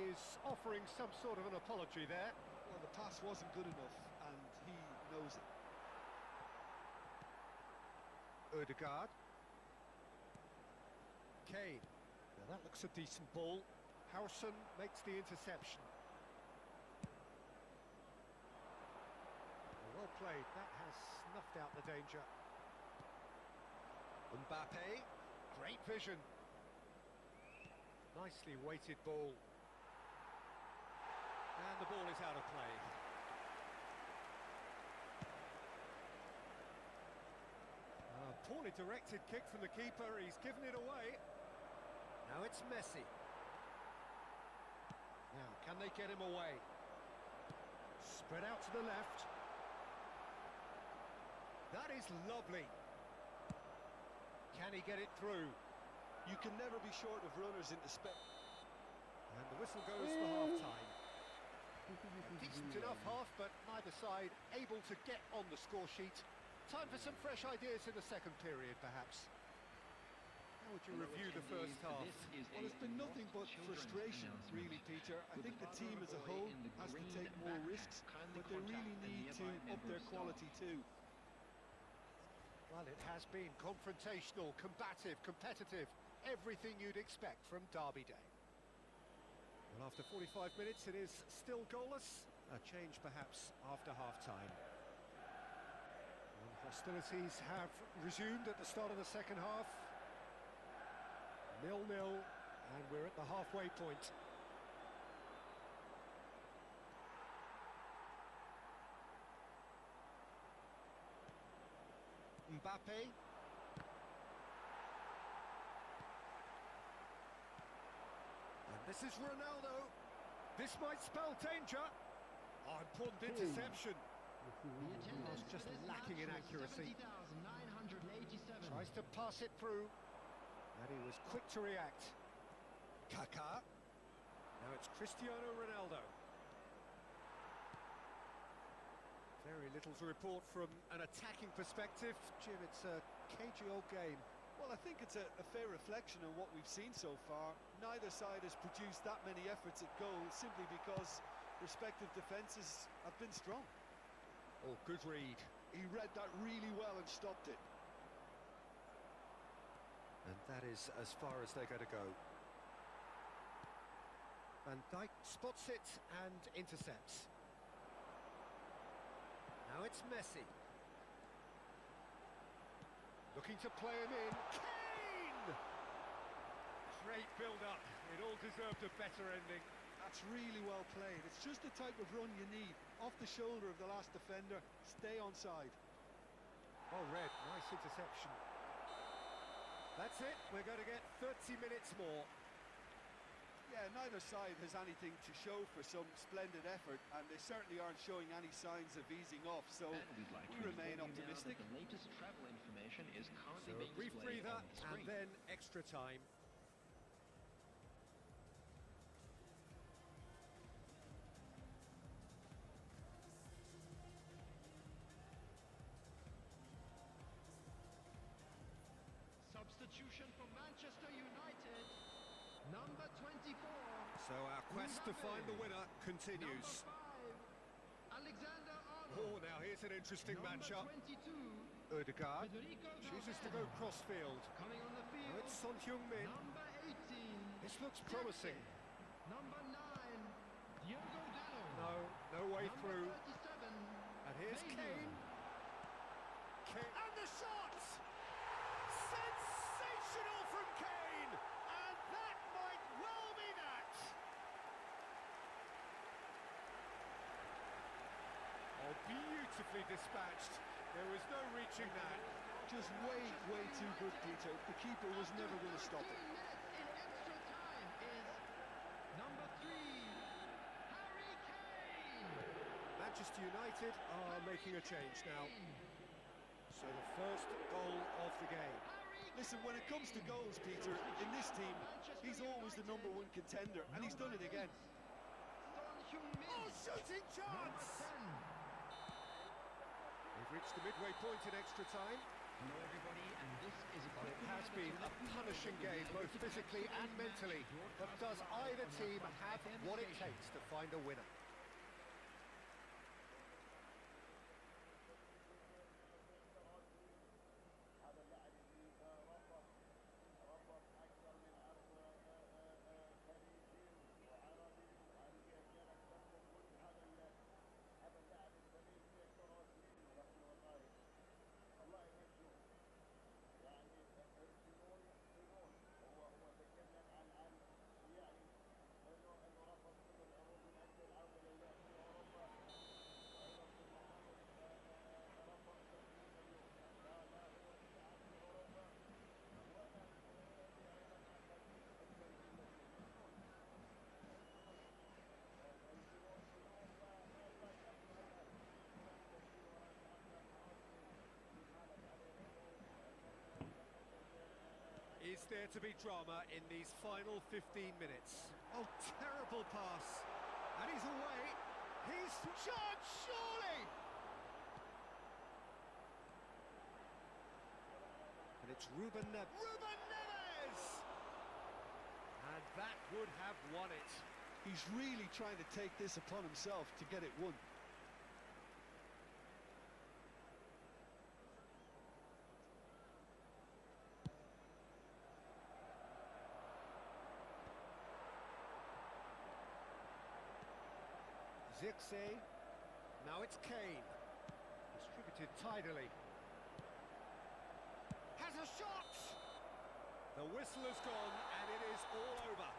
is offering some sort of an apology there. Well, the pass wasn't good enough, and he knows it. Ødegaard. Kane. Now that looks a decent ball. Harrison makes the interception. Well played. That has snuffed out the danger. Mbappe. Great vision. Nicely weighted ball. And the ball is out of play. Poorly directed kick from the keeper. He's given it away. Now it's Messi. Now, can they get him away? Spread out to the left. That is lovely. Can he get it through? You can never be short of runners into space. And the whistle goes for half-time. Decent enough half, but neither side able to get on the score sheet. Time for some fresh ideas in the second period, perhaps. How would you review the first half? Well, it's been nothing but frustration, really, Peter. I think the team as a whole has to take more risks, but they really need to up their quality too. Well, it has been confrontational, combative, competitive. Everything you'd expect from Derby Day. Well, after 45 minutes, it is still goalless. A change, perhaps, after half-time. And hostilities have resumed at the start of the second half. 0-0, and we're at the halfway point. Mbappe. And this is Ronaldo. This might spell danger. Oh, important interception. Oh, it's just lacking in accuracy. Tries to pass it through. And he was quick to react. Kaká. Now it's Cristiano Ronaldo. Very little to report from an attacking perspective. Jim, it's a cagey old game. Well, I think it's a fair reflection on what we've seen so far. Neither side has produced that many efforts at goal simply because respective defences have been strong. Oh, good read. He read that really well and stopped it. And that is as far as they're going to go. Van Dijk spots it and intercepts. Now it's Messi. Looking to play him in. Kane! Great build-up. It all deserved a better ending. That's really well played. It's just the type of run you need. Off the shoulder of the last defender. Stay onside. Oh, Red, nice interception. That's it. We're going to get 30 minutes more. Yeah, neither side has anything to show for some splendid effort, and they certainly aren't showing any signs of easing off, so we remain optimistic. The latest travel information is currently So a being brief displayed breather on the and screen. then extra time. substitution for Manchester United. Number 24. So our quest to find the winner continues. Number 5. Alexander Oh, Arnold. now here's an interesting Number matchup. 22. Odegaard Federico chooses to Valverde. go cross-field. Coming on the Now field. it's Son Heung-min. Number 18. This looks promising. Number 9. Diogo Dalot. No way Number through. 37. And here's Kane. Kane. And the shot! Sensational from Kane! And that might well be that! Oh, beautifully dispatched. There was no reaching that. Just way too good, Peter. The keeper was never going to stop it. 15 minutes in extra time is number 3. Harry Kane. Manchester United are making a change now. So the first goal of the game. Listen, when it comes to goals, Peter, in this team, he's always the #1 contender, and he's done it again. Son Heung-min. Oh, shooting chance! Number 10. We've reached the midway point in extra time. Hello, everybody, and this is a It has been a punishing game, both physically and mentally. But does either team have what it takes to find a winner? Is there to be drama in these final 15 minutes? Oh, terrible pass. And he's away. He's shot, surely! And it's Ruben Neves! And that would have won it. He's really trying to take this upon himself to get it won. Zirkzee. Now it's Kane. Distributed tidily. Has a shot! The whistle has gone and it is all over.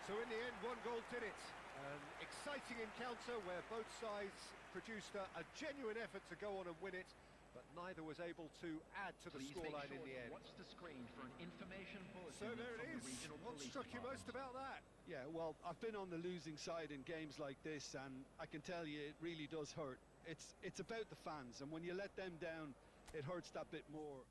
So in the end, one goal did it. An exciting encounter where both sides produced a genuine effort to go on and win it, but neither was able to add to the scoreline in the end. Watch the screen for an information bulletin So there from it the is. regional What police struck you most department. about that? Yeah, well, I've been on the losing side in games like this, and I can tell you it really does hurt. It's about the fans, and when you let them down, it hurts that bit more.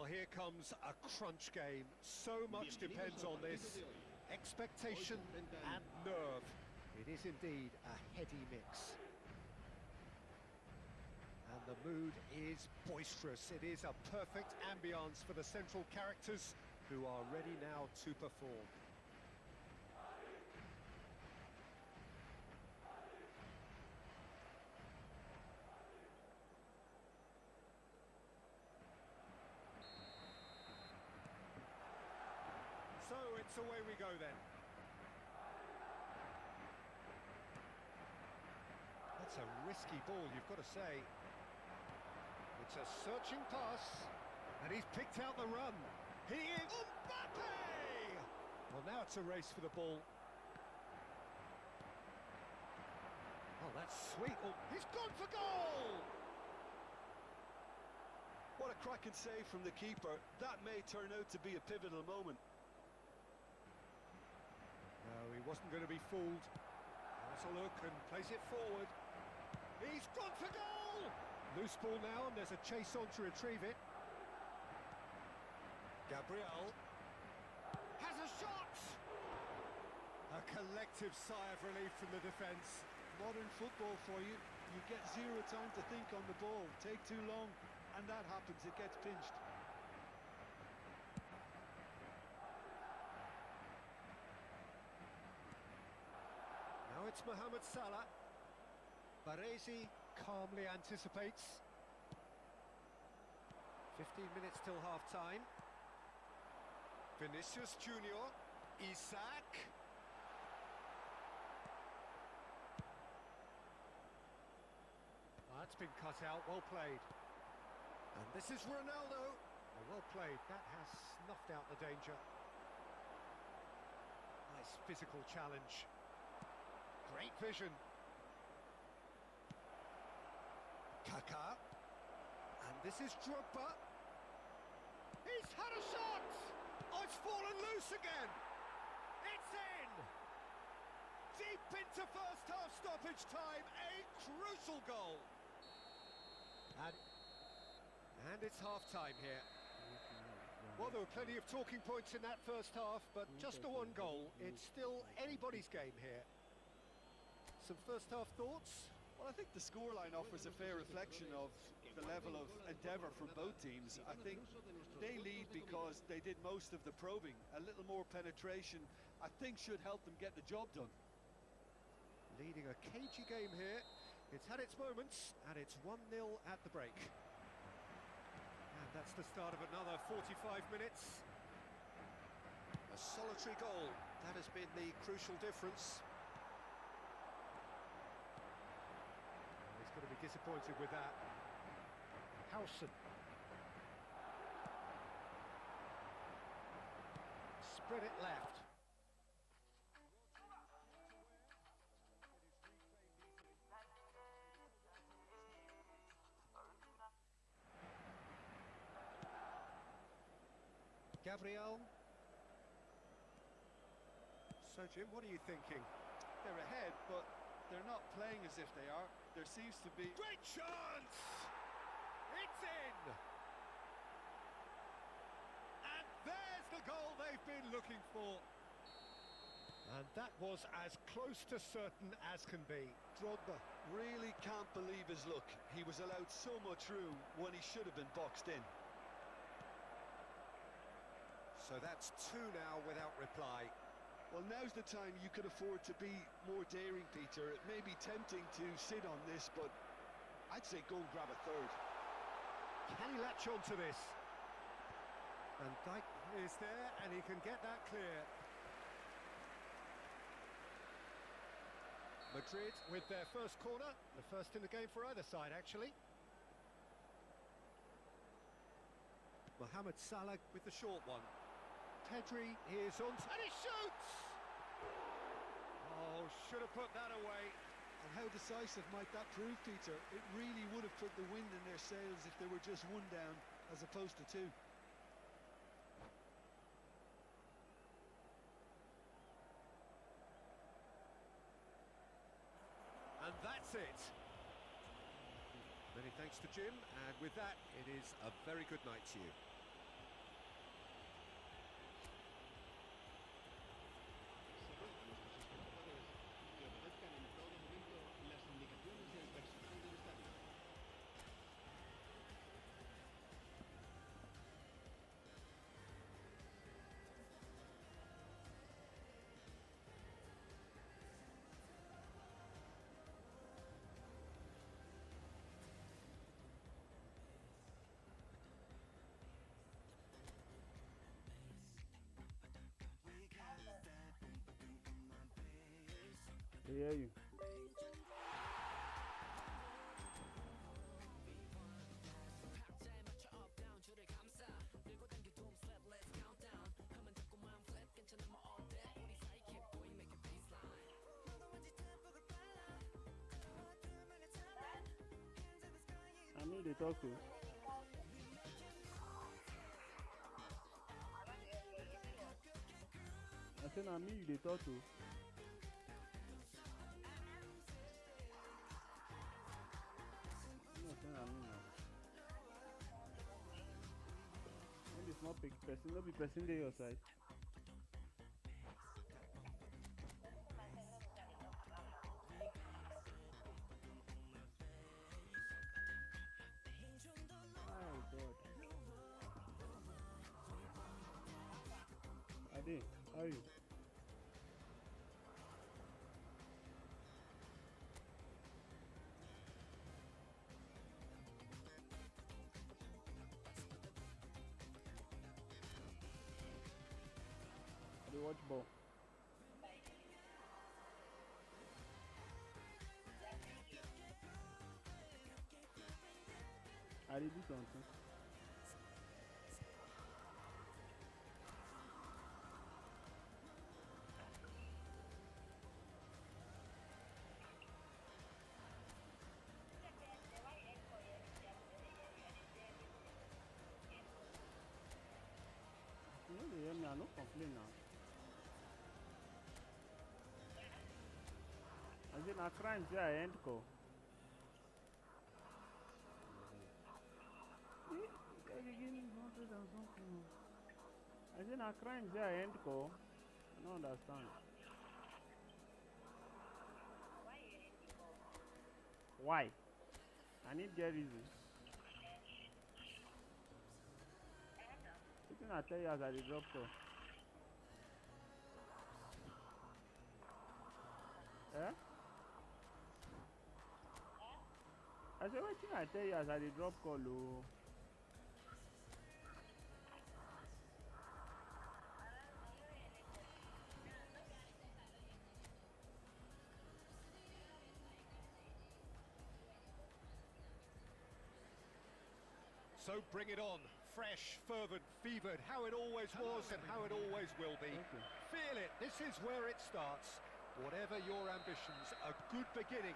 Well, here comes a crunch game. So much depends on this. Expectation and nerve. It is indeed a heady mix. And the mood is boisterous. It is a perfect ambience for the central characters who are ready now to perform. So it's away we go then. That's a risky ball, you've got to say. It's a searching pass, and he's picked out the run. He is Mbappe! Well, now it's a race for the ball. Oh, that's sweet. Oh, he's gone for goal! What a cracking save from the keeper. That may turn out to be a pivotal moment. No, he wasn't going to be fooled. Has a look and plays it forward. He's gone for goal! Loose ball now, and there's a chase on to retrieve it. Gabriel has a shot! A collective sigh of relief from the defence. Modern football for you. You get zero time to think on the ball. Take too long, and that happens. It gets pinched. Now it's Mohamed Salah. Baresi calmly anticipates. 15 minutes till half-time. Vinicius Junior. Isak. That's been cut out, well played. And this is Ronaldo. Oh, well played, that has snuffed out the danger. Nice physical challenge. Great vision. Kaká. And this is Drogba. He's had a shot! Oh, it's fallen loose again! It's in! Deep into first half stoppage time, a crucial goal! And it's half-time here. Well, there were plenty of talking points in that first half, but just the one goal. It's still anybody's game here. Some first half thoughts? Well, I think the scoreline offers a fair reflection of the level of endeavour from both teams. I think they lead because they did most of the probing. A little more penetration, I think, should help them get the job done. Leading a cagey game here. It's had its moments, and it's 1-0 at the break. And that's the start of another 45 minutes. A solitary goal. That has been the crucial difference. He's going to be disappointed with that. Howson. Spread it left. Gabriel. So, Jim, what are you thinking? They're ahead, but they're not playing as if they are. There seems to be... Great chance! It's in! And there's the goal they've been looking for. And that was as close to certain as can be. Drogba. Really can't believe his luck. He was allowed so much room when he should have been boxed in. So that's two now without reply. Well, now's the time you could afford to be more daring, Peter. It may be tempting to sit on this, but I'd say go and grab a third. Can he latch on to this? And Dijk is there, and he can get that clear. Madrid with their first corner, the first in the game for either side, actually. Mohamed Salah with the short one. Pedri is on, and he shoots! Oh, should have put that away. And how decisive might that prove, Peter? It really would have put the wind in their sails if they were just one down as opposed to two. And that's it. Many thanks to Jim, and with that, it is a very good night to you. hear you. I mean, they talk to. I said, I mean, they talk to. No, I said, I mean, now. Maybe it's not big person, no be person there your side. Oh God. Ade, how are you? I dey watch ball. I dey do something. You no dey hear me, I no complain now. I say na crime say I end call. I say na crime say I end call. I no understand. Why? I need get reason. Wetin I tell you as I dey drop call? Eh? I say wetin I tell you as I dey drop call o. So bring it on. Fresh, fervent, fevered, how it always was and how it always will be. Okay. Feel it. This is where it starts. Whatever your ambitions, a good beginning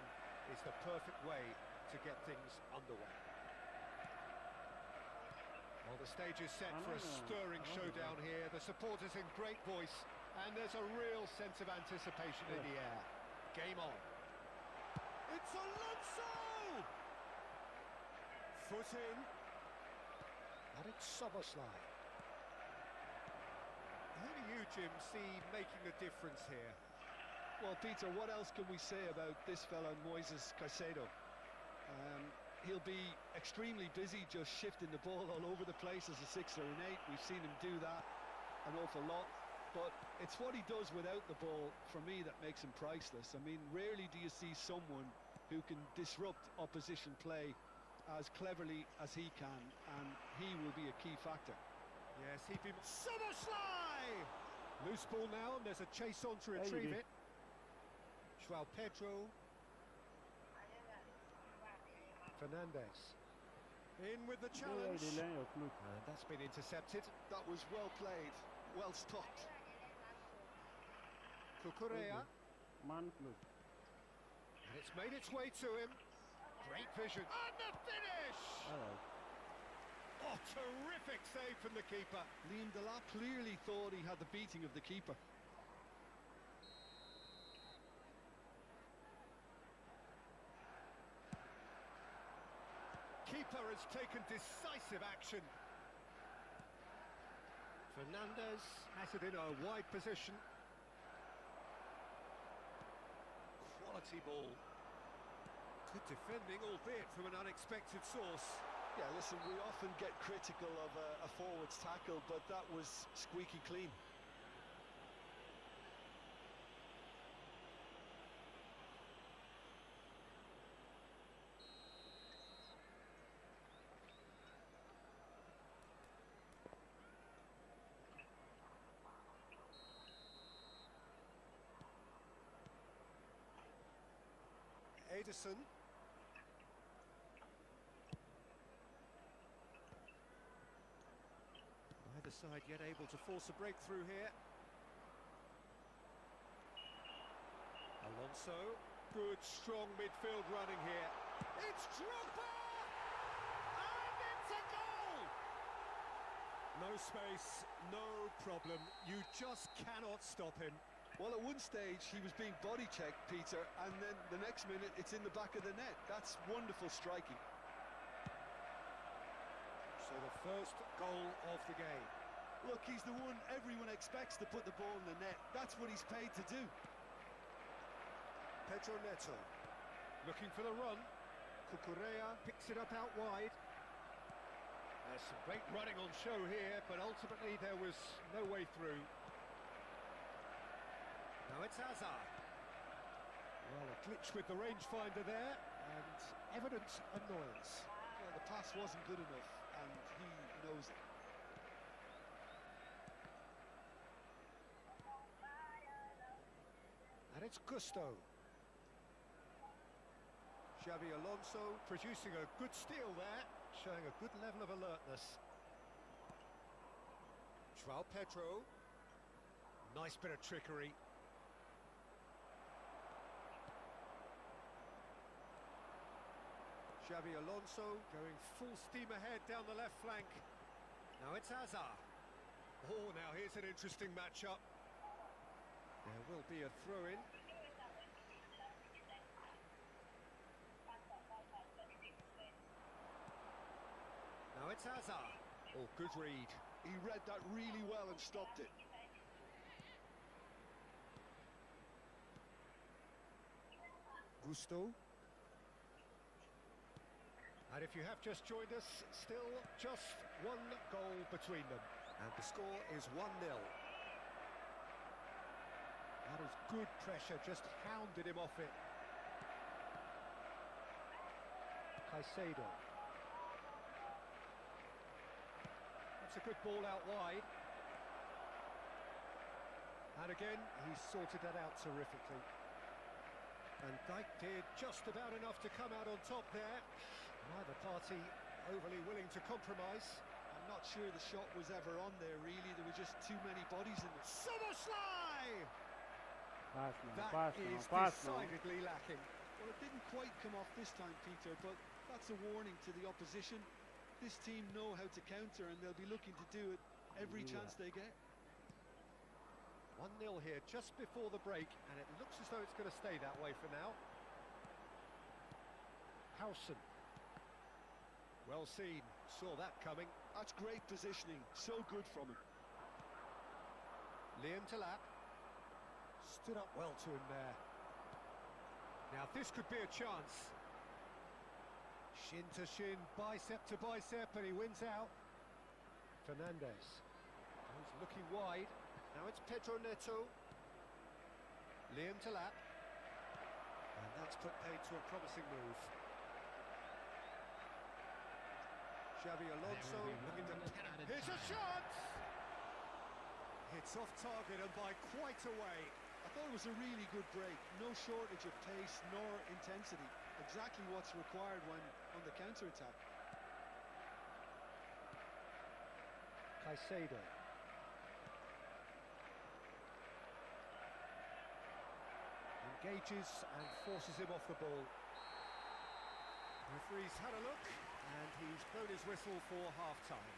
is the perfect way to get things underway. Well, the stage is set for a stirring showdown here. The supporters in great voice, and there's a real sense of anticipation in the air. Game on. It's Alonso! Foot in. And it's Soboslai. Who do you, Jim, see making a difference here? Well, Peter, what else can we say about this fella, Moises Caicedo? He'll be extremely busy just shifting the ball all over the place as a 6 or an 8. We've seen him do that an awful lot. But it's what he does without the ball, for me, that makes him priceless. I mean, rarely do you see someone who can disrupt opposition play as cleverly as he can, and he will be a key factor. Yes, he'd be... Soboslai! Loose ball now, and there's a chase on to retrieve it. João Pedro. Fernandez. In with the challenge. That's been intercepted. That was well played, well stopped. Cucurella. Man close. And it's made its way to him. Great vision. And the finish! Alright. Oh, terrific save from the keeper. Liam Delap clearly thought he had the beating of the keeper. Keeper has taken decisive action. Fernandez has it in a wide position. Quality ball. Good defending, albeit from an unexpected source. Yeah, listen, we often get critical of a forward's tackle, but that was squeaky clean. Henderson. Neither side yet able to force a breakthrough here. Alonso, good strong midfield running here. It's Drogba! And it's a goal! No space, no problem. You just cannot stop him. Well, at one stage he was being body checked, Peter, and then the next minute it's in the back of the net. That's wonderful striking. So the first goal of the game. Look, he's the one everyone expects to put the ball in the net. That's what he's paid to do. Pedro Neto looking for the run. Cucurella picks it up out wide. There's some great running on show here, but ultimately there was no way through. Now it's Hazard. Well, a glitch with the rangefinder there, and evident annoyance. Well, the pass wasn't good enough, and he knows it. And it's Gusto. Xabi Alonso producing a good steal there, showing a good level of alertness. João Pedro. Nice bit of trickery. Xabi Alonso going full steam ahead down the left flank. Now it's Hazard. Oh, now here's an interesting matchup. There will be a throw-in. Now it's Hazard. Oh, good read. He read that really well and stopped it. Gusto. And if you have just joined us, still just one goal between them. And the score is 1-0. That is good pressure, just hounded him off it. Caicedo. That's a good ball out wide. And again, he sorted that out terrifically. And Dijk did just about enough to come out on top there. Neither party overly willing to compromise. I'm not sure the shot was ever on there, really. There were just too many bodies in it. Szoboszlai! Pass now. Decidedly lacking. Well, it didn't quite come off this time, Peter, but that's a warning to the opposition. This team know how to counter, and they'll be looking to do it every chance they get. 1-0 here just before the break, and it looks as though it's going to stay that way for now. Howson. Well seen, saw that coming. That's great positioning, so good from him. Liam Delap. Stood up well to him there. Now this could be a chance. Shin to shin, bicep to bicep, and he wins out. Fernandes. He's looking wide. Now it's Pedro Neto. Liam Delap. And that's put paid to a promising move. Xabi Alonso looking to... Here's a shot! It's off target and by quite a way. I thought it was a really good break. No shortage of pace nor intensity. Exactly what's required when on the counter-attack. Caicedo. Engages and forces him off the ball. Referee's had a look and he's blown his whistle for half-time.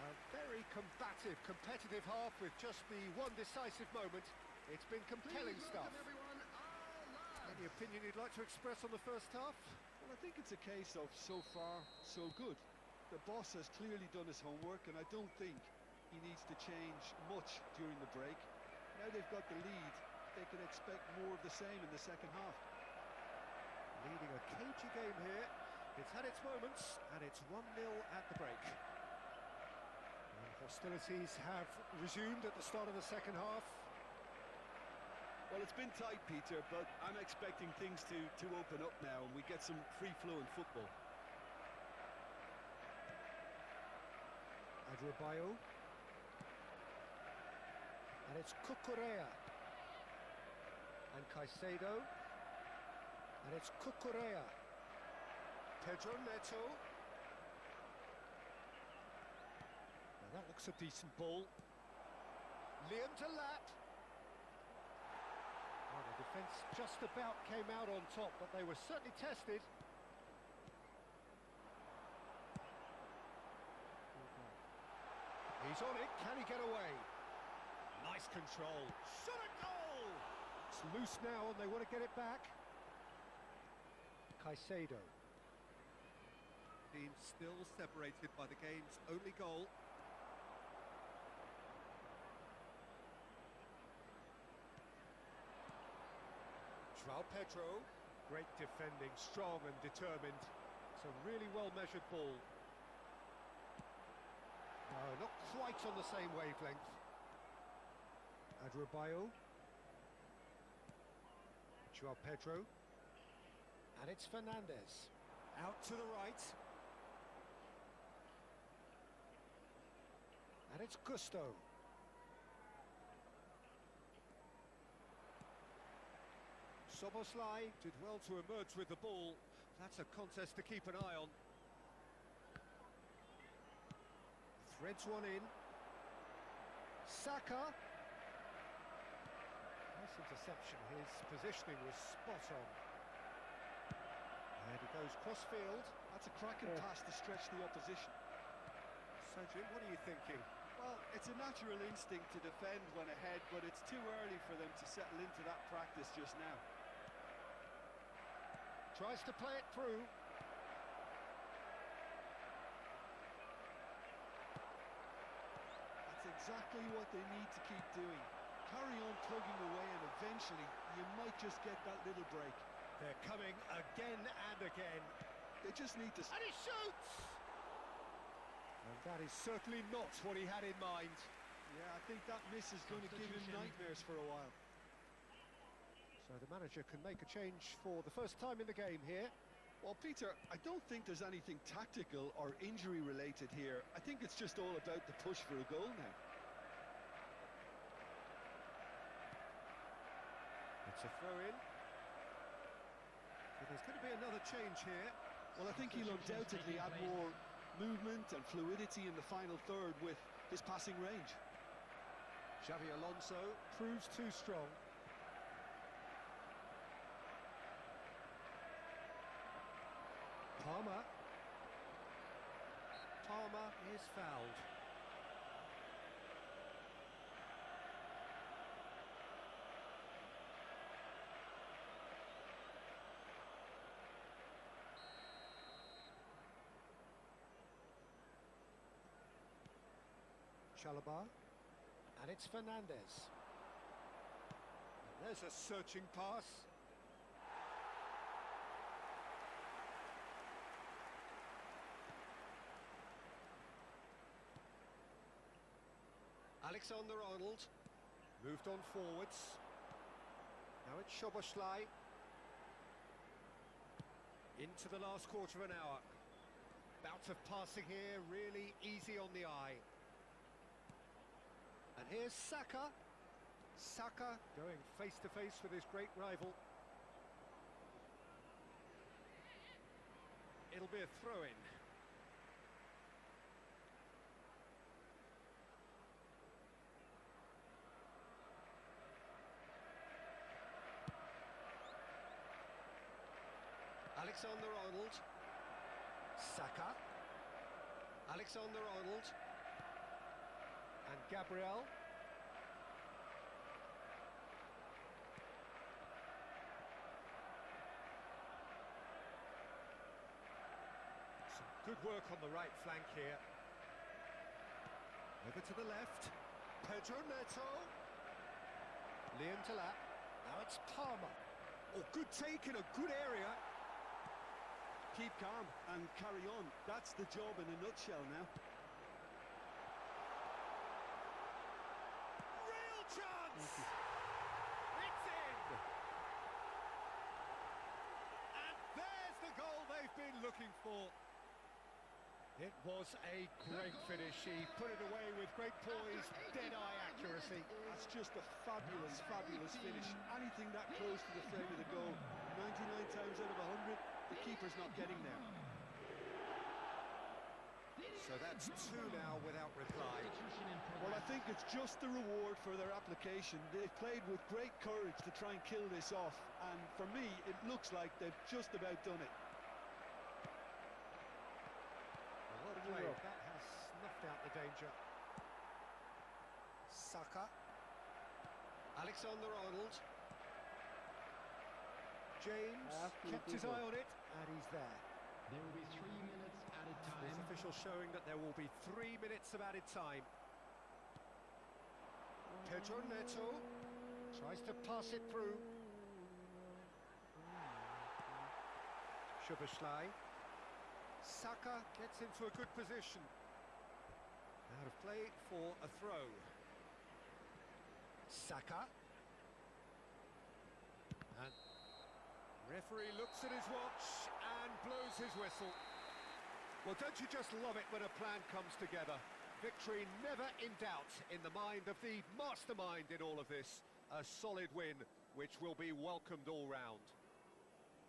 A very combative, competitive half with just the one decisive moment. It's been compelling stuff. Any opinion you'd like to express on the first half? Well, I think it's a case of so far, so good. The boss has clearly done his homework, and I don't think he needs to change much during the break. Now they've got the lead, they can expect more of the same in the second half. Leading a cagey game here. It's had its moments, and it's 1-0 at the break. And hostilities have resumed at the start of the second half. Well, it's been tight, Peter, but I'm expecting things to open up now and we get some free-flowing football. Adebayo. And it's Cucurella. And Caicedo. And it's Cucurella. Pedro Neto. Now that looks a decent ball. Liam Delap. Well, the defence just about came out on top, but they were certainly tested. He's on it, can he get away? Nice control, shot a goal! It's loose now and they want to get it back. Caicedo. Team still separated by the game's only goal. João Pedro, great defending, strong and determined. It's a really well-measured ball. No, not quite on the same wavelength. Adrabayo. João Pedro. And it's Fernandez. Out to the right. And it's Gusto. Soboslai did well to emerge with the ball. That's a contest to keep an eye on. Threads one in. Saka. Nice interception. His positioning was spot on. And he goes cross-field. That's a cracking pass to stretch the opposition. So, Jim, what are you thinking? Well, it's a natural instinct to defend when ahead, but it's too early for them to settle into that practice just now. Tries to play it through. That's exactly what they need to keep doing. Carry on plugging away and eventually you might just get that little break. They're coming again and again. They just need to... And he shoots! And that is certainly not what he had in mind. Yeah, I think that miss is going to give him nightmares for a while. So the manager can make a change for the first time in the game here. Well, Peter, I don't think there's anything tactical or injury related here. I think it's just all about the push for a goal now. It's a throw-in. So there's going to be another change here. Well, I think he'll undoubtedly add more movement and fluidity in the final third with his passing range. Xavi Alonso proves too strong. Palmer is fouled. Chalobah, and it's Fernandez. And there's a searching pass. Alexander-Arnold moved on forwards. Now it's Szoboszlai. Into the last quarter of an hour. Bout of passing here, really easy on the eye. And here's Saka. Saka going face-to-face with his great rival. It'll be a throw-in. Alexander-Arnold. Saka. Alexander-Arnold. And Gabriel. Some good work on the right flank here. Over to the left. Pedro Neto. Liam Delap. Now it's Palmer. Oh, good take in a good area. Keep calm and carry on. That's the job in a nutshell now. Real chance! It's in! And there's the goal they've been looking for. It was a great finish. He put it away with great poise, dead-eye accuracy. That's just a fabulous, fabulous finish. Anything that close to the frame of the goal, 99 times out of 100, the keeper's not getting there. So that's two now without reply. Well, I think it's just the reward for their application. They've played with great courage to try and kill this off, and for me, it looks like they've just about done it. Well played. That has snuffed out the danger. Saka. Alexander-Arnold. James kept his eye on it, and he's there. There will be 3 minutes added time. This official showing that there will be 3 minutes of added time. Pedro Neto tries to pass it through. Szoboszlai. Saka gets into a good position. Out of play for a throw. Saka. And referee looks at his watch and blows his whistle. Well, don't you just love it when a plan comes together? Victory never in doubt in the mind of the mastermind in all of this. A solid win, which will be welcomed all round.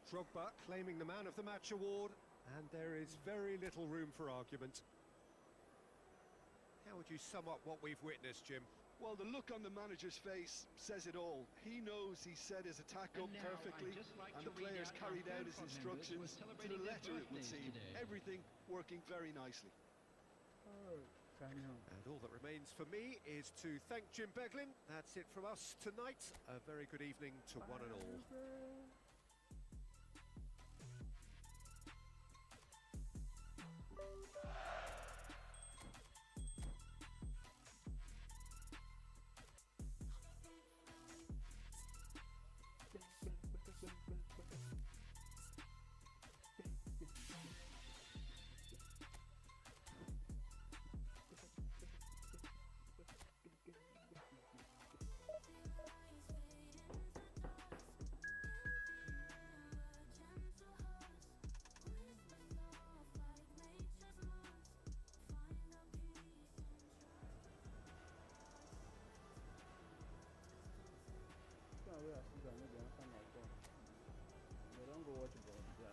Drogba claiming the Man of the Match award, and there is very little room for argument. How would you sum up what we've witnessed, Jim? Well, the look on the manager's face says it all. He knows he set his attack up perfectly, and the players carried out his instructions to the letter, it would seem. Everything working very nicely. And all that remains for me is to thank Jim Beglin. That's it from us tonight. A very good evening to one and all. Don't go watch ball. Yeah.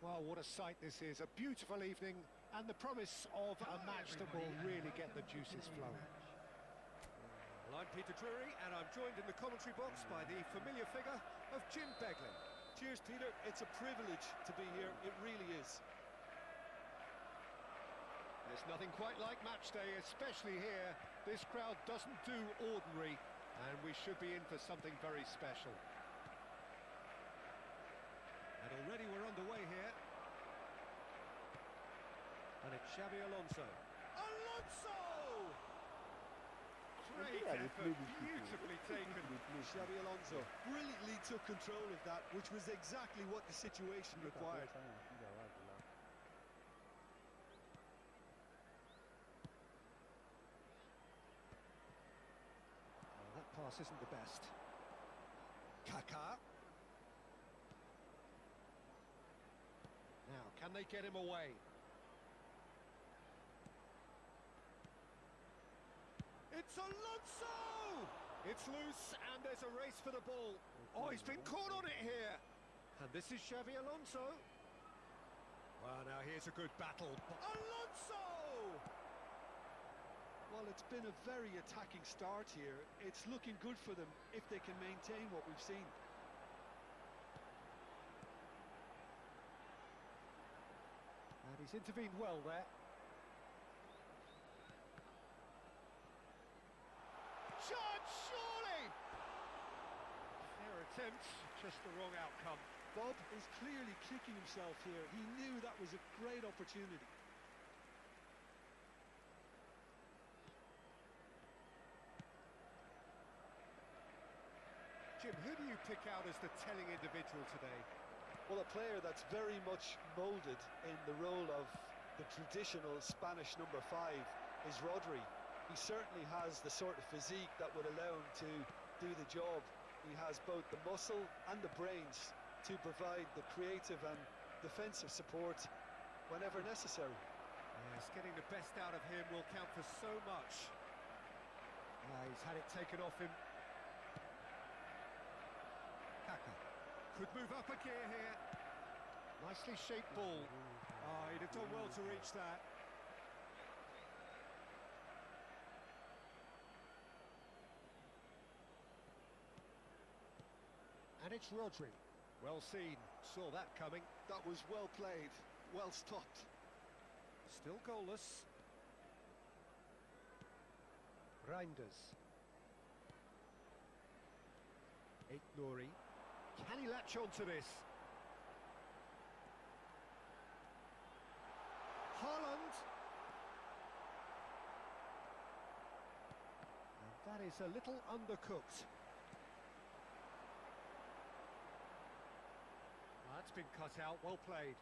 Well, what a sight this is. A beautiful evening and the promise of a match that will really get the juices flowing. Well, I'm Peter Drury, and I'm joined in the commentary box by the familiar figure of Jim Beglin. Cheers, Peter. It's a privilege to be here. It really is. There's nothing quite like match day, especially here. This crowd doesn't do ordinary, and we should be in for something very special. And already we're underway here. And it's Xabi Alonso. Alonso! Great effort, beautifully taken. Xabi Alonso brilliantly took control of that, which was exactly what the situation required. Well, that pass isn't the best. Kaká. Now, can they get him away? It's Alonso! It's loose, and there's a race for the ball. Oh, he's been caught on it here. And this is Xabi Alonso. Well, now here's a good battle. Alonso! Well, it's been a very attacking start here. It's looking good for them if they can maintain what we've seen. And he's intervened well there. Shot, surely! Fair attempt, just the wrong outcome. Bob is clearly kicking himself here. He knew that was a great opportunity. Jim, who do you pick out as the telling individual today? Well, a player that's very much moulded in the role of the traditional Spanish number 5 is Rodri. He certainly has the sort of physique that would allow him to do the job. He has both the muscle and the brains to provide the creative and defensive support whenever necessary. Yes, getting the best out of him will count for so much. He's had it taken off him. Kaka could move up a gear here. Nicely shaped ball. He'd have done well to reach that. And it's Rodri. Well seen, saw that coming. That was well played, well stopped. Still goalless. Reinders. Nouri. Can he latch on to this? Haaland. And that is a little undercooked. That's been cut out, well played.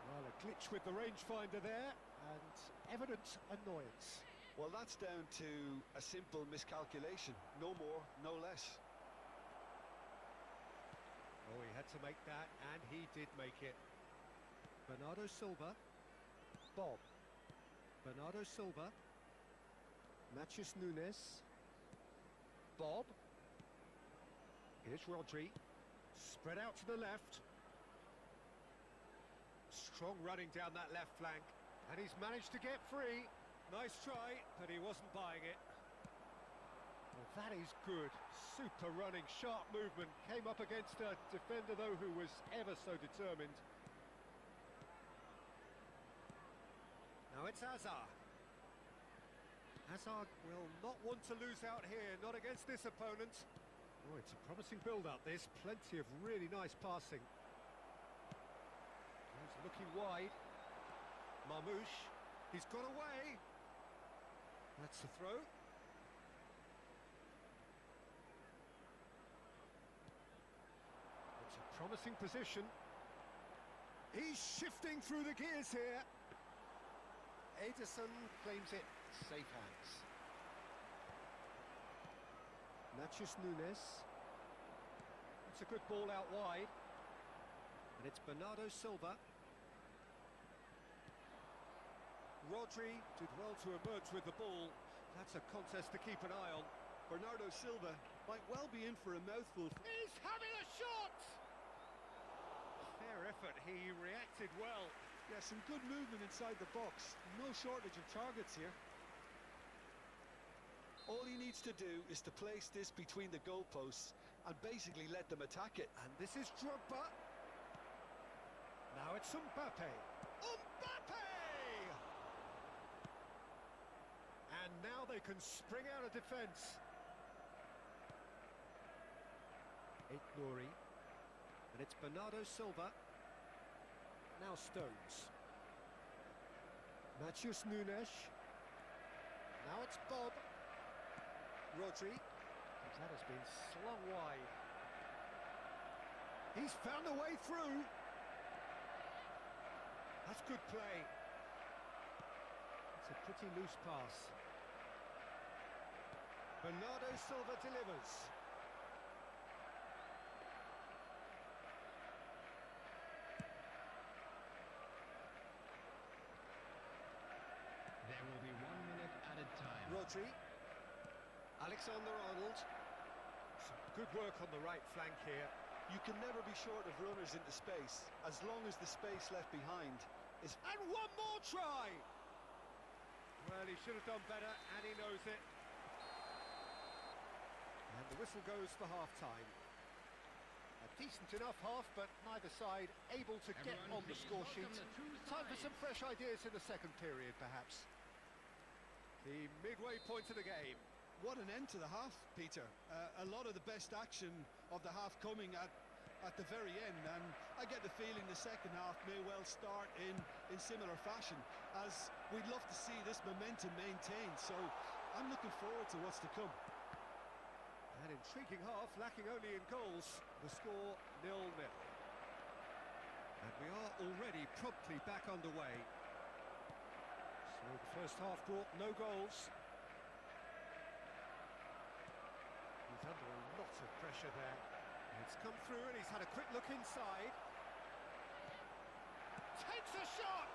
Well, a glitch with the rangefinder there, and evident annoyance. Well, that's down to a simple miscalculation, no more, no less. Oh, he had to make that, and he did make it. Bernardo Silva. Bob. Bernardo Silva. Matheus Nunes. Bob. Here's Rodri. Spread out to the left. Strong running down that left flank. And he's managed to get free. Nice try, but he wasn't buying it. Well, that is good. Super running, sharp movement. Came up against a defender, though, who was ever so determined. Now it's Hazard. Hazard will not want to lose out here, not against this opponent. Oh, it's a promising build-up, this. Plenty of really nice passing. He's looking wide. Marmoush. He's got away. That's the throw. It's a promising position. He's shifting through the gears here. Ederson claims it. Safe hands. Matheus Nunes. It's a good ball out wide. And it's Bernardo Silva. Rodri did well to emerge with the ball. That's a contest to keep an eye on. Bernardo Silva might well be in for a mouthful. He's having a shot! Fair effort, he reacted well. Yeah, some good movement inside the box. No shortage of targets here. All he needs to do is to place this between the goalposts and basically let them attack it. And this is Drogba. Now it's Mbappe. Mbappe! And now they can spring out of defence. Nouri. And it's Bernardo Silva. Now Stones. Matheus Nunes. Now it's Bob. Rodri. That has been slung wide. He's found a way through. That's good play. It's a pretty loose pass. Bernardo Silva delivers. There will be 1 minute added time. Rodri. Alexander-Arnold. Some good work on the right flank here. You can never be short of runners into space, as long as the space left behind is... And one more try! Well, he should have done better, and he knows it. And the whistle goes for half-time. A decent enough half, but neither side able to get on the score sheet. Time for some fresh ideas in the second period, perhaps. The midway point of the game. What an end to the half, Peter. A lot of the best action of the half coming at the very end, and I get the feeling the second half may well start in similar fashion, as we'd love to see this momentum maintained, so I'm looking forward to what's to come. An intriguing half, lacking only in goals. The score 0-0. And we are already promptly back underway. So the first half brought no goals. He's under a lot of pressure there. It's come through and he's had a quick look inside. Takes a shot!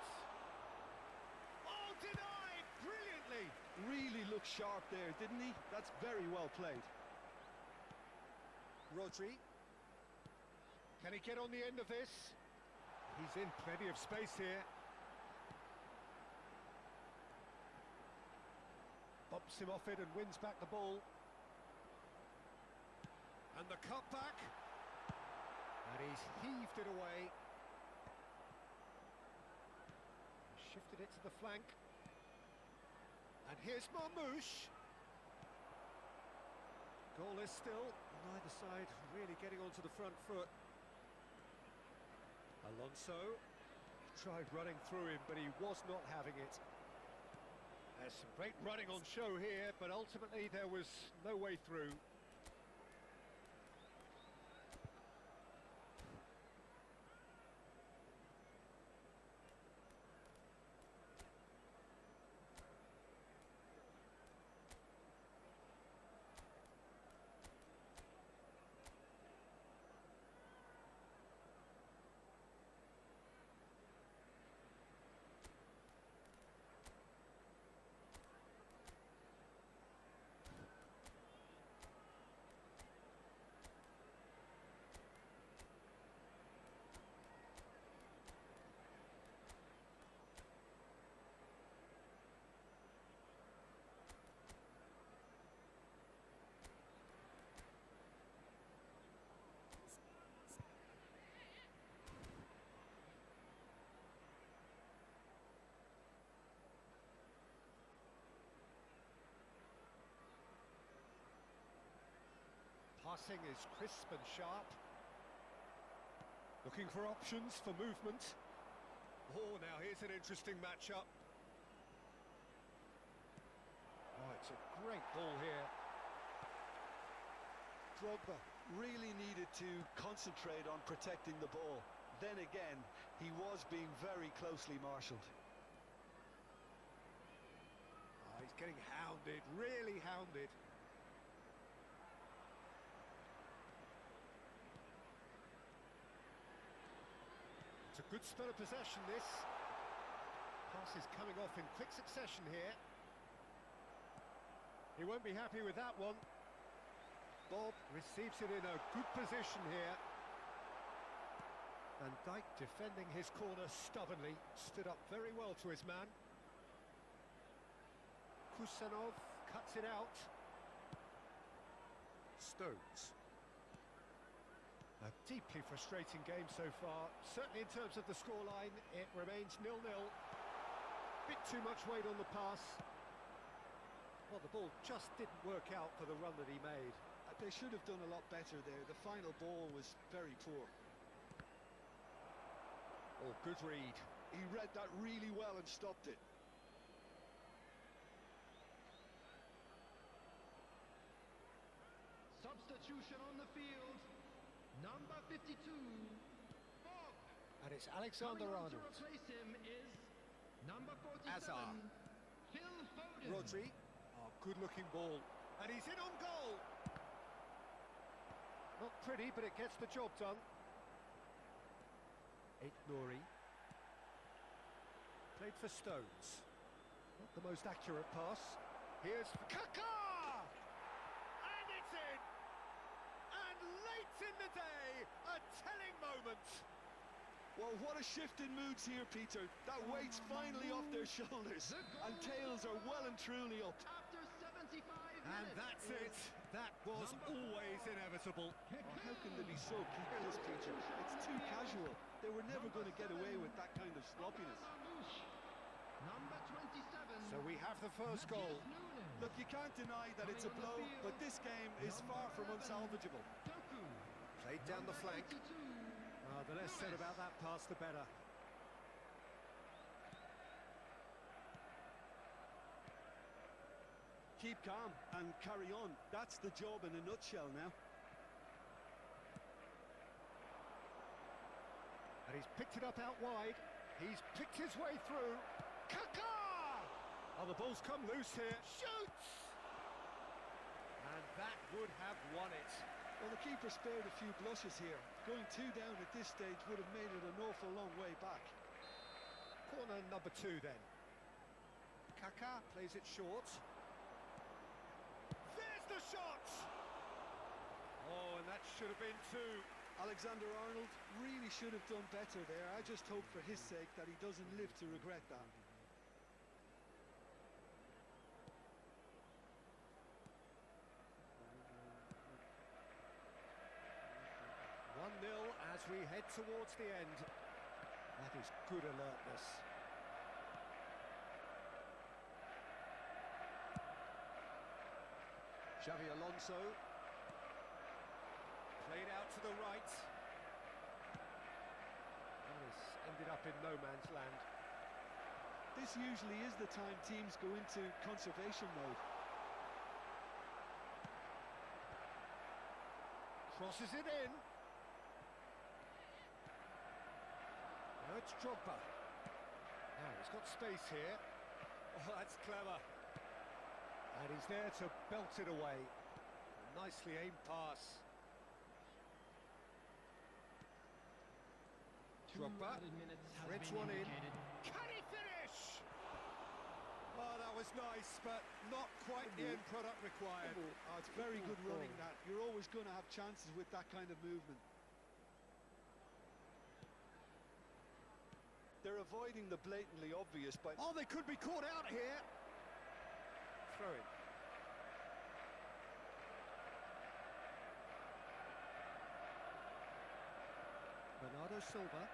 Oh, denied! Brilliantly! Really looked sharp there, didn't he? That's very well played. Rodri. Can he get on the end of this? He's in plenty of space here. Bumps him off it and wins back the ball. And the cutback. And he's heaved it away. He's shifted it to the flank. And here's Marmouche. Goalless still, neither side really getting onto the front foot. Alonso tried running through him, but he was not having it. There's some great running on show here, but ultimately there was no way through. Passing is crisp and sharp. Looking for options for movement. Oh, now here's an interesting matchup. Oh, it's a great ball here. Drogba really needed to concentrate on protecting the ball. Then again, he was being very closely marshalled. Oh, he's getting hounded, really hounded. It's a good spell of possession, this. Pass is coming off in quick succession here. He won't be happy with that one. Bob receives it in a good position here. Van Dijk defending his corner stubbornly, stood up very well to his man. Kusanov cuts it out. Stones. A deeply frustrating game so far. Certainly in terms of the scoreline, it remains 0-0. Bit too much weight on the pass. Well, the ball just didn't work out for the run that he made. They should have done a lot better there. The final ball was very poor. Oh, good read. He read that really well and stopped it. Substitution on the field. Number 52, Bob. And it's Alexander-Arnold. To replace him is number 47, Hazard. Phil Foden. Rodri. Oh, good-looking ball. And he's in on goal. Not pretty, but it gets the job done. Nuri. Played for Stones. Not the most accurate pass. Here's Kaká! And it's in! And late in the day, a telling moment. Well, what a shift in moods here, Peter. That weight's finally off their shoulders, and tails are well and truly up. After 75 And minutes. that's it. That was always inevitable. Oh, how can they be so careless, Peter? It's too casual. They were never going to get away with that kind of sloppiness. Number 27. So we have the first goal. Look, you can't deny that it's a blow, but this game is far from unsalvageable. Played down the flank. The less said about that pass, the better. Keep calm and carry on. That's the job in a nutshell now. And he's picked it up out wide. He's picked his way through. Kaka! Oh, the ball's come loose here. Shoots! And that would have won it. Well, the keeper spared a few blushes here. Going 2 down at this stage would have made it an awful long way back. Corner number 2 then. Kaka plays it short. There's the shot! Oh, and that should have been 2. Alexander-Arnold really should have done better there. I just hope for his sake that he doesn't live to regret that. As we head towards the end. That is good alertness. Xavi Alonso. Played out to the right. And this ended up in no man's land. This usually is the time teams go into conservation mode. Crosses it in. Now it's Drogba. Now he's got space here. Oh, that's clever. And he's there to belt it away. Nicely aimed pass. Drogba threads one in. Can he finish? Oh, that was nice, but not quite the end product required. Oh, it's very good running, that. You're always going to have chances with that kind of movement. They're avoiding the blatantly obvious, but... Oh, they could be caught out here. Throw it. Bernardo Silva.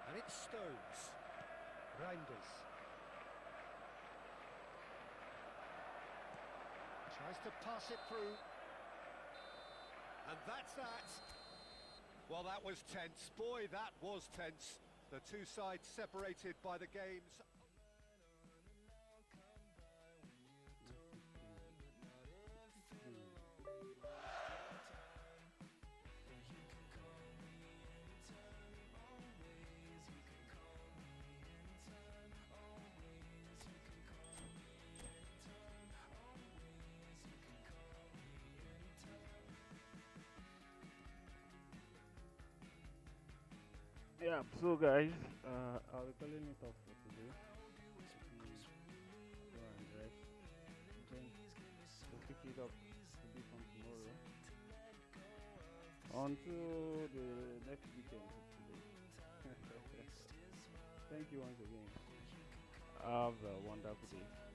And it's Stones. Reinders. Tries to pass it through. And that's that. Well, that was tense. Boy, that was tense. The two sides separated by the game's... Yeah, so guys, I'll be calling it off for today. Go and rest. Then we'll pick it up maybe from tomorrow. Until the next weekend, hopefully. Thank you once again. Have a wonderful day.